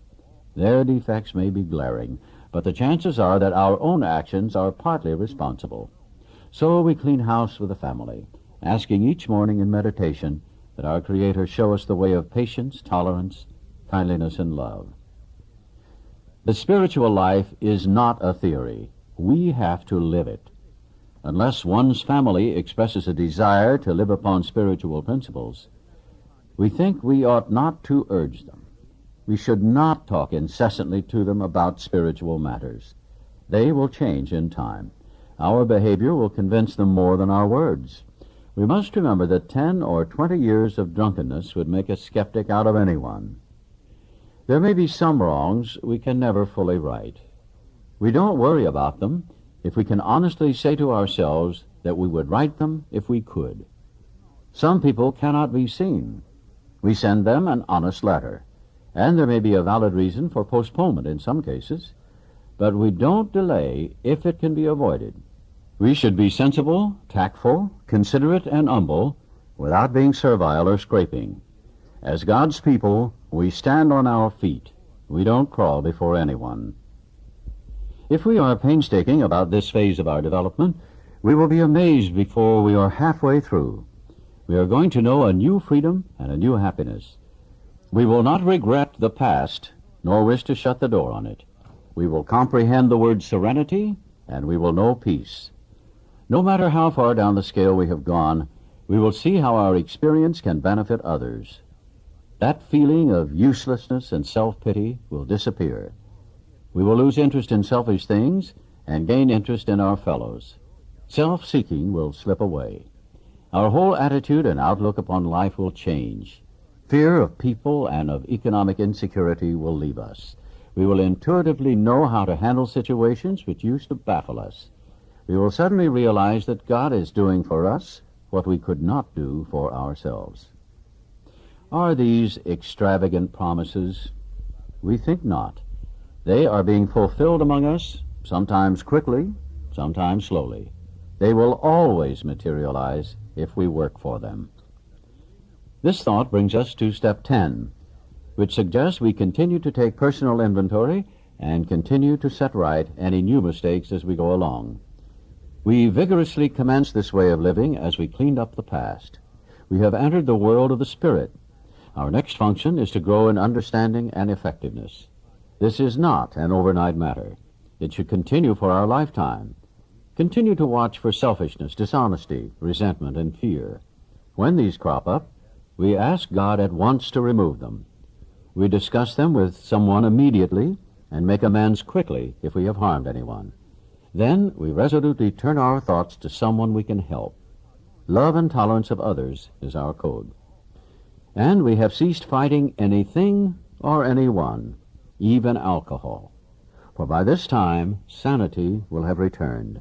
Their defects may be glaring, but the chances are that our own actions are partly responsible. So we clean house with the family, asking each morning in meditation that our Creator show us the way of patience, tolerance, kindliness, and love. The spiritual life is not a theory. We have to live it. Unless one's family expresses a desire to live upon spiritual principles, we think we ought not to urge them. We should not talk incessantly to them about spiritual matters. They will change in time. Our behavior will convince them more than our words. We must remember that 10 or 20 years of drunkenness would make a skeptic out of anyone. There may be some wrongs we can never fully right. We don't worry about them if we can honestly say to ourselves that we would right them if we could. Some people cannot be seen. We send them an honest letter, and there may be a valid reason for postponement in some cases, but we don't delay if it can be avoided. We should be sensible, tactful, considerate, and humble without being servile or scraping. As God's people, we stand on our feet. We don't crawl before anyone. If we are painstaking about this phase of our development, we will be amazed before we are halfway through. We are going to know a new freedom and a new happiness. We will not regret the past, nor wish to shut the door on it. We will comprehend the word serenity, and we will know peace. No matter how far down the scale we have gone, we will see how our experience can benefit others. That feeling of uselessness and self-pity will disappear. We will lose interest in selfish things and gain interest in our fellows. Self-seeking will slip away. Our whole attitude and outlook upon life will change. Fear of people and of economic insecurity will leave us. We will intuitively know how to handle situations which used to baffle us. We will suddenly realize that God is doing for us what we could not do for ourselves. Are these extravagant promises? We think not. They are being fulfilled among us, sometimes quickly, sometimes slowly. They will always materialize if we work for them. This thought brings us to step 10, which suggests we continue to take personal inventory and continue to set right any new mistakes as we go along. We vigorously commenced this way of living as we cleaned up the past. We have entered the world of the Spirit. Our next function is to grow in understanding and effectiveness. This is not an overnight matter. It should continue for our lifetime. Continue to watch for selfishness, dishonesty, resentment, and fear. When these crop up, we ask God at once to remove them. We discuss them with someone immediately and make amends quickly if we have harmed anyone. Then we resolutely turn our thoughts to someone we can help. Love and tolerance of others is our code. And we have ceased fighting anything or anyone, even alcohol. For by this time, sanity will have returned.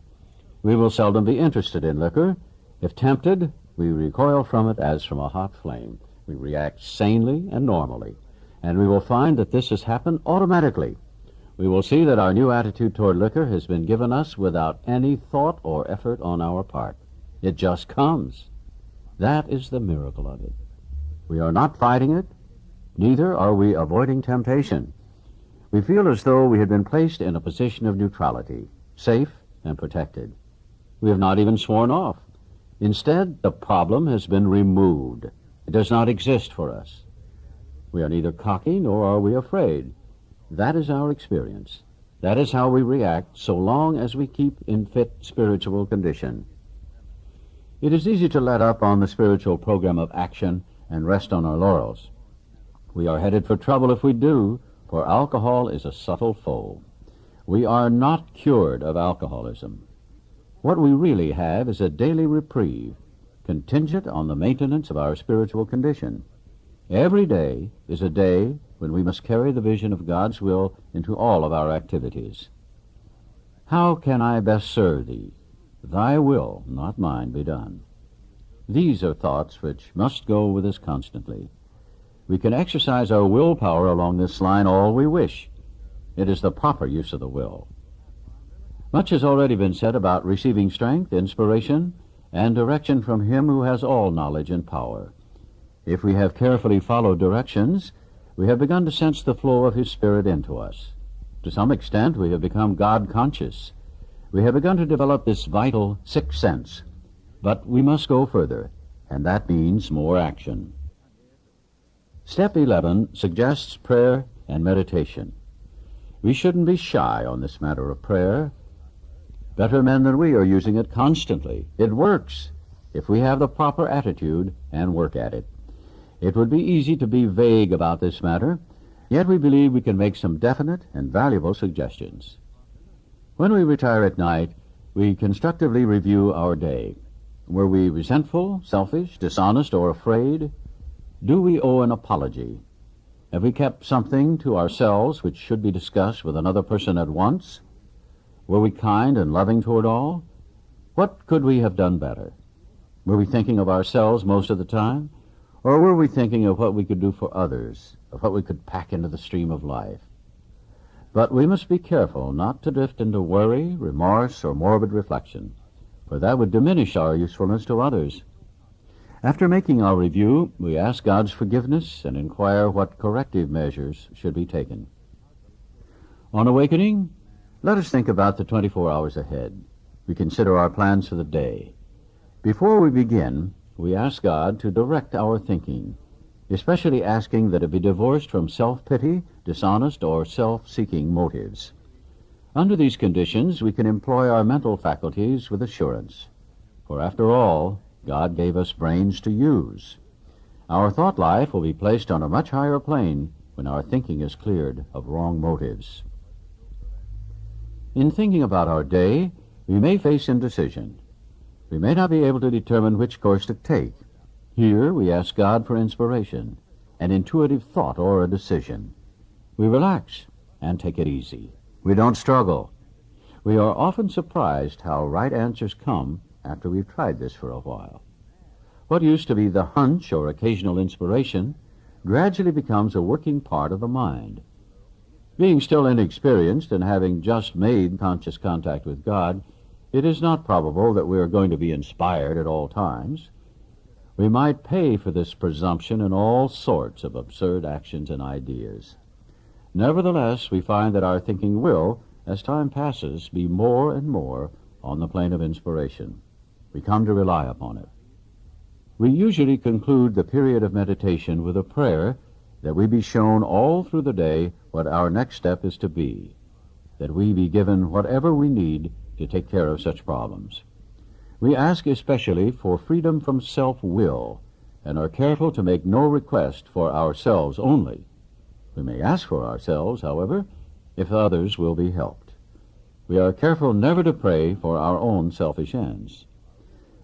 We will seldom be interested in liquor. If tempted, we recoil from it as from a hot flame. We react sanely and normally, and we will find that this has happened automatically. We will see that our new attitude toward liquor has been given us without any thought or effort on our part. It just comes. That is the miracle of it. We are not fighting it, neither are we avoiding temptation. We feel as though we had been placed in a position of neutrality, safe and protected. We have not even sworn off. Instead, the problem has been removed. It does not exist for us. We are neither cocky nor are we afraid. That is our experience. That is how we react so long as we keep in fit spiritual condition. It is easy to let up on the spiritual program of action and rest on our laurels. We are headed for trouble if we do, for alcohol is a subtle foe. We are not cured of alcoholism. What we really have is a daily reprieve, contingent on the maintenance of our spiritual condition. Every day is a day when we must carry the vision of God's will into all of our activities. How can I best serve Thee? Thy will, not mine, be done. These are thoughts which must go with us constantly. We can exercise our willpower along this line all we wish. It is the proper use of the will. Much has already been said about receiving strength, inspiration, and direction from Him who has all knowledge and power. If we have carefully followed directions, we have begun to sense the flow of His Spirit into us. To some extent, we have become God-conscious. We have begun to develop this vital sixth sense. But we must go further, and that means more action. Step 11 suggests prayer and meditation. We shouldn't be shy on this matter of prayer. Better men than we are using it constantly. It works if we have the proper attitude and work at it. It would be easy to be vague about this matter, yet we believe we can make some definite and valuable suggestions. When we retire at night, we constructively review our day. Were we resentful, selfish, dishonest, or afraid? Do we owe an apology? Have we kept something to ourselves which should be discussed with another person at once? Were we kind and loving toward all? What could we have done better? Were we thinking of ourselves most of the time? Or were we thinking of what we could do for others, of what we could pack into the stream of life? But we must be careful not to drift into worry, remorse, or morbid reflection, for that would diminish our usefulness to others. After making our review, we ask God's forgiveness and inquire what corrective measures should be taken. On awakening, let us think about the 24 hours ahead. We consider our plans for the day. Before we begin, we ask God to direct our thinking, especially asking that it be divorced from self-pity, dishonest, or self-seeking motives. Under these conditions, we can employ our mental faculties with assurance, for after all, God gave us brains to use. Our thought life will be placed on a much higher plane when our thinking is cleared of wrong motives. In thinking about our day, we may face indecision. We may not be able to determine which course to take. Here we ask God for inspiration, an intuitive thought or a decision. We relax and take it easy. We don't struggle. We are often surprised how right answers come after we've tried this for a while. What used to be the hunch or occasional inspiration gradually becomes a working part of the mind. Being still inexperienced and having just made conscious contact with God, it is not probable that we are going to be inspired at all times. We might pay for this presumption in all sorts of absurd actions and ideas. Nevertheless, we find that our thinking will, as time passes, be more and more on the plane of inspiration. We come to rely upon it. We usually conclude the period of meditation with a prayer that we be shown all through the day what our next step is to be, that we be given whatever we need to take care of such problems. We ask especially for freedom from self-will and are careful to make no request for ourselves only. We may ask for ourselves, however, if others will be helped. We are careful never to pray for our own selfish ends.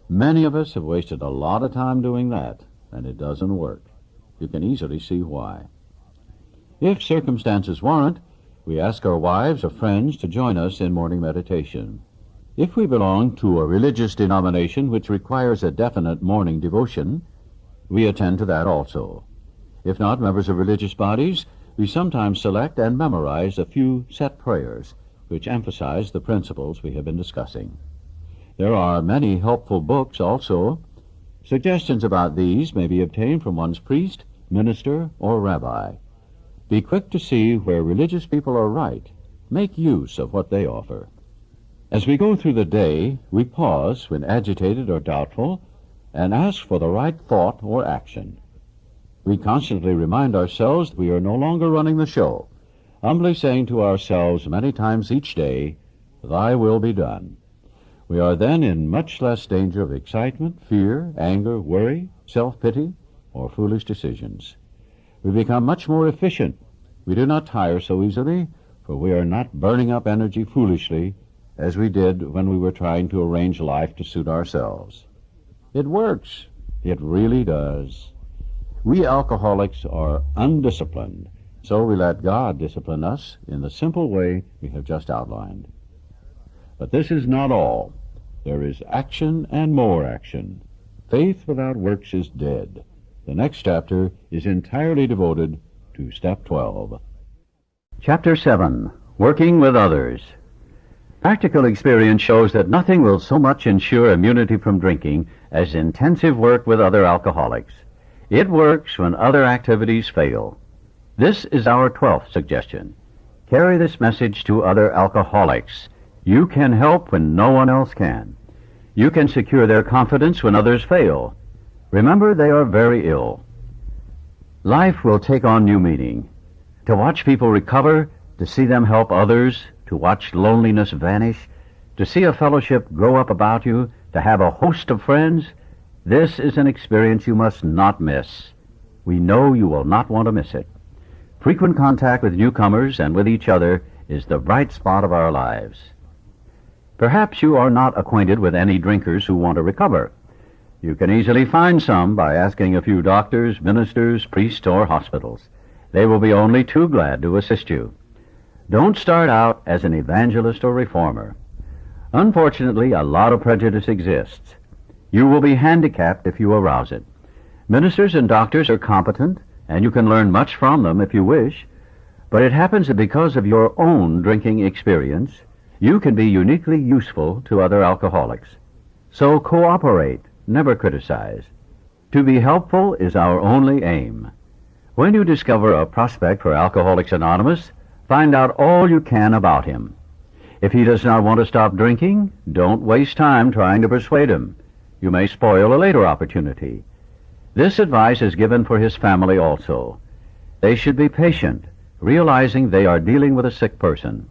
Many of us have wasted a lot of time doing that, and it doesn't work. You can easily see why. If circumstances warrant, we ask our wives or friends to join us in morning meditation. If we belong to a religious denomination which requires a definite morning devotion, we attend to that also. If not members of religious bodies, we sometimes select and memorize a few set prayers which emphasize the principles we have been discussing. There are many helpful books also. Suggestions about these may be obtained from one's priest, minister, or rabbi. Be quick to see where religious people are right. Make use of what they offer. As we go through the day, we pause when agitated or doubtful and ask for the right thought or action. We constantly remind ourselves that we are no longer running the show, humbly saying to ourselves many times each day, "Thy will be done." We are then in much less danger of excitement, fear, anger, worry, self-pity, or foolish decisions. We become much more efficient. We do not tire so easily, for we are not burning up energy foolishly as we did when we were trying to arrange life to suit ourselves. It works. It really does. We alcoholics are undisciplined, so we let God discipline us in the simple way we have just outlined. But this is not all. There is action and more action. Faith without works is dead. The next chapter is entirely devoted to Step 12. Chapter 7, Working with Others. Practical experience shows that nothing will so much ensure immunity from drinking as intensive work with other alcoholics. It works when other activities fail. This is our 12th suggestion. Carry this message to other alcoholics. You can help when no one else can. You can secure their confidence when others fail. Remember, they are very ill. Life will take on new meaning. To watch people recover, to see them help others, to watch loneliness vanish, to see a fellowship grow up about you, to have a host of friends, this is an experience you must not miss. We know you will not want to miss it. Frequent contact with newcomers and with each other is the bright spot of our lives. Perhaps you are not acquainted with any drinkers who want to recover. You can easily find some by asking a few doctors, ministers, priests, or hospitals. They will be only too glad to assist you. Don't start out as an evangelist or reformer. Unfortunately, a lot of prejudice exists. You will be handicapped if you arouse it. Ministers and doctors are competent, and you can learn much from them if you wish, but it happens that because of your own drinking experience, you can be uniquely useful to other alcoholics. So cooperate, never criticize. To be helpful is our only aim. When you discover a prospect for Alcoholics Anonymous, find out all you can about him. If he does not want to stop drinking, don't waste time trying to persuade him. You may spoil a later opportunity. This advice is given for his family also. They should be patient, realizing they are dealing with a sick person.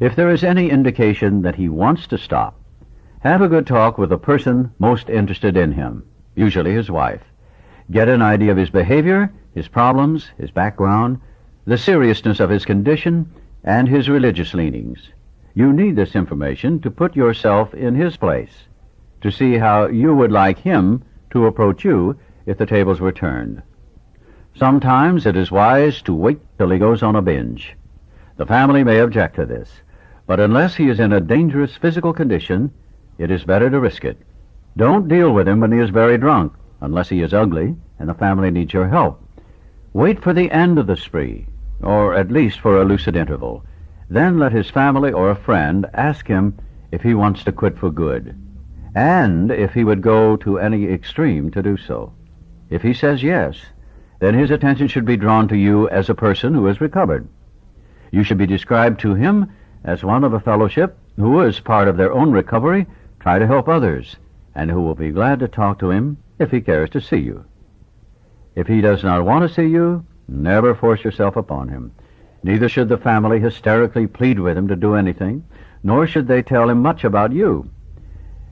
If there is any indication that he wants to stop, have a good talk with the person most interested in him, usually his wife. Get an idea of his behavior, his problems, his background, the seriousness of his condition, and his religious leanings. You need this information to put yourself in his place, to see how you would like him to approach you if the tables were turned. Sometimes it is wise to wait till he goes on a binge. The family may object to this, but unless he is in a dangerous physical condition, it is better to risk it. Don't deal with him when he is very drunk, unless he is ugly and the family needs your help. Wait for the end of the spree, or at least for a lucid interval. Then let his family or a friend ask him if he wants to quit for good, and if he would go to any extreme to do so. If he says yes, then his attention should be drawn to you as a person who has recovered. You should be described to him as one of a fellowship who, as part of their own recovery, try to help others, and who will be glad to talk to him if he cares to see you. If he does not want to see you, never force yourself upon him. Neither should the family hysterically plead with him to do anything, nor should they tell him much about you.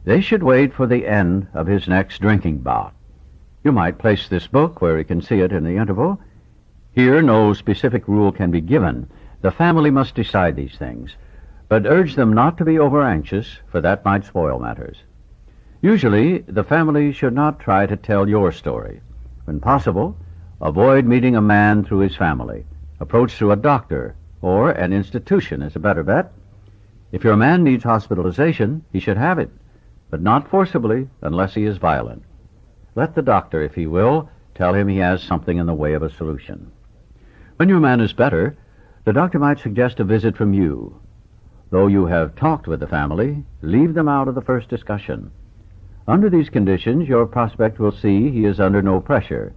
They should wait for the end of his next drinking bout. You might place this book where he can see it in the interval. Here no specific rule can be given. The family must decide these things, but urge them not to be over-anxious, for that might spoil matters. Usually, the family should not try to tell your story. When possible, avoid meeting a man through his family. Approach through a doctor, or an institution is a better bet. If your man needs hospitalization, he should have it, but not forcibly unless he is violent. Let the doctor, if he will, tell him he has something in the way of a solution. When your man is better, the doctor might suggest a visit from you. Though you have talked with the family, leave them out of the first discussion. Under these conditions, your prospect will see he is under no pressure.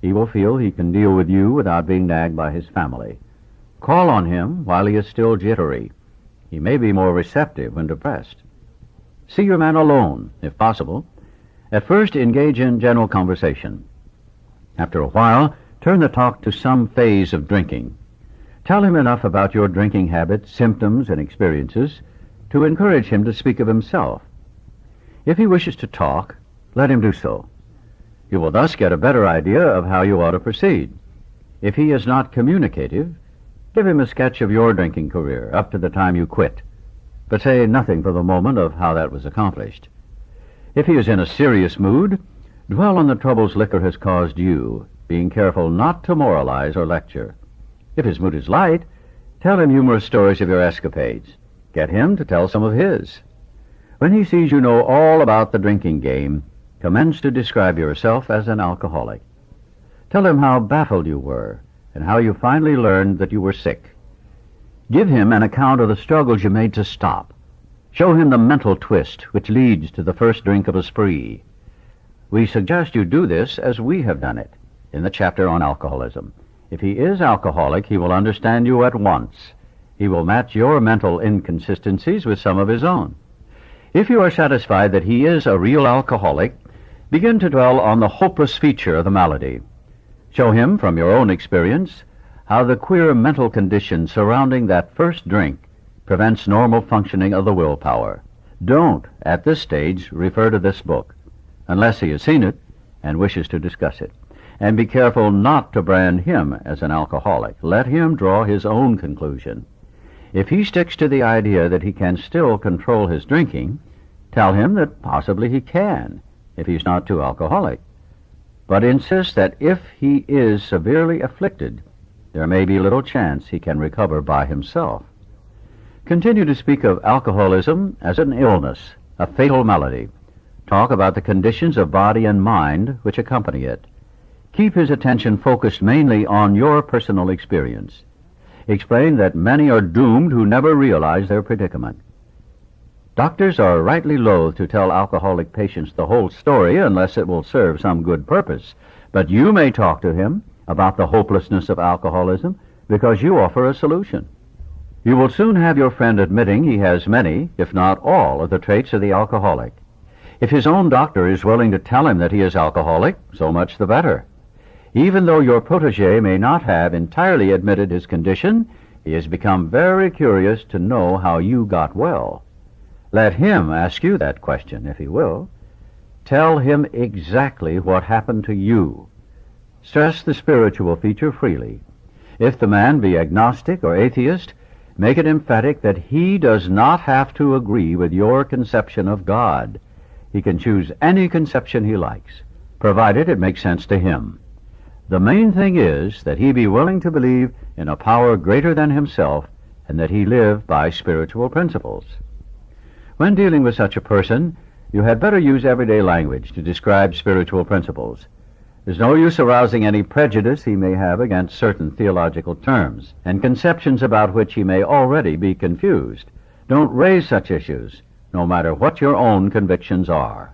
He will feel he can deal with you without being nagged by his family. Call on him while he is still jittery. He may be more receptive when depressed. See your man alone, if possible. At first, engage in general conversation. After a while, turn the talk to some phase of drinking. Tell him enough about your drinking habits, symptoms, and experiences to encourage him to speak of himself. If he wishes to talk, let him do so. You will thus get a better idea of how you ought to proceed. If he is not communicative, give him a sketch of your drinking career up to the time you quit, but say nothing for the moment of how that was accomplished. If he is in a serious mood, dwell on the troubles liquor has caused you, being careful not to moralize or lecture. If his mood is light, tell him humorous stories of your escapades. Get him to tell some of his. When he sees you know all about the drinking game, commence to describe yourself as an alcoholic. Tell him how baffled you were and how you finally learned that you were sick. Give him an account of the struggles you made to stop. Show him the mental twist which leads to the first drink of a spree. We suggest you do this as we have done it in the chapter on alcoholism. If he is alcoholic, he will understand you at once. He will match your mental inconsistencies with some of his own. If you are satisfied that he is a real alcoholic, begin to dwell on the hopeless feature of the malady. Show him from your own experience how the queer mental condition surrounding that first drink prevents normal functioning of the willpower. Don't, at this stage, refer to this book, unless he has seen it and wishes to discuss it. And be careful not to brand him as an alcoholic. Let him draw his own conclusion. If he sticks to the idea that he can still control his drinking, tell him that possibly he can, if he's not too alcoholic. But insist that if he is severely afflicted, there may be little chance he can recover by himself. Continue to speak of alcoholism as an illness, a fatal malady. Talk about the conditions of body and mind which accompany it. Keep his attention focused mainly on your personal experience. Explain that many are doomed who never realize their predicament. Doctors are rightly loath to tell alcoholic patients the whole story unless it will serve some good purpose. But you may talk to him about the hopelessness of alcoholism because you offer a solution. You will soon have your friend admitting he has many, if not all, of the traits of the alcoholic. If his own doctor is willing to tell him that he is alcoholic, so much the better. Even though your protege may not have entirely admitted his condition, he has become very curious to know how you got well. Let him ask you that question, if he will. Tell him exactly what happened to you. Stress the spiritual feature freely. If the man be agnostic or atheist, make it emphatic that he does not have to agree with your conception of God. He can choose any conception he likes, provided it makes sense to him. The main thing is that he be willing to believe in a power greater than himself and that he live by spiritual principles. When dealing with such a person, you had better use everyday language to describe spiritual principles. There's no use arousing any prejudice he may have against certain theological terms and conceptions about which he may already be confused. Don't raise such issues, no matter what your own convictions are.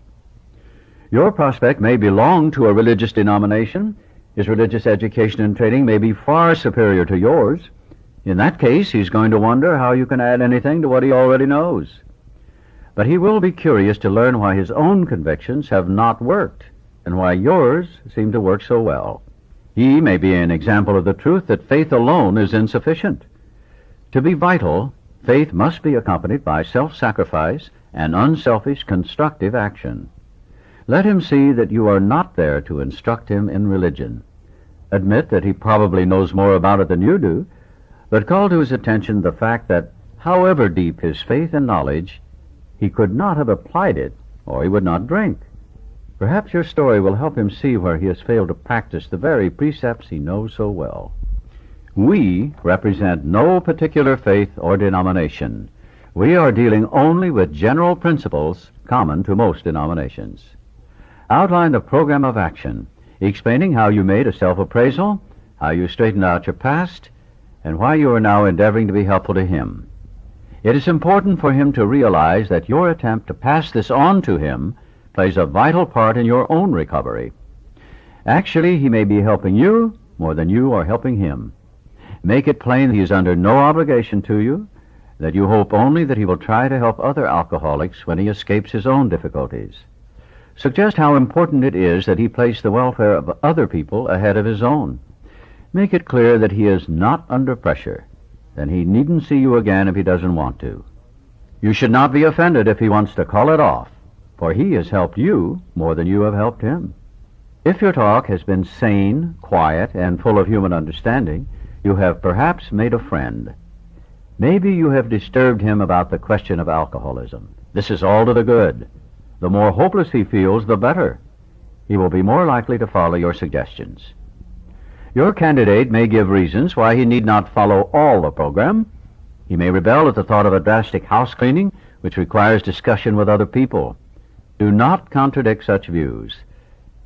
Your prospect may belong to a religious denomination. His religious education and training may be far superior to yours. In that case, he's going to wonder how you can add anything to what he already knows. But he will be curious to learn why his own convictions have not worked and why yours seem to work so well. He may be an example of the truth that faith alone is insufficient. To be vital, faith must be accompanied by self-sacrifice and unselfish constructive action. Let him see that you are not there to instruct him in religion. Admit that he probably knows more about it than you do, but call to his attention the fact that, however deep his faith and knowledge, he could not have applied it, or he would not drink. Perhaps your story will help him see where he has failed to practice the very precepts he knows so well. We represent no particular faith or denomination. We are dealing only with general principles common to most denominations. Outline the program of action, explaining how you made a self-appraisal, how you straightened out your past, and why you are now endeavoring to be helpful to him. It is important for him to realize that your attempt to pass this on to him plays a vital part in your own recovery. Actually, he may be helping you more than you are helping him. Make it plain he is under no obligation to you, that you hope only that he will try to help other alcoholics when he escapes his own difficulties. Suggest how important it is that he place the welfare of other people ahead of his own. Make it clear that he is not under pressure. Then he needn't see you again if he doesn't want to. You should not be offended if he wants to call it off, for he has helped you more than you have helped him. If your talk has been sane, quiet, and full of human understanding, you have perhaps made a friend. Maybe you have disturbed him about the question of alcoholism. This is all to the good. The more hopeless he feels, the better. He will be more likely to follow your suggestions. Your candidate may give reasons why he need not follow all the program. He may rebel at the thought of a drastic house cleaning, which requires discussion with other people. Do not contradict such views.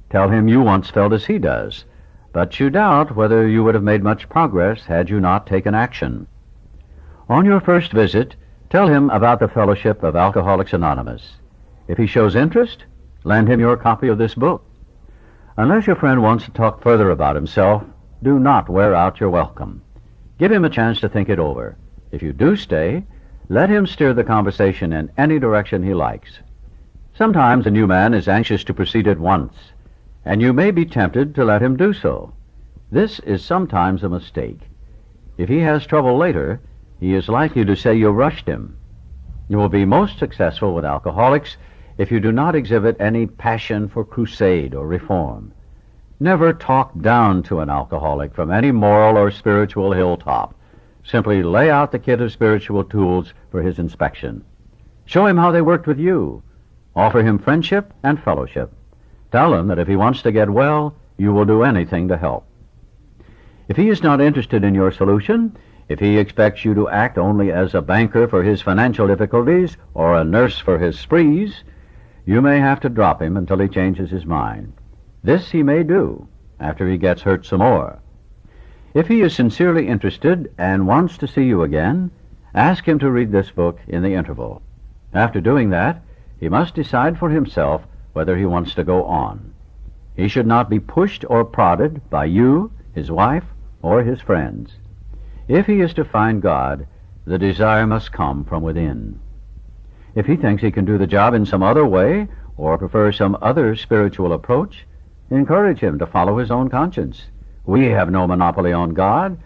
Tell him you once felt as he does, but you doubt whether you would have made much progress had you not taken action. On your first visit, tell him about the Fellowship of Alcoholics Anonymous. If he shows interest, lend him your copy of this book. Unless your friend wants to talk further about himself, do not wear out your welcome. Give him a chance to think it over. If you do stay, let him steer the conversation in any direction he likes. Sometimes a new man is anxious to proceed at once, and you may be tempted to let him do so. This is sometimes a mistake. If he has trouble later, he is likely to say you rushed him. You will be most successful with alcoholics if you do not exhibit any passion for crusade or reform. Never talk down to an alcoholic from any moral or spiritual hilltop. Simply lay out the kit of spiritual tools for his inspection. Show him how they worked with you. Offer him friendship and fellowship. Tell him that if he wants to get well, you will do anything to help. If he is not interested in your solution, if he expects you to act only as a banker for his financial difficulties or a nurse for his sprees, you may have to drop him until he changes his mind. This he may do after he gets hurt some more. If he is sincerely interested and wants to see you again, ask him to read this book in the interval. After doing that, he must decide for himself whether he wants to go on. He should not be pushed or prodded by you, his wife, or his friends. If he is to find God, the desire must come from within. If he thinks he can do the job in some other way or prefers some other spiritual approach, encourage him to follow his own conscience. We have no monopoly on God.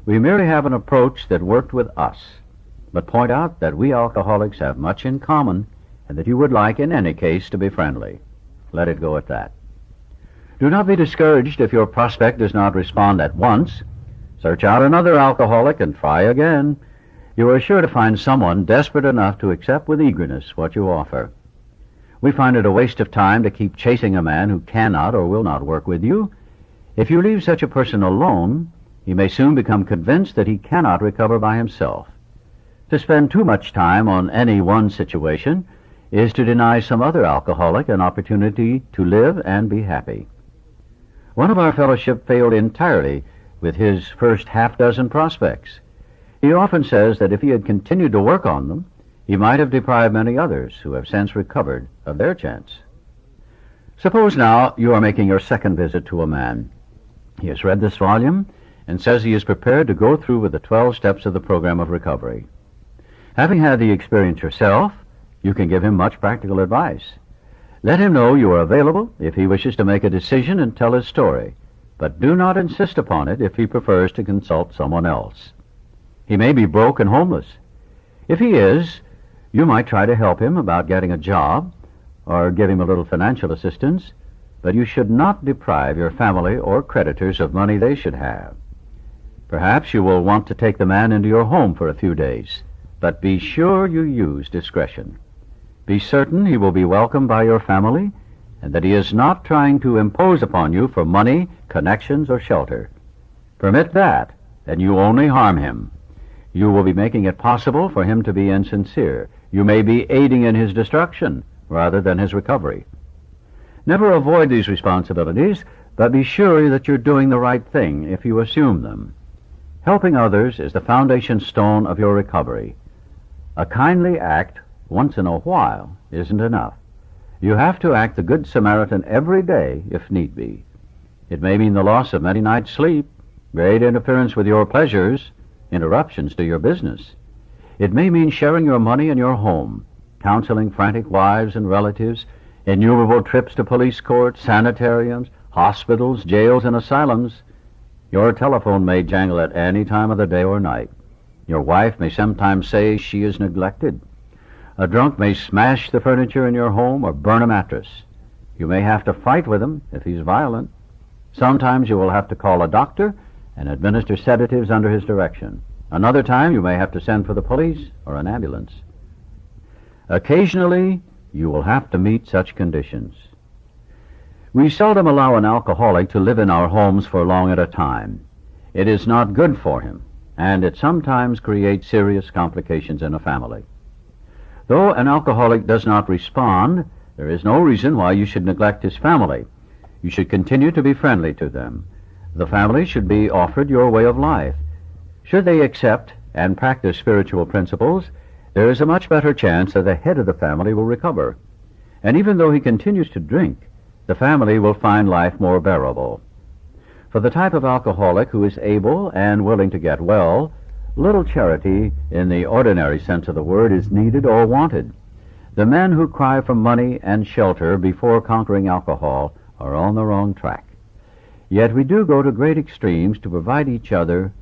We merely have an approach that worked with us. But point out that we alcoholics have much in common and that you would like, in any case, to be friendly. Let it go at that. Do not be discouraged if your prospect does not respond at once. Search out another alcoholic and try again. You are sure to find someone desperate enough to accept with eagerness what you offer. We find it a waste of time to keep chasing a man who cannot or will not work with you. If you leave such a person alone, he may soon become convinced that he cannot recover by himself. To spend too much time on any one situation is to deny some other alcoholic an opportunity to live and be happy. One of our fellowship failed entirely with his first half-dozen prospects. He often says that if he had continued to work on them, he might have deprived many others who have since recovered of their chance. Suppose now you are making your second visit to a man. He has read this volume and says he is prepared to go through with the 12 steps of the program of recovery. Having had the experience yourself, you can give him much practical advice. Let him know you are available if he wishes to make a decision and tell his story, but do not insist upon it if he prefers to consult someone else. He may be broke and homeless. If he is, you might try to help him about getting a job or give him a little financial assistance, but you should not deprive your family or creditors of money they should have. Perhaps you will want to take the man into your home for a few days, but be sure you use discretion. Be certain he will be welcomed by your family and that he is not trying to impose upon you for money, connections, or shelter. Permit that, and you only harm him. You will be making it possible for him to be insincere. You may be aiding in his destruction rather than his recovery. Never avoid these responsibilities, but be sure that you're doing the right thing if you assume them. Helping others is the foundation stone of your recovery. A kindly act once in a while isn't enough. You have to act the Good Samaritan every day if need be. It may mean the loss of many nights' sleep, great interference with your pleasures, interruptions to your business. It may mean sharing your money and your home, counseling frantic wives and relatives, innumerable trips to police courts, sanitariums, hospitals, jails, and asylums. Your telephone may jangle at any time of the day or night. Your wife may sometimes say she is neglected. A drunk may smash the furniture in your home or burn a mattress. You may have to fight with him if he's violent. Sometimes you will have to call a doctor and administer sedatives under his direction. Another time you may have to send for the police or an ambulance. Occasionally, you will have to meet such conditions. We seldom allow an alcoholic to live in our homes for long at a time. It is not good for him, and it sometimes creates serious complications in a family. Though an alcoholic does not respond, there is no reason why you should neglect his family. You should continue to be friendly to them. The family should be offered your way of life. Should they accept and practice spiritual principles, there is a much better chance that the head of the family will recover. And even though he continues to drink, the family will find life more bearable. For the type of alcoholic who is able and willing to get well, little charity in the ordinary sense of the word is needed or wanted. The men who cry for money and shelter before conquering alcohol are on the wrong track. Yet we do go to great extremes to provide each other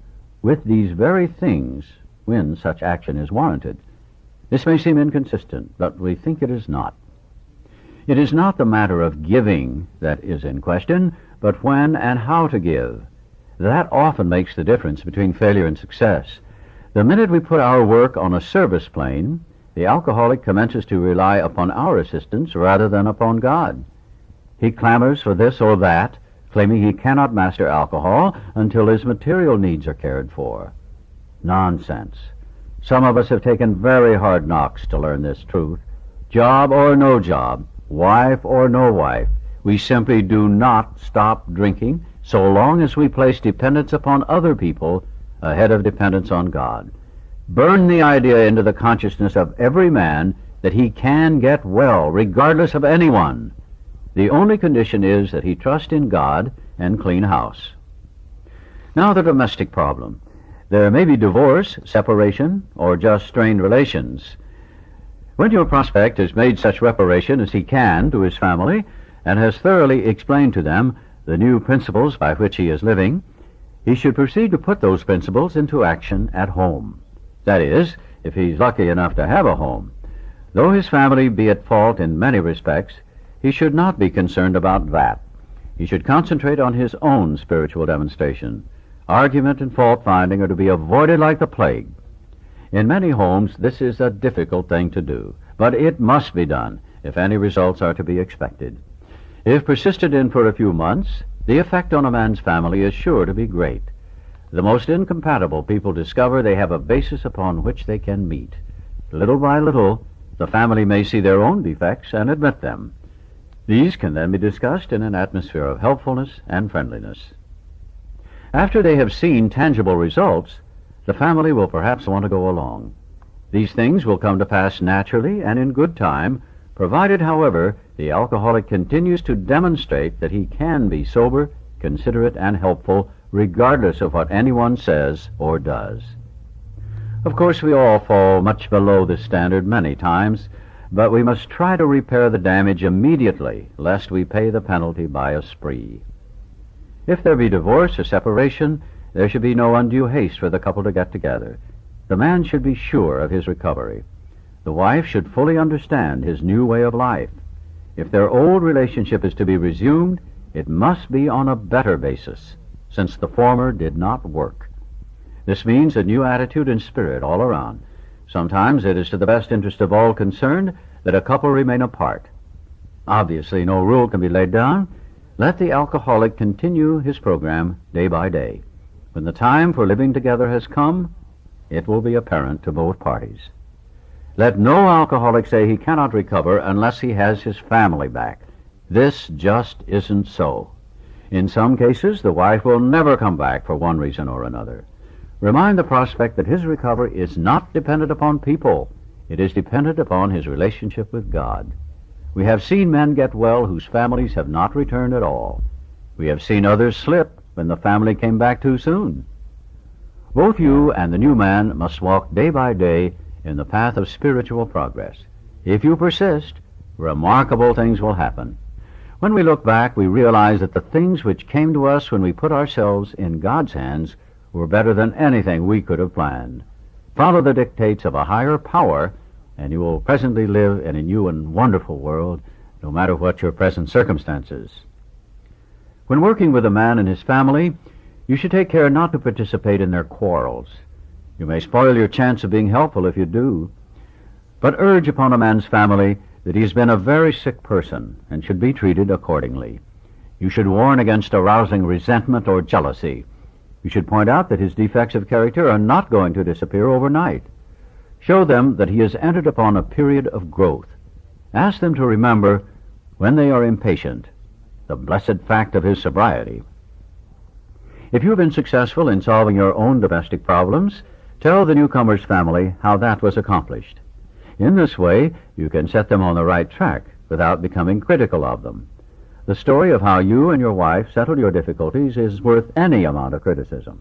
with these very things when such action is warranted. This may seem inconsistent, but we think it is not. It is not the matter of giving that is in question, but when and how to give. That often makes the difference between failure and success. The minute we put our work on a service plane, the alcoholic commences to rely upon our assistance rather than upon God. He clamors for this or that, claiming he cannot master alcohol until his material needs are cared for. Nonsense. Some of us have taken very hard knocks to learn this truth. Job or no job, wife or no wife, we simply do not stop drinking so long as we place dependence upon other people ahead of dependence on God. Burn the idea into the consciousness of every man that he can get well, regardless of anyone. The only condition is that he trust in God and clean house. Now the domestic problem. There may be divorce, separation, or just strained relations. When your prospect has made such reparation as he can to his family and has thoroughly explained to them the new principles by which he is living, he should proceed to put those principles into action at home. That is, if he's lucky enough to have a home. Though his family be at fault in many respects, he should not be concerned about that. He should concentrate on his own spiritual demonstration. Argument and fault-finding are to be avoided like the plague. In many homes, this is a difficult thing to do, but it must be done if any results are to be expected. If persisted in for a few months, the effect on a man's family is sure to be great. The most incompatible people discover they have a basis upon which they can meet. Little by little, the family may see their own defects and admit them. These can then be discussed in an atmosphere of helpfulness and friendliness. After they have seen tangible results, the family will perhaps want to go along. These things will come to pass naturally and in good time, provided, however, the alcoholic continues to demonstrate that he can be sober, considerate, and helpful, regardless of what anyone says or does. Of course, we all fall much below this standard many times, but we must try to repair the damage immediately, lest we pay the penalty by a spree. If there be divorce or separation, there should be no undue haste for the couple to get together. The man should be sure of his recovery. The wife should fully understand his new way of life. If their old relationship is to be resumed, it must be on a better basis, since the former did not work. This means a new attitude and spirit all around. Sometimes it is to the best interest of all concerned that a couple remain apart. Obviously, no rule can be laid down. Let the alcoholic continue his program day by day. When the time for living together has come, it will be apparent to both parties. Let no alcoholic say he cannot recover unless he has his family back. This just isn't so. In some cases, the wife will never come back for one reason or another. Remind the prospect that his recovery is not dependent upon people. It is dependent upon his relationship with God. We have seen men get well whose families have not returned at all. We have seen others slip when the family came back too soon. Both you and the new man must walk day by day in the path of spiritual progress. If you persist, remarkable things will happen. When we look back, we realize that the things which came to us when we put ourselves in God's hands were better than anything we could have planned. Follow the dictates of a higher power, and you will presently live in a new and wonderful world. no matter what your present circumstances. When working with a man and his family, you should take care not to participate in their quarrels. You may spoil your chance of being helpful if you do, but urge upon a man's family that he has been a very sick person and should be treated accordingly. You should warn against arousing resentment or jealousy. You should point out that his defects of character are not going to disappear overnight. Show them that he has entered upon a period of growth. Ask them to remember, when they are impatient, the blessed fact of his sobriety. If you've been successful in solving your own domestic problems, tell the newcomer's family how that was accomplished. In this way, you can set them on the right track without becoming critical of them. The story of how you and your wife settled your difficulties is worth any amount of criticism.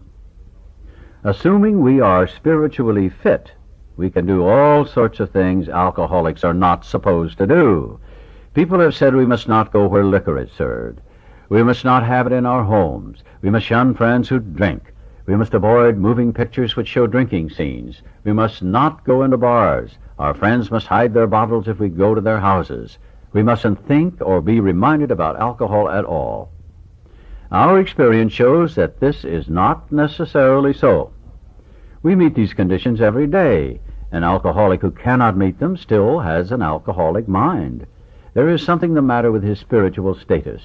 Assuming we are spiritually fit, we can do all sorts of things alcoholics are not supposed to do. People have said we must not go where liquor is served. We must not have it in our homes. We must shun friends who drink. We must avoid moving pictures which show drinking scenes. We must not go into bars. Our friends must hide their bottles if we go to their houses. We mustn't think or be reminded about alcohol at all. Our experience shows that this is not necessarily so. We meet these conditions every day. An alcoholic who cannot meet them still has an alcoholic mind. There is something the matter with his spiritual status.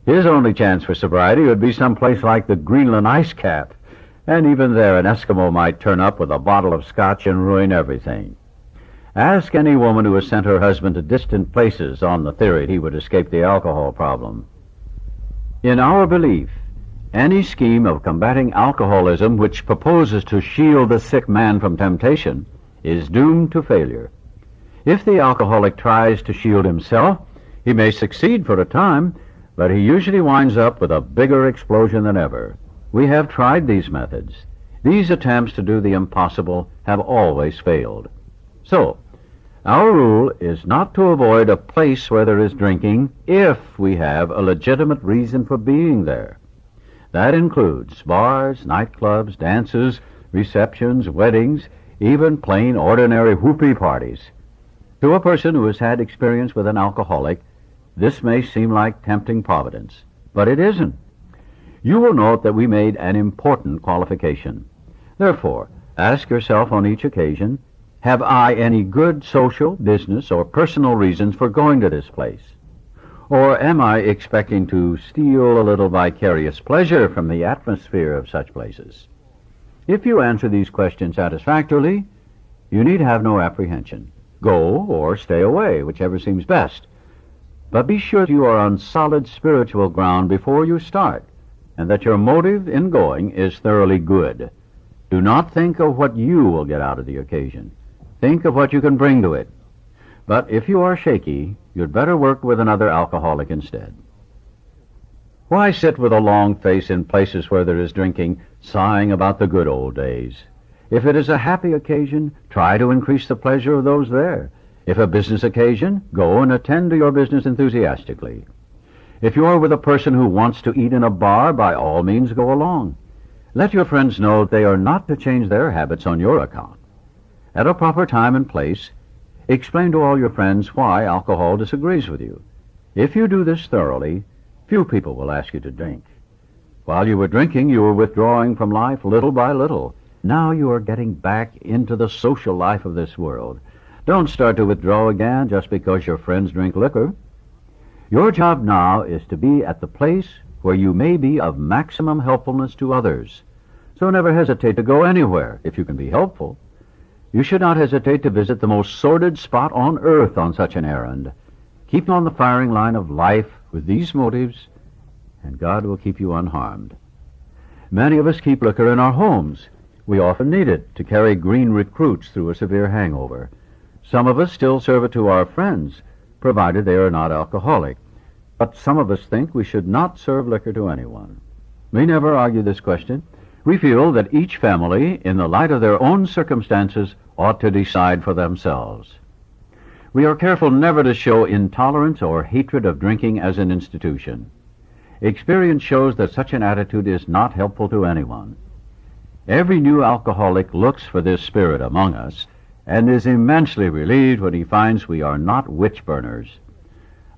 His only chance for sobriety would be some place like the Greenland ice cap, and even there an Eskimo might turn up with a bottle of scotch and ruin everything. Ask any woman who has sent her husband to distant places on the theory he would escape the alcohol problem. In our belief, any scheme of combating alcoholism which proposes to shield the sick man from temptation is doomed to failure. If the alcoholic tries to shield himself, he may succeed for a time, but he usually winds up with a bigger explosion than ever. We have tried these methods. These attempts to do the impossible have always failed. So, our rule is not to avoid a place where there is drinking if we have a legitimate reason for being there. That includes bars, nightclubs, dances, receptions, weddings, even plain ordinary whoopee parties. To a person who has had experience with an alcoholic, this may seem like tempting providence, but it isn't. You will note that we made an important qualification. Therefore, ask yourself on each occasion, have I any good social, business, or personal reasons for going to this place? Or am I expecting to steal a little vicarious pleasure from the atmosphere of such places? If you answer these questions satisfactorily, you need have no apprehension. Go or stay away, whichever seems best. But be sure you are on solid spiritual ground before you start, and that your motive in going is thoroughly good. Do not think of what you will get out of the occasion. Think of what you can bring to it. But if you are shaky, you'd better work with another alcoholic instead. Why sit with a long face in places where there is drinking, sighing about the good old days? If it is a happy occasion, try to increase the pleasure of those there. If a business occasion, go and attend to your business enthusiastically. If you are with a person who wants to eat in a bar, by all means go along. Let your friends know they are not to change their habits on your account. At a proper time and place, explain to all your friends why alcohol disagrees with you. If you do this thoroughly, few people will ask you to drink. While you were drinking, you were withdrawing from life little by little. Now you are getting back into the social life of this world. Don't start to withdraw again just because your friends drink liquor. Your job now is to be at the place where you may be of maximum helpfulness to others. So never hesitate to go anywhere if you can be helpful. You should not hesitate to visit the most sordid spot on earth on such an errand. Keep on the firing line of life with these motives, and God will keep you unharmed. Many of us keep liquor in our homes. We often need it to carry green recruits through a severe hangover. Some of us still serve it to our friends, provided they are not alcoholic. But some of us think we should not serve liquor to anyone. We never argue this question. We feel that each family, in the light of their own circumstances, ought to decide for themselves. We are careful never to show intolerance or hatred of drinking as an institution. Experience shows that such an attitude is not helpful to anyone. Every new alcoholic looks for this spirit among us and is immensely relieved when he finds we are not witch burners.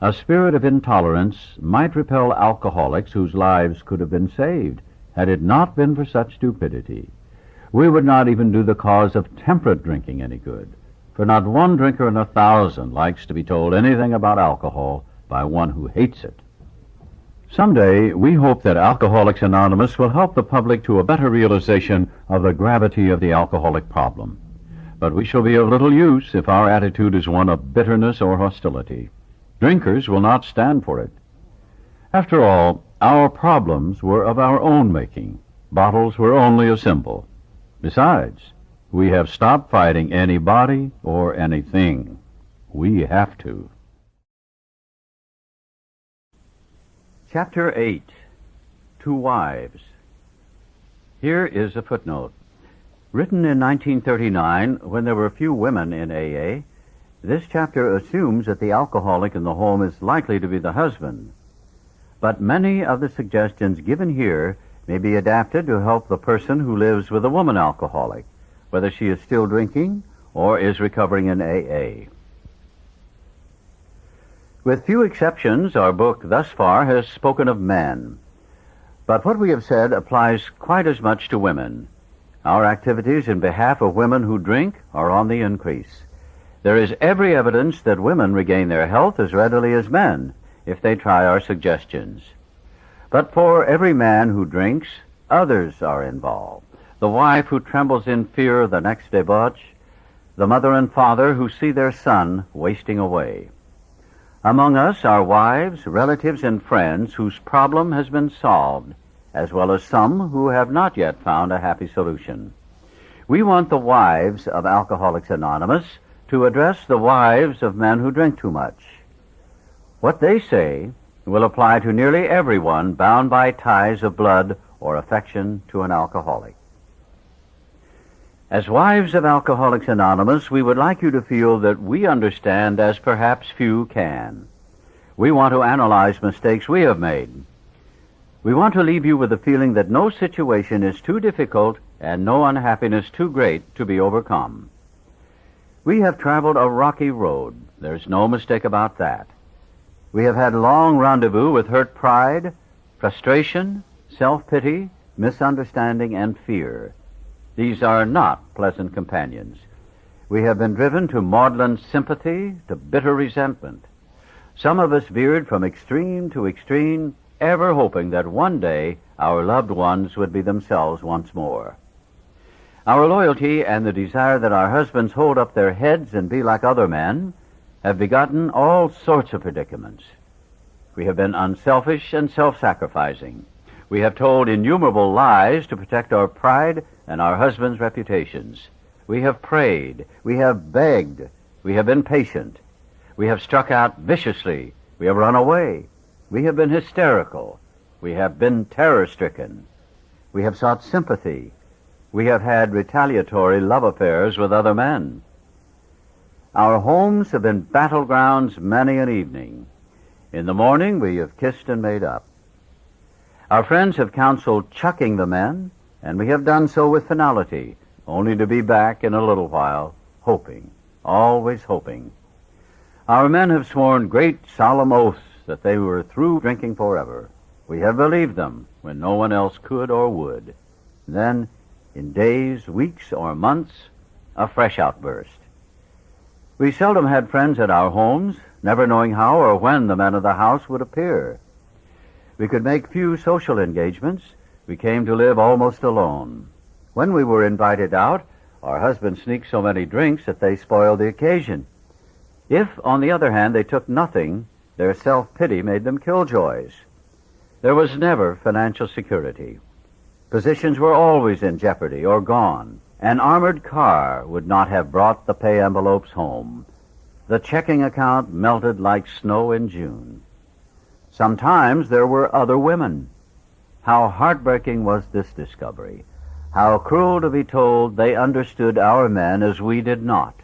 A spirit of intolerance might repel alcoholics whose lives could have been saved had it not been for such stupidity. We would not even do the cause of temperate drinking any good, for not one drinker in 1,000 likes to be told anything about alcohol by one who hates it. Someday, we hope that Alcoholics Anonymous will help the public to a better realization of the gravity of the alcoholic problem. But we shall be of little use if our attitude is one of bitterness or hostility. Drinkers will not stand for it. After all, our problems were of our own making. Bottles were only a symbol. Besides, we have stopped fighting anybody or anything. We have to. Chapter 8. Two Wives. Here is a footnote. Written in 1939, when there were few women in AA, this chapter assumes that the alcoholic in the home is likely to be the husband. But many of the suggestions given here may be adapted to help the person who lives with a woman alcoholic, whether she is still drinking or is recovering in AA. With few exceptions, our book thus far has spoken of men. But what we have said applies quite as much to women. Our activities in behalf of women who drink are on the increase. There is every evidence that women regain their health as readily as men if they try our suggestions. But for every man who drinks, others are involved. The wife who trembles in fear of the next debauch, the mother and father who see their son wasting away. Among us are wives, relatives, and friends whose problem has been solved, as well as some who have not yet found a happy solution. We want the wives of Alcoholics Anonymous to address the wives of men who drink too much. What they say will apply to nearly everyone bound by ties of blood or affection to an alcoholic. As wives of Alcoholics Anonymous, we would like you to feel that we understand as perhaps few can. We want to analyze mistakes we have made. We want to leave you with the feeling that no situation is too difficult and no unhappiness too great to be overcome. We have traveled a rocky road. There's no mistake about that. We have had long rendezvous with hurt pride, frustration, self-pity, misunderstanding, and fear. These are not pleasant companions. We have been driven to maudlin sympathy, to bitter resentment. Some of us veered from extreme to extreme, ever hoping that one day our loved ones would be themselves once more. Our loyalty and the desire that our husbands hold up their heads and be like other men have begotten all sorts of predicaments. We have been unselfish and self-sacrificing. We have told innumerable lies to protect our pride and our husbands' reputations. We have prayed. We have begged. We have been patient. We have struck out viciously. We have run away. We have been hysterical. We have been terror-stricken. We have sought sympathy. We have had retaliatory love affairs with other men. Our homes have been battlegrounds many an evening. In the morning we have kissed and made up. Our friends have counseled chucking the men, and we have done so with finality, only to be back in a little while, hoping, always hoping. Our men have sworn great solemn oaths that they were through drinking forever. We have believed them when no one else could or would. Then, in days, weeks, or months, a fresh outburst. We seldom had friends at our homes, never knowing how or when the men of the house would appear. We could make few social engagements. We came to live almost alone. When we were invited out, our husbands sneaked so many drinks that they spoiled the occasion. If, on the other hand, they took nothing, their self-pity made them killjoys. There was never financial security. Positions were always in jeopardy or gone. An armored car would not have brought the pay envelopes home. The checking account melted like snow in June. Sometimes there were other women. How heartbreaking was this discovery. How cruel to be told they understood our men as we did not.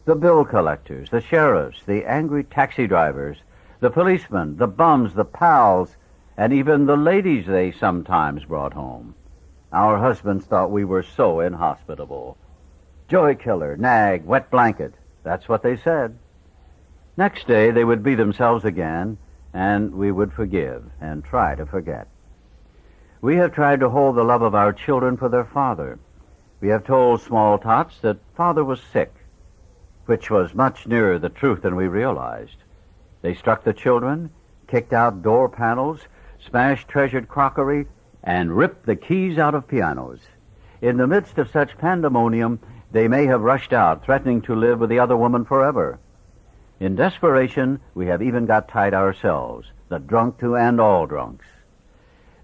The bill collectors, the sheriffs, the angry taxi drivers, the policemen, the bums, the pals, and even the ladies they sometimes brought home. Our husbands thought we were so inhospitable. Joy killer, nag, wet blanket. That's what they said. Next day, they would be themselves again, and we would forgive and try to forget. We have tried to hold the love of our children for their father. We have told small tots that father was sick, which was much nearer the truth than we realized. They struck the children, kicked out door panels, smashed treasured crockery, and ripped the keys out of pianos. In the midst of such pandemonium, they may have rushed out, threatening to live with the other woman forever. In desperation, we have even got tied ourselves, the drunk to end all drunks.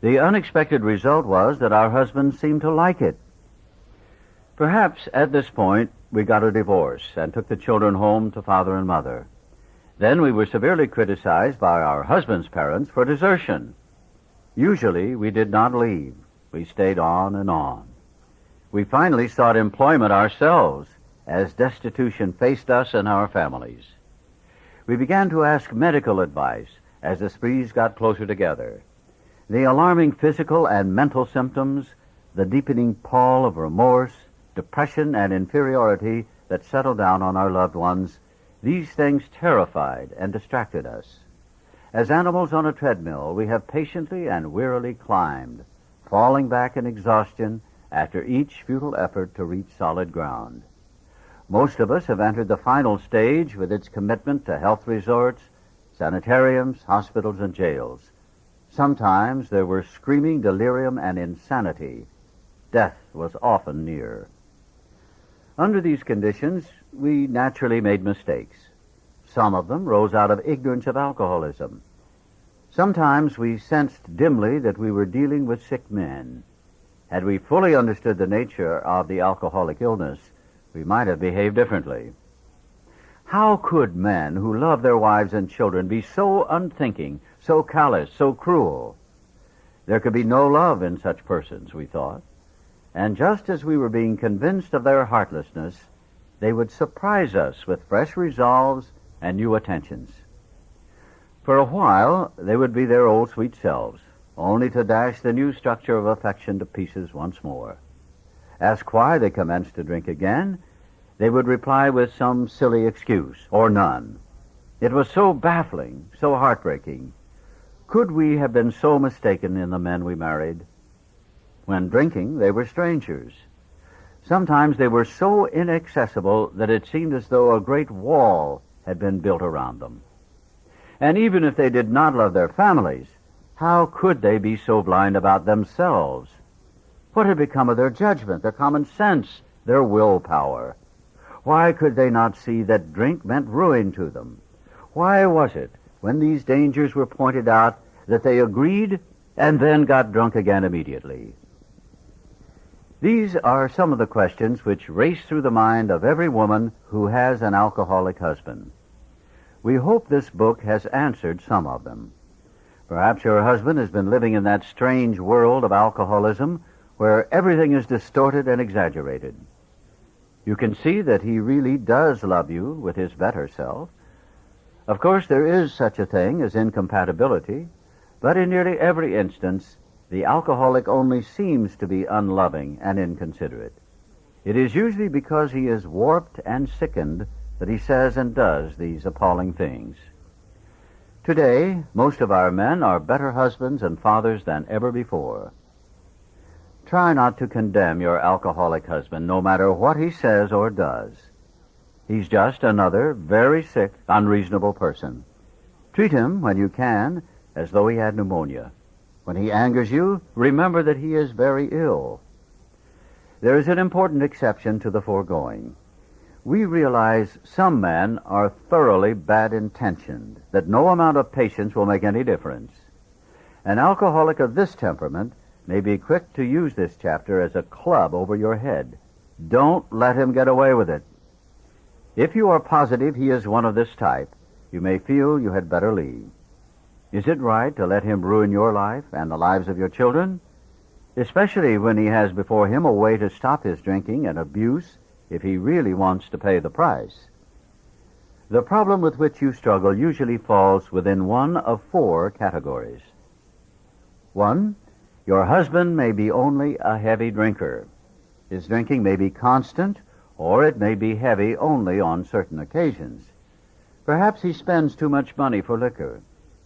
The unexpected result was that our husbands seemed to like it. Perhaps at this point we got a divorce and took the children home to father and mother. Then we were severely criticized by our husbands' parents for desertion. Usually we did not leave. We stayed on and on. We finally sought employment ourselves as destitution faced us and our families. We began to ask medical advice as the sprees got closer together. The alarming physical and mental symptoms, the deepening pall of remorse, depression, and inferiority that settled down on our loved ones, these things terrified and distracted us. As animals on a treadmill, we have patiently and wearily climbed, falling back in exhaustion after each futile effort to reach solid ground. Most of us have entered the final stage with its commitment to health resorts, sanitariums, hospitals, and jails. Sometimes there were screaming delirium and insanity. Death was often near. Under these conditions, we naturally made mistakes. Some of them rose out of ignorance of alcoholism. Sometimes we sensed dimly that we were dealing with sick men. Had we fully understood the nature of the alcoholic illness, we might have behaved differently. How could men who love their wives and children be so unthinking, so callous, so cruel? There could be no love in such persons, we thought. And just as we were being convinced of their heartlessness, they would surprise us with fresh resolves and new attentions. For a while, they would be their old sweet selves, only to dash the new structure of affection to pieces once more. Asked why they commenced to drink again, they would reply with some silly excuse, or none. It was so baffling, so heartbreaking. Could we have been so mistaken in the men we married? When drinking, they were strangers. Sometimes they were so inaccessible that it seemed as though a great wall had been built around them. And even if they did not love their families, how could they be so blind about themselves? What had become of their judgment, their common sense, their willpower? Why could they not see that drink meant ruin to them? Why was it, when these dangers were pointed out, that they agreed and then got drunk again immediately? These are some of the questions which race through the mind of every woman who has an alcoholic husband. We hope this book has answered some of them. Perhaps your husband has been living in that strange world of alcoholism where everything is distorted and exaggerated. You can see that he really does love you with his better self. Of course, there is such a thing as incompatibility, but in nearly every instance, the alcoholic only seems to be unloving and inconsiderate. It is usually because he is warped and sickened that he says and does these appalling things. Today, most of our men are better husbands and fathers than ever before. Try not to condemn your alcoholic husband, no matter what he says or does. He's just another very sick, unreasonable person. Treat him, when you can, as though he had pneumonia. When he angers you, remember that he is very ill. There is an important exception to the foregoing. We realize some men are thoroughly bad-intentioned, that no amount of patience will make any difference. An alcoholic of this temperament may be quick to use this chapter as a club over your head. Don't let him get away with it. If you are positive he is one of this type, you may feel you had better leave. Is it right to let him ruin your life and the lives of your children? Especially when he has before him a way to stop his drinking and abuse if he really wants to pay the price. The problem with which you struggle usually falls within one of four categories. 1, your husband may be only a heavy drinker. His drinking may be constant, or it may be heavy only on certain occasions. Perhaps he spends too much money for liquor.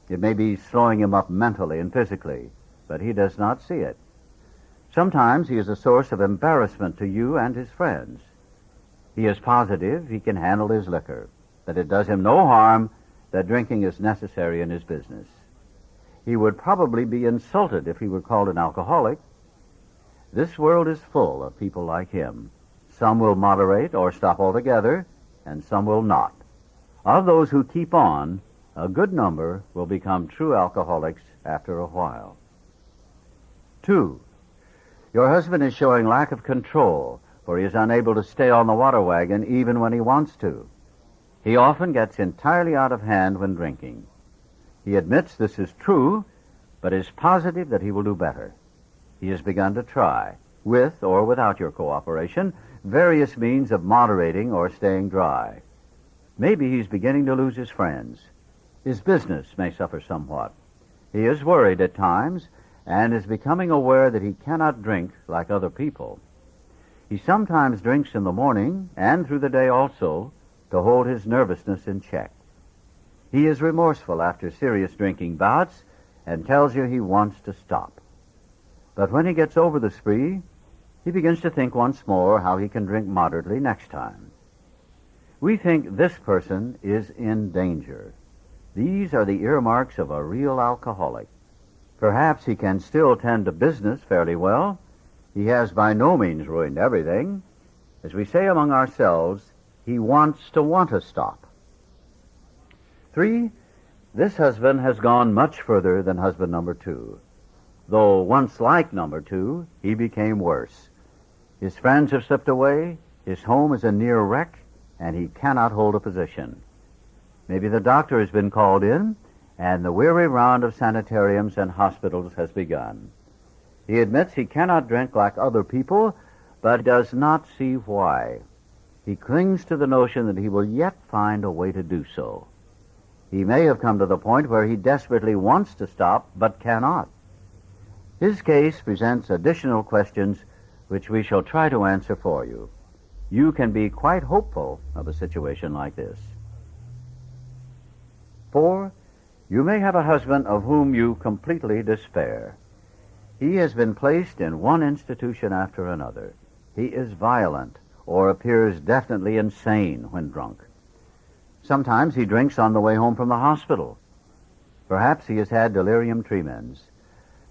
It may be slowing him up mentally and physically, but he does not see it. Sometimes he is a source of embarrassment to you and his friends. He is positive he can handle his liquor, that it does him no harm, that drinking is necessary in his business. He would probably be insulted if he were called an alcoholic. This world is full of people like him. Some will moderate or stop altogether, and some will not. Of those who keep on, a good number will become true alcoholics after a while. 2. Your husband is showing lack of control, for he is unable to stay on the water wagon even when he wants to. He often gets entirely out of hand when drinking. He admits this is true, but is positive that he will do better. He has begun to try, with or without your cooperation, various means of moderating or staying dry. Maybe he's beginning to lose his friends. His business may suffer somewhat. He is worried at times and is becoming aware that he cannot drink like other people. He sometimes drinks in the morning and through the day also to hold his nervousness in check. He is remorseful after serious drinking bouts and tells you he wants to stop. But when he gets over the spree, he begins to think once more how he can drink moderately next time. We think this person is in danger. These are the earmarks of a real alcoholic. Perhaps he can still tend to business fairly well. He has by no means ruined everything. As we say among ourselves, he wants to stop. 3, this husband has gone much further than husband number 2. Though once like number 2, he became worse. His friends have slipped away, his home is a near wreck, and he cannot hold a position. Maybe the doctor has been called in, and the weary round of sanitariums and hospitals has begun. He admits he cannot drink like other people, but does not see why. He clings to the notion that he will yet find a way to do so. He may have come to the point where he desperately wants to stop, but cannot. His case presents additional questions which we shall try to answer for you. You can be quite hopeful of a situation like this. 4, you may have a husband of whom you completely despair. He has been placed in one institution after another. He is violent or appears definitely insane when drunk. Sometimes he drinks on the way home from the hospital. Perhaps he has had delirium tremens.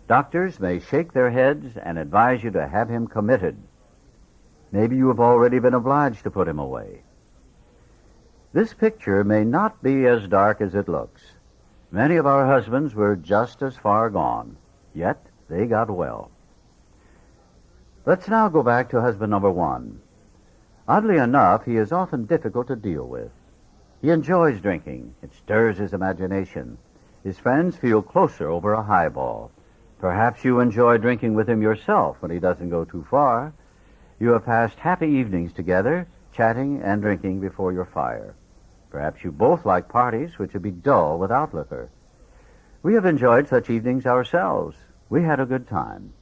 Doctors may shake their heads and advise you to have him committed. Maybe you have already been obliged to put him away. This picture may not be as dark as it looks. Many of our husbands were just as far gone, yet they got well. Let's now go back to husband number 1. Oddly enough, he is often difficult to deal with. He enjoys drinking. It stirs his imagination. His friends feel closer over a highball. Perhaps you enjoy drinking with him yourself when he doesn't go too far. You have passed happy evenings together, chatting and drinking before your fire. Perhaps you both like parties which would be dull without liquor. We have enjoyed such evenings ourselves. We had a good time.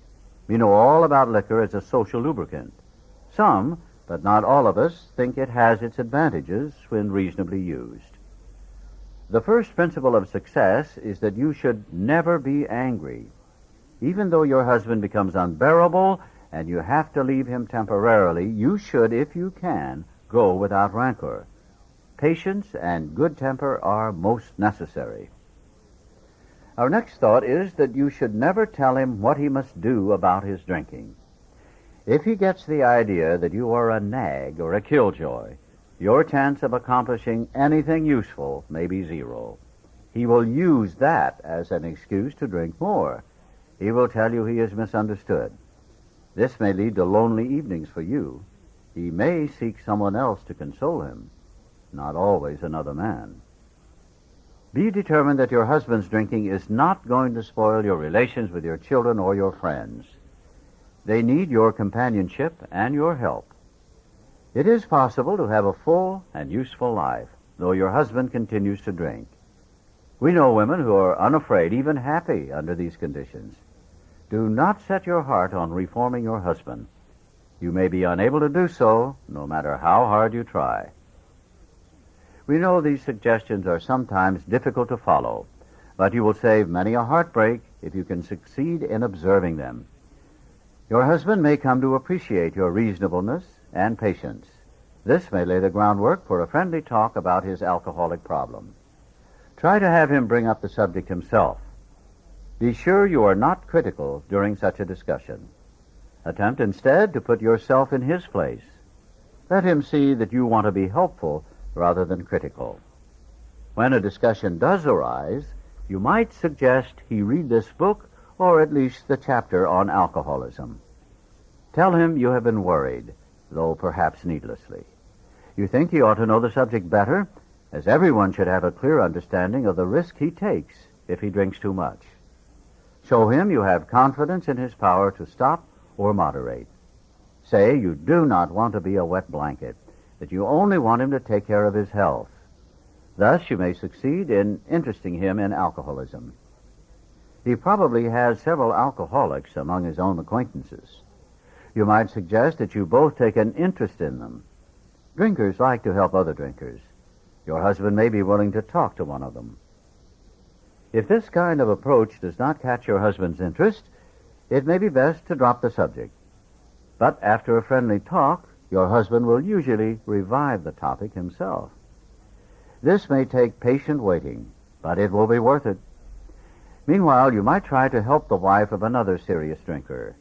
We know all about liquor as a social lubricant. Some, but not all of us, think it has its advantages when reasonably used. The first principle of success is that you should never be angry. Even though your husband becomes unbearable and you have to leave him temporarily, you should, if you can, go without rancor. Patience and good temper are most necessary. Our next thought is that you should never tell him what he must do about his drinking. If he gets the idea that you are a nag or a killjoy, your chance of accomplishing anything useful may be zero. He will use that as an excuse to drink more. He will tell you he is misunderstood. This may lead to lonely evenings for you. He may seek someone else to console him, not always another man. Be determined that your husband's drinking is not going to spoil your relations with your children or your friends. They need your companionship and your help. It is possible to have a full and useful life, though your husband continues to drink. We know women who are unafraid, even happy, under these conditions. Do not set your heart on reforming your husband. You may be unable to do so, no matter how hard you try. We know these suggestions are sometimes difficult to follow, but you will save many a heartbreak if you can succeed in observing them. Your husband may come to appreciate your reasonableness and patience. This may lay the groundwork for a friendly talk about his alcoholic problem. Try to have him bring up the subject himself. Be sure you are not critical during such a discussion. Attempt instead to put yourself in his place. Let him see that you want to be helpful rather than critical. When a discussion does arise, you might suggest he read this book or at least the chapter on alcoholism. Tell him you have been worried, though perhaps needlessly. You think he ought to know the subject better, as everyone should have a clear understanding of the risk he takes if he drinks too much. Show him you have confidence in his power to stop or moderate. Say you do not want to be a wet blanket, that you only want him to take care of his health. Thus you may succeed in interesting him in alcoholism. He probably has several alcoholics among his own acquaintances. You might suggest that you both take an interest in them. Drinkers like to help other drinkers. Your husband may be willing to talk to one of them. If this kind of approach does not catch your husband's interest, it may be best to drop the subject. But after a friendly talk, your husband will usually revive the topic himself. This may take patient waiting, but it will be worth it. Meanwhile, you might try to help the wife of another serious drinker.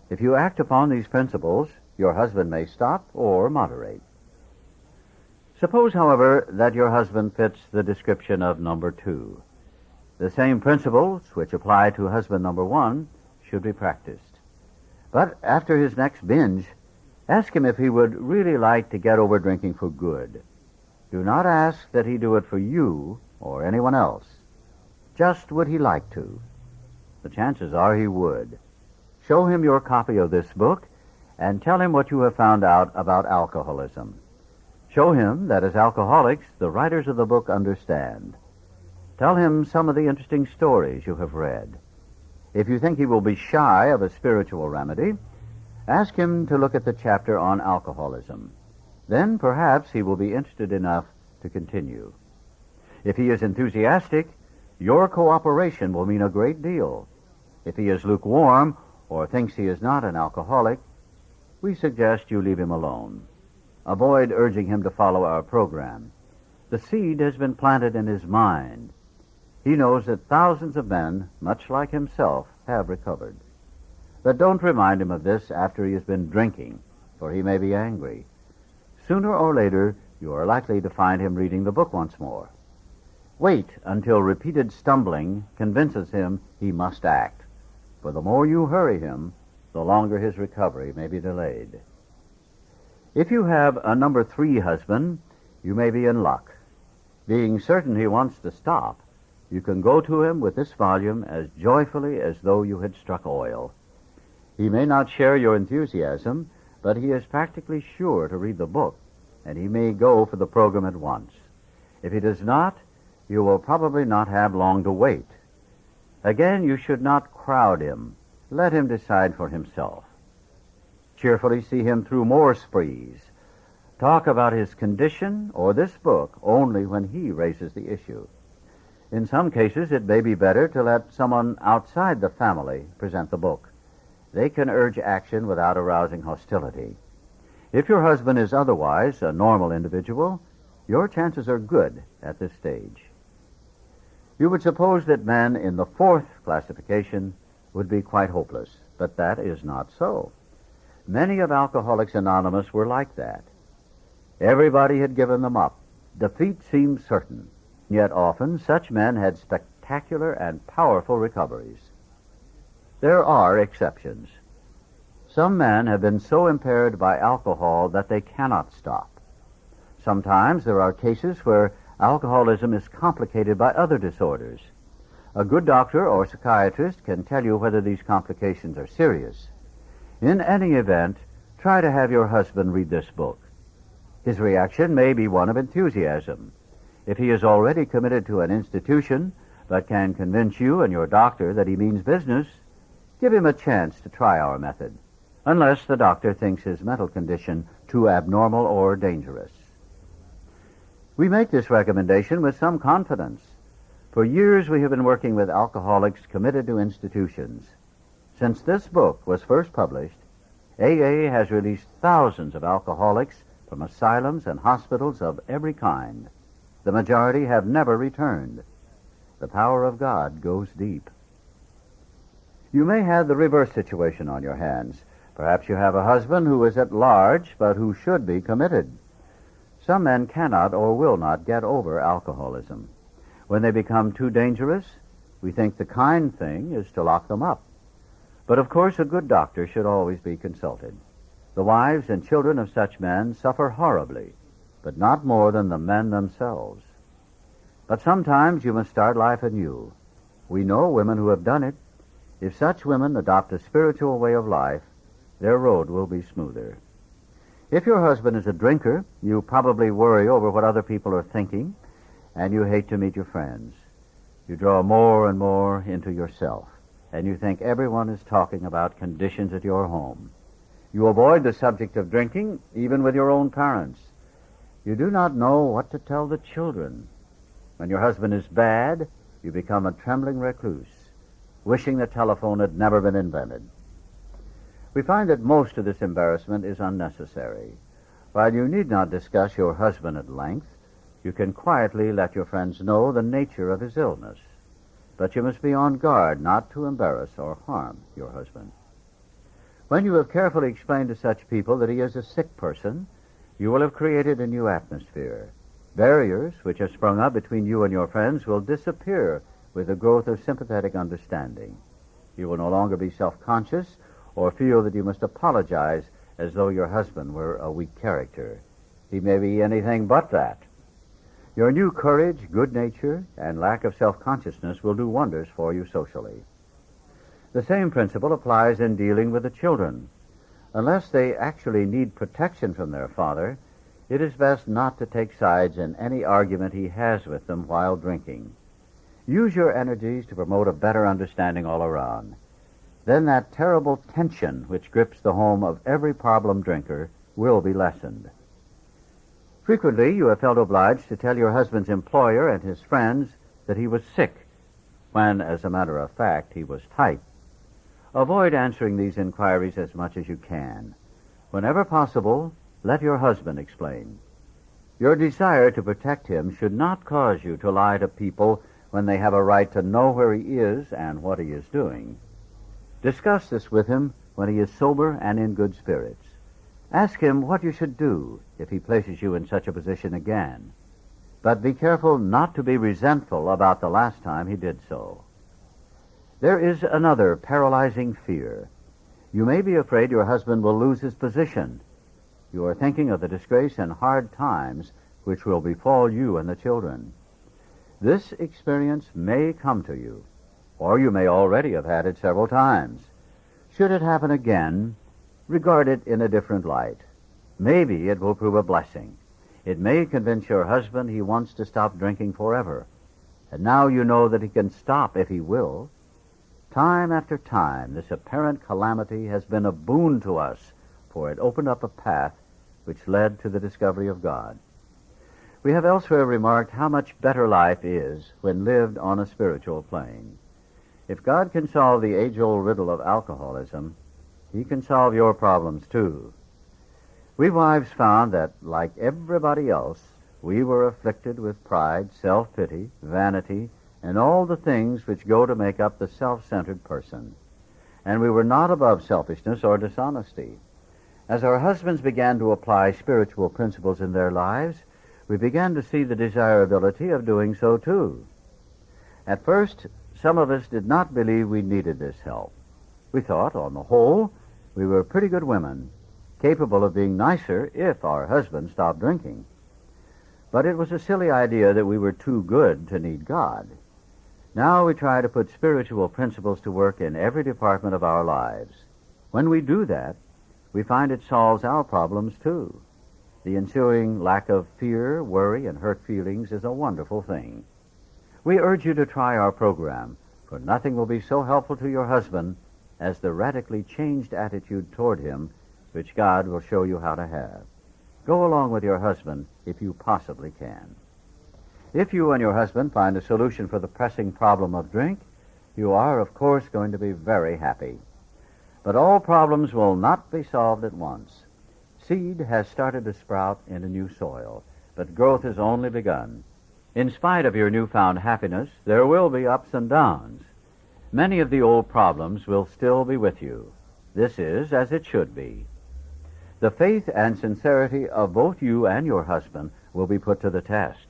If you act upon these principles, your husband may stop or moderate. Suppose, however, that your husband fits the description of number 2. The same principles which apply to husband number 1 should be practiced. But after his next binge, ask him if he would really like to get over drinking for good. Do not ask that he do it for you or anyone else. Just would he like to? The chances are he would. Show him your copy of this book and tell him what you have found out about alcoholism. Show him that as alcoholics, the writers of the book understand. Tell him some of the interesting stories you have read. If you think he will be shy of a spiritual remedy, ask him to look at the chapter on alcoholism. Then perhaps he will be interested enough to continue. If he is enthusiastic, your cooperation will mean a great deal. If he is lukewarm or thinks he is not an alcoholic, we suggest you leave him alone. Avoid urging him to follow our program. The seed has been planted in his mind. He knows that thousands of men, much like himself, have recovered. But don't remind him of this after he has been drinking, for he may be angry. Sooner or later, you are likely to find him reading the book once more. Wait until repeated stumbling convinces him he must act, for the more you hurry him, the longer his recovery may be delayed. If you have a number 3 husband, you may be in luck. Being certain he wants to stop, you can go to him with this volume as joyfully as though you had struck oil. He may not share your enthusiasm, but he is practically sure to read the book, and he may go for the program at once. If he does not, you will probably not have long to wait. Again, you should not crowd him. Let him decide for himself. Cheerfully see him through more sprees. Talk about his condition or this book only when he raises the issue. In some cases, it may be better to let someone outside the family present the book. They can urge action without arousing hostility. If your husband is otherwise a normal individual, your chances are good at this stage. You would suppose that men in the 4th classification would be quite hopeless, but that is not so. Many of Alcoholics Anonymous were like that. Everybody had given them up. Defeat seemed certain. Yet often such men had spectacular and powerful recoveries. There are exceptions. Some men have been so impaired by alcohol that they cannot stop. Sometimes there are cases where alcoholism is complicated by other disorders. A good doctor or psychiatrist can tell you whether these complications are serious. In any event, try to have your husband read this book. His reaction may be one of enthusiasm. If he is already committed to an institution, but can convince you and your doctor that he means business, give him a chance to try our method, unless the doctor thinks his mental condition too abnormal or dangerous. We make this recommendation with some confidence. For years we have been working with alcoholics committed to institutions. Since this book was first published, AA has released thousands of alcoholics from asylums and hospitals of every kind. The majority have never returned. The power of God goes deep. You may have the reverse situation on your hands. Perhaps you have a husband who is at large, but who should be committed. Some men cannot or will not get over alcoholism. When they become too dangerous, we think the kind thing is to lock them up. But of course a good doctor should always be consulted. The wives and children of such men suffer horribly, but not more than the men themselves. But sometimes you must start life anew. We know women who have done it. If such women adopt a spiritual way of life, their road will be smoother. If your husband is a drinker, you probably worry over what other people are thinking, and you hate to meet your friends. You draw more and more into yourself, and you think everyone is talking about conditions at your home. You avoid the subject of drinking, even with your own parents. You do not know what to tell the children. When your husband is bad, you become a trembling recluse, wishing the telephone had never been invented. We find that most of this embarrassment is unnecessary. While you need not discuss your husband at length, you can quietly let your friends know the nature of his illness. But you must be on guard not to embarrass or harm your husband. When you have carefully explained to such people that he is a sick person, you will have created a new atmosphere. Barriers which have sprung up between you and your friends will disappear with the growth of sympathetic understanding. You will no longer be self-conscious or feel that you must apologize as though your husband were a weak character. He may be anything but that. Your new courage, good nature, and lack of self-consciousness will do wonders for you socially. The same principle applies in dealing with the children. Unless they actually need protection from their father, it is best not to take sides in any argument he has with them while drinking. Use your energies to promote a better understanding all around. Then that terrible tension which grips the home of every problem drinker will be lessened. Frequently you have felt obliged to tell your husband's employer and his friends that he was sick, when, as a matter of fact, he was tight. Avoid answering these inquiries as much as you can. Whenever possible, let your husband explain. Your desire to protect him should not cause you to lie to people when they have a right to know where he is and what he is doing. Discuss this with him when he is sober and in good spirits. Ask him what you should do if he places you in such a position again. But be careful not to be resentful about the last time he did so. There is another paralyzing fear. You may be afraid your husband will lose his position. You are thinking of the disgrace and hard times which will befall you and the children. This experience may come to you, or you may already have had it several times. Should it happen again, regard it in a different light. Maybe it will prove a blessing. It may convince your husband he wants to stop drinking forever. And now you know that he can stop if he will. Time after time, this apparent calamity has been a boon to us, for it opened up a path which led to the discovery of God. We have elsewhere remarked how much better life is when lived on a spiritual plane. If God can solve the age-old riddle of alcoholism, he can solve your problems too. We wives found that, like everybody else, we were afflicted with pride, self-pity, vanity, and all the things which go to make up the self-centered person. And we were not above selfishness or dishonesty. As our husbands began to apply spiritual principles in their lives, we began to see the desirability of doing so too. At first, some of us did not believe we needed this help. We thought, on the whole, we were pretty good women, capable of being nicer if our husbands stopped drinking. But it was a silly idea that we were too good to need God. Now we try to put spiritual principles to work in every department of our lives. When we do that, we find it solves our problems too. The ensuing lack of fear, worry, and hurt feelings is a wonderful thing. We urge you to try our program, for nothing will be so helpful to your husband as the radically changed attitude toward him which God will show you how to have. Go along with your husband if you possibly can. If you and your husband find a solution for the pressing problem of drink, you are, of course, going to be very happy. But all problems will not be solved at once. Seed has started to sprout into new soil, but growth has only begun. In spite of your newfound happiness, there will be ups and downs. Many of the old problems will still be with you. This is as it should be. The faith and sincerity of both you and your husband will be put to the test.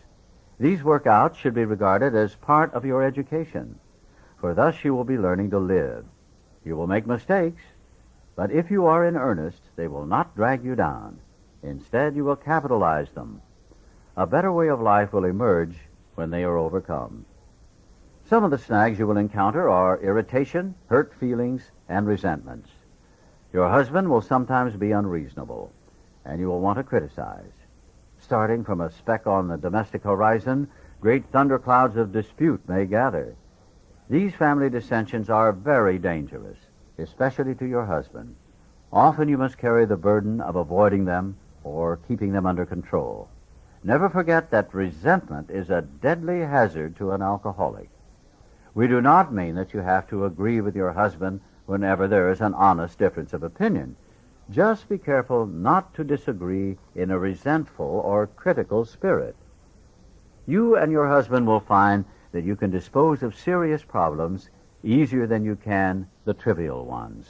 These workouts should be regarded as part of your education, for thus you will be learning to live. You will make mistakes, but if you are in earnest, they will not drag you down. Instead, you will capitalize them. A better way of life will emerge when they are overcome. Some of the snags you will encounter are irritation, hurt feelings, and resentments. Your husband will sometimes be unreasonable, and you will want to criticize. Starting from a speck on the domestic horizon, great thunderclouds of dispute may gather. These family dissensions are very dangerous, especially to your husband. Often you must carry the burden of avoiding them or keeping them under control. Never forget that resentment is a deadly hazard to an alcoholic. We do not mean that you have to agree with your husband whenever there is an honest difference of opinion. Just be careful not to disagree in a resentful or critical spirit. You and your husband will find that you can dispose of serious problems easier than you can the trivial ones.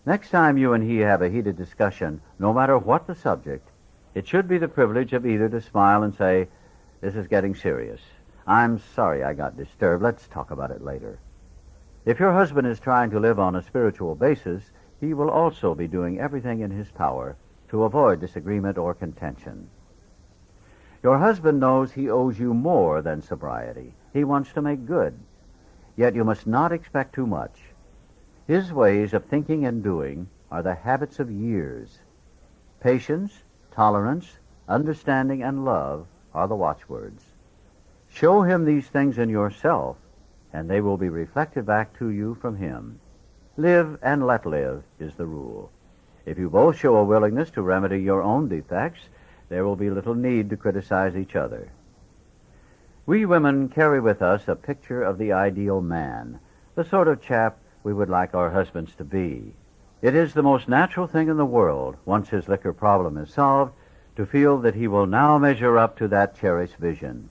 Next time you and he have a heated discussion, no matter what the subject, it should be the privilege of either to smile and say, "This is getting serious. I'm sorry I got disturbed. Let's talk about it later." If your husband is trying to live on a spiritual basis, he will also be doing everything in his power to avoid disagreement or contention. Your husband knows he owes you more than sobriety. He wants to make good. Yet you must not expect too much. His ways of thinking and doing are the habits of years. Patience, tolerance, understanding, and love are the watchwords. Show him these things in yourself, and they will be reflected back to you from him. Live and let live is the rule. If you both show a willingness to remedy your own defects, there will be little need to criticize each other. We women carry with us a picture of the ideal man, the sort of chap we would like our husbands to be. It is the most natural thing in the world, once his liquor problem is solved, to feel that he will now measure up to that cherished vision.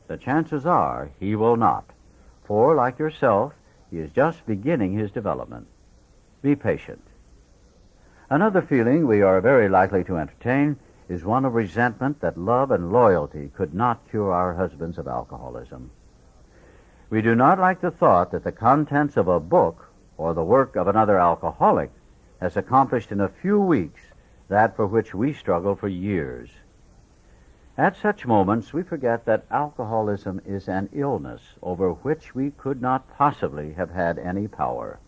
The chances are he will not, for, like yourself, he is just beginning his development. Be patient. Another feeling we are very likely to entertain is one of resentment that love and loyalty could not cure our husbands of alcoholism. We do not like the thought that the contents of a book or the work of another alcoholic has accomplished in a few weeks that for which we struggle for years. At such moments, we forget that alcoholism is an illness over which we could not possibly have had any power.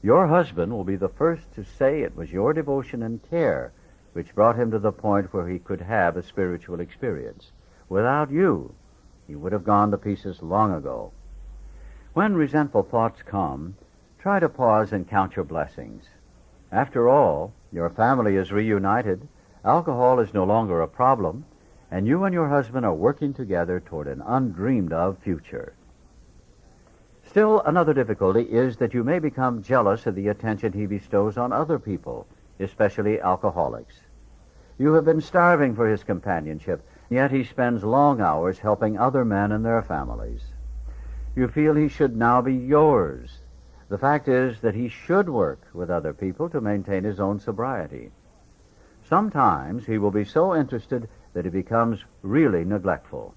Your husband will be the first to say it was your devotion and care which brought him to the point where he could have a spiritual experience. Without you, he would have gone to pieces long ago. When resentful thoughts come, try to pause and count your blessings. After all, your family is reunited, alcohol is no longer a problem, and you and your husband are working together toward an undreamed-of future. Still, another difficulty is that you may become jealous of the attention he bestows on other people, especially alcoholics. You have been starving for his companionship, yet he spends long hours helping other men and their families. You feel he should now be yours. The fact is that he should work with other people to maintain his own sobriety. Sometimes he will be so interested that he becomes really neglectful.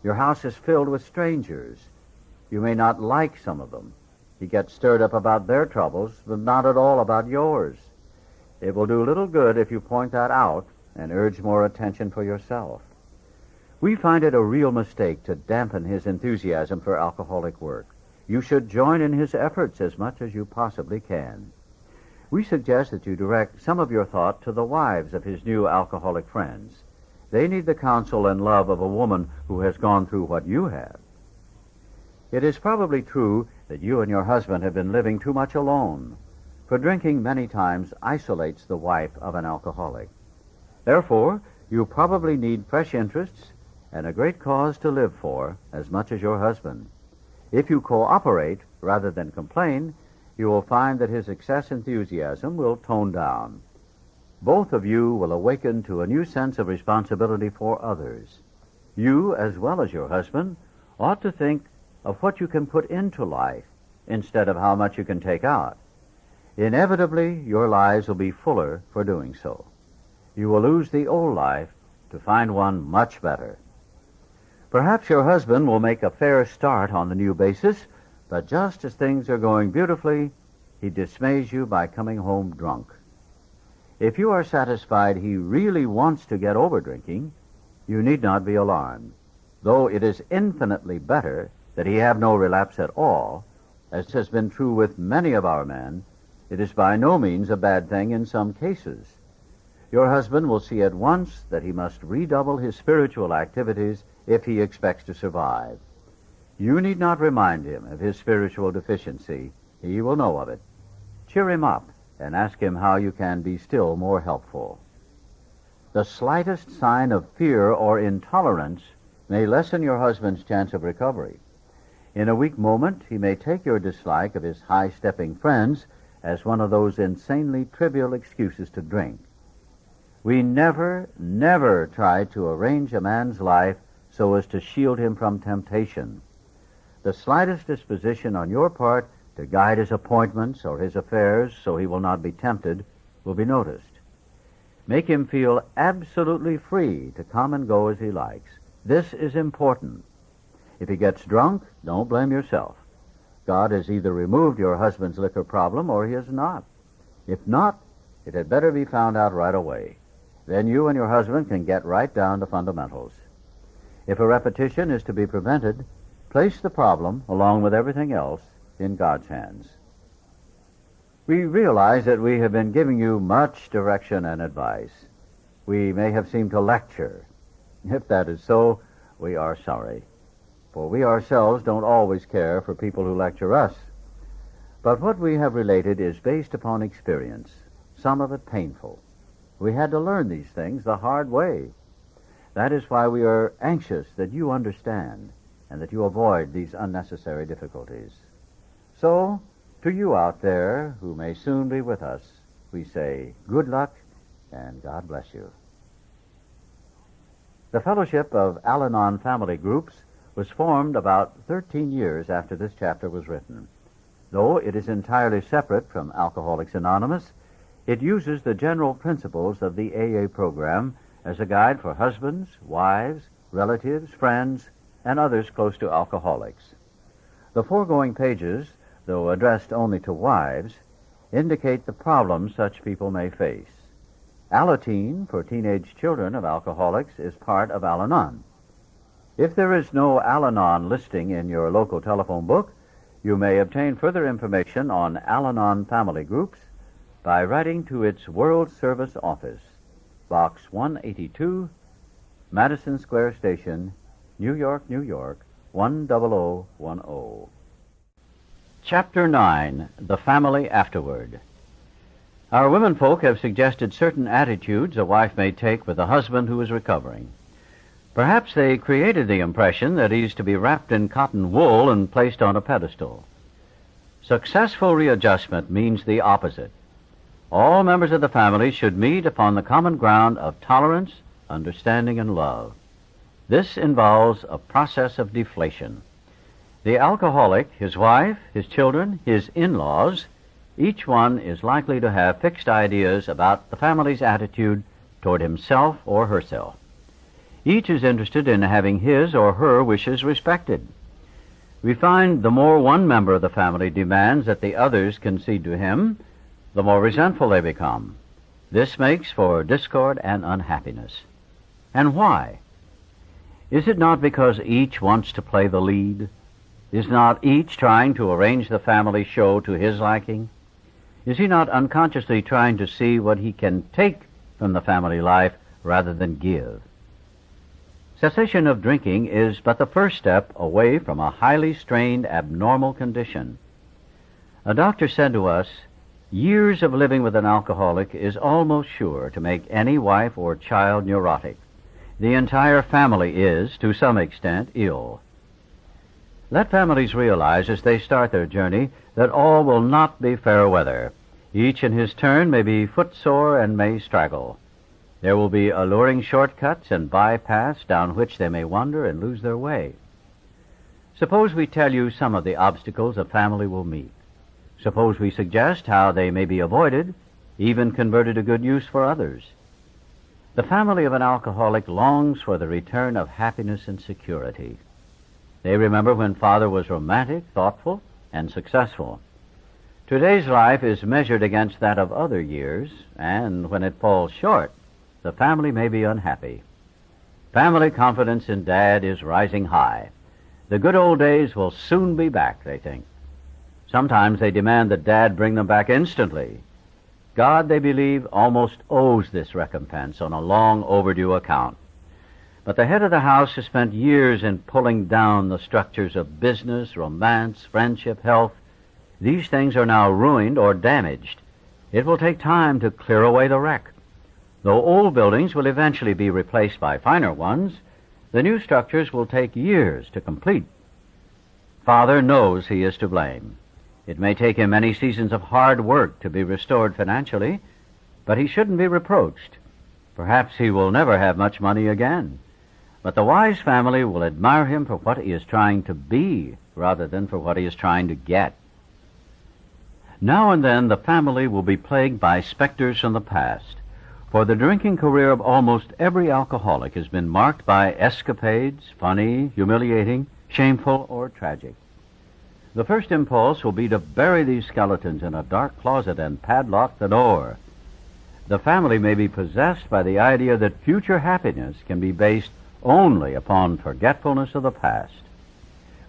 Your house is filled with strangers. You may not like some of them. He gets stirred up about their troubles, but not at all about yours. It will do little good if you point that out and urge more attention for yourself. We find it a real mistake to dampen his enthusiasm for alcoholic work. You should join in his efforts as much as you possibly can. We suggest that you direct some of your thought to the wives of his new alcoholic friends. They need the counsel and love of a woman who has gone through what you have. It is probably true that you and your husband have been living too much alone, for drinking many times isolates the wife of an alcoholic. Therefore, you probably need fresh interests and a great cause to live for as much as your husband. If you cooperate rather than complain, you will find that his excess enthusiasm will tone down. Both of you will awaken to a new sense of responsibility for others. You, as well as your husband, ought to think of what you can put into life instead of how much you can take out. Inevitably, your lives will be fuller for doing so. You will lose the old life to find one much better. Perhaps your husband will make a fair start on the new basis, but just as things are going beautifully, he dismays you by coming home drunk. If you are satisfied he really wants to get over drinking, you need not be alarmed, though it is infinitely better that he have no relapse at all. As has been true with many of our men, it is by no means a bad thing in some cases. Your husband will see at once that he must redouble his spiritual activities if he expects to survive. You need not remind him of his spiritual deficiency. He will know of it. Cheer him up and ask him how you can be still more helpful. The slightest sign of fear or intolerance may lessen your husband's chance of recovery. In a weak moment, he may take your dislike of his high-stepping friends as one of those insanely trivial excuses to drink. We never try to arrange a man's life so as to shield him from temptation. The slightest disposition on your part to guide his appointments or his affairs so he will not be tempted will be noticed. Make him feel absolutely free to come and go as he likes. This is important. If he gets drunk, don't blame yourself. God has either removed your husband's liquor problem or he has not. If not, it had better be found out right away. Then you and your husband can get right down to fundamentals. If a repetition is to be prevented, place the problem, along with everything else, in God's hands. We realize that we have been giving you much direction and advice. We may have seemed to lecture. If that is so, we are sorry, for we ourselves don't always care for people who lecture us. But what we have related is based upon experience, some of it painful. We had to learn these things the hard way. That is why we are anxious that you understand and that you avoid these unnecessary difficulties. So, to you out there who may soon be with us, we say good luck and God bless you. The Fellowship of Al-Anon Family Groups was formed about 13 years after this chapter was written. Though it is entirely separate from Alcoholics Anonymous, it uses the general principles of the AA program as a guide for husbands, wives, relatives, friends, and others close to alcoholics. The foregoing pages, though addressed only to wives, indicate the problems such people may face. Alateen, for teenage children of alcoholics, is part of Al-Anon. If there is no Al-Anon listing in your local telephone book, you may obtain further information on Al-Anon family groups by writing to its World Service Office, Box 182, Madison Square Station, New York, New York, 10010. Chapter 9, The Family Afterward. Our womenfolk have suggested certain attitudes a wife may take with a husband who is recovering. Perhaps they created the impression that he's to be wrapped in cotton wool and placed on a pedestal. Successful readjustment means the opposite. All members of the family should meet upon the common ground of tolerance, understanding, and love. This involves a process of deflation. The alcoholic, his wife, his children, his in-laws, each one is likely to have fixed ideas about the family's attitude toward himself or herself. Each is interested in having his or her wishes respected. We find the more one member of the family demands that the others concede to him, the more resentful they become. This makes for discord and unhappiness. And why? Is it not because each wants to play the lead? Is not each trying to arrange the family show to his liking? Is he not unconsciously trying to see what he can take from the family life rather than give? Cessation of drinking is but the first step away from a highly strained, abnormal condition. A doctor said to us, years of living with an alcoholic is almost sure to make any wife or child neurotic. The entire family is, to some extent, ill. Let families realize as they start their journey that all will not be fair weather. Each in his turn may be footsore and may straggle. There will be alluring shortcuts and bypaths down which they may wander and lose their way. Suppose we tell you some of the obstacles a family will meet. Suppose we suggest how they may be avoided, even converted to good use for others. The family of an alcoholic longs for the return of happiness and security. They remember when father was romantic, thoughtful, and successful. Today's life is measured against that of other years, and when it falls short, the family may be unhappy. Family confidence in Dad is rising high. The good old days will soon be back, they think. Sometimes they demand that Dad bring them back instantly. God, they believe, almost owes this recompense on a long overdue account. But the head of the house has spent years in pulling down the structures of business, romance, friendship, health. These things are now ruined or damaged. It will take time to clear away the wreck. Though old buildings will eventually be replaced by finer ones, the new structures will take years to complete. Father knows he is to blame. It may take him many seasons of hard work to be restored financially, but he shouldn't be reproached. Perhaps he will never have much money again. But the wise family will admire him for what he is trying to be rather than for what he is trying to get. Now and then the family will be plagued by specters from the past, for the drinking career of almost every alcoholic has been marked by escapades, funny, humiliating, shameful, or tragic. The first impulse will be to bury these skeletons in a dark closet and padlock the door. The family may be possessed by the idea that future happiness can be based only upon forgetfulness of the past.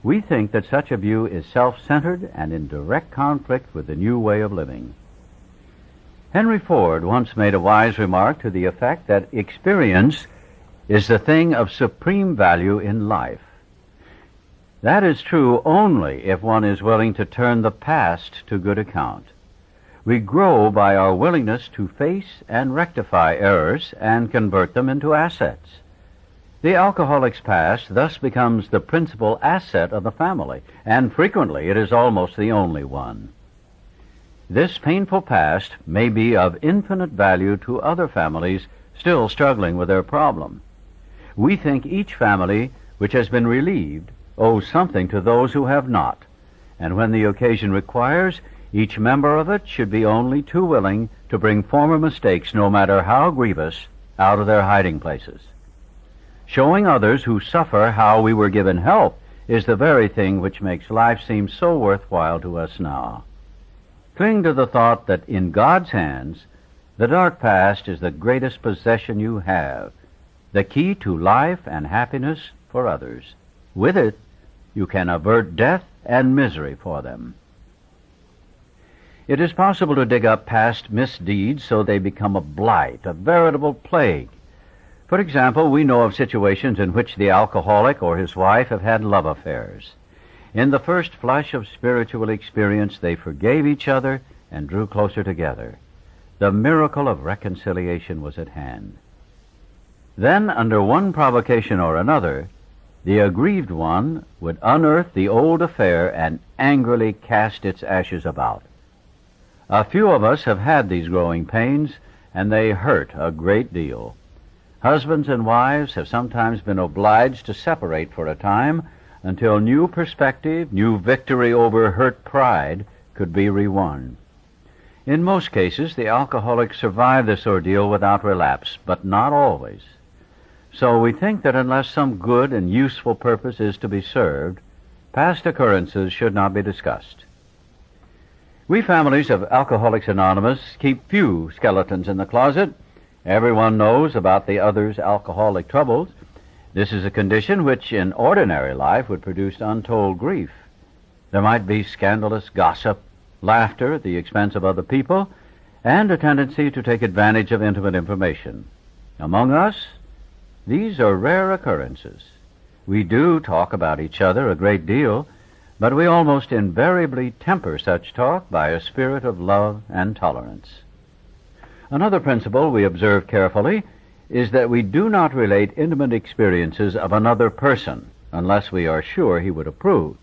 We think that such a view is self-centered and in direct conflict with the new way of living. Henry Ford once made a wise remark to the effect that experience is the thing of supreme value in life. That is true only if one is willing to turn the past to good account. We grow by our willingness to face and rectify errors and convert them into assets. The alcoholic's past thus becomes the principal asset of the family, and frequently it is almost the only one. This painful past may be of infinite value to other families still struggling with their problem. We think each family which has been relieved owes something to those who have not, and when the occasion requires, each member of it should be only too willing to bring former mistakes, no matter how grievous, out of their hiding places. Showing others who suffer how we were given help is the very thing which makes life seem so worthwhile to us now. Cling to the thought that in God's hands, the dark past is the greatest possession you have, the key to life and happiness for others. With it, you can avert death and misery for them. It is possible to dig up past misdeeds so they become a blight, a veritable plague. For example, we know of situations in which the alcoholic or his wife have had love affairs. In the first flush of spiritual experience, they forgave each other and drew closer together. The miracle of reconciliation was at hand. Then, under one provocation or another, the aggrieved one would unearth the old affair and angrily cast its ashes about. A few of us have had these growing pains, and they hurt a great deal. Husbands and wives have sometimes been obliged to separate for a time until new perspective, new victory over hurt pride could be re-won. In most cases, the alcoholics survive this ordeal without relapse, but not always. So we think that unless some good and useful purpose is to be served, past occurrences should not be discussed. We families of Alcoholics Anonymous keep few skeletons in the closet. Everyone knows about the other's alcoholic troubles. This is a condition which in ordinary life would produce untold grief. There might be scandalous gossip, laughter at the expense of other people, and a tendency to take advantage of intimate information. Among us, these are rare occurrences. We do talk about each other a great deal, but we almost invariably temper such talk by a spirit of love and tolerance. Another principle we observe carefully is that we do not relate intimate experiences of another person unless we are sure he would approve.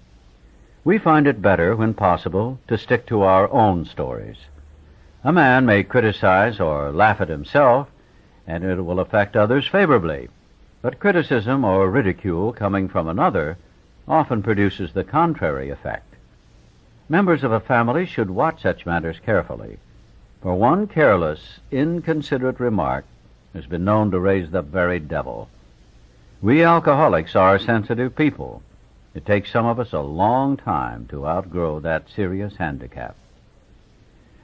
We find it better, when possible, to stick to our own stories. A man may criticize or laugh at himself, and it will affect others favorably, but criticism or ridicule coming from another often produces the contrary effect. Members of a family should watch such matters carefully, for one careless, inconsiderate remark has been known to raise the very devil. We alcoholics are sensitive people. It takes some of us a long time to outgrow that serious handicap.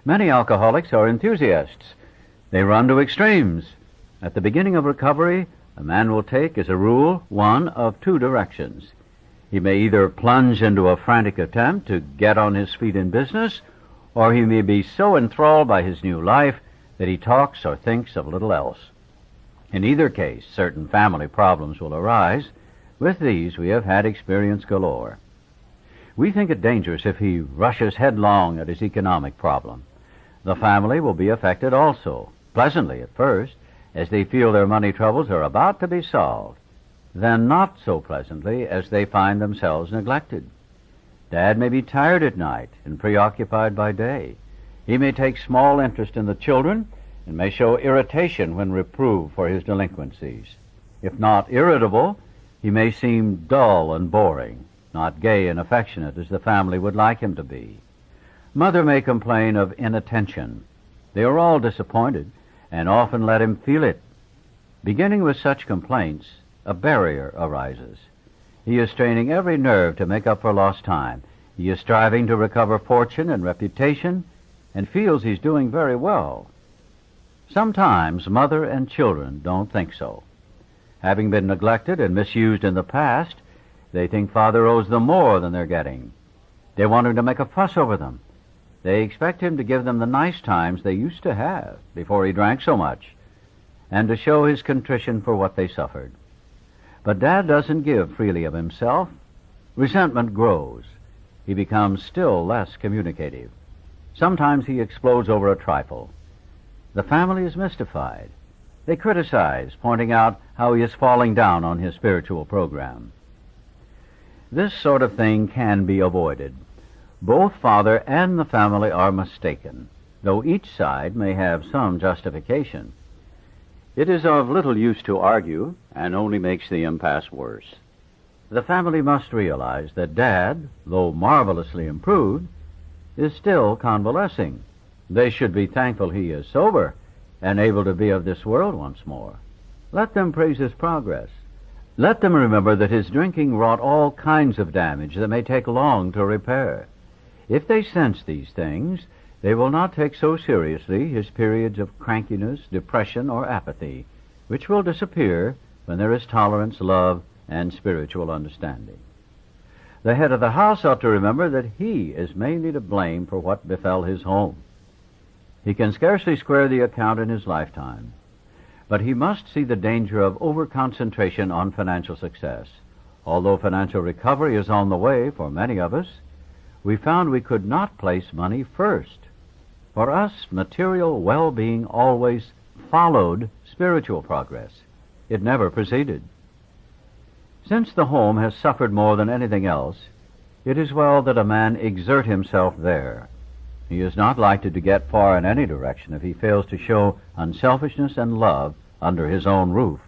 Many alcoholics are enthusiasts. They run to extremes. At the beginning of recovery, a man will take, as a rule, one of two directions. He may either plunge into a frantic attempt to get on his feet in business, or he may be so enthralled by his new life that he talks or thinks of little else. In either case, certain family problems will arise. With these, we have had experience galore. We think it dangerous if he rushes headlong at his economic problem. The family will be affected also, pleasantly at first, as they feel their money troubles are about to be solved, then not so pleasantly as they find themselves neglected. Dad may be tired at night and preoccupied by day. He may take small interest in the children and may show irritation when reproved for his delinquencies. If not irritable, he may seem dull and boring, not gay and affectionate as the family would like him to be. Mother may complain of inattention. They are all disappointed and often let him feel it. Beginning with such complaints, a barrier arises. He is straining every nerve to make up for lost time. He is striving to recover fortune and reputation and feels he's doing very well. Sometimes mother and children don't think so. Having been neglected and misused in the past, they think father owes them more than they're getting. They want him to make a fuss over them. They expect him to give them the nice times they used to have before he drank so much, and to show his contrition for what they suffered. But Dad doesn't give freely of himself. Resentment grows. He becomes still less communicative. Sometimes he explodes over a trifle. The family is mystified. They criticize, pointing out how he is falling down on his spiritual program. This sort of thing can be avoided. Both father and the family are mistaken, though each side may have some justification. It is of little use to argue, and only makes the impasse worse. The family must realize that Dad, though marvelously improved, is still convalescing. They should be thankful he is sober and able to be of this world once more. Let them praise his progress. Let them remember that his drinking wrought all kinds of damage that may take long to repair. If they sense these things, they will not take so seriously his periods of crankiness, depression, or apathy, which will disappear when there is tolerance, love, and spiritual understanding. The head of the house ought to remember that he is mainly to blame for what befell his home. He can scarcely square the account in his lifetime, but he must see the danger of over-concentration on financial success. Although financial recovery is on the way for many of us, we found we could not place money first. For us, material well-being always followed spiritual progress. It never preceded. Since the home has suffered more than anything else, it is well that a man exert himself there. He is not likely to get far in any direction if he fails to show unselfishness and love under his own roof.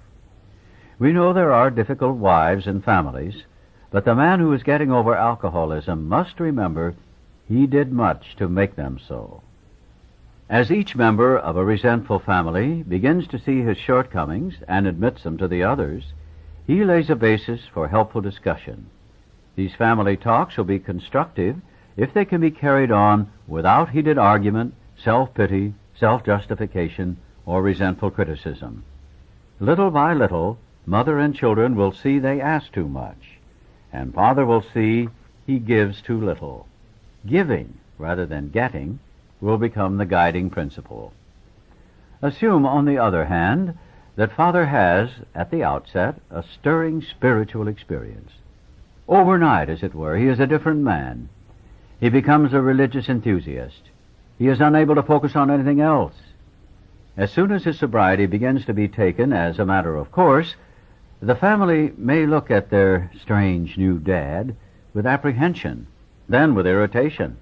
We know there are difficult wives and families, but the man who is getting over alcoholism must remember he did much to make them so. As each member of a resentful family begins to see his shortcomings and admits them to the others, he lays a basis for helpful discussion. These family talks will be constructive if they can be carried on without heated argument, self-pity, self-justification, or resentful criticism. Little by little, mother and children will see they ask too much, and father will see he gives too little. Giving, rather than getting, will become the guiding principle. Assume, on the other hand, that father has, at the outset, a stirring spiritual experience. Overnight, as it were, he is a different man. He becomes a religious enthusiast. He is unable to focus on anything else. As soon as his sobriety begins to be taken as a matter of course, the family may look at their strange new dad with apprehension, then with irritation.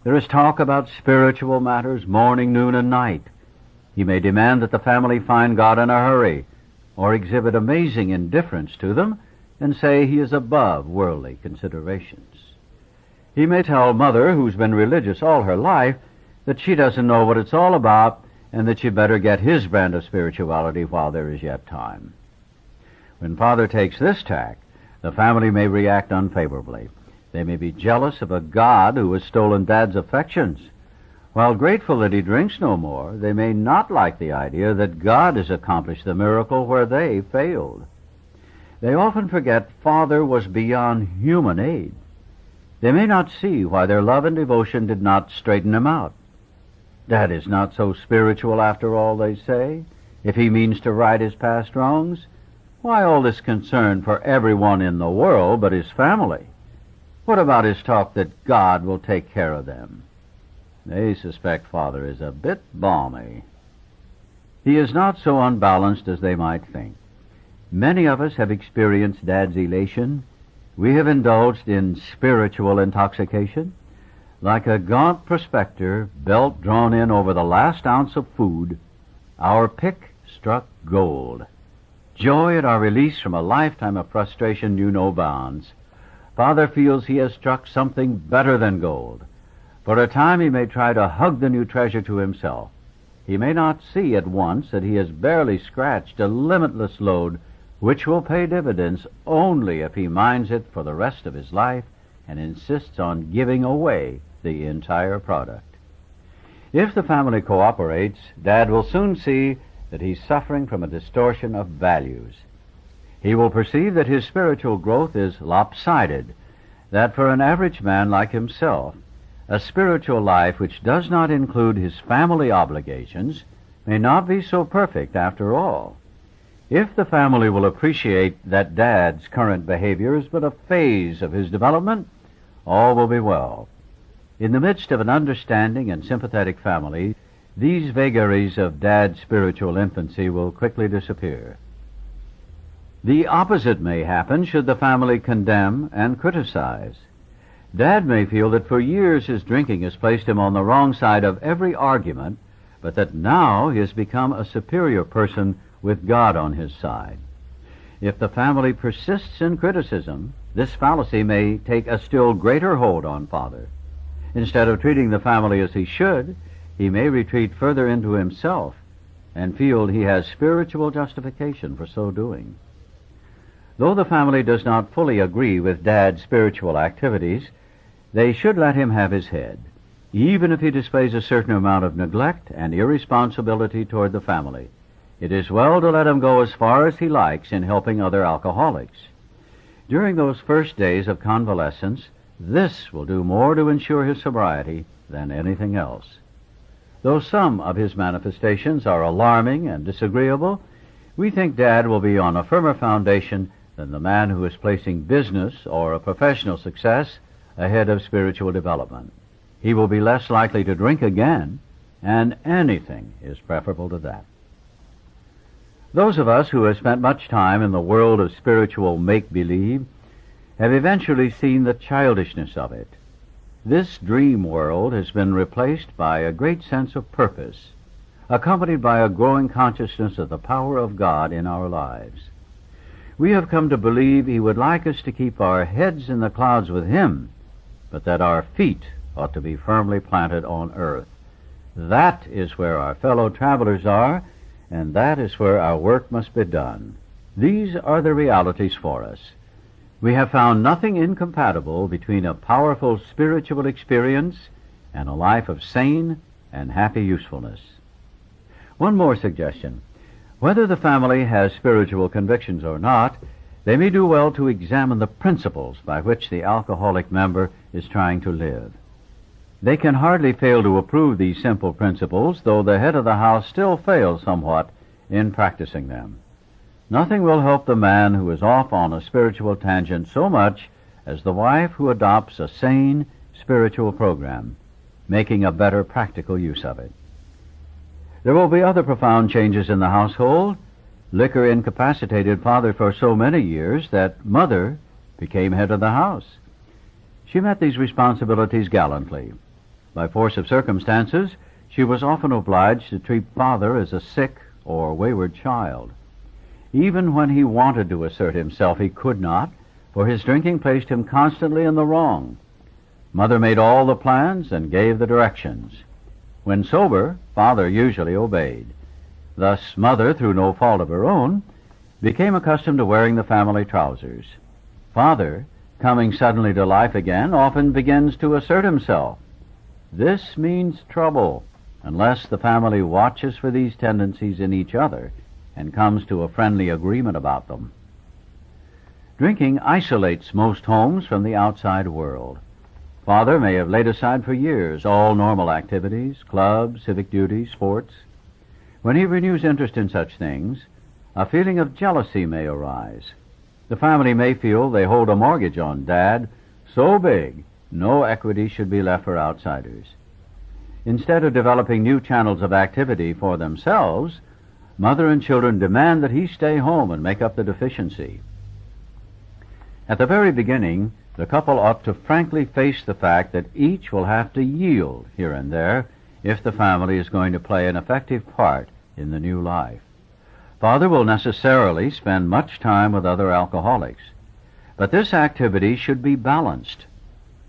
There is talk about spiritual matters morning, noon, and night. He may demand that the family find God in a hurry, or exhibit amazing indifference to them, and say he is above worldly considerations. He may tell Mother, who's been religious all her life, that she doesn't know what it's all about, and that she better get his brand of spirituality while there is yet time. When Father takes this tack, the family may react unfavorably. They may be jealous of a God who has stolen Dad's affections. While grateful that he drinks no more, they may not like the idea that God has accomplished the miracle where they failed. They often forget Father was beyond human aid. They may not see why their love and devotion did not straighten him out. Dad is not so spiritual after all, they say. If he means to right his past wrongs, why all this concern for everyone in the world but his family? What about his talk that God will take care of them? They suspect Father is a bit balmy. He is not so unbalanced as they might think. Many of us have experienced Dad's elation. We have indulged in spiritual intoxication. Like a gaunt prospector, belt drawn in over the last ounce of food, our pick struck gold. Joy at our release from a lifetime of frustration knew no bounds. Father feels he has struck something better than gold. For a time he may try to hug the new treasure to himself. He may not see at once that he has barely scratched a limitless load which will pay dividends only if he mines it for the rest of his life and insists on giving away the entire product. If the family cooperates, Dad will soon see that he's suffering from a distortion of values. He will perceive that his spiritual growth is lopsided, that for an average man like himself, a spiritual life which does not include his family obligations may not be so perfect after all. If the family will appreciate that Dad's current behavior is but a phase of his development, all will be well. In the midst of an understanding and sympathetic family, these vagaries of Dad's spiritual infancy will quickly disappear. The opposite may happen should the family condemn and criticize. Dad may feel that for years his drinking has placed him on the wrong side of every argument, but that now he has become a superior person with God on his side. If the family persists in criticism, this fallacy may take a still greater hold on Father. Instead of treating the family as he should, he may retreat further into himself and feel he has spiritual justification for so doing. Though the family does not fully agree with Dad's spiritual activities, they should let him have his head, even if he displays a certain amount of neglect and irresponsibility toward the family. It is well to let him go as far as he likes in helping other alcoholics. During those first days of convalescence, this will do more to ensure his sobriety than anything else. Though some of his manifestations are alarming and disagreeable, we think Dad will be on a firmer foundation than the man who is placing business or a professional success ahead of spiritual development. He will be less likely to drink again, and anything is preferable to that. Those of us who have spent much time in the world of spiritual make-believe have eventually seen the childishness of it. This dream world has been replaced by a great sense of purpose, accompanied by a growing consciousness of the power of God in our lives. We have come to believe He would like us to keep our heads in the clouds with Him, but that our feet ought to be firmly planted on earth. That is where our fellow travelers are, and that is where our work must be done. These are the realities for us. We have found nothing incompatible between a powerful spiritual experience and a life of sane and happy usefulness. One more suggestion. Whether the family has spiritual convictions or not, they may do well to examine the principles by which the alcoholic member is trying to live. They can hardly fail to approve these simple principles, though the head of the house still fails somewhat in practicing them. Nothing will help the man who is off on a spiritual tangent so much as the wife who adopts a sane spiritual program, making a better practical use of it. There will be other profound changes in the household. Liquor incapacitated father for so many years that mother became head of the house. She met these responsibilities gallantly. By force of circumstances, she was often obliged to treat father as a sick or wayward child. Even when he wanted to assert himself, he could not, for his drinking placed him constantly in the wrong. Mother made all the plans and gave the directions. When sober, father usually obeyed. Thus, mother, through no fault of her own, became accustomed to wearing the family trousers. Father, coming suddenly to life again, often begins to assert himself. This means trouble, unless the family watches for these tendencies in each other and comes to a friendly agreement about them. Drinking isolates most homes from the outside world. Father may have laid aside for years all normal activities, clubs, civic duties, sports. When he renews interest in such things, a feeling of jealousy may arise. The family may feel they hold a mortgage on Dad so big no equity should be left for outsiders. Instead of developing new channels of activity for themselves, mother and children demand that he stay home and make up the deficiency. At the very beginning, the couple ought to frankly face the fact that each will have to yield here and there if the family is going to play an effective part in the new life. Father will necessarily spend much time with other alcoholics, but this activity should be balanced.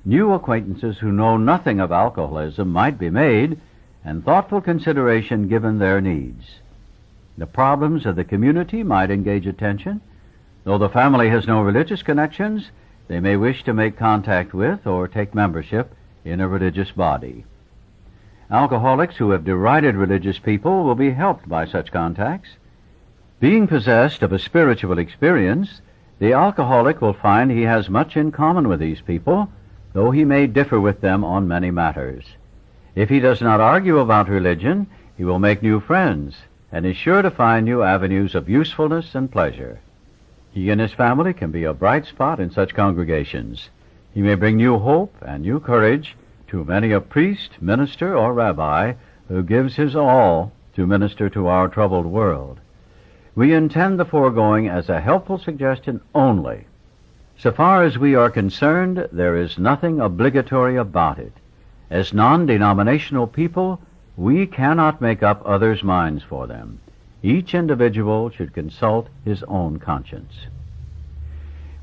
New acquaintances who know nothing of alcoholism might be made, and thoughtful consideration given their needs. The problems of the community might engage attention. Though the family has no religious connections, they may wish to make contact with or take membership in a religious body. Alcoholics who have derided religious people will be helped by such contacts. Being possessed of a spiritual experience, the alcoholic will find he has much in common with these people, though he may differ with them on many matters. If he does not argue about religion, he will make new friends and is sure to find new avenues of usefulness and pleasure. He and his family can be a bright spot in such congregations. He may bring new hope and new courage to many a priest, minister, or rabbi who gives his all to minister to our troubled world. We intend the foregoing as a helpful suggestion only. So far as we are concerned, there is nothing obligatory about it. As non-denominational people, we cannot make up others' minds for them. Each individual should consult his own conscience.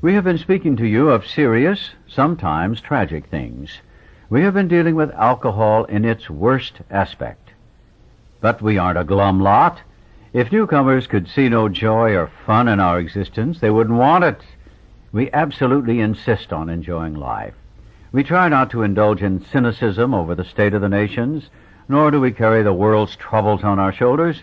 We have been speaking to you of serious, sometimes tragic things. We have been dealing with alcohol in its worst aspect. But we aren't a glum lot. If newcomers could see no joy or fun in our existence, they wouldn't want it. We absolutely insist on enjoying life. We try not to indulge in cynicism over the state of the nations, nor do we carry the world's troubles on our shoulders.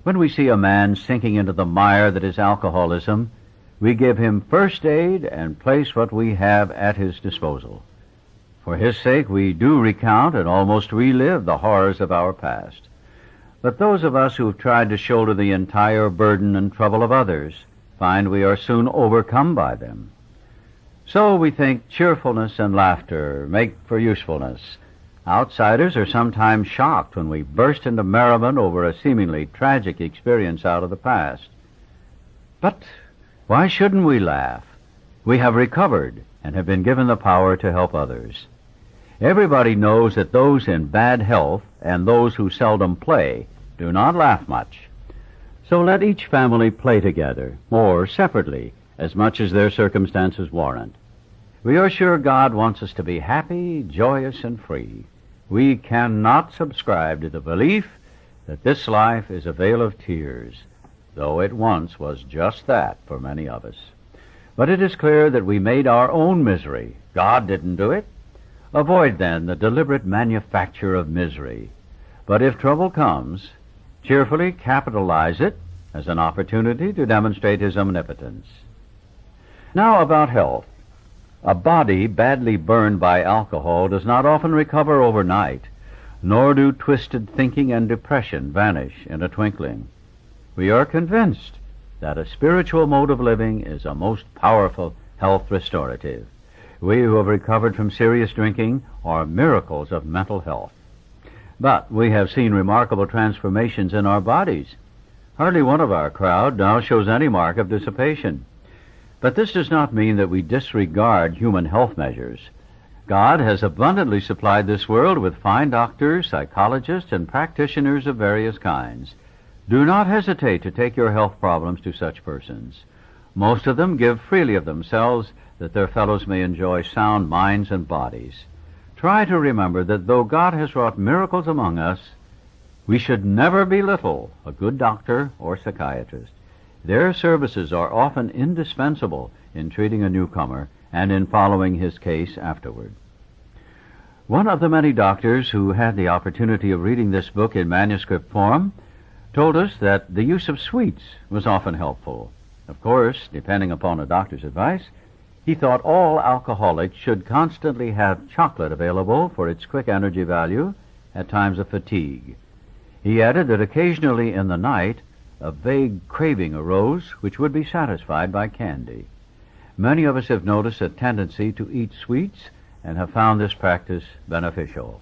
When we see a man sinking into the mire that is alcoholism, we give him first aid and place what we have at his disposal. For his sake, we do recount and almost relive the horrors of our past. But those of us who have tried to shoulder the entire burden and trouble of others find we are soon overcome by them. So we think cheerfulness and laughter make for usefulness. Outsiders are sometimes shocked when we burst into merriment over a seemingly tragic experience out of the past. But why shouldn't we laugh? We have recovered and have been given the power to help others. Everybody knows that those in bad health and those who seldom play do not laugh much. So let each family play together, or separately, as much as their circumstances warrant. We are sure God wants us to be happy, joyous, and free. We cannot subscribe to the belief that this life is a vale of tears, though it once was just that for many of us. But it is clear that we made our own misery. God didn't do it. Avoid, then, the deliberate manufacture of misery. But if trouble comes, cheerfully capitalize it as an opportunity to demonstrate His omnipotence. Now about health. A body badly burned by alcohol does not often recover overnight, nor do twisted thinking and depression vanish in a twinkling. We are convinced that a spiritual mode of living is a most powerful health restorative. We who have recovered from serious drinking are miracles of mental health. But we have seen remarkable transformations in our bodies. Hardly one of our crowd now shows any mark of dissipation. But this does not mean that we disregard human health measures. God has abundantly supplied this world with fine doctors, psychologists, and practitioners of various kinds. Do not hesitate to take your health problems to such persons. Most of them give freely of themselves that their fellows may enjoy sound minds and bodies. Try to remember that though God has wrought miracles among us, we should never belittle a good doctor or psychiatrist. Their services are often indispensable in treating a newcomer and in following his case afterward. One of the many doctors who had the opportunity of reading this book in manuscript form told us that the use of sweets was often helpful. Of course, depending upon a doctor's advice, he thought all alcoholics should constantly have chocolate available for its quick energy value at times of fatigue. He added that occasionally in the night a vague craving arose which would be satisfied by candy. Many of us have noticed a tendency to eat sweets and have found this practice beneficial.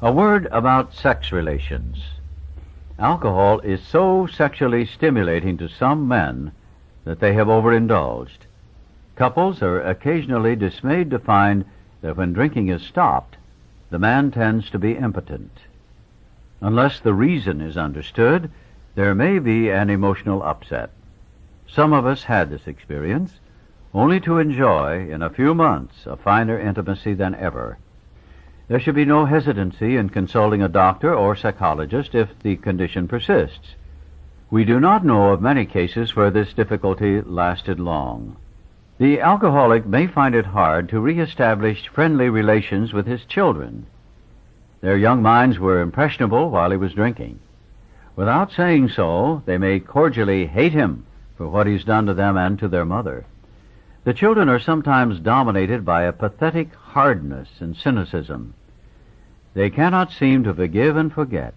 A word about sex relations. Alcohol is so sexually stimulating to some men that they have overindulged. Couples are occasionally dismayed to find that when drinking is stopped, the man tends to be impotent. Unless the reason is understood, there may be an emotional upset. Some of us had this experience, only to enjoy, in a few months, a finer intimacy than ever. There should be no hesitancy in consulting a doctor or psychologist if the condition persists. We do not know of many cases where this difficulty lasted long. The alcoholic may find it hard to re-establish friendly relations with his children. Their young minds were impressionable while he was drinking. Without saying so, they may cordially hate him for what he's done to them and to their mother. The children are sometimes dominated by a pathetic hardness and cynicism. They cannot seem to forgive and forget.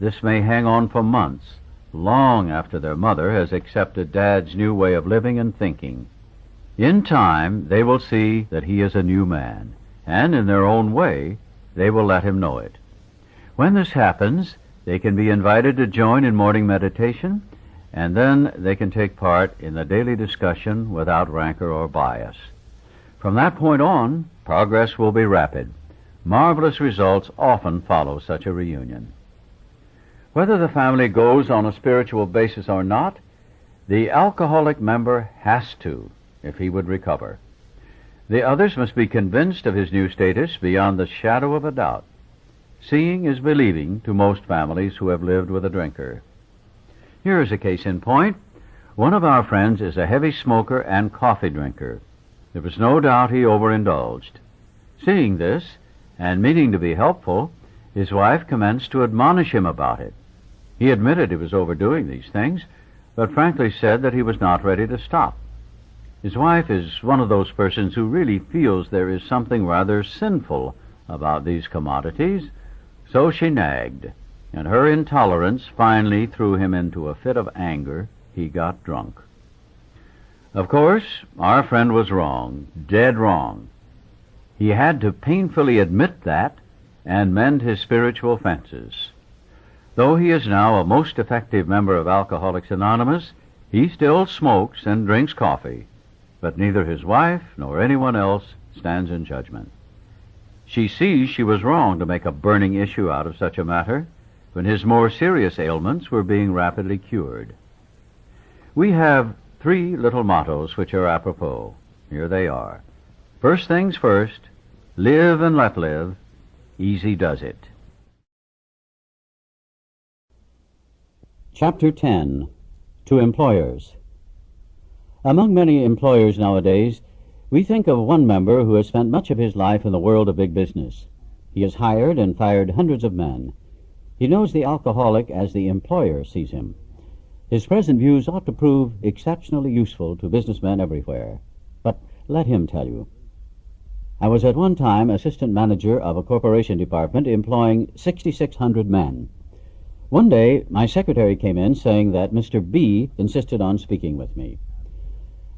This may hang on for months, long after their mother has accepted Dad's new way of living and thinking. In time, they will see that he is a new man, and in their own way, they will let him know it. When this happens, they can be invited to join in morning meditation, and then they can take part in the daily discussion without rancor or bias. From that point on, progress will be rapid. Marvelous results often follow such a reunion. Whether the family goes on a spiritual basis or not, the alcoholic member has to, if he would recover. The others must be convinced of his new status beyond the shadow of a doubt. Seeing is believing to most families who have lived with a drinker. Here is a case in point. One of our friends is a heavy smoker and coffee drinker. There was no doubt he overindulged. Seeing this, and meaning to be helpful, his wife commenced to admonish him about it. He admitted he was overdoing these things, but frankly said that he was not ready to stop. His wife is one of those persons who really feels there is something rather sinful about these commodities, so she nagged, and her intolerance finally threw him into a fit of anger. He got drunk. Of course, our friend was wrong, dead wrong. He had to painfully admit that and mend his spiritual fences. Though he is now a most effective member of Alcoholics Anonymous, he still smokes and drinks coffee, but neither his wife nor anyone else stands in judgment. She sees she was wrong to make a burning issue out of such a matter when his more serious ailments were being rapidly cured. We have 3 little mottos which are apropos. Here they are. First things first, live and let live, easy does it. Chapter 10. To Employers. Among many employers nowadays, we think of one member who has spent much of his life in the world of big business. He has hired and fired hundreds of men. He knows the alcoholic as the employer sees him. His present views ought to prove exceptionally useful to businessmen everywhere. But let him tell you. I was at one time assistant manager of a corporation department employing 6,600 men. One day, my secretary came in saying that Mr. B insisted on speaking with me.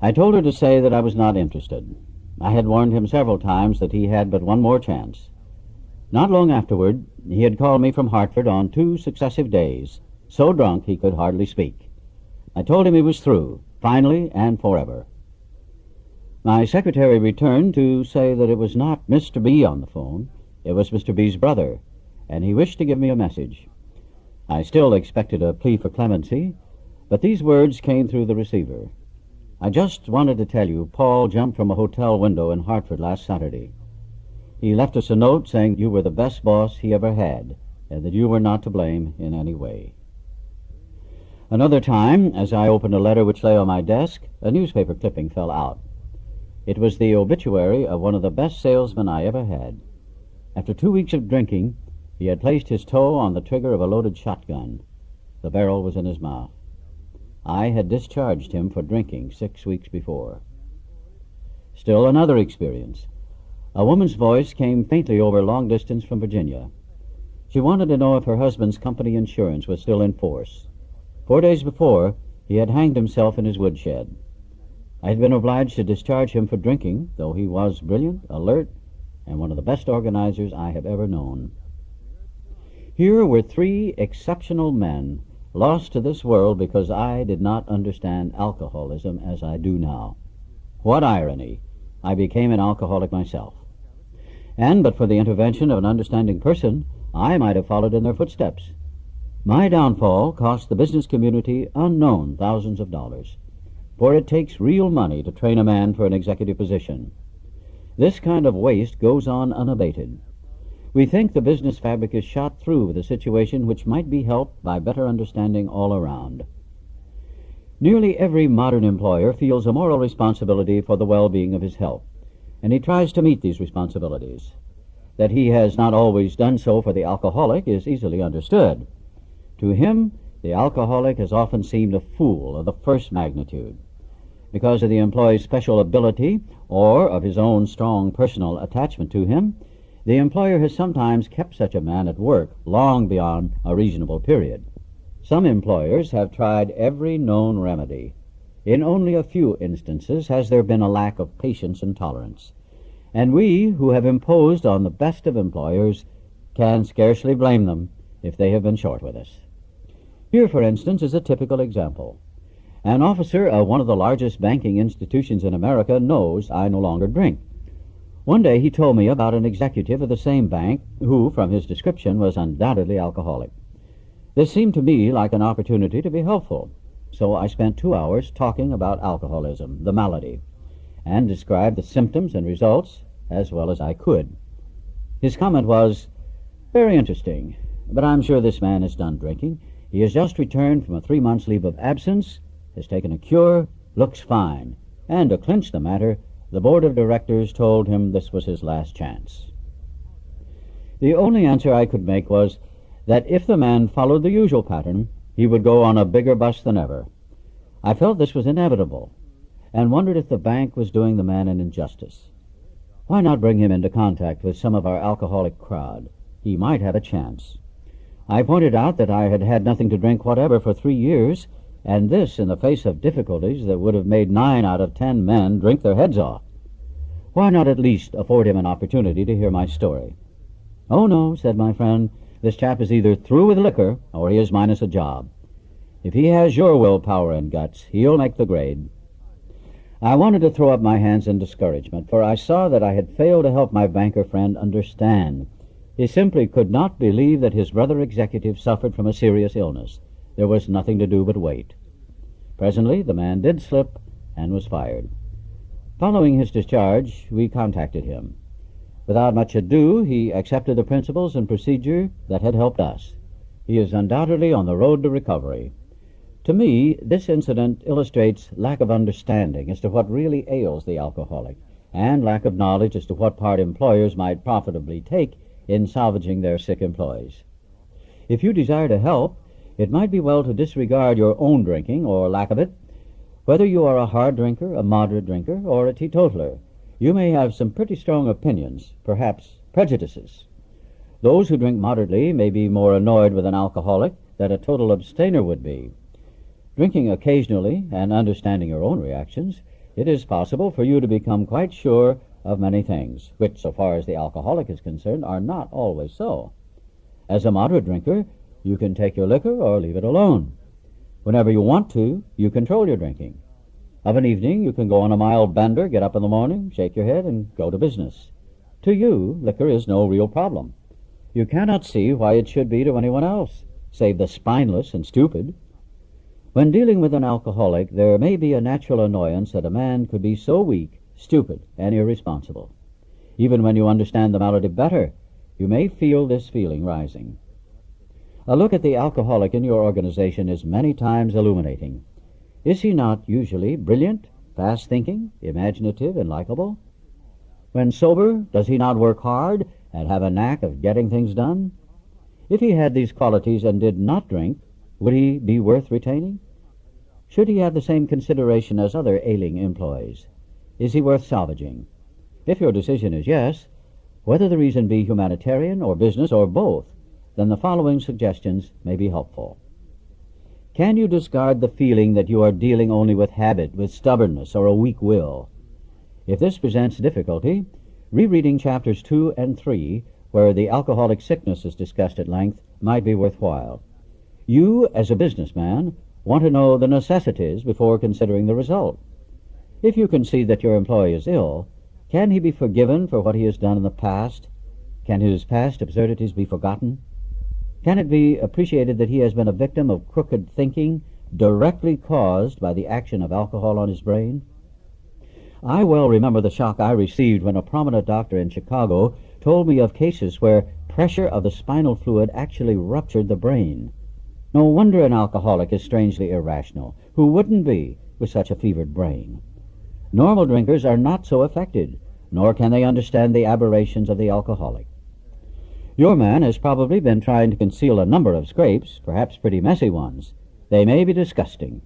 I told her to say that I was not interested. I had warned him several times that he had but one more chance. Not long afterward, he had called me from Hartford on 2 successive days, so drunk he could hardly speak. I told him he was through, finally and forever. My secretary returned to say that it was not Mr. B on the phone, it was Mr. B's brother, and he wished to give me a message. I still expected a plea for clemency, but these words came through the receiver. I just wanted to tell you Paul jumped from a hotel window in Hartford last Saturday. He left us a note saying you were the best boss he ever had, and that you were not to blame in any way. Another time, as I opened a letter which lay on my desk, a newspaper clipping fell out. It was the obituary of one of the best salesmen I ever had. After 2 weeks of drinking, he had placed his toe on the trigger of a loaded shotgun. The barrel was in his mouth. I had discharged him for drinking 6 weeks before. Still another experience. A woman's voice came faintly over long distance from Virginia. She wanted to know if her husband's company insurance was still in force. 4 days before, he had hanged himself in his woodshed. I had been obliged to discharge him for drinking, though he was brilliant, alert, and one of the best organizers I have ever known. Here were 3 exceptional men lost to this world because I did not understand alcoholism as I do now. What irony! I became an alcoholic myself. And but for the intervention of an understanding person, I might have followed in their footsteps. My downfall cost the business community unknown thousands of dollars, for it takes real money to train a man for an executive position. This kind of waste goes on unabated. We think the business fabric is shot through with a situation which might be helped by better understanding all around. Nearly every modern employer feels a moral responsibility for the well-being of his health, and he tries to meet these responsibilities. That he has not always done so for the alcoholic is easily understood. To him, the alcoholic has often seemed a fool of the first magnitude. Because of the employee's special ability or of his own strong personal attachment to him, the employer has sometimes kept such a man at work long beyond a reasonable period. Some employers have tried every known remedy. In only a few instances has there been a lack of patience and tolerance. And we, who have imposed on the best of employers, can scarcely blame them if they have been short with us. Here, for instance, is a typical example. An officer of one of the largest banking institutions in America knows I no longer drink. One day he told me about an executive of the same bank who, from his description, was undoubtedly alcoholic. This seemed to me like an opportunity to be helpful, so I spent 2 hours talking about alcoholism, the malady, and described the symptoms and results as well as I could. His comment was, "Very interesting, but I'm sure this man is done drinking. He has just returned from a 3 months' leave of absence, has taken a cure, looks fine, and to clinch the matter, the board of directors told him this was his last chance." The only answer I could make was that if the man followed the usual pattern, he would go on a bigger bust than ever. I felt this was inevitable, and wondered if the bank was doing the man an injustice. Why not bring him into contact with some of our alcoholic crowd? He might have a chance. I pointed out that I had had nothing to drink whatever for 3 years, and this in the face of difficulties that would have made 9 out of 10 men drink their heads off. Why not at least afford him an opportunity to hear my story? "Oh, no," said my friend, "this chap is either through with liquor or he is minus a job. If he has your willpower and guts, he'll make the grade." I wanted to throw up my hands in discouragement, for I saw that I had failed to help my banker friend understand. He simply could not believe that his brother executive suffered from a serious illness. There was nothing to do but wait. Presently the man did slip and was fired. Following his discharge, we contacted him. Without much ado, he accepted the principles and procedure that had helped us. He is undoubtedly on the road to recovery. To me, this incident illustrates lack of understanding as to what really ails the alcoholic, and lack of knowledge as to what part employers might profitably take in salvaging their sick employees. If you desire to help, it might be well to disregard your own drinking or lack of it. Whether you are a hard drinker, a moderate drinker, or a teetotaler, you may have some pretty strong opinions, perhaps prejudices. Those who drink moderately may be more annoyed with an alcoholic than a total abstainer would be. Drinking occasionally and understanding your own reactions, it is possible for you to become quite sure of many things, which, so far as the alcoholic is concerned, are not always so. As a moderate drinker, you can take your liquor or leave it alone. Whenever you want to, you control your drinking. Of an evening, you can go on a mild bender, get up in the morning, shake your head, and go to business. To you, liquor is no real problem. You cannot see why it should be to anyone else, save the spineless and stupid. When dealing with an alcoholic, there may be a natural annoyance that a man could be so weak, stupid, and irresponsible. Even when you understand the malady better, you may feel this feeling rising. A look at the alcoholic in your organization is many times illuminating. Is he not usually brilliant, fast-thinking, imaginative, and likable? When sober, does he not work hard and have a knack of getting things done? If he had these qualities and did not drink, would he be worth retaining? Should he have the same consideration as other ailing employees? Is he worth salvaging? If your decision is yes, whether the reason be humanitarian or business or both, then the following suggestions may be helpful. Can you discard the feeling that you are dealing only with habit, with stubbornness, or a weak will? If this presents difficulty, rereading chapters 2 and 3, where the alcoholic sickness is discussed at length, might be worthwhile. You, as a businessman, want to know the necessities before considering the result. If you can see that your employee is ill, can he be forgiven for what he has done in the past? Can his past absurdities be forgotten? Can it be appreciated that he has been a victim of crooked thinking directly caused by the action of alcohol on his brain? I well remember the shock I received when a prominent doctor in Chicago told me of cases where pressure of the spinal fluid actually ruptured the brain. No wonder an alcoholic is strangely irrational. Who wouldn't be with such a fevered brain? Normal drinkers are not so affected, nor can they understand the aberrations of the alcoholic. Your man has probably been trying to conceal a number of scrapes, perhaps pretty messy ones. They may be disgusting.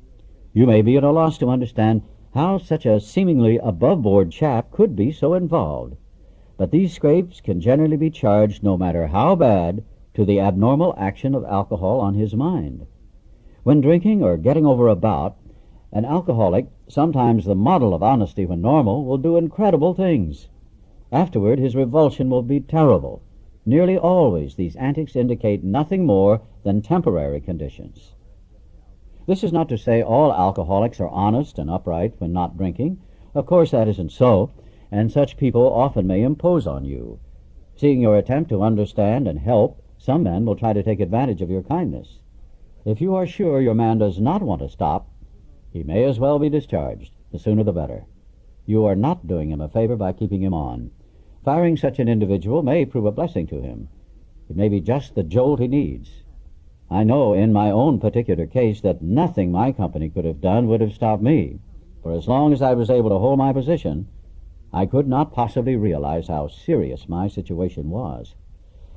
You may be at a loss to understand how such a seemingly above-board chap could be so involved. But these scrapes can generally be charged, no matter how bad, to the abnormal action of alcohol on his mind. When drinking or getting over a bout, an alcoholic, sometimes the model of honesty when normal, will do incredible things. Afterward, his revulsion will be terrible. Nearly always these antics indicate nothing more than temporary conditions. This is not to say all alcoholics are honest and upright when not drinking. Of course that isn't so, and such people often may impose on you. Seeing your attempt to understand and help, some men will try to take advantage of your kindness. If you are sure your man does not want to stop, he may as well be discharged. The sooner the better. You are not doing him a favor by keeping him on. Firing such an individual may prove a blessing to him. It may be just the jolt he needs. I know in my own particular case that nothing my company could have done would have stopped me. For as long as I was able to hold my position, I could not possibly realize how serious my situation was.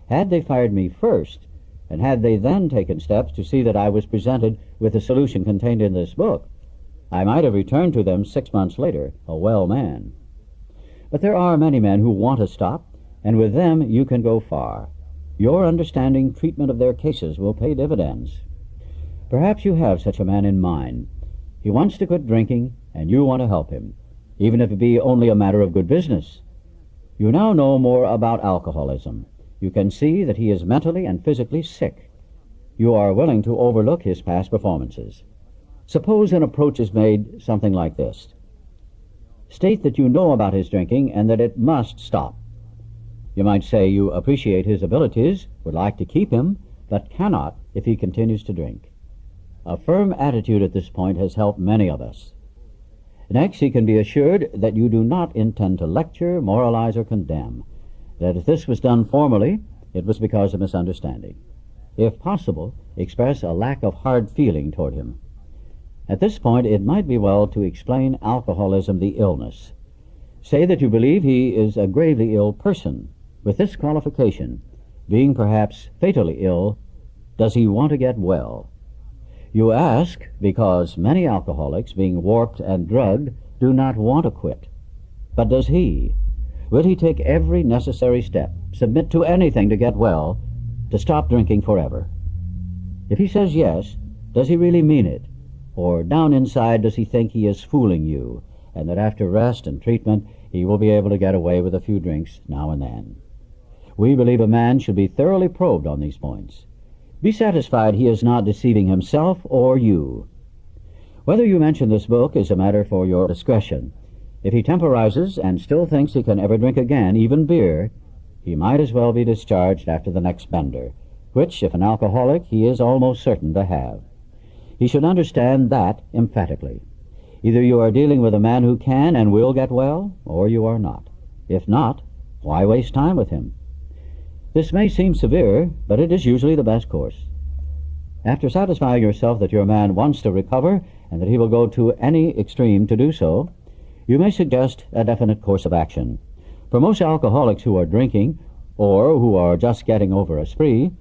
Had they fired me first, and had they then taken steps to see that I was presented with the solution contained in this book, I might have returned to them 6 months later, a well man. But there are many men who want to stop, and with them you can go far. Your understanding treatment of their cases will pay dividends. Perhaps you have such a man in mind. He wants to quit drinking, and you want to help him, even if it be only a matter of good business. You now know more about alcoholism. You can see that he is mentally and physically sick. You are willing to overlook his past performances. Suppose an approach is made something like this. State that you know about his drinking and that it must stop. You might say you appreciate his abilities, would like to keep him, but cannot if he continues to drink. A firm attitude at this point has helped many of us. Next, he can be assured that you do not intend to lecture, moralize, or condemn, that if this was done formally, it was because of misunderstanding. If possible, express a lack of hard feeling toward him. At this point, it might be well to explain alcoholism, the illness. Say that you believe he is a gravely ill person. With this qualification, being perhaps fatally ill, does he want to get well? You ask because many alcoholics, being warped and drugged, do not want to quit. But does he? Will he take every necessary step, submit to anything to get well, to stop drinking forever? If he says yes, does he really mean it? Or down inside does he think he is fooling you, and that after rest and treatment he will be able to get away with a few drinks now and then. We believe a man should be thoroughly probed on these points. Be satisfied he is not deceiving himself or you. Whether you mention this book is a matter for your discretion. If he temporizes and still thinks he can ever drink again, even beer, he might as well be discharged after the next bender, which, if an alcoholic, he is almost certain to have. He should understand that emphatically. Either you are dealing with a man who can and will get well, or you are not. If not, why waste time with him? This may seem severe, but it is usually the best course. After satisfying yourself that your man wants to recover and that he will go to any extreme to do so, you may suggest a definite course of action. For most alcoholics who are drinking, or who are just getting over a spree,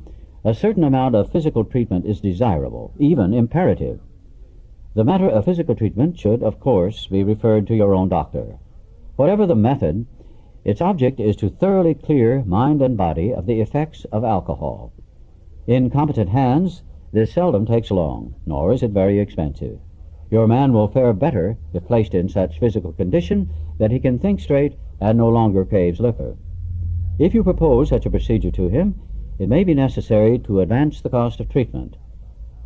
a certain amount of physical treatment is desirable, even imperative. The matter of physical treatment should, of course, be referred to your own doctor. Whatever the method, its object is to thoroughly clear mind and body of the effects of alcohol. In competent hands, this seldom takes long, nor is it very expensive. Your man will fare better if placed in such physical condition that he can think straight and no longer craves liquor. If you propose such a procedure to him, it may be necessary to advance the cost of treatment,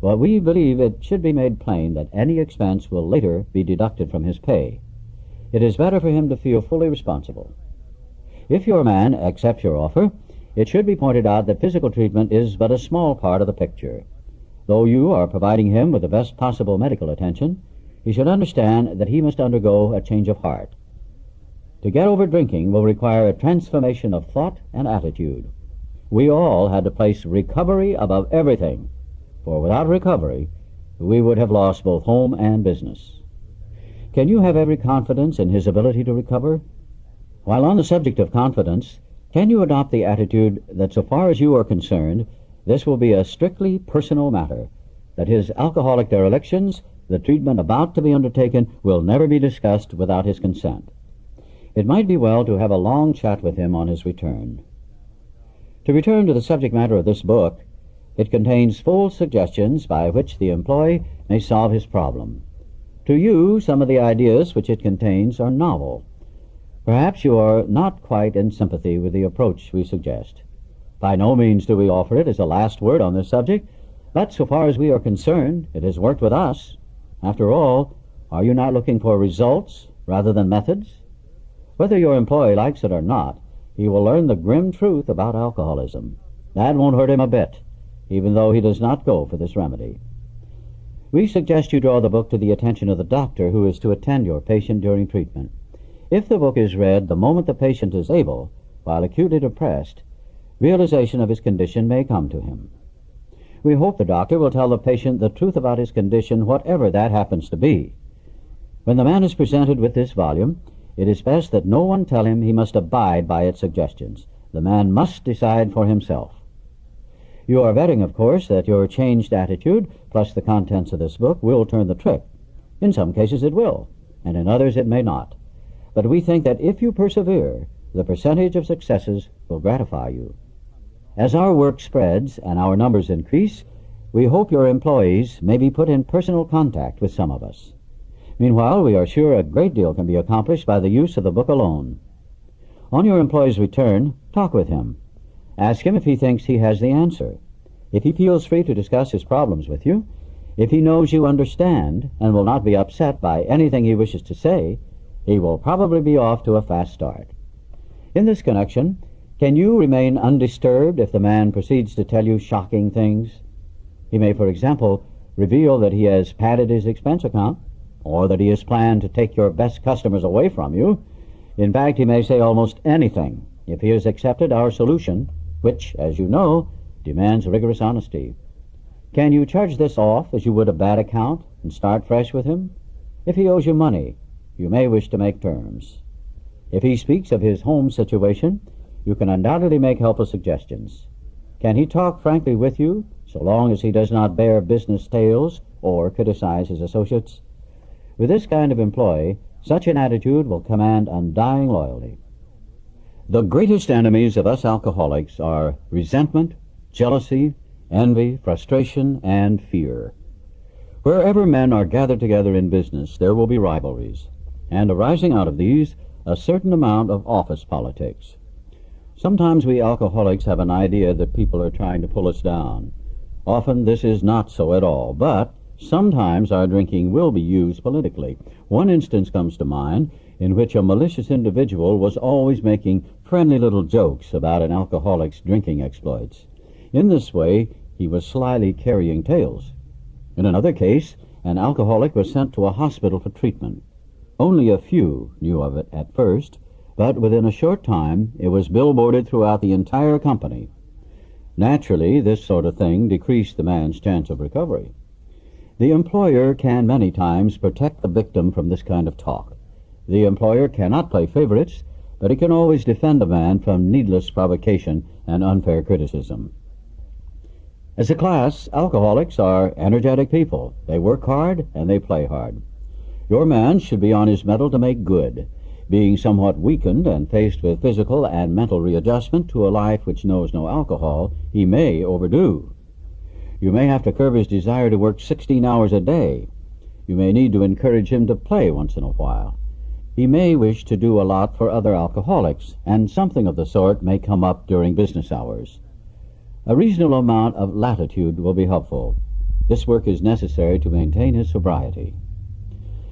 but we believe it should be made plain that any expense will later be deducted from his pay. It is better for him to feel fully responsible. If your man accepts your offer, it should be pointed out that physical treatment is but a small part of the picture. Though you are providing him with the best possible medical attention, he should understand that he must undergo a change of heart. To get over drinking will require a transformation of thought and attitude. We all had to place recovery above everything, for without recovery, we would have lost both home and business. Can you have every confidence in his ability to recover? While on the subject of confidence, can you adopt the attitude that so far as you are concerned, this will be a strictly personal matter, that his alcoholic derelictions, the treatment about to be undertaken, will never be discussed without his consent? It might be well to have a long chat with him on his return. To return to the subject matter of this book, it contains full suggestions by which the employee may solve his problem. To you, some of the ideas which it contains are novel. Perhaps you are not quite in sympathy with the approach we suggest. By no means do we offer it as a last word on this subject, but so far as we are concerned, it has worked with us. After all, are you not looking for results rather than methods? Whether your employee likes it or not, he will learn the grim truth about alcoholism. That won't hurt him a bit, even though he does not go for this remedy. We suggest you draw the book to the attention of the doctor who is to attend your patient during treatment. If the book is read the moment the patient is able, while acutely depressed, realization of his condition may come to him. We hope the doctor will tell the patient the truth about his condition, whatever that happens to be. When the man is presented with this volume, it is best that no one tell him he must abide by its suggestions. The man must decide for himself. You are betting, of course, that your changed attitude, plus the contents of this book, will turn the trick. In some cases it will, and in others it may not. But we think that if you persevere, the percentage of successes will gratify you. As our work spreads and our numbers increase, we hope your employees may be put in personal contact with some of us. Meanwhile, we are sure a great deal can be accomplished by the use of the book alone. On your employee's return, talk with him. Ask him if he thinks he has the answer. If he feels free to discuss his problems with you, if he knows you understand and will not be upset by anything he wishes to say, he will probably be off to a fast start. In this connection, can you remain undisturbed if the man proceeds to tell you shocking things? He may, for example, reveal that he has padded his expense account, or that he has planned to take your best customers away from you. In fact, he may say almost anything if he has accepted our solution, which, as you know, demands rigorous honesty. Can you charge this off as you would a bad account and start fresh with him? If he owes you money, you may wish to make terms. If he speaks of his home situation, you can undoubtedly make helpful suggestions. Can he talk frankly with you, so long as he does not bear business tales or criticize his associates? With this kind of employee, such an attitude will command undying loyalty. The greatest enemies of us alcoholics are resentment, jealousy, envy, frustration, and fear. Wherever men are gathered together in business, there will be rivalries, and arising out of these, a certain amount of office politics. Sometimes we alcoholics have an idea that people are trying to pull us down. Often this is not so at all, but sometimes our drinking will be used politically. One instance comes to mind in which a malicious individual was always making friendly little jokes about an alcoholic's drinking exploits. In this way, he was slyly carrying tales. In another case, an alcoholic was sent to a hospital for treatment. Only a few knew of it at first, but within a short time it was billboarded throughout the entire company. Naturally, this sort of thing decreased the man's chance of recovery. The employer can many times protect the victim from this kind of talk. The employer cannot play favorites, but he can always defend a man from needless provocation and unfair criticism. As a class, alcoholics are energetic people. They work hard and they play hard. Your man should be on his mettle to make good. Being somewhat weakened and faced with physical and mental readjustment to a life which knows no alcohol, he may overdo. You may have to curb his desire to work 16 hours a day. You may need to encourage him to play once in a while. He may wish to do a lot for other alcoholics, and something of the sort may come up during business hours. A reasonable amount of latitude will be helpful. This work is necessary to maintain his sobriety.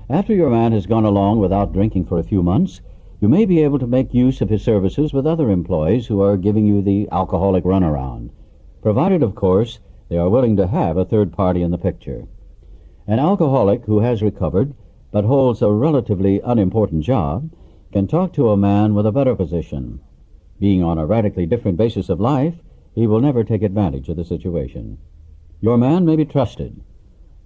After your man has gone along without drinking for a few months, you may be able to make use of his services with other employees who are giving you the alcoholic runaround, provided, of course, they are willing to have a third party in the picture. An alcoholic who has recovered but holds a relatively unimportant job can talk to a man with a better position. Being on a radically different basis of life, he will never take advantage of the situation. Your man may be trusted.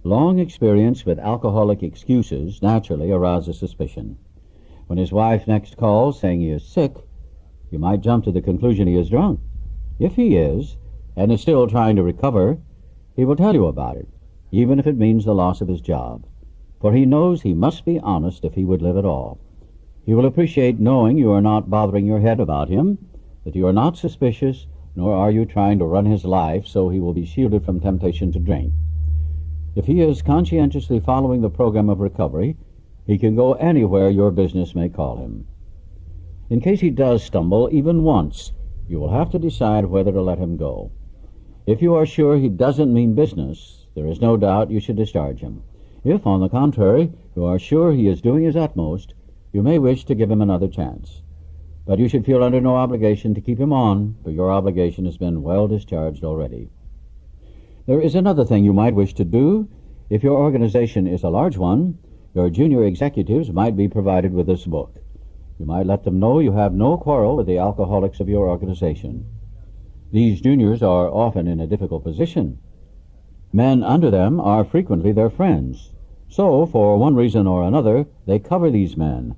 Long experience with alcoholic excuses naturally arouses suspicion. When his wife next calls saying he is sick, you might jump to the conclusion he is drunk. If he is, and is still trying to recover, he will tell you about it, even if it means the loss of his job. For he knows he must be honest if he would live at all. He will appreciate knowing you are not bothering your head about him, that you are not suspicious, nor are you trying to run his life so he will be shielded from temptation to drink. If he is conscientiously following the program of recovery, he can go anywhere your business may call him. In case he does stumble even once, you will have to decide whether to let him go. If you are sure he doesn't mean business, there is no doubt you should discharge him. If, on the contrary, you are sure he is doing his utmost, you may wish to give him another chance. But you should feel under no obligation to keep him on, for your obligation has been well discharged already. There is another thing you might wish to do. If your organization is a large one, your junior executives might be provided with this book. You might let them know you have no quarrel with the alcoholics of your organization. These juniors are often in a difficult position. Men under them are frequently their friends. So, for one reason or another, they cover these men,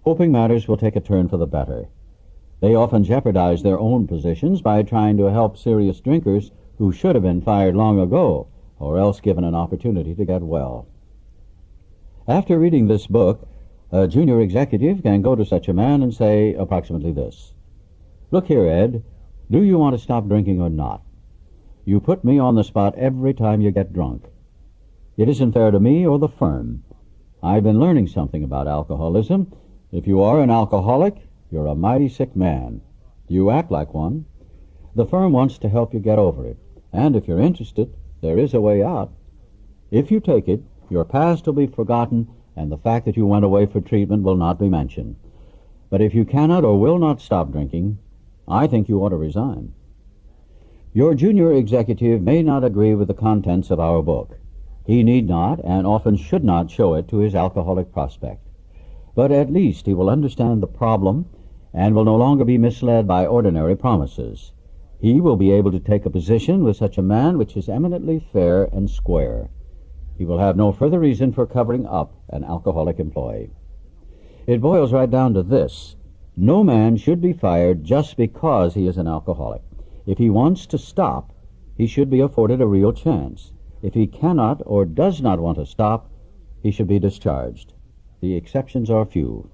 hoping matters will take a turn for the better. They often jeopardize their own positions by trying to help serious drinkers who should have been fired long ago, or else given an opportunity to get well. After reading this book, a junior executive can go to such a man and say approximately this: "Look here, Ed, do you want to stop drinking or not? You put me on the spot every time you get drunk. It isn't fair to me or the firm. I've been learning something about alcoholism. If you are an alcoholic, you're a mighty sick man. You act like one. The firm wants to help you get over it. And if you're interested, there is a way out. If you take it, your past will be forgotten, and the fact that you went away for treatment will not be mentioned. But if you cannot or will not stop drinking, I think you ought to resign." Your junior executive may not agree with the contents of our book. He need not, and often should not, show it to his alcoholic prospect. But at least he will understand the problem and will no longer be misled by ordinary promises. He will be able to take a position with such a man which is eminently fair and square. He will have no further reason for covering up an alcoholic employee. It boils right down to this: no man should be fired just because he is an alcoholic. If he wants to stop, he should be afforded a real chance. If he cannot or does not want to stop, he should be discharged. The exceptions are few.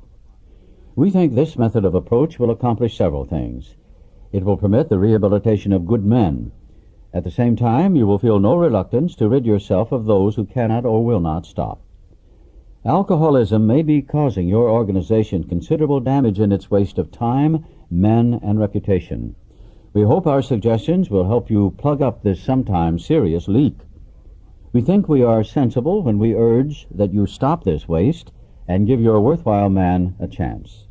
We think this method of approach will accomplish several things. It will permit the rehabilitation of good men. At the same time, you will feel no reluctance to rid yourself of those who cannot or will not stop. Alcoholism may be causing your organization considerable damage in its waste of time, men, and reputation. We hope our suggestions will help you plug up this sometimes serious leak. We think we are sensible when we urge that you stop this waste and give your worthwhile man a chance.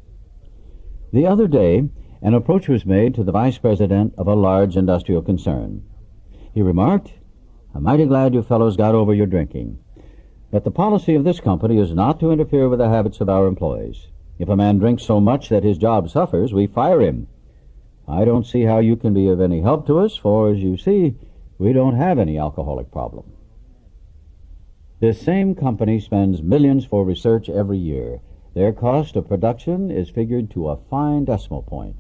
The other day, an approach was made to the vice president of a large industrial concern. He remarked, "I'm mighty glad you fellows got over your drinking. But the policy of this company is not to interfere with the habits of our employees. If a man drinks so much that his job suffers, we fire him. I don't see how you can be of any help to us, for, as you see, we don't have any alcoholic problem." This same company spends millions for research every year. Their cost of production is figured to a fine decimal point.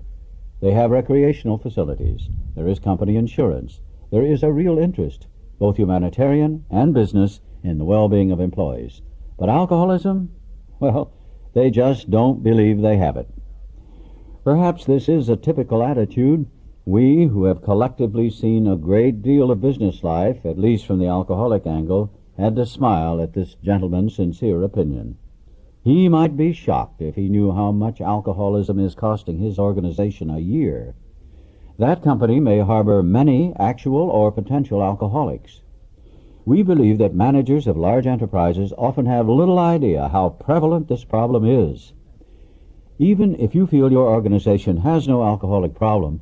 They have recreational facilities. There is company insurance. There is a real interest, both humanitarian and business, in the well-being of employees. But alcoholism? Well, they just don't believe they have it. Perhaps this is a typical attitude. We, who have collectively seen a great deal of business life, at least from the alcoholic angle, had to smile at this gentleman's sincere opinion. He might be shocked if he knew how much alcoholism is costing his organization a year. That company may harbor many actual or potential alcoholics. We believe that managers of large enterprises often have little idea how prevalent this problem is. Even if you feel your organization has no alcoholic problem,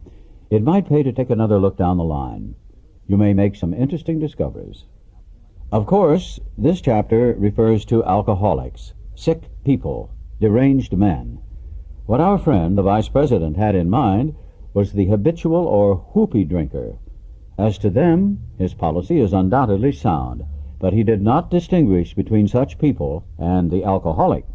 it might pay to take another look down the line. You may make some interesting discoveries. Of course, this chapter refers to alcoholics, sick people, deranged men. What our friend, the vice president, had in mind was the habitual or whoopee drinker. As to them, his policy is undoubtedly sound, but he did not distinguish between such people and the alcoholic.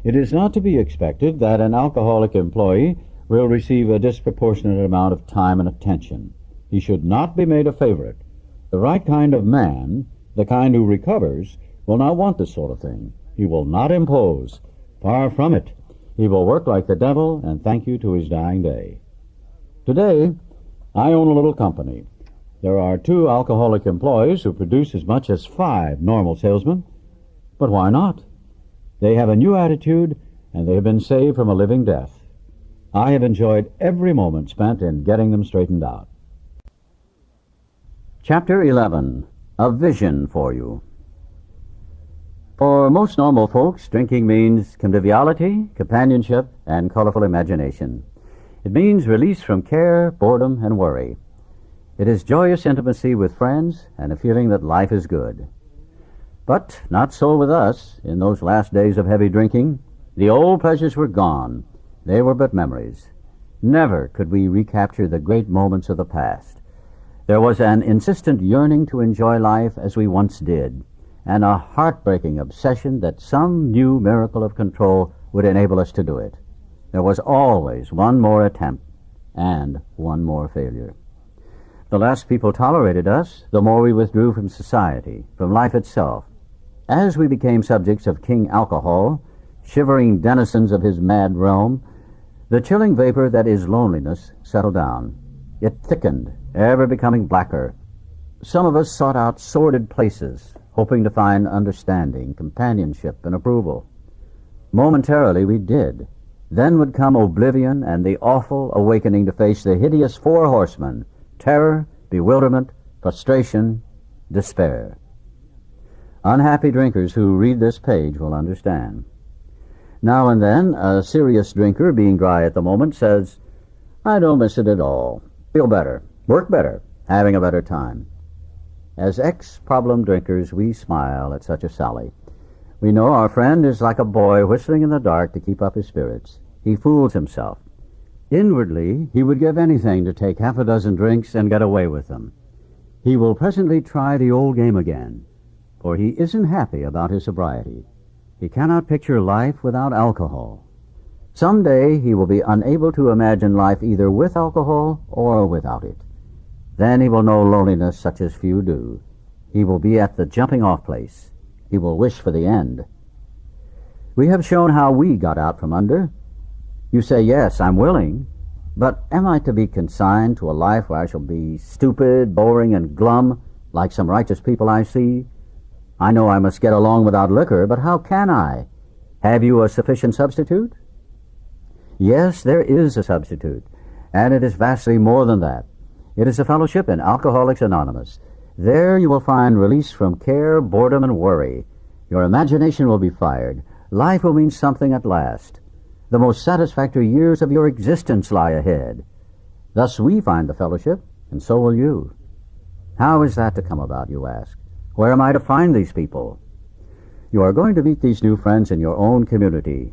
It is not to be expected that an alcoholic employee will receive a disproportionate amount of time and attention. He should not be made a favorite. The right kind of man, the kind who recovers, will not want this sort of thing. He will not impose. Far from it. He will work like the devil and thank you to his dying day. Today, I own a little company. There are 2 alcoholic employees who produce as much as 5 normal salesmen. But why not? They have a new attitude, and they have been saved from a living death. I have enjoyed every moment spent in getting them straightened out. Chapter 11. A Vision for You. For most normal folks, drinking means conviviality, companionship, and colorful imagination. It means release from care, boredom, and worry. It is joyous intimacy with friends and a feeling that life is good. But not so with us. In those last days of heavy drinking, the old pleasures were gone. They were but memories. Never could we recapture the great moments of the past. There was an insistent yearning to enjoy life as we once did, and a heartbreaking obsession that some new miracle of control would enable us to do it. There was always one more attempt and one more failure. The less people tolerated us, the more we withdrew from society, from life itself. As we became subjects of King Alcohol, shivering denizens of his mad realm, the chilling vapor that is loneliness settled down. It thickened, ever becoming blacker. Some of us sought out sordid places, hoping to find understanding, companionship, and approval. Momentarily we did. Then would come oblivion and the awful awakening to face the hideous 4 horsemen: terror, bewilderment, frustration, despair. Unhappy drinkers who read this page will understand. Now and then, a serious drinker, being dry at the moment, says, "I don't miss it at all. Feel better, work better, having a better time." As ex-problem drinkers, we smile at such a sally. We know our friend is like a boy whistling in the dark to keep up his spirits. He fools himself. Inwardly, he would give anything to take half a dozen drinks and get away with them. He will presently try the old game again, for he isn't happy about his sobriety. He cannot picture life without alcohol. Someday he will be unable to imagine life either with alcohol or without it. Then he will know loneliness such as few do. He will be at the jumping-off place. He will wish for the end. We have shown how we got out from under. You say, "Yes, I'm willing, but am I to be consigned to a life where I shall be stupid, boring, and glum, like some righteous people I see? I know I must get along without liquor, but how can I? Have you a sufficient substitute? Yes, there is a substitute, and it is vastly more than that. It is a fellowship in Alcoholics Anonymous. There you will find release from care, boredom, and worry. Your imagination will be fired. Life will mean something at last. The most satisfactory years of your existence lie ahead. Thus we find the fellowship, and so will you. How is that to come about, you ask? Where am I to find these people? You are going to meet these new friends in your own community.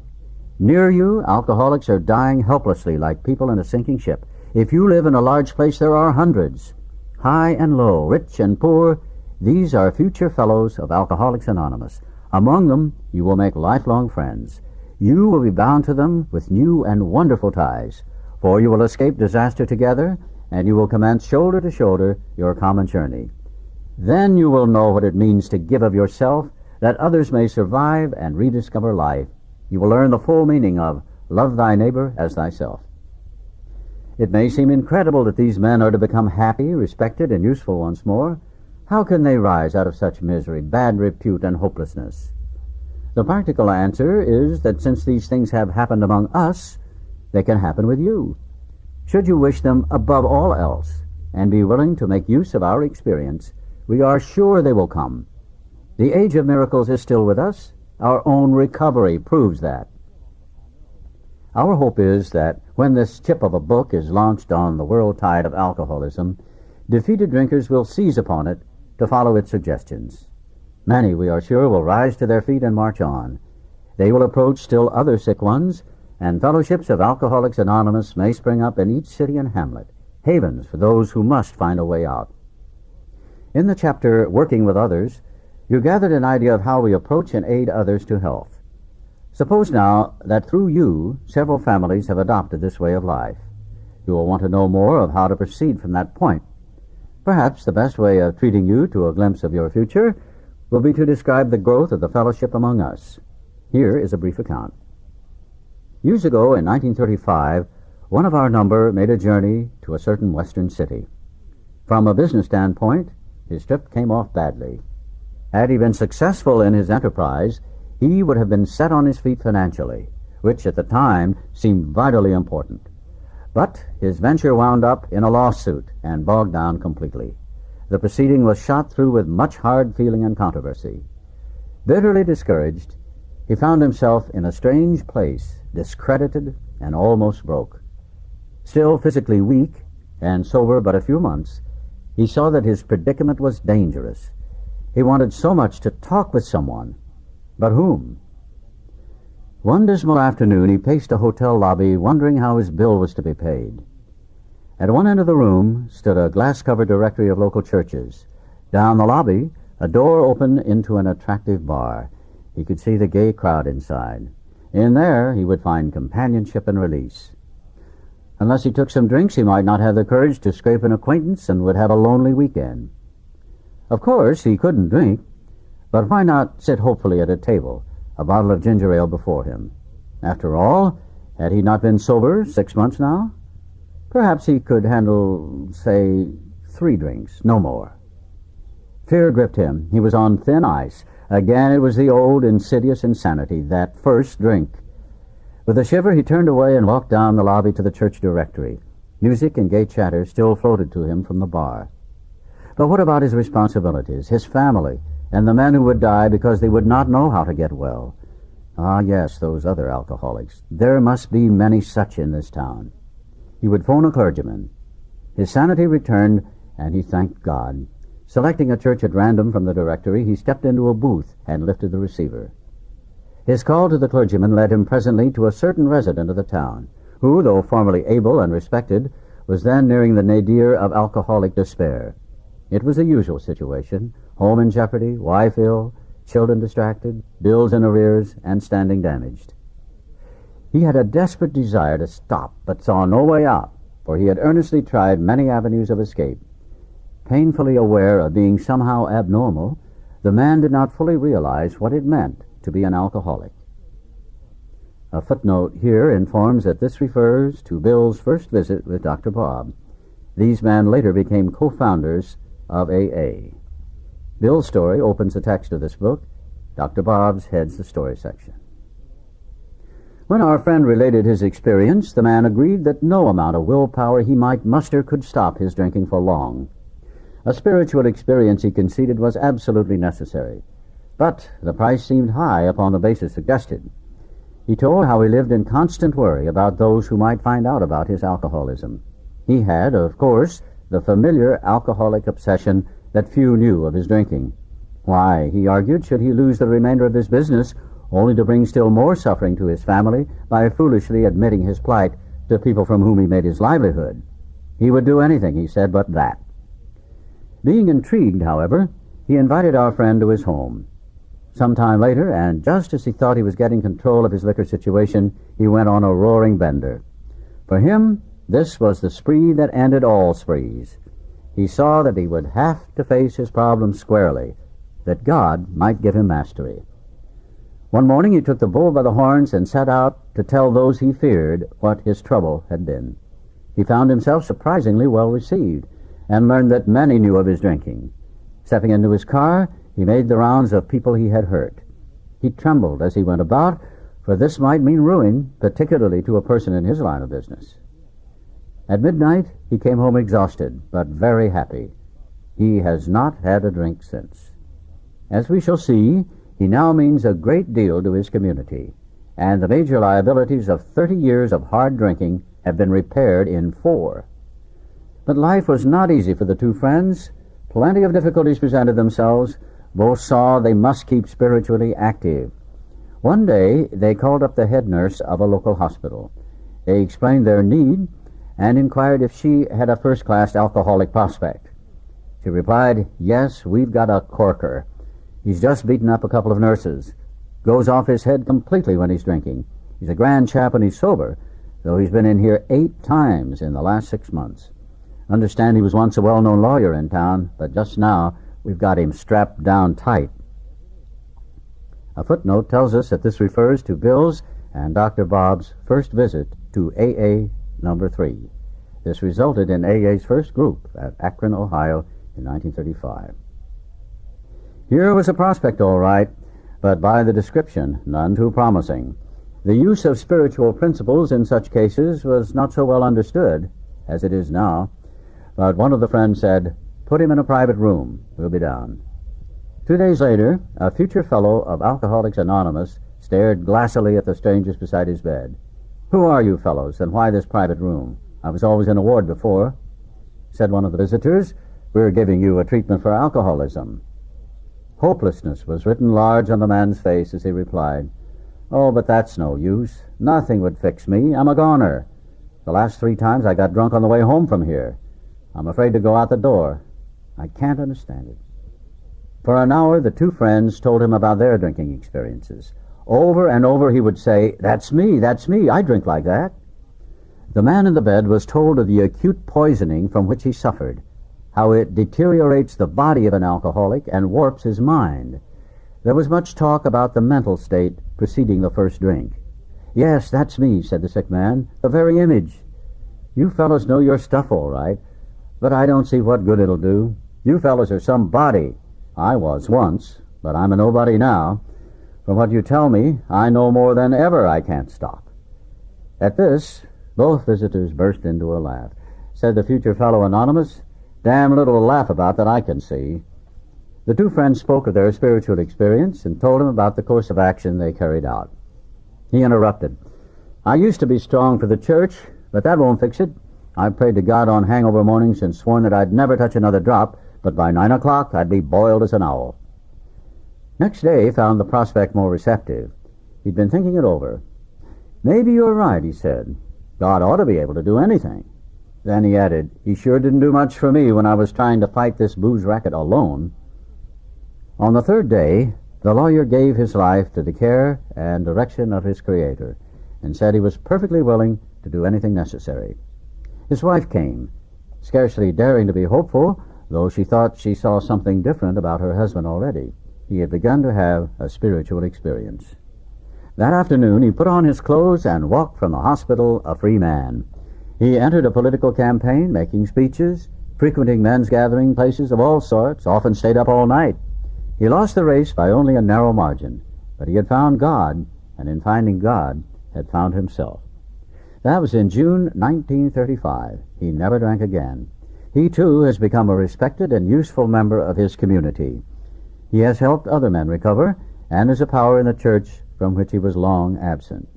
Near you, alcoholics are dying helplessly like people in a sinking ship. If you live in a large place, there are hundreds. High and low, rich and poor, these are future fellows of Alcoholics Anonymous. Among them, you will make lifelong friends. You will be bound to them with new and wonderful ties, for you will escape disaster together, and you will commence shoulder to shoulder your common journey. Then you will know what it means to give of yourself, that others may survive and rediscover life. You will learn the full meaning of love thy neighbor as thyself. It may seem incredible that these men are to become happy, respected, and useful once more. How can they rise out of such misery, bad repute, and hopelessness? The practical answer is that since these things have happened among us, they can happen with you. Should you wish them above all else, and be willing to make use of our experience, we are sure they will come. The age of miracles is still with us. Our own recovery proves that. Our hope is that when this tip of a book is launched on the world tide of alcoholism, defeated drinkers will seize upon it to follow its suggestions. Many, we are sure, will rise to their feet and march on. They will approach still other sick ones, and fellowships of Alcoholics Anonymous may spring up in each city and hamlet, havens for those who must find a way out. In the chapter Working with Others, you gathered an idea of how we approach and aid others to health. Suppose now that through you, several families have adopted this way of life. You will want to know more of how to proceed from that point. Perhaps the best way of treating you to a glimpse of your future will be to describe the growth of the fellowship among us. Here is a brief account. Years ago, in 1935, one of our number made a journey to a certain western city. From a business standpoint, his trip came off badly. Had he been successful in his enterprise, he would have been set on his feet financially, which at the time seemed vitally important. But his venture wound up in a lawsuit and bogged down completely. The proceeding was shot through with much hard feeling and controversy. Bitterly discouraged, he found himself in a strange place, discredited and almost broke. Still physically weak and sober but a few months, he saw that his predicament was dangerous. He wanted so much to talk with someone, but whom? One dismal afternoon he paced a hotel lobby wondering how his bill was to be paid. At one end of the room stood a glass-covered directory of local churches. Down the lobby, a door opened into an attractive bar. He could see the gay crowd inside. In there he would find companionship and release. Unless he took some drinks, he might not have the courage to scrape an acquaintance and would have a lonely weekend. Of course, he couldn't drink, but why not sit hopefully at a table, a bottle of ginger ale before him? After all, had he not been sober 6 months now? Perhaps he could handle, say, 3 drinks, no more. Fear gripped him. He was on thin ice. Again, it was the old insidious insanity, that first drink. With a shiver, he turned away and walked down the lobby to the church directory. Music and gay chatter still floated to him from the bar. But what about his responsibilities, his family, and the men who would die because they would not know how to get well? Ah, yes, those other alcoholics. There must be many such in this town. He would phone a clergyman. His sanity returned, and he thanked God. Selecting a church at random from the directory, he stepped into a booth and lifted the receiver. His call to the clergyman led him presently to a certain resident of the town, who, though formerly able and respected, was then nearing the nadir of alcoholic despair. It was the usual situation: home in jeopardy, wife ill, children distracted, bills in arrears, and standing damaged. He had a desperate desire to stop, but saw no way out, for he had earnestly tried many avenues of escape. Painfully aware of being somehow abnormal, the man did not fully realize what it meant to be an alcoholic. A footnote here informs that this refers to Bill's first visit with Dr. Bob. These men later became co-founders of AA. Bill's story opens the text of this book. Dr. Bobs heads the story section. When our friend related his experience, the man agreed that no amount of willpower he might muster could stop his drinking for long. A spiritual experience, he conceded, was absolutely necessary, but the price seemed high upon the basis suggested. He told how he lived in constant worry about those who might find out about his alcoholism. He had, of course, the familiar alcoholic obsession that few knew of his drinking. Why, he argued, should he lose the remainder of his business only to bring still more suffering to his family by foolishly admitting his plight to people from whom he made his livelihood? He would do anything, he said, but that. Being intrigued, however, he invited our friend to his home. Some time later, and just as he thought he was getting control of his liquor situation, he went on a roaring bender. For him, this was the spree that ended all sprees. He saw that he would have to face his problems squarely, that God might give him mastery. One morning he took the bull by the horns and set out to tell those he feared what his trouble had been. He found himself surprisingly well received, and learned that many knew of his drinking. Stepping into his car, he made the rounds of people he had hurt. He trembled as he went about, for this might mean ruin, particularly to a person in his line of business. At midnight, he came home exhausted, but very happy. He has not had a drink since. As we shall see, he now means a great deal to his community, and the major liabilities of 30 years of hard drinking have been repaired in 4. But life was not easy for the two friends. Plenty of difficulties presented themselves. Both saw they must keep spiritually active. One day, they called up the head nurse of a local hospital. They explained their need and inquired if she had a first-class alcoholic prospect. She replied, "Yes, we've got a corker. He's just beaten up a couple of nurses. Goes off his head completely when he's drinking. He's a grand chap when he's sober, though he's been in here 8 times in the last 6 months. Understand he was once a well-known lawyer in town, but just now we've got him strapped down tight." A footnote tells us that this refers to Bill's and Dr. Bob's first visit to AA number 3. This resulted in AA's first group at Akron, Ohio in 1935. Here was a prospect, all right, but by the description, none too promising. The use of spiritual principles in such cases was not so well understood as it is now. But one of the friends said, "Put him in a private room. We'll be down." 2 days later, a future fellow of Alcoholics Anonymous stared glassily at the strangers beside his bed. "Who are you fellows, and why this private room? I was always in a ward before." Said one of the visitors, "We're giving you a treatment for alcoholism." Hopelessness was written large on the man's face as he replied, "Oh, but that's no use. Nothing would fix me. I'm a goner. The last 3 times I got drunk on the way home from here. I'm afraid to go out the door. I can't understand it." For an hour, the two friends told him about their drinking experiences. Over and over he would say, that's me, I drink like that." The man in the bed was told of the acute poisoning from which he suffered, how it deteriorates the body of an alcoholic and warps his mind. There was much talk about the mental state preceding the first drink. "Yes, that's me," said the sick man, "the very image. You fellows know your stuff all right, but I don't see what good it'll do. You fellows are somebody. I was once, but I'm a nobody now. From what you tell me, I know more than ever I can't stop." At this, both visitors burst into a laugh. Said the future fellow anonymous, "Damn little to laugh about that I can see." The two friends spoke of their spiritual experience and told him about the course of action they carried out. He interrupted, "I used to be strong for the church, but that won't fix it. I've prayed to God on hangover mornings and sworn that I'd never touch another drop, but by 9 o'clock I'd be boiled as an owl." Next day found the prospect more receptive. He'd been thinking it over. "Maybe you're right," he said. "God ought to be able to do anything." Then he added, "He sure didn't do much for me when I was trying to fight this booze racket alone." On the 3rd day, the lawyer gave his life to the care and direction of his Creator and said he was perfectly willing to do anything necessary. His wife came, scarcely daring to be hopeful, though she thought she saw something different about her husband already. He had begun to have a spiritual experience. That afternoon he put on his clothes and walked from the hospital a free man. He entered a political campaign, making speeches, frequenting men's gathering places of all sorts, often stayed up all night. He lost the race by only a narrow margin, but he had found God, and in finding God, had found himself. That was in June 1935. He never drank again. He, too, has become a respected and useful member of his community. He has helped other men recover, and is a power in the church from which he was long absent.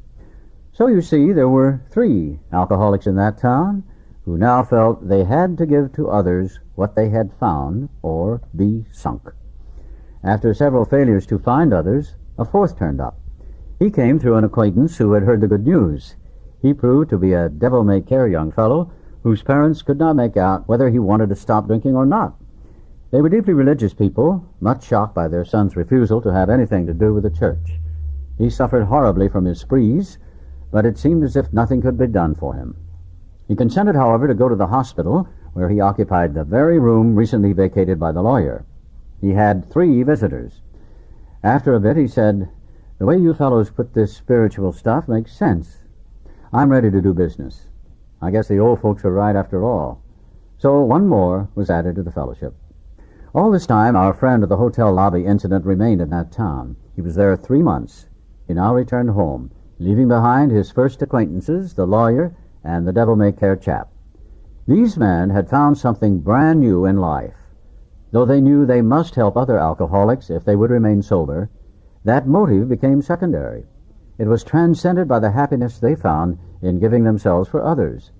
So you see, there were 3 alcoholics in that town who now felt they had to give to others what they had found, or be sunk. After several failures to find others, a 4th turned up. He came through an acquaintance who had heard the good news. He proved to be a devil-may-care young fellow whose parents could not make out whether he wanted to stop drinking or not. They were deeply religious people, much shocked by their son's refusal to have anything to do with the church. He suffered horribly from his sprees, but it seemed as if nothing could be done for him. He consented, however, to go to the hospital, where he occupied the very room recently vacated by the lawyer. He had 3 visitors. After a bit, he said, "The way you fellows put this spiritual stuff makes sense. I'm ready to do business. I guess the old folks are right after all." So 1 more was added to the fellowship. All this time, our friend of the hotel lobby incident remained in that town. He was there 3 months. He now returned home, leaving behind his first acquaintances, the lawyer and the devil-may-care chap. These men had found something brand new in life. Though they knew they must help other alcoholics if they would remain sober, that motive became secondary. It was transcended by the happiness they found in giving themselves for others.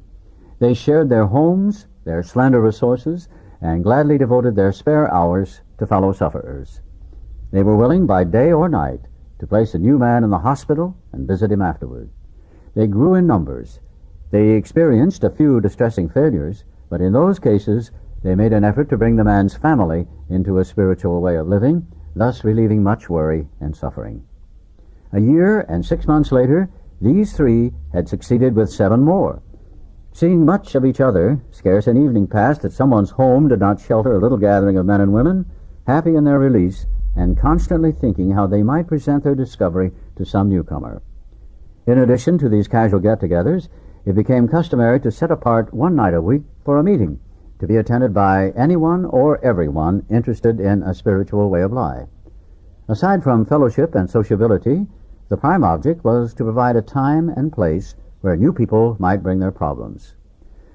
They shared their homes, their slender resources, and gladly devoted their spare hours to fellow sufferers. They were willing by day or night to place a new man in the hospital and visit him afterward. They grew in numbers. They experienced a few distressing failures, but in those cases they made an effort to bring the man's family into a spiritual way of living, thus relieving much worry and suffering. A year and 6 months later, these 3 had succeeded with 7 more. Seeing much of each other, scarce an evening passed that someone's home did not shelter a little gathering of men and women, happy in their release, and constantly thinking how they might present their discovery to some newcomer. In addition to these casual get-togethers, it became customary to set apart 1 night a week for a meeting, to be attended by anyone or everyone interested in a spiritual way of life. Aside from fellowship and sociability, the prime object was to provide a time and place where new people might bring their problems.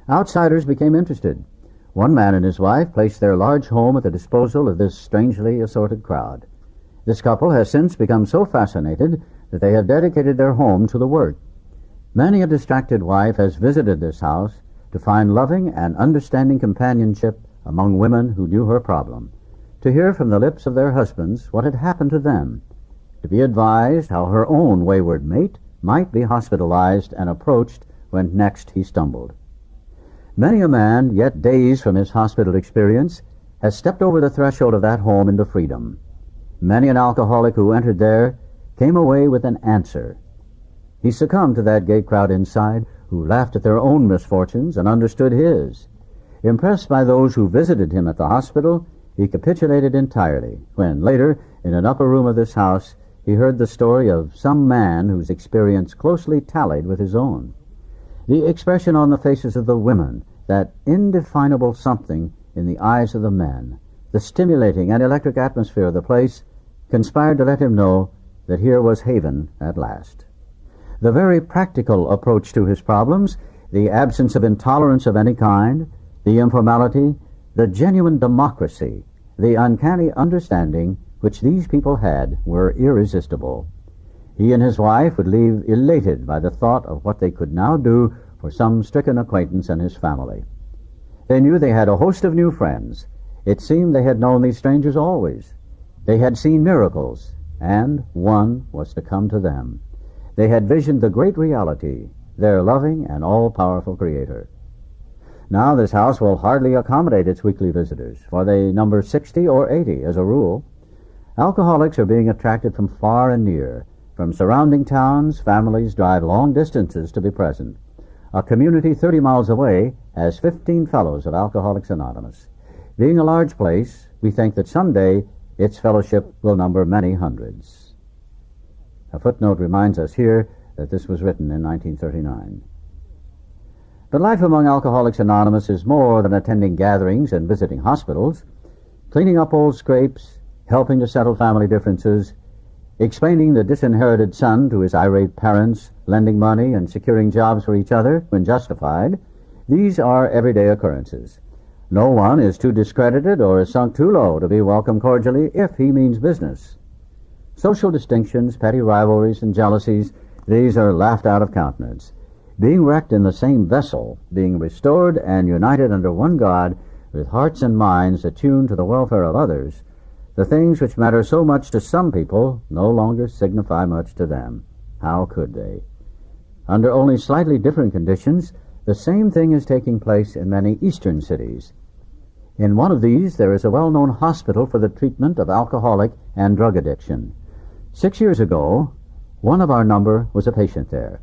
Outsiders became interested. 1 man and his wife placed their large home at the disposal of this strangely assorted crowd. This couple has since become so fascinated that they have dedicated their home to the work. Many a distracted wife has visited this house to find loving and understanding companionship among women who knew her problem, to hear from the lips of their husbands what had happened to them, to be advised how her own wayward mate might be hospitalized and approached when next he stumbled. Many a man, yet days from his hospital experience, has stepped over the threshold of that home into freedom. Many an alcoholic who entered there came away with an answer. He succumbed to that gay crowd inside who laughed at their own misfortunes and understood his. Impressed by those who visited him at the hospital, he capitulated entirely when, later, in an upper room of this house, he heard the story of some man whose experience closely tallied with his own. The expression on the faces of the women, that indefinable something in the eyes of the men, the stimulating and electric atmosphere of the place, conspired to let him know that here was haven at last. The very practical approach to his problems, the absence of intolerance of any kind, the informality, the genuine democracy, the uncanny understanding which these people had were irresistible. He and his wife would leave elated by the thought of what they could now do for some stricken acquaintance and his family. They knew they had a host of new friends. It seemed they had known these strangers always. They had seen miracles, and one was to come to them. They had visioned the great reality, their loving and all-powerful Creator. Now this house will hardly accommodate its weekly visitors, for they number 60 or 80 as a rule. Alcoholics are being attracted from far and near. From surrounding towns, families drive long distances to be present. A community 30 miles away has 15 fellows of Alcoholics Anonymous. Being a large place, we think that someday its fellowship will number many hundreds. A footnote reminds us here that this was written in 1939. But life among Alcoholics Anonymous is more than attending gatherings and visiting hospitals. Cleaning up old scrapes, helping to settle family differences, explaining the disinherited son to his irate parents, lending money and securing jobs for each other when justified. These are everyday occurrences. No one is too discredited or is sunk too low to be welcomed cordially if he means business. Social distinctions, petty rivalries, and jealousies, these are laughed out of countenance. Being wrecked in the same vessel, being restored and united under one God, with hearts and minds attuned to the welfare of others, the things which matter so much to some people no longer signify much to them. How could they? Under only slightly different conditions, the same thing is taking place in many eastern cities. In one of these, there is a well-known hospital for the treatment of alcoholic and drug addiction. 6 years ago, one of our number was a patient there.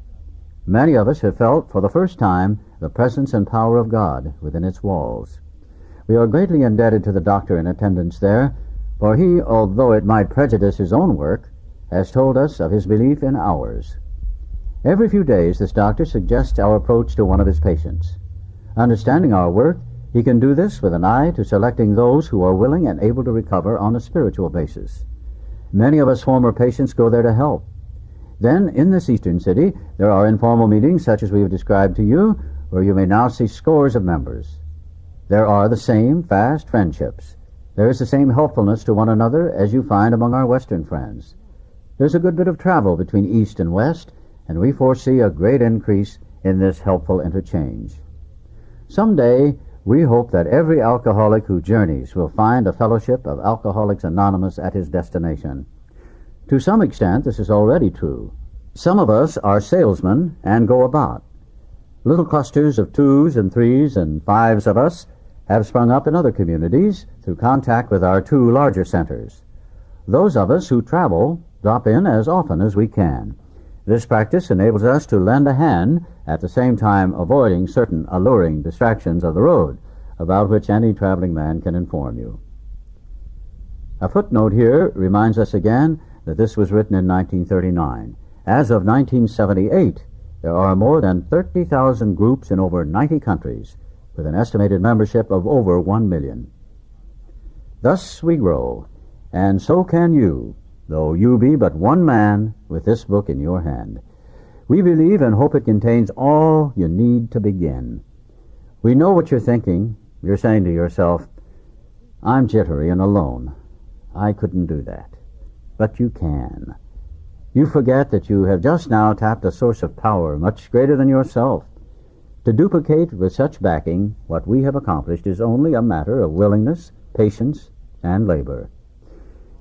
Many of us have felt for the first time the presence and power of God within its walls. We are greatly indebted to the doctor in attendance there, for he, although it might prejudice his own work, has told us of his belief in ours. Every few days this doctor suggests our approach to one of his patients. Understanding our work, he can do this with an eye to selecting those who are willing and able to recover on a spiritual basis. Many of us former patients go there to help. Then, in this eastern city, there are informal meetings such as we have described to you, where you may now see scores of members. There are the same fast friendships. There is the same helpfulness to one another as you find among our Western friends. There's a good bit of travel between East and West, and we foresee a great increase in this helpful interchange. Someday, we hope that every alcoholic who journeys will find a fellowship of Alcoholics Anonymous at his destination. To some extent, this is already true. Some of us are salesmen and go about. Little clusters of 2s and 3s and 5s of us have sprung up in other communities through contact with our 2 larger centers. Those of us who travel drop in as often as we can. This practice enables us to lend a hand, at the same time avoiding certain alluring distractions of the road, about which any traveling man can inform you. A footnote here reminds us again that this was written in 1939. As of 1978, there are more than 30,000 groups in over 90 countries, with an estimated membership of over 1 million. Thus we grow, and so can you, though you be but one man with this book in your hand. We believe and hope it contains all you need to begin. We know what you're thinking. You're saying to yourself, I'm jittery and alone. I couldn't do that. But you can. You forget that you have just now tapped a source of power much greater than yourself. To duplicate with such backing what we have accomplished is only a matter of willingness, patience, and labor.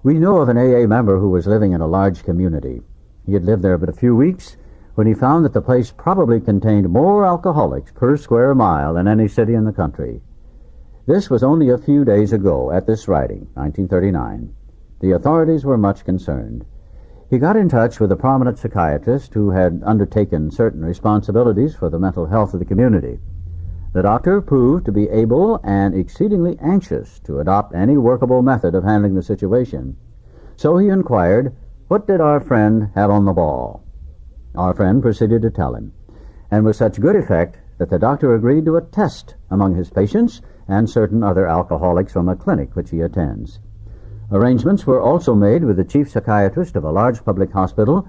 We know of an AA member who was living in a large community. He had lived there but a few weeks when he found that the place probably contained more alcoholics per square mile than any city in the country. This was only a few days ago at this writing, 1939. The authorities were much concerned. He got in touch with a prominent psychiatrist who had undertaken certain responsibilities for the mental health of the community. The doctor proved to be able and exceedingly anxious to adopt any workable method of handling the situation. So he inquired, what did our friend have on the ball? Our friend proceeded to tell him, and with such good effect that the doctor agreed to a test among his patients and certain other alcoholics from a clinic which he attends. Arrangements were also made with the chief psychiatrist of a large public hospital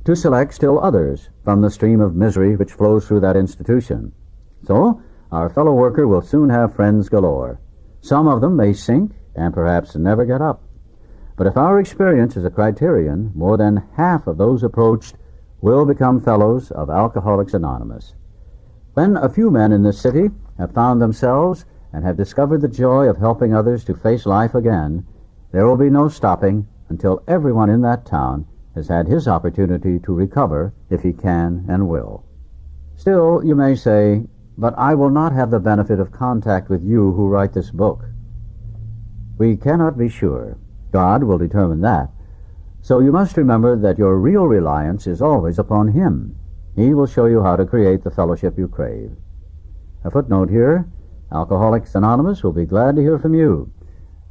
to select still others from the stream of misery which flows through that institution. So, our fellow worker will soon have friends galore. Some of them may sink and perhaps never get up. But if our experience is a criterion, more than half of those approached will become fellows of Alcoholics Anonymous. When a few men in this city have found themselves and have discovered the joy of helping others to face life again, there will be no stopping until everyone in that town has had his opportunity to recover if he can and will. Still, you may say, but I will not have the benefit of contact with you who write this book. We cannot be sure. God will determine that. So you must remember that your real reliance is always upon Him. He will show you how to create the fellowship you crave. A footnote here, Alcoholics Anonymous will be glad to hear from you.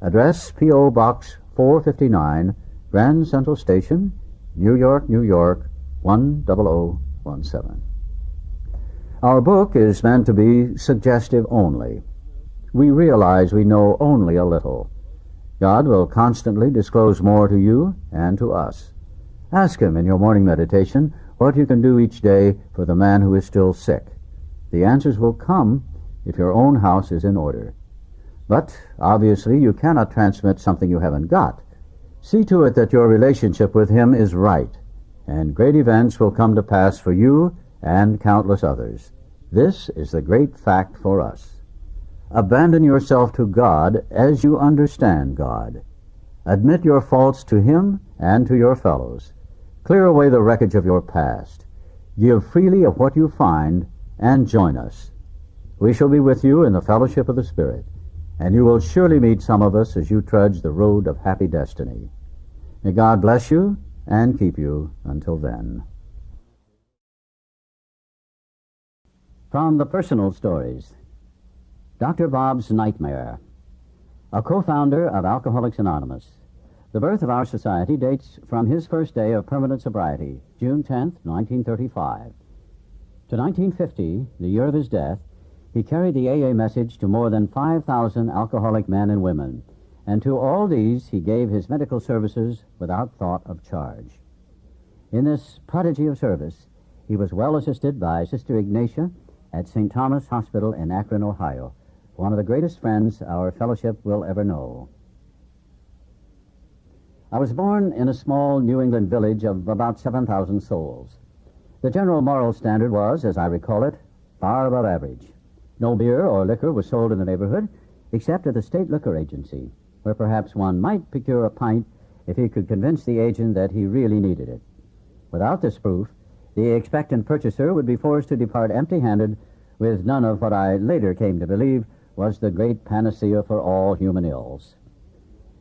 Address P.O. Box 459, Grand Central Station, New York, New York, 10017. Our book is meant to be suggestive only. We realize we know only a little. God will constantly disclose more to you and to us. Ask Him in your morning meditation what you can do each day for the man who is still sick. The answers will come if your own house is in order. But, obviously, you cannot transmit something you haven't got. See to it that your relationship with Him is right, and great events will come to pass for you and countless others. This is the great fact for us. Abandon yourself to God as you understand God. Admit your faults to Him and to your fellows. Clear away the wreckage of your past. Give freely of what you find, and join us. We shall be with you in the fellowship of the Spirit, and you will surely meet some of us as you trudge the road of happy destiny. May God bless you and keep you until then. From the Personal Stories, Dr. Bob's Nightmare, a co-founder of Alcoholics Anonymous. The birth of our society dates from his first day of permanent sobriety, June 10, 1935. To 1950, the year of his death, he carried the AA message to more than 5,000 alcoholic men and women, and to all these he gave his medical services without thought of charge. In this prodigy of service, he was well assisted by Sister Ignatia at St. Thomas Hospital in Akron, Ohio, one of the greatest friends our fellowship will ever know. I was born in a small New England village of about 7,000 souls. The general moral standard was, as I recall it, far above average. No beer or liquor was sold in the neighborhood, except at the state liquor agency, where perhaps one might procure a pint if he could convince the agent that he really needed it. Without this proof, the expectant purchaser would be forced to depart empty-handed with none of what I later came to believe was the great panacea for all human ills.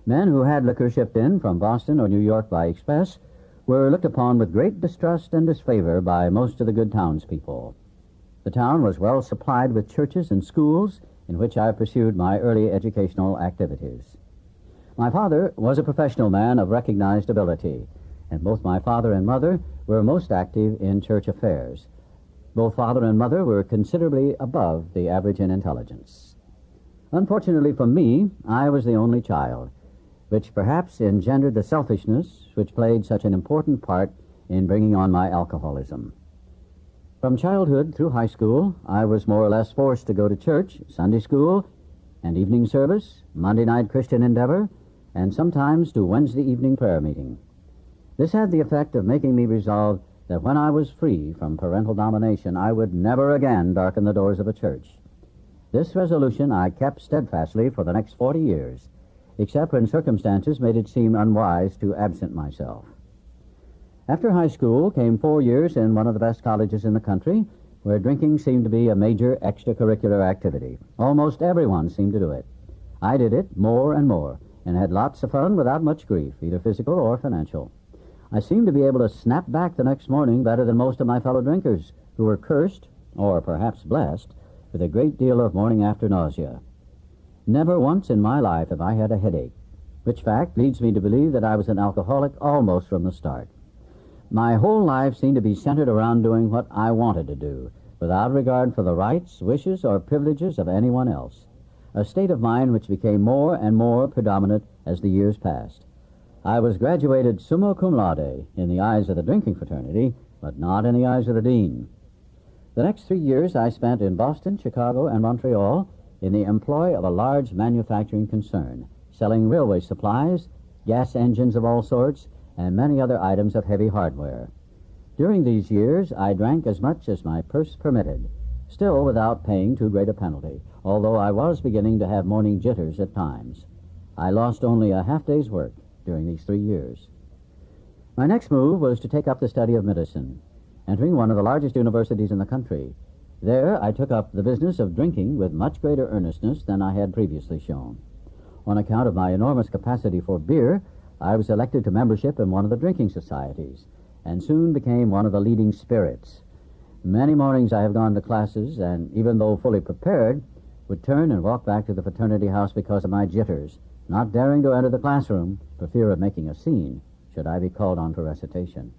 Men who had liquor shipped in from Boston or New York by express were looked upon with great distrust and disfavor by most of the good townspeople. The town was well supplied with churches and schools in which I pursued my early educational activities. My father was a professional man of recognized ability, and both my father and mother were most active in church affairs. Both father and mother were considerably above the average in intelligence. Unfortunately for me, I was the only child, which perhaps engendered the selfishness which played such an important part in bringing on my alcoholism. From childhood through high school, I was more or less forced to go to church, Sunday school, and evening service, Monday night Christian Endeavor, and sometimes to Wednesday evening prayer meeting. This had the effect of making me resolve that when I was free from parental domination, I would never again darken the doors of a church. This resolution I kept steadfastly for the next 40 years, except when circumstances made it seem unwise to absent myself. After high school came 4 years in one of the best colleges in the country, where drinking seemed to be a major extracurricular activity. Almost everyone seemed to do it. I did it more and more, and had lots of fun without much grief, either physical or financial. I seemed to be able to snap back the next morning better than most of my fellow drinkers, who were cursed, or perhaps blessed, with a great deal of morning-after nausea. Never once in my life have I had a headache, which fact leads me to believe that I was an alcoholic almost from the start. My whole life seemed to be centered around doing what I wanted to do, without regard for the rights, wishes, or privileges of anyone else, a state of mind which became more and more predominant as the years passed. I was graduated summa cum laude in the eyes of the drinking fraternity, but not in the eyes of the dean. The next 3 years I spent in Boston, Chicago, and Montreal in the employ of a large manufacturing concern, selling railway supplies, gas engines of all sorts, and many other items of heavy hardware. During these years, I drank as much as my purse permitted, still without paying too great a penalty, although I was beginning to have morning jitters at times. I lost only a half-day's work during these 3 years. My next move was to take up the study of medicine, entering one of the largest universities in the country. There, I took up the business of drinking with much greater earnestness than I had previously shown. On account of my enormous capacity for beer, I was elected to membership in one of the drinking societies, and soon became one of the leading spirits. Many mornings I have gone to classes, and even though fully prepared, would turn and walk back to the fraternity house because of my jitters, not daring to enter the classroom for fear of making a scene, should I be called on for recitation.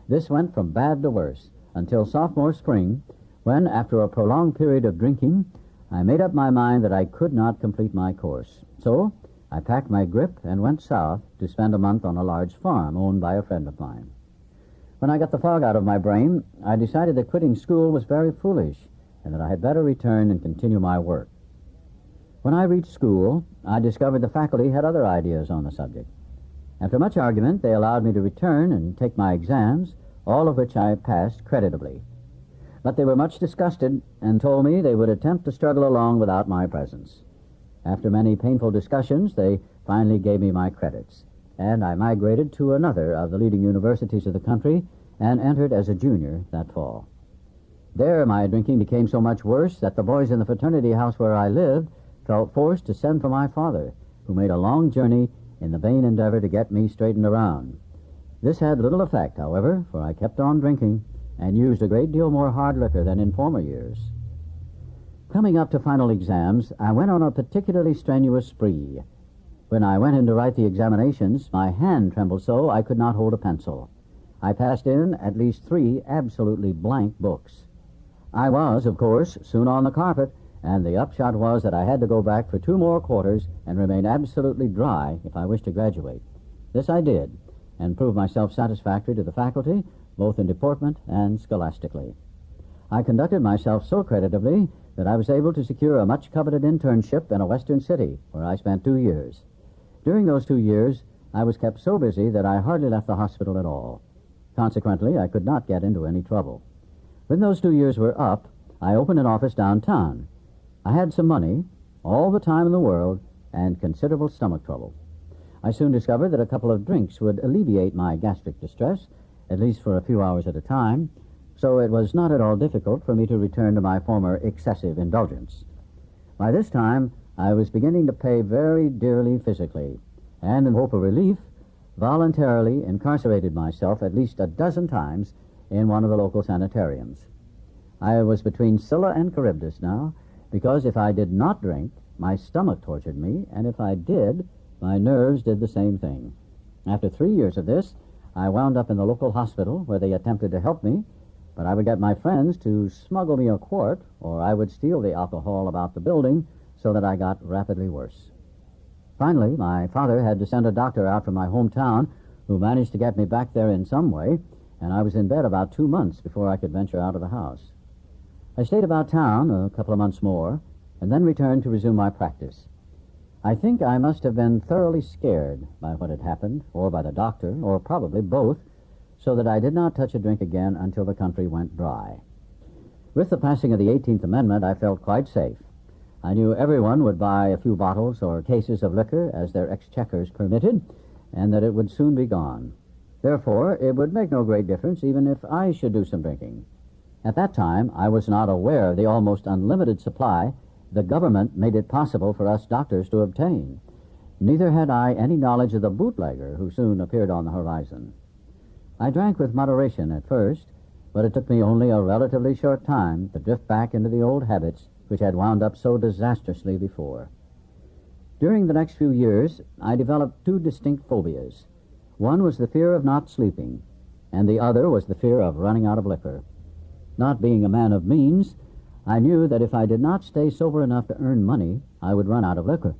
This went from bad to worse, until sophomore spring, when, after a prolonged period of drinking, I made up my mind that I could not complete my course. So, I packed my grip and went south to spend a month on a large farm owned by a friend of mine. When I got the fog out of my brain, I decided that quitting school was very foolish and that I had better return and continue my work. When I reached school, I discovered the faculty had other ideas on the subject. After much argument, they allowed me to return and take my exams, all of which I passed creditably. But they were much disgusted and told me they would attempt to struggle along without my presence. After many painful discussions, they finally gave me my credits, and I migrated to another of the leading universities of the country and entered as a junior that fall. There, my drinking became so much worse that the boys in the fraternity house where I lived felt forced to send for my father, who made a long journey in the vain endeavor to get me straightened around. This had little effect, however, for I kept on drinking and used a great deal more hard liquor than in former years. Coming up to final exams, I went on a particularly strenuous spree. When I went in to write the examinations, my hand trembled so I could not hold a pencil. I passed in at least 3 absolutely blank books. I was, of course, soon on the carpet, and the upshot was that I had to go back for 2 more quarters and remain absolutely dry if I wished to graduate. This I did, and proved myself satisfactory to the faculty, both in deportment and scholastically. I conducted myself so creditably that I was able to secure a much-coveted internship in a western city, where I spent 2 years. During those 2 years, I was kept so busy that I hardly left the hospital at all. Consequently, I could not get into any trouble. When those 2 years were up, I opened an office downtown. I had some money, all the time in the world, and considerable stomach trouble. I soon discovered that a couple of drinks would alleviate my gastric distress, at least for a few hours at a time, so it was not at all difficult for me to return to my former excessive indulgence. By this time, I was beginning to pay very dearly physically, and in hope of relief, voluntarily incarcerated myself at least a dozen times in one of the local sanitariums. I was between Scylla and Charybdis now, because if I did not drink, my stomach tortured me, and if I did, my nerves did the same thing. After 3 years of this, I wound up in the local hospital where they attempted to help me, but I would get my friends to smuggle me a quart, or I would steal the alcohol about the building, so that I got rapidly worse. Finally, my father had to send a doctor out from my hometown who managed to get me back there in some way, and I was in bed about 2 months before I could venture out of the house. I stayed about town a couple of months more, and then returned to resume my practice. I think I must have been thoroughly scared by what had happened, or by the doctor, or probably both, so that I did not touch a drink again until the country went dry. With the passing of the 18th Amendment, I felt quite safe. I knew everyone would buy a few bottles or cases of liquor as their exchequers permitted, and that it would soon be gone. Therefore, it would make no great difference even if I should do some drinking. At that time, I was not aware of the almost unlimited supply the government made it possible for us doctors to obtain. Neither had I any knowledge of the bootlegger who soon appeared on the horizon. I drank with moderation at first, but it took me only a relatively short time to drift back into the old habits which had wound up so disastrously before. During the next few years, I developed 2 distinct phobias. One was the fear of not sleeping, and the other was the fear of running out of liquor. Not being a man of means, I knew that if I did not stay sober enough to earn money, I would run out of liquor.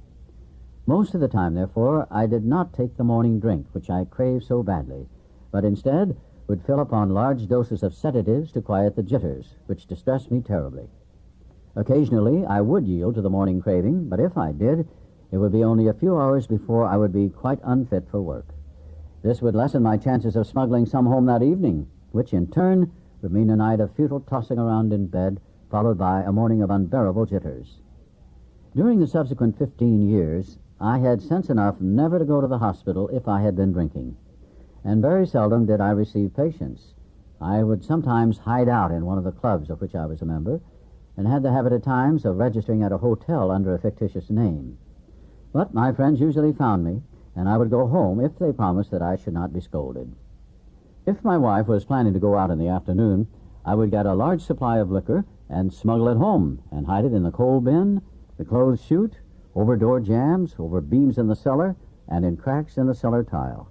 Most of the time, therefore, I did not take the morning drink, which I craved so badly, but instead would fill upon large doses of sedatives to quiet the jitters, which distressed me terribly. Occasionally, I would yield to the morning craving, but if I did, it would be only a few hours before I would be quite unfit for work. This would lessen my chances of smuggling some home that evening, which in turn would mean a night of futile tossing around in bed, followed by a morning of unbearable jitters. During the subsequent 15 years, I had sense enough never to go to the hospital if I had been drinking, and very seldom did I receive patients. I would sometimes hide out in one of the clubs of which I was a member, and had the habit at times of registering at a hotel under a fictitious name. But my friends usually found me, and I would go home if they promised that I should not be scolded. If my wife was planning to go out in the afternoon, I would get a large supply of liquor and smuggle it home and hide it in the coal bin, the clothes chute, over door jambs, over beams in the cellar, and in cracks in the cellar tile.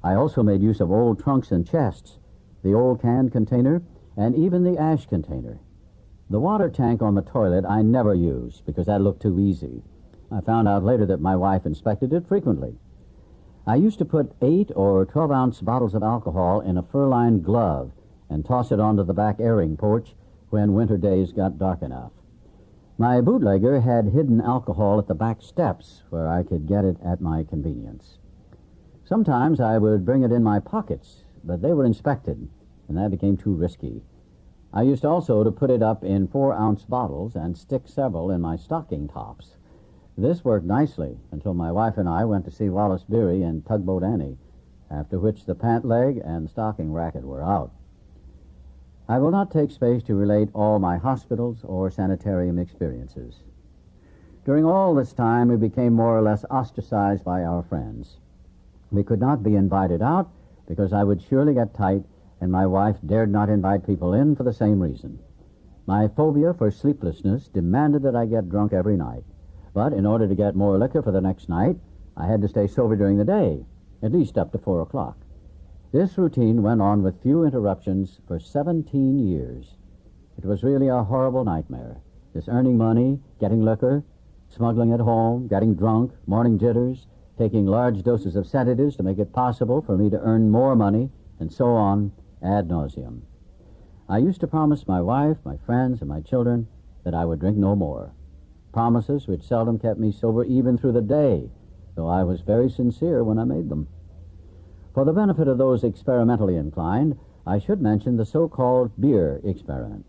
I also made use of old trunks and chests, the old can container, and even the ash container. The water tank on the toilet I never used because that looked too easy. I found out later that my wife inspected it frequently. I used to put 8 or 12-ounce bottles of alcohol in a fur-lined glove and toss it onto the back airing porch when winter days got dark enough. My bootlegger had hidden alcohol at the back steps where I could get it at my convenience. Sometimes I would bring it in my pockets, but they were inspected, and that became too risky. I used also to put it up in 4-ounce bottles and stick several in my stocking tops. This worked nicely until my wife and I went to see Wallace Beery and Tugboat Annie, after which the pant leg and stocking racket were out. I will not take space to relate all my hospitals or sanitarium experiences. During all this time, we became more or less ostracized by our friends. We could not be invited out because I would surely get tight, and my wife dared not invite people in for the same reason. My phobia for sleeplessness demanded that I get drunk every night. But in order to get more liquor for the next night, I had to stay sober during the day, at least up to 4 o'clock. This routine went on with few interruptions for 17 years. It was really a horrible nightmare. This earning money, getting liquor, smuggling at home, getting drunk, morning jitters, taking large doses of sedatives to make it possible for me to earn more money, and so on, ad nauseum. I used to promise my wife, my friends, and my children that I would drink no more. Promises which seldom kept me sober even through the day, though I was very sincere when I made them. For the benefit of those experimentally inclined, I should mention the so-called beer experiment.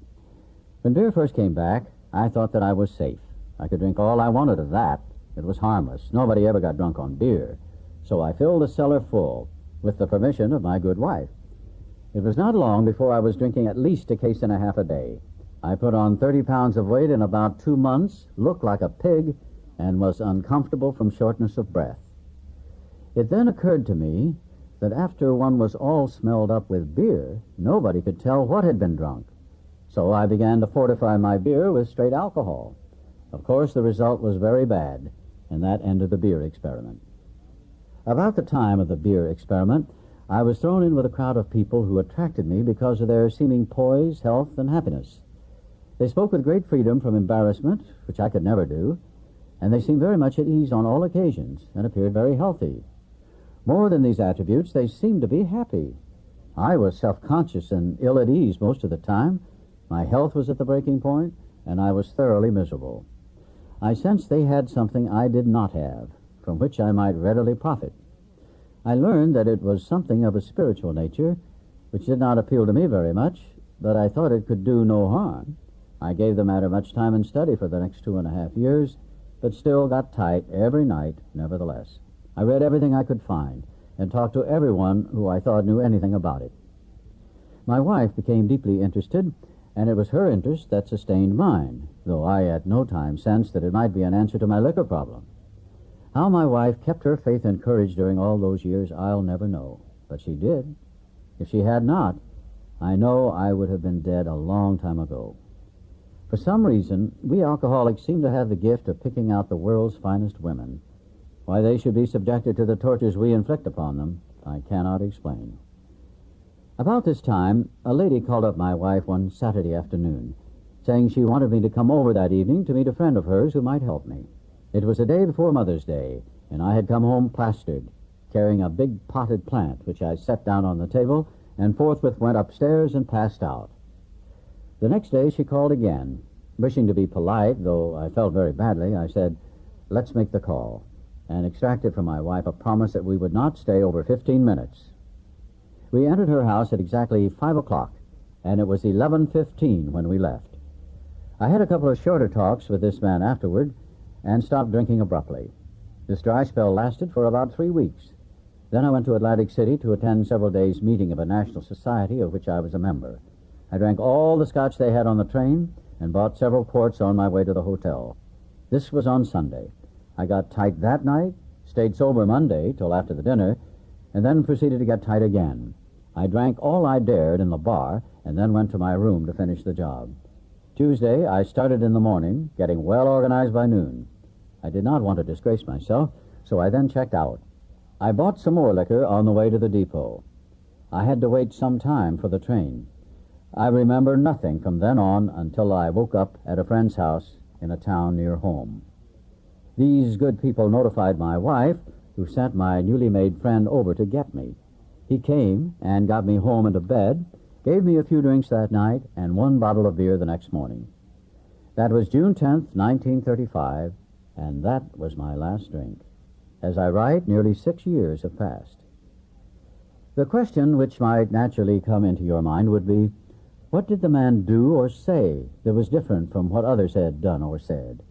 When beer first came back, I thought that I was safe. I could drink all I wanted of that. It was harmless. Nobody ever got drunk on beer. So I filled the cellar full, with the permission of my good wife. It was not long before I was drinking at least a case and a half a day. I put on 30 pounds of weight in about 2 months, looked like a pig, and was uncomfortable from shortness of breath. It then occurred to me that after one was all smelled up with beer, nobody could tell what had been drunk. So I began to fortify my beer with straight alcohol. Of course, the result was very bad, and that ended the beer experiment. About the time of the beer experiment, I was thrown in with a crowd of people who attracted me because of their seeming poise, health, and happiness. They spoke with great freedom from embarrassment, which I could never do, and they seemed very much at ease on all occasions and appeared very healthy. More than these attributes, they seemed to be happy. I was self-conscious and ill at ease most of the time. My health was at the breaking point, and I was thoroughly miserable. I sensed they had something I did not have, from which I might readily profit. I learned that it was something of a spiritual nature, which did not appeal to me very much, but I thought it could do no harm. I gave the matter much time and study for the next 2.5 years, but still got tight every night, nevertheless. I read everything I could find and talked to everyone who I thought knew anything about it. My wife became deeply interested, and it was her interest that sustained mine, though I at no time sensed that it might be an answer to my liquor problem. How my wife kept her faith and courage during all those years, I'll never know, but she did. If she had not, I know I would have been dead a long time ago. For some reason, we alcoholics seem to have the gift of picking out the world's finest women. Why they should be subjected to the tortures we inflict upon them, I cannot explain. About this time, a lady called up my wife one Saturday afternoon, saying she wanted me to come over that evening to meet a friend of hers who might help me. It was the day before Mother's Day, and I had come home plastered, carrying a big potted plant, which I set down on the table, and forthwith went upstairs and passed out. The next day she called again. Wishing to be polite, though I felt very badly, I said, "Let's make the call," and extracted from my wife a promise that we would not stay over 15 minutes. We entered her house at exactly 5 o'clock, and it was 11:15 when we left. I had a couple of shorter talks with this man afterward, and stopped drinking abruptly. This dry spell lasted for about 3 weeks. Then I went to Atlantic City to attend several days' meeting of a national society of which I was a member. I drank all the scotch they had on the train and bought several quarts on my way to the hotel. This was on Sunday. I got tight that night, stayed sober Monday till after the dinner, and then proceeded to get tight again. I drank all I dared in the bar and then went to my room to finish the job. Tuesday, I started in the morning, getting well organized by noon. I did not want to disgrace myself, so I then checked out. I bought some more liquor on the way to the depot. I had to wait some time for the train. I remember nothing from then on until I woke up at a friend's house in a town near home. These good people notified my wife, who sent my newly made friend over to get me. He came and got me home into bed, gave me a few drinks that night, and 1 bottle of beer the next morning. That was June 10th, 1935, and that was my last drink. As I write, nearly 6 years have passed. The question which might naturally come into your mind would be, what did the man do or say that was different from what others had done or said?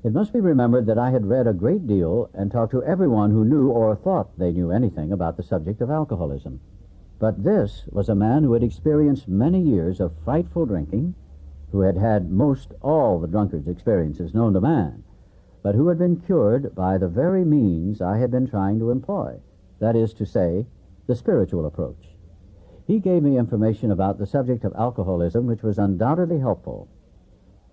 It must be remembered that I had read a great deal and talked to everyone who knew or thought they knew anything about the subject of alcoholism. But this was a man who had experienced many years of frightful drinking, who had had most all the drunkard's experiences known to man, but who had been cured by the very means I had been trying to employ, that is to say, the spiritual approach. He gave me information about the subject of alcoholism which was undoubtedly helpful.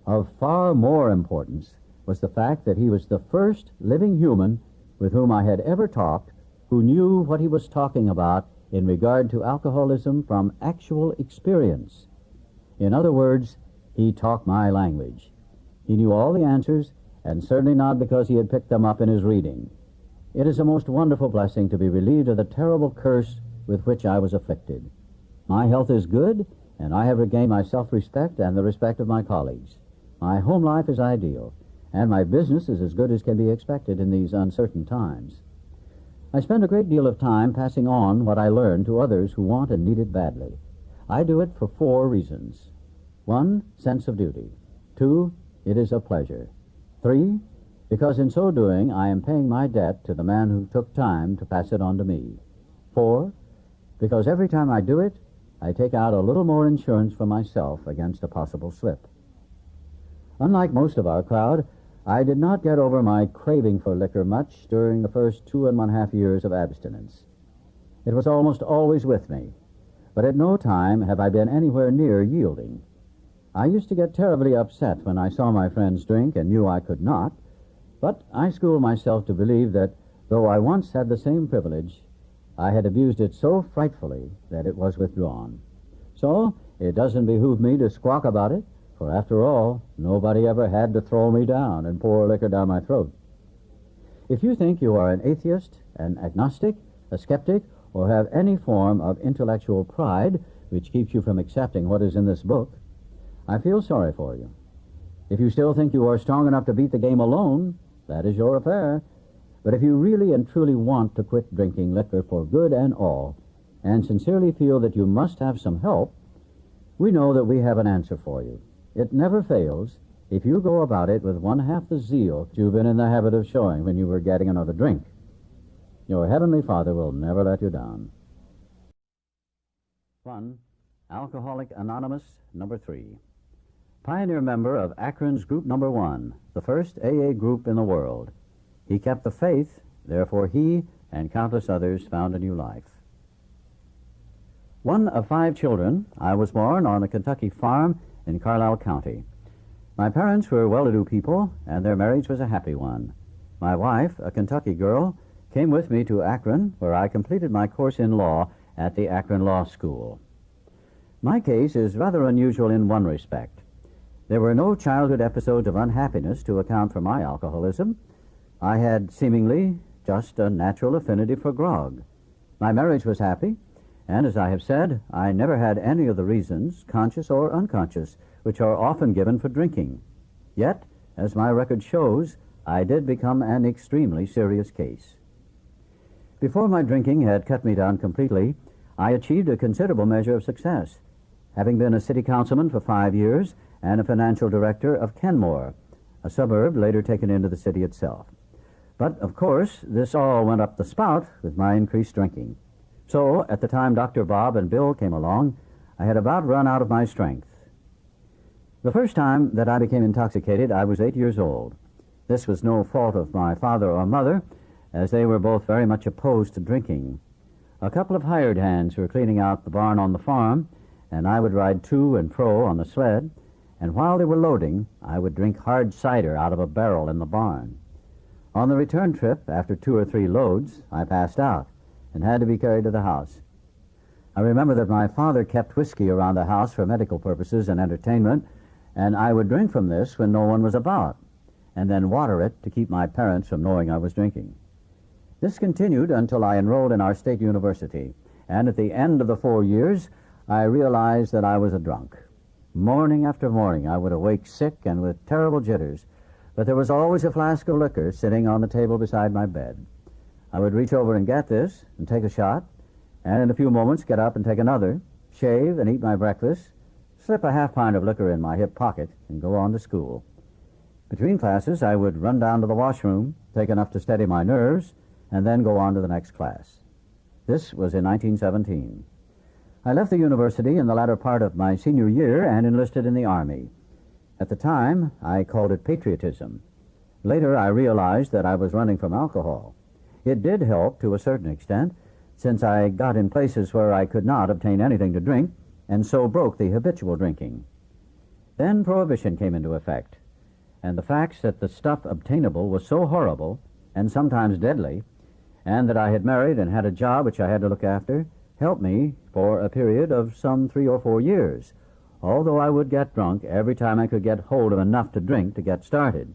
Of far more importance was the fact that he was the first living human with whom I had ever talked who knew what he was talking about in regard to alcoholism from actual experience. In other words, he talked my language. He knew all the answers, and certainly not because he had picked them up in his reading. It is a most wonderful blessing to be relieved of the terrible curse with which I was afflicted. My health is good, and I have regained my self-respect and the respect of my colleagues. My home life is ideal, and my business is as good as can be expected in these uncertain times. I spend a great deal of time passing on what I learned to others who want and need it badly. I do it for 4 reasons. 1, sense of duty. 2, it is a pleasure. 3, because in so doing I am paying my debt to the man who took time to pass it on to me. 4, because every time I do it, I take out a little more insurance for myself against a possible slip. Unlike most of our crowd, I did not get over my craving for liquor much during the first 2½ years of abstinence. It was almost always with me, but at no time have I been anywhere near yielding. I used to get terribly upset when I saw my friends drink and knew I could not, but I schooled myself to believe that, though I once had the same privilege, I had abused it so frightfully that it was withdrawn. So it doesn't behoove me to squawk about it, for after all, nobody ever had to throw me down and pour liquor down my throat. If you think you are an atheist, an agnostic, a skeptic, or have any form of intellectual pride which keeps you from accepting what is in this book, I feel sorry for you. If you still think you are strong enough to beat the game alone, that is your affair. But if you really and truly want to quit drinking liquor for good and all, and sincerely feel that you must have some help, we know that we have an answer for you. It never fails if you go about it with 1/2 the zeal you've been in the habit of showing when you were getting another drink. Your Heavenly Father will never let you down. 1. Alcoholic Anonymous, number 3. Pioneer member of Akron's Group Number 1, the first AA group in the world. He kept the faith, therefore he and countless others found a new life. One of 5 children, I was born on a Kentucky farm in Carlisle County. My parents were well-to-do people, and their marriage was a happy one. My wife, a Kentucky girl, came with me to Akron, where I completed my course in law at the Akron Law School. My case is rather unusual in one respect. There were no childhood episodes of unhappiness to account for my alcoholism. I had seemingly just a natural affinity for grog. My marriage was happy, and as I have said, I never had any of the reasons, conscious or unconscious, which are often given for drinking. Yet, as my record shows, I did become an extremely serious case. Before my drinking had cut me down completely, I achieved a considerable measure of success, having been a city councilman for 5 years and a financial director of Kenmore, a suburb later taken into the city itself. But, of course, this all went up the spout with my increased drinking. So, at the time Dr. Bob and Bill came along, I had about run out of my strength. The first time that I became intoxicated, I was 8 years old. This was no fault of my father or mother, as they were both very much opposed to drinking. A couple of hired hands were cleaning out the barn on the farm, and I would ride to and fro on the sled, and while they were loading, I would drink hard cider out of a barrel in the barn. On the return trip, after 2 or 3 loads, I passed out and had to be carried to the house. I remember that my father kept whiskey around the house for medical purposes and entertainment, and I would drink from this when no one was about. and then water it to keep my parents from knowing I was drinking. This continued until I enrolled in our state university, and at the end of the 4 years, I realized that I was a drunk. Morning after morning, I would awake sick and with terrible jitters, but there was always a flask of liquor sitting on the table beside my bed. I would reach over and get this and take a shot, and in a few moments get up and take another, shave and eat my breakfast, slip a half pint of liquor in my hip pocket, and go on to school. Between classes, I would run down to the washroom, take enough to steady my nerves, and then go on to the next class. This was in 1917. I left the university in the latter part of my senior year and enlisted in the Army. At the time, I called it patriotism. Later, I realized that I was running from alcohol. It did help to a certain extent, since I got in places where I could not obtain anything to drink, and so broke the habitual drinking. Then Prohibition came into effect, and the facts that the stuff obtainable was so horrible, and sometimes deadly, and that I had married and had a job which I had to look after, helped me for a period of some 3 or 4 years, although I would get drunk every time I could get hold of enough to drink to get started.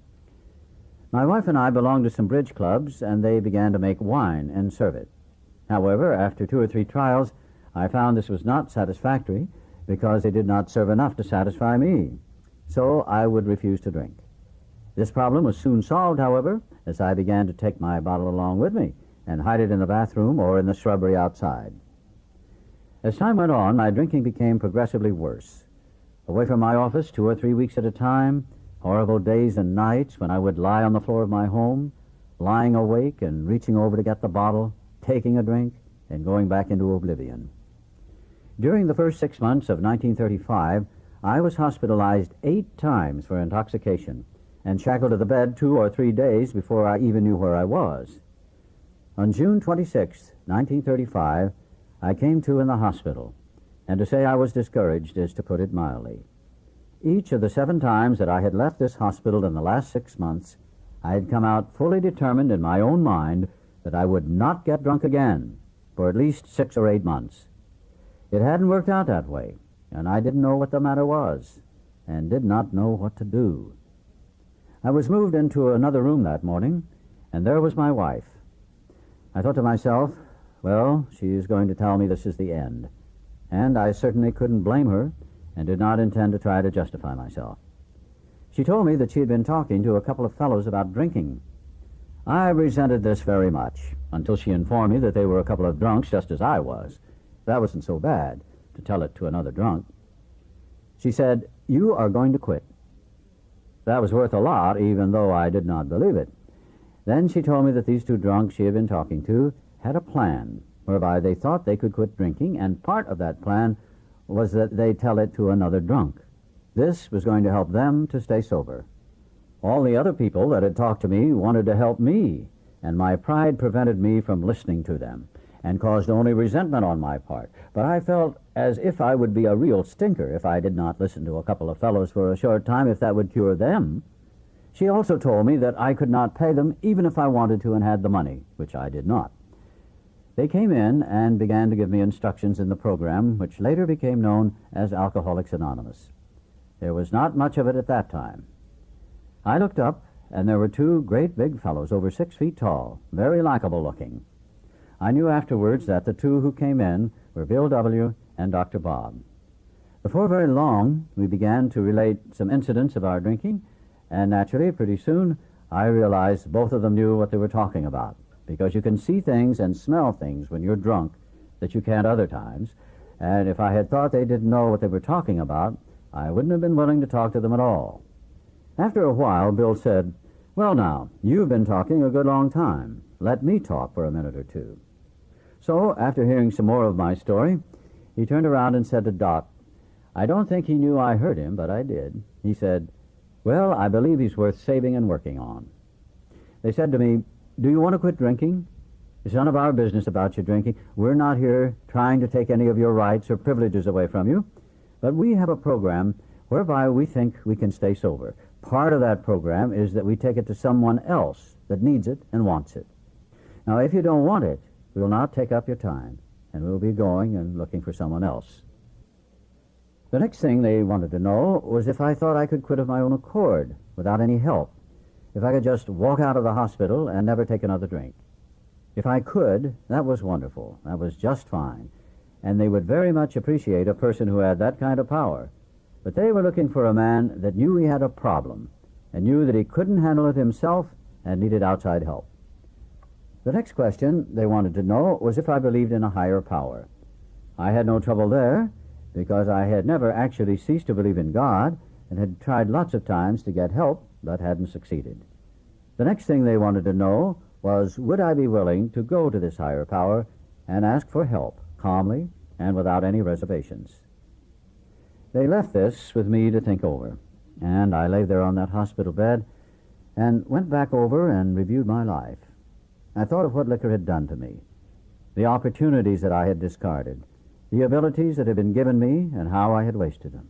My wife and I belonged to some bridge clubs, and they began to make wine and serve it. However, after 2 or 3 trials, I found this was not satisfactory because they did not serve enough to satisfy me, so I would refuse to drink. This problem was soon solved, however, as I began to take my bottle along with me and hide it in the bathroom or in the shrubbery outside. As time went on, my drinking became progressively worse. Away from my office 2 or 3 weeks at a time, horrible days and nights when I would lie on the floor of my home, lying awake and reaching over to get the bottle, taking a drink, and going back into oblivion. During the first 6 months of 1935, I was hospitalized 8 times for intoxication and shackled to the bed 2 or 3 days before I even knew where I was. On June 26, 1935, I came to in the hospital, and to say I was discouraged is to put it mildly. Each of the 7 times that I had left this hospital in the last 6 months, I had come out fully determined in my own mind that I would not get drunk again for at least 6 or 8 months. It hadn't worked out that way, and I didn't know what the matter was, and did not know what to do. I was moved into another room that morning, and there was my wife. I thought to myself, well, she is going to tell me this is the end, and I certainly couldn't blame her and did not intend to try to justify myself. She told me that she had been talking to a couple of fellows about drinking. I resented this very much until she informed me that they were a couple of drunks just as I was. That wasn't so bad, to tell it to another drunk. She said, "You are going to quit." That was worth a lot, even though I did not believe it. Then she told me that these 2 drunks she had been talking to had a plan whereby they thought they could quit drinking, and part of that plan was that they tell it to another drunk. This was going to help them to stay sober. All the other people that had talked to me wanted to help me, and my pride prevented me from listening to them and caused only resentment on my part. But I felt as if I would be a real stinker if I did not listen to a couple of fellows for a short time, if that would cure them. She also told me that I could not pay them even if I wanted to and had the money, which I did not. They came in and began to give me instructions in the program, which later became known as Alcoholics Anonymous. There was not much of it at that time. I looked up, and there were 2 great big fellows, over 6 feet tall, very likable looking. I knew afterwards that the 2 who came in were Bill W. and Dr. Bob. Before very long, we began to relate some incidents of our drinking, and naturally, pretty soon, I realized both of them knew what they were talking about, because you can see things and smell things when you're drunk that you can't other times, and if I had thought they didn't know what they were talking about, I wouldn't have been willing to talk to them at all. After a while, Bill said, "Well now, you've been talking a good long time. Let me talk for a minute or 2. So, after hearing some more of my story, he turned around and said to Doc, I don't think he knew I heard him, but I did. He said, "Well, I believe he's worth saving and working on." They said to me, "Do you want to quit drinking? It's none of our business about your drinking. We're not here trying to take any of your rights or privileges away from you, but we have a program whereby we think we can stay sober. Part of that program is that we take it to someone else that needs it and wants it. Now, if you don't want it, we'll not take up your time, and we'll be going and looking for someone else." The next thing they wanted to know was if I thought I could quit of my own accord, without any help, if I could just walk out of the hospital and never take another drink. If I could, that was wonderful. That was just fine. And they would very much appreciate a person who had that kind of power. But they were looking for a man that knew he had a problem and knew that he couldn't handle it himself and needed outside help. The next question they wanted to know was if I believed in a higher power. I had no trouble there because I had never actually ceased to believe in God and had tried lots of times to get help but hadn't succeeded. The next thing they wanted to know was, would I be willing to go to this higher power and ask for help calmly and without any reservations? They left this with me to think over, and I lay there on that hospital bed and went back over and reviewed my life. I thought of what liquor had done to me, the opportunities that I had discarded, the abilities that had been given me, and how I had wasted them.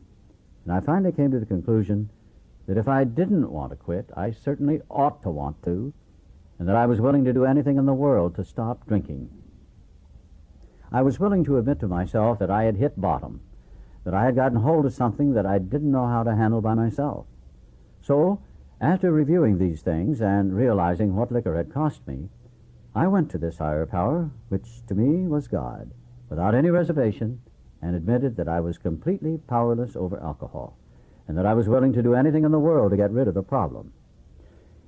And I finally came to the conclusion that if I didn't want to quit, I certainly ought to want to, and that I was willing to do anything in the world to stop drinking. I was willing to admit to myself that I had hit bottom, that I had gotten hold of something that I didn't know how to handle by myself. So, after reviewing these things and realizing what liquor had cost me, I went to this higher power, which to me was God, without any reservation, and admitted that I was completely powerless over alcohol, and that I was willing to do anything in the world to get rid of the problem.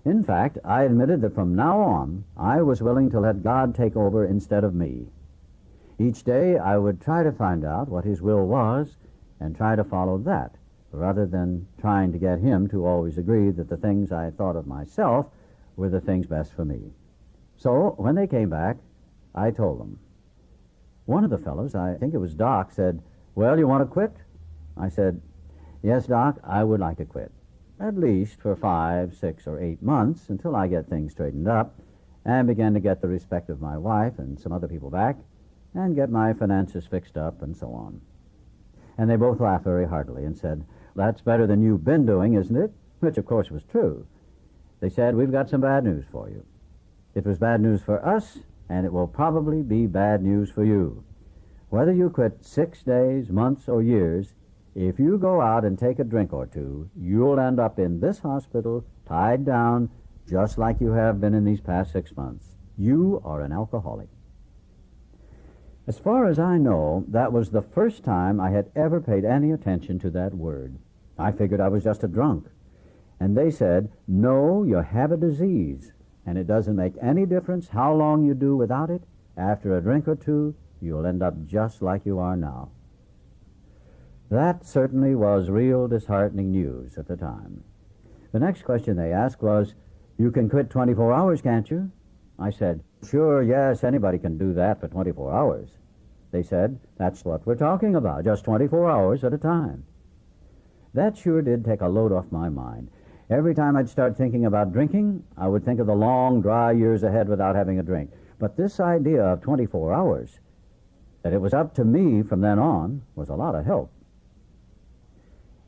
In fact, I admitted that from now on, I was willing to let God take over instead of me. Each day, I would try to find out what His will was and try to follow that, rather than trying to get Him to always agree that the things I thought of myself were the things best for me. So, when they came back, I told them. One of the fellows, I think it was Doc, said, "Well, you want to quit?" I said, "Yes, Doc, I would like to quit, at least for 5, 6, or 8 months until I get things straightened up and begin to get the respect of my wife and some other people back and get my finances fixed up and so on." And they both laughed very heartily and said, "That's better than you've been doing, isn't it?" Which, of course, was true. They said, "We've got some bad news for you. It was bad news for us, and it will probably be bad news for you. Whether you quit 6 days, months, or years, if you go out and take a drink or two, you'll end up in this hospital, tied down, just like you have been in these past 6 months. You are an alcoholic." As far as I know, that was the first time I had ever paid any attention to that word. I figured I was just a drunk. And they said, "No, you have a disease, and it doesn't make any difference how long you do without it. After a drink or two, you'll end up just like you are now." That certainly was real disheartening news at the time. The next question they asked was, "You can quit 24 hours, can't you?" I said, "Sure, yes, anybody can do that for 24 hours. They said, "That's what we're talking about, just 24 hours at a time." That sure did take a load off my mind. Every time I'd start thinking about drinking, I would think of the long, dry years ahead without having a drink. But this idea of 24 hours, that it was up to me from then on, was a lot of help.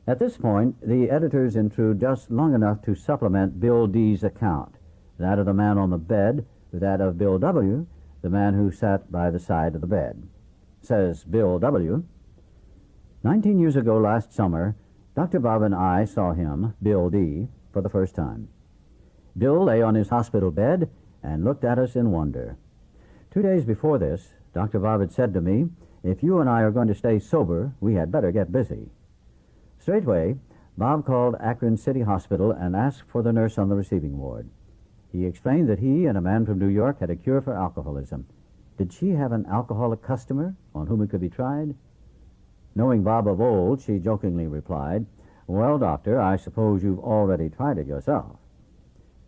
At this point, the editors intrude just long enough to supplement Bill D's account, that of the man on the bed with that of Bill W., the man who sat by the side of the bed. Says Bill W., 19 years ago last summer, Dr. Bob and I saw him, Bill D., for the first time. Bill lay on his hospital bed and looked at us in wonder. 2 days before this, Dr. Bob had said to me, "If you and I are going to stay sober, we had better get busy." Straightway, Bob called Akron City Hospital and asked for the nurse on the receiving ward. He explained that he and a man from New York had a cure for alcoholism. Did she have an alcoholic customer on whom it could be tried? Knowing Bob of old, she jokingly replied, "Well, doctor, I suppose you've already tried it yourself."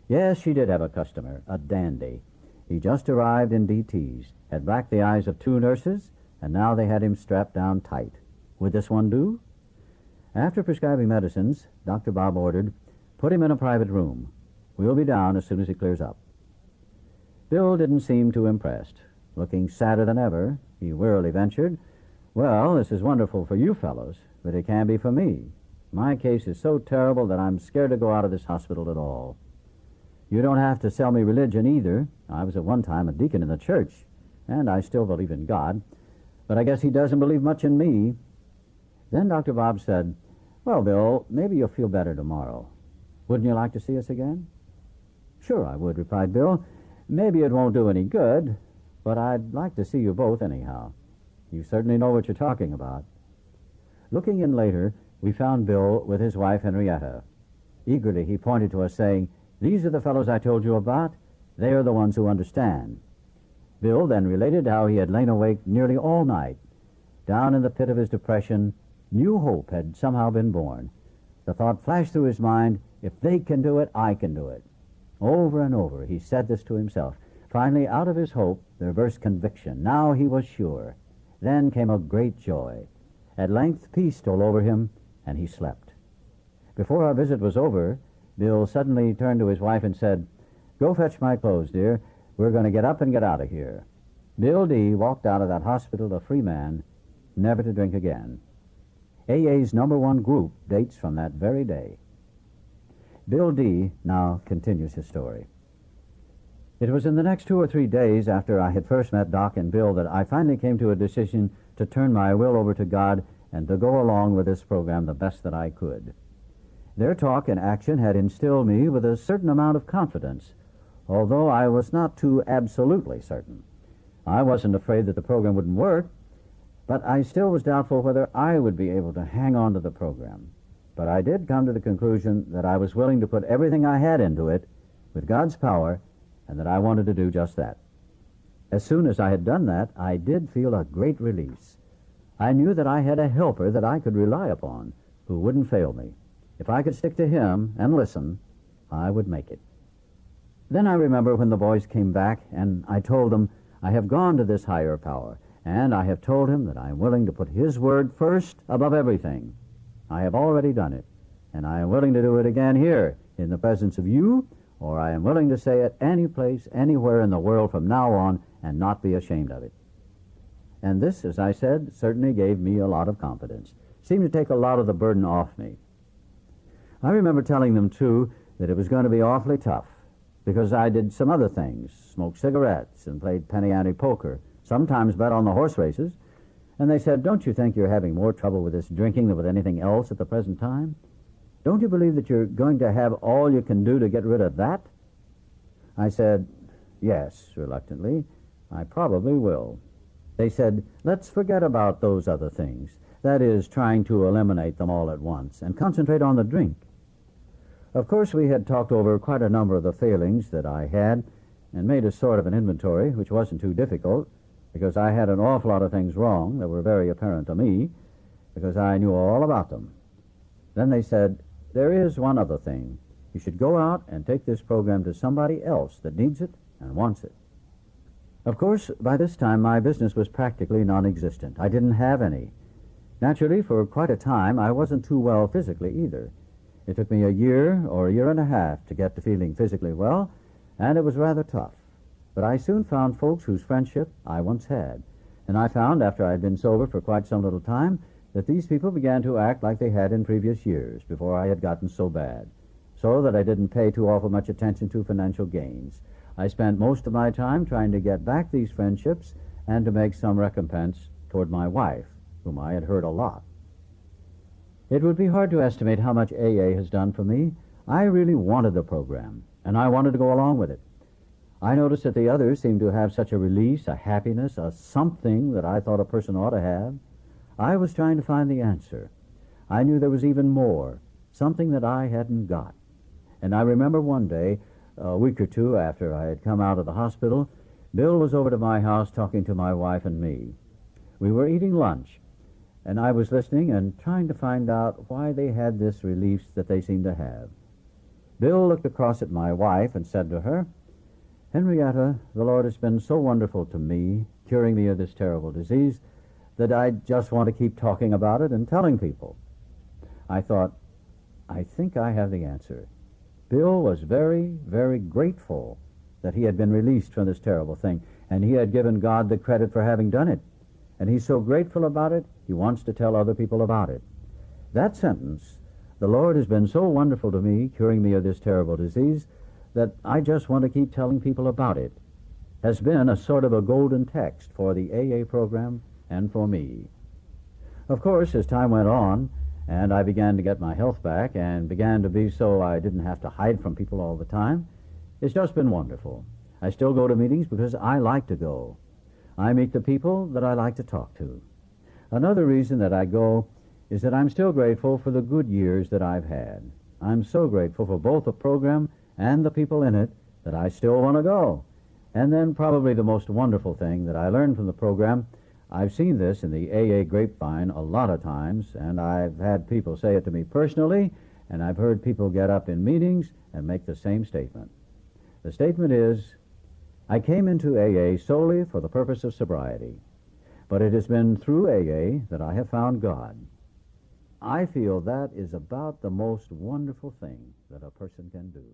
Yes, she did have a customer, a dandy. He just arrived in DT's, had blacked the eyes of 2 nurses, and now they had him strapped down tight. Would this one do? After prescribing medicines, Dr. Bob ordered, "Put him in a private room. We'll be down as soon as he clears up." Bill didn't seem too impressed. Looking sadder than ever, he wearily ventured, "Well, this is wonderful for you fellows, but it can be for me. My case is so terrible that I'm scared to go out of this hospital at all. You don't have to sell me religion either. I was at one time a deacon in the church, and I still believe in God, but I guess He doesn't believe much in me." Then Dr. Bob said, "Well, Bill, maybe you'll feel better tomorrow. Wouldn't you like to see us again?" "Sure I would," replied Bill. "Maybe it won't do any good, but I'd like to see you both anyhow. You certainly know what you're talking about." Looking in later, we found Bill with his wife Henrietta. Eagerly he pointed to us, saying, "These are the fellows I told you about. They are the ones who understand." Bill then related how he had lain awake nearly all night. Down in the pit of his depression, new hope had somehow been born. The thought flashed through his mind, "If they can do it, I can do it." Over and over he said this to himself. Finally, out of his hope, there burst conviction. Now he was sure. Then came a great joy. At length, peace stole over him, and he slept. Before our visit was over, Bill suddenly turned to his wife and said, "Go fetch my clothes, dear. We're going to get up and get out of here." Bill D. walked out of that hospital a free man, never to drink again. AA's #1 group dates from that very day. Bill D. now continues his story. It was in the next 2 or 3 days after I had first met Doc and Bill that I finally came to a decision to turn my will over to God and to go along with this program the best that I could. Their talk and action had instilled me with a certain amount of confidence, although I was not too absolutely certain. I wasn't afraid that the program wouldn't work, but I still was doubtful whether I would be able to hang on to the program. But I did come to the conclusion that I was willing to put everything I had into it with God's power, and that I wanted to do just that. As soon as I had done that, I did feel a great release. I knew that I had a helper that I could rely upon, who wouldn't fail me. If I could stick to him and listen, I would make it. Then I remember when the boys came back, and I told them, "I have gone to this higher power, and I have told him that I am willing to put his word first above everything. I have already done it, and I am willing to do it again here, in the presence of you, or I am willing to say it any place, anywhere in the world from now on, and not be ashamed of it." And this, as I said, certainly gave me a lot of confidence. Seemed to take a lot of the burden off me. I remember telling them, too, that it was going to be awfully tough, because I did some other things, smoked cigarettes and played penny ante poker, sometimes bet on the horse races, and they said, "Don't you think you're having more trouble with this drinking than with anything else at the present time? Don't you believe that you're going to have all you can do to get rid of that?" I said, "Yes," reluctantly, "I probably will." They said, "Let's forget about those other things, that is, trying to eliminate them all at once, and concentrate on the drink." Of course, we had talked over quite a number of the failings that I had and made a sort of an inventory, which wasn't too difficult, because I had an awful lot of things wrong that were very apparent to me, because I knew all about them. Then they said, "There is one other thing. You should go out and take this program to somebody else that needs it and wants it." Of course, by this time, my business was practically non-existent. I didn't have any. Naturally, for quite a time, I wasn't too well physically either. It took me a year or a year and a half to get to feeling physically well, and it was rather tough. But I soon found folks whose friendship I once had, and I found, after I had been sober for quite some little time, that these people began to act like they had in previous years, before I had gotten so bad, so that I didn't pay too awful much attention to financial gains. I spent most of my time trying to get back these friendships and to make some recompense toward my wife, whom I had hurt a lot. It would be hard to estimate how much AA has done for me. I really wanted the program, and I wanted to go along with it. I noticed that the others seemed to have such a release, a happiness, a something that I thought a person ought to have. I was trying to find the answer. I knew there was even more, something that I hadn't got. And I remember one day, a week or two after I had come out of the hospital, Bill was over to my house talking to my wife and me. We were eating lunch, and I was listening and trying to find out why they had this relief that they seemed to have. Bill looked across at my wife and said to her, "Henrietta, the Lord has been so wonderful to me, curing me of this terrible disease, that I just want to keep talking about it and telling people." I thought, I think I have the answer. Bill was very, very grateful that he had been released from this terrible thing, and he had given God the credit for having done it. And he's so grateful about it, he wants to tell other people about it. That sentence, "The Lord has been so wonderful to me, curing me of this terrible disease, that I just want to keep telling people about it," has been a sort of a golden text for the AA program and for me. Of course, as time went on, and I began to get my health back and began to be so I didn't have to hide from people all the time, It's just been wonderful. I still go to meetings because I like to go. I meet the people that I like to talk to. Another reason that I go is that I'm still grateful for the good years that I've had. I'm so grateful for both the program and the people in it that I still want to go. And then probably the most wonderful thing that I learned from the program, I've seen this in the AA grapevine a lot of times, and I've had people say it to me personally, and I've heard people get up in meetings and make the same statement. The statement is, I came into AA solely for the purpose of sobriety, but it has been through AA that I have found God. I feel that is about the most wonderful thing that a person can do.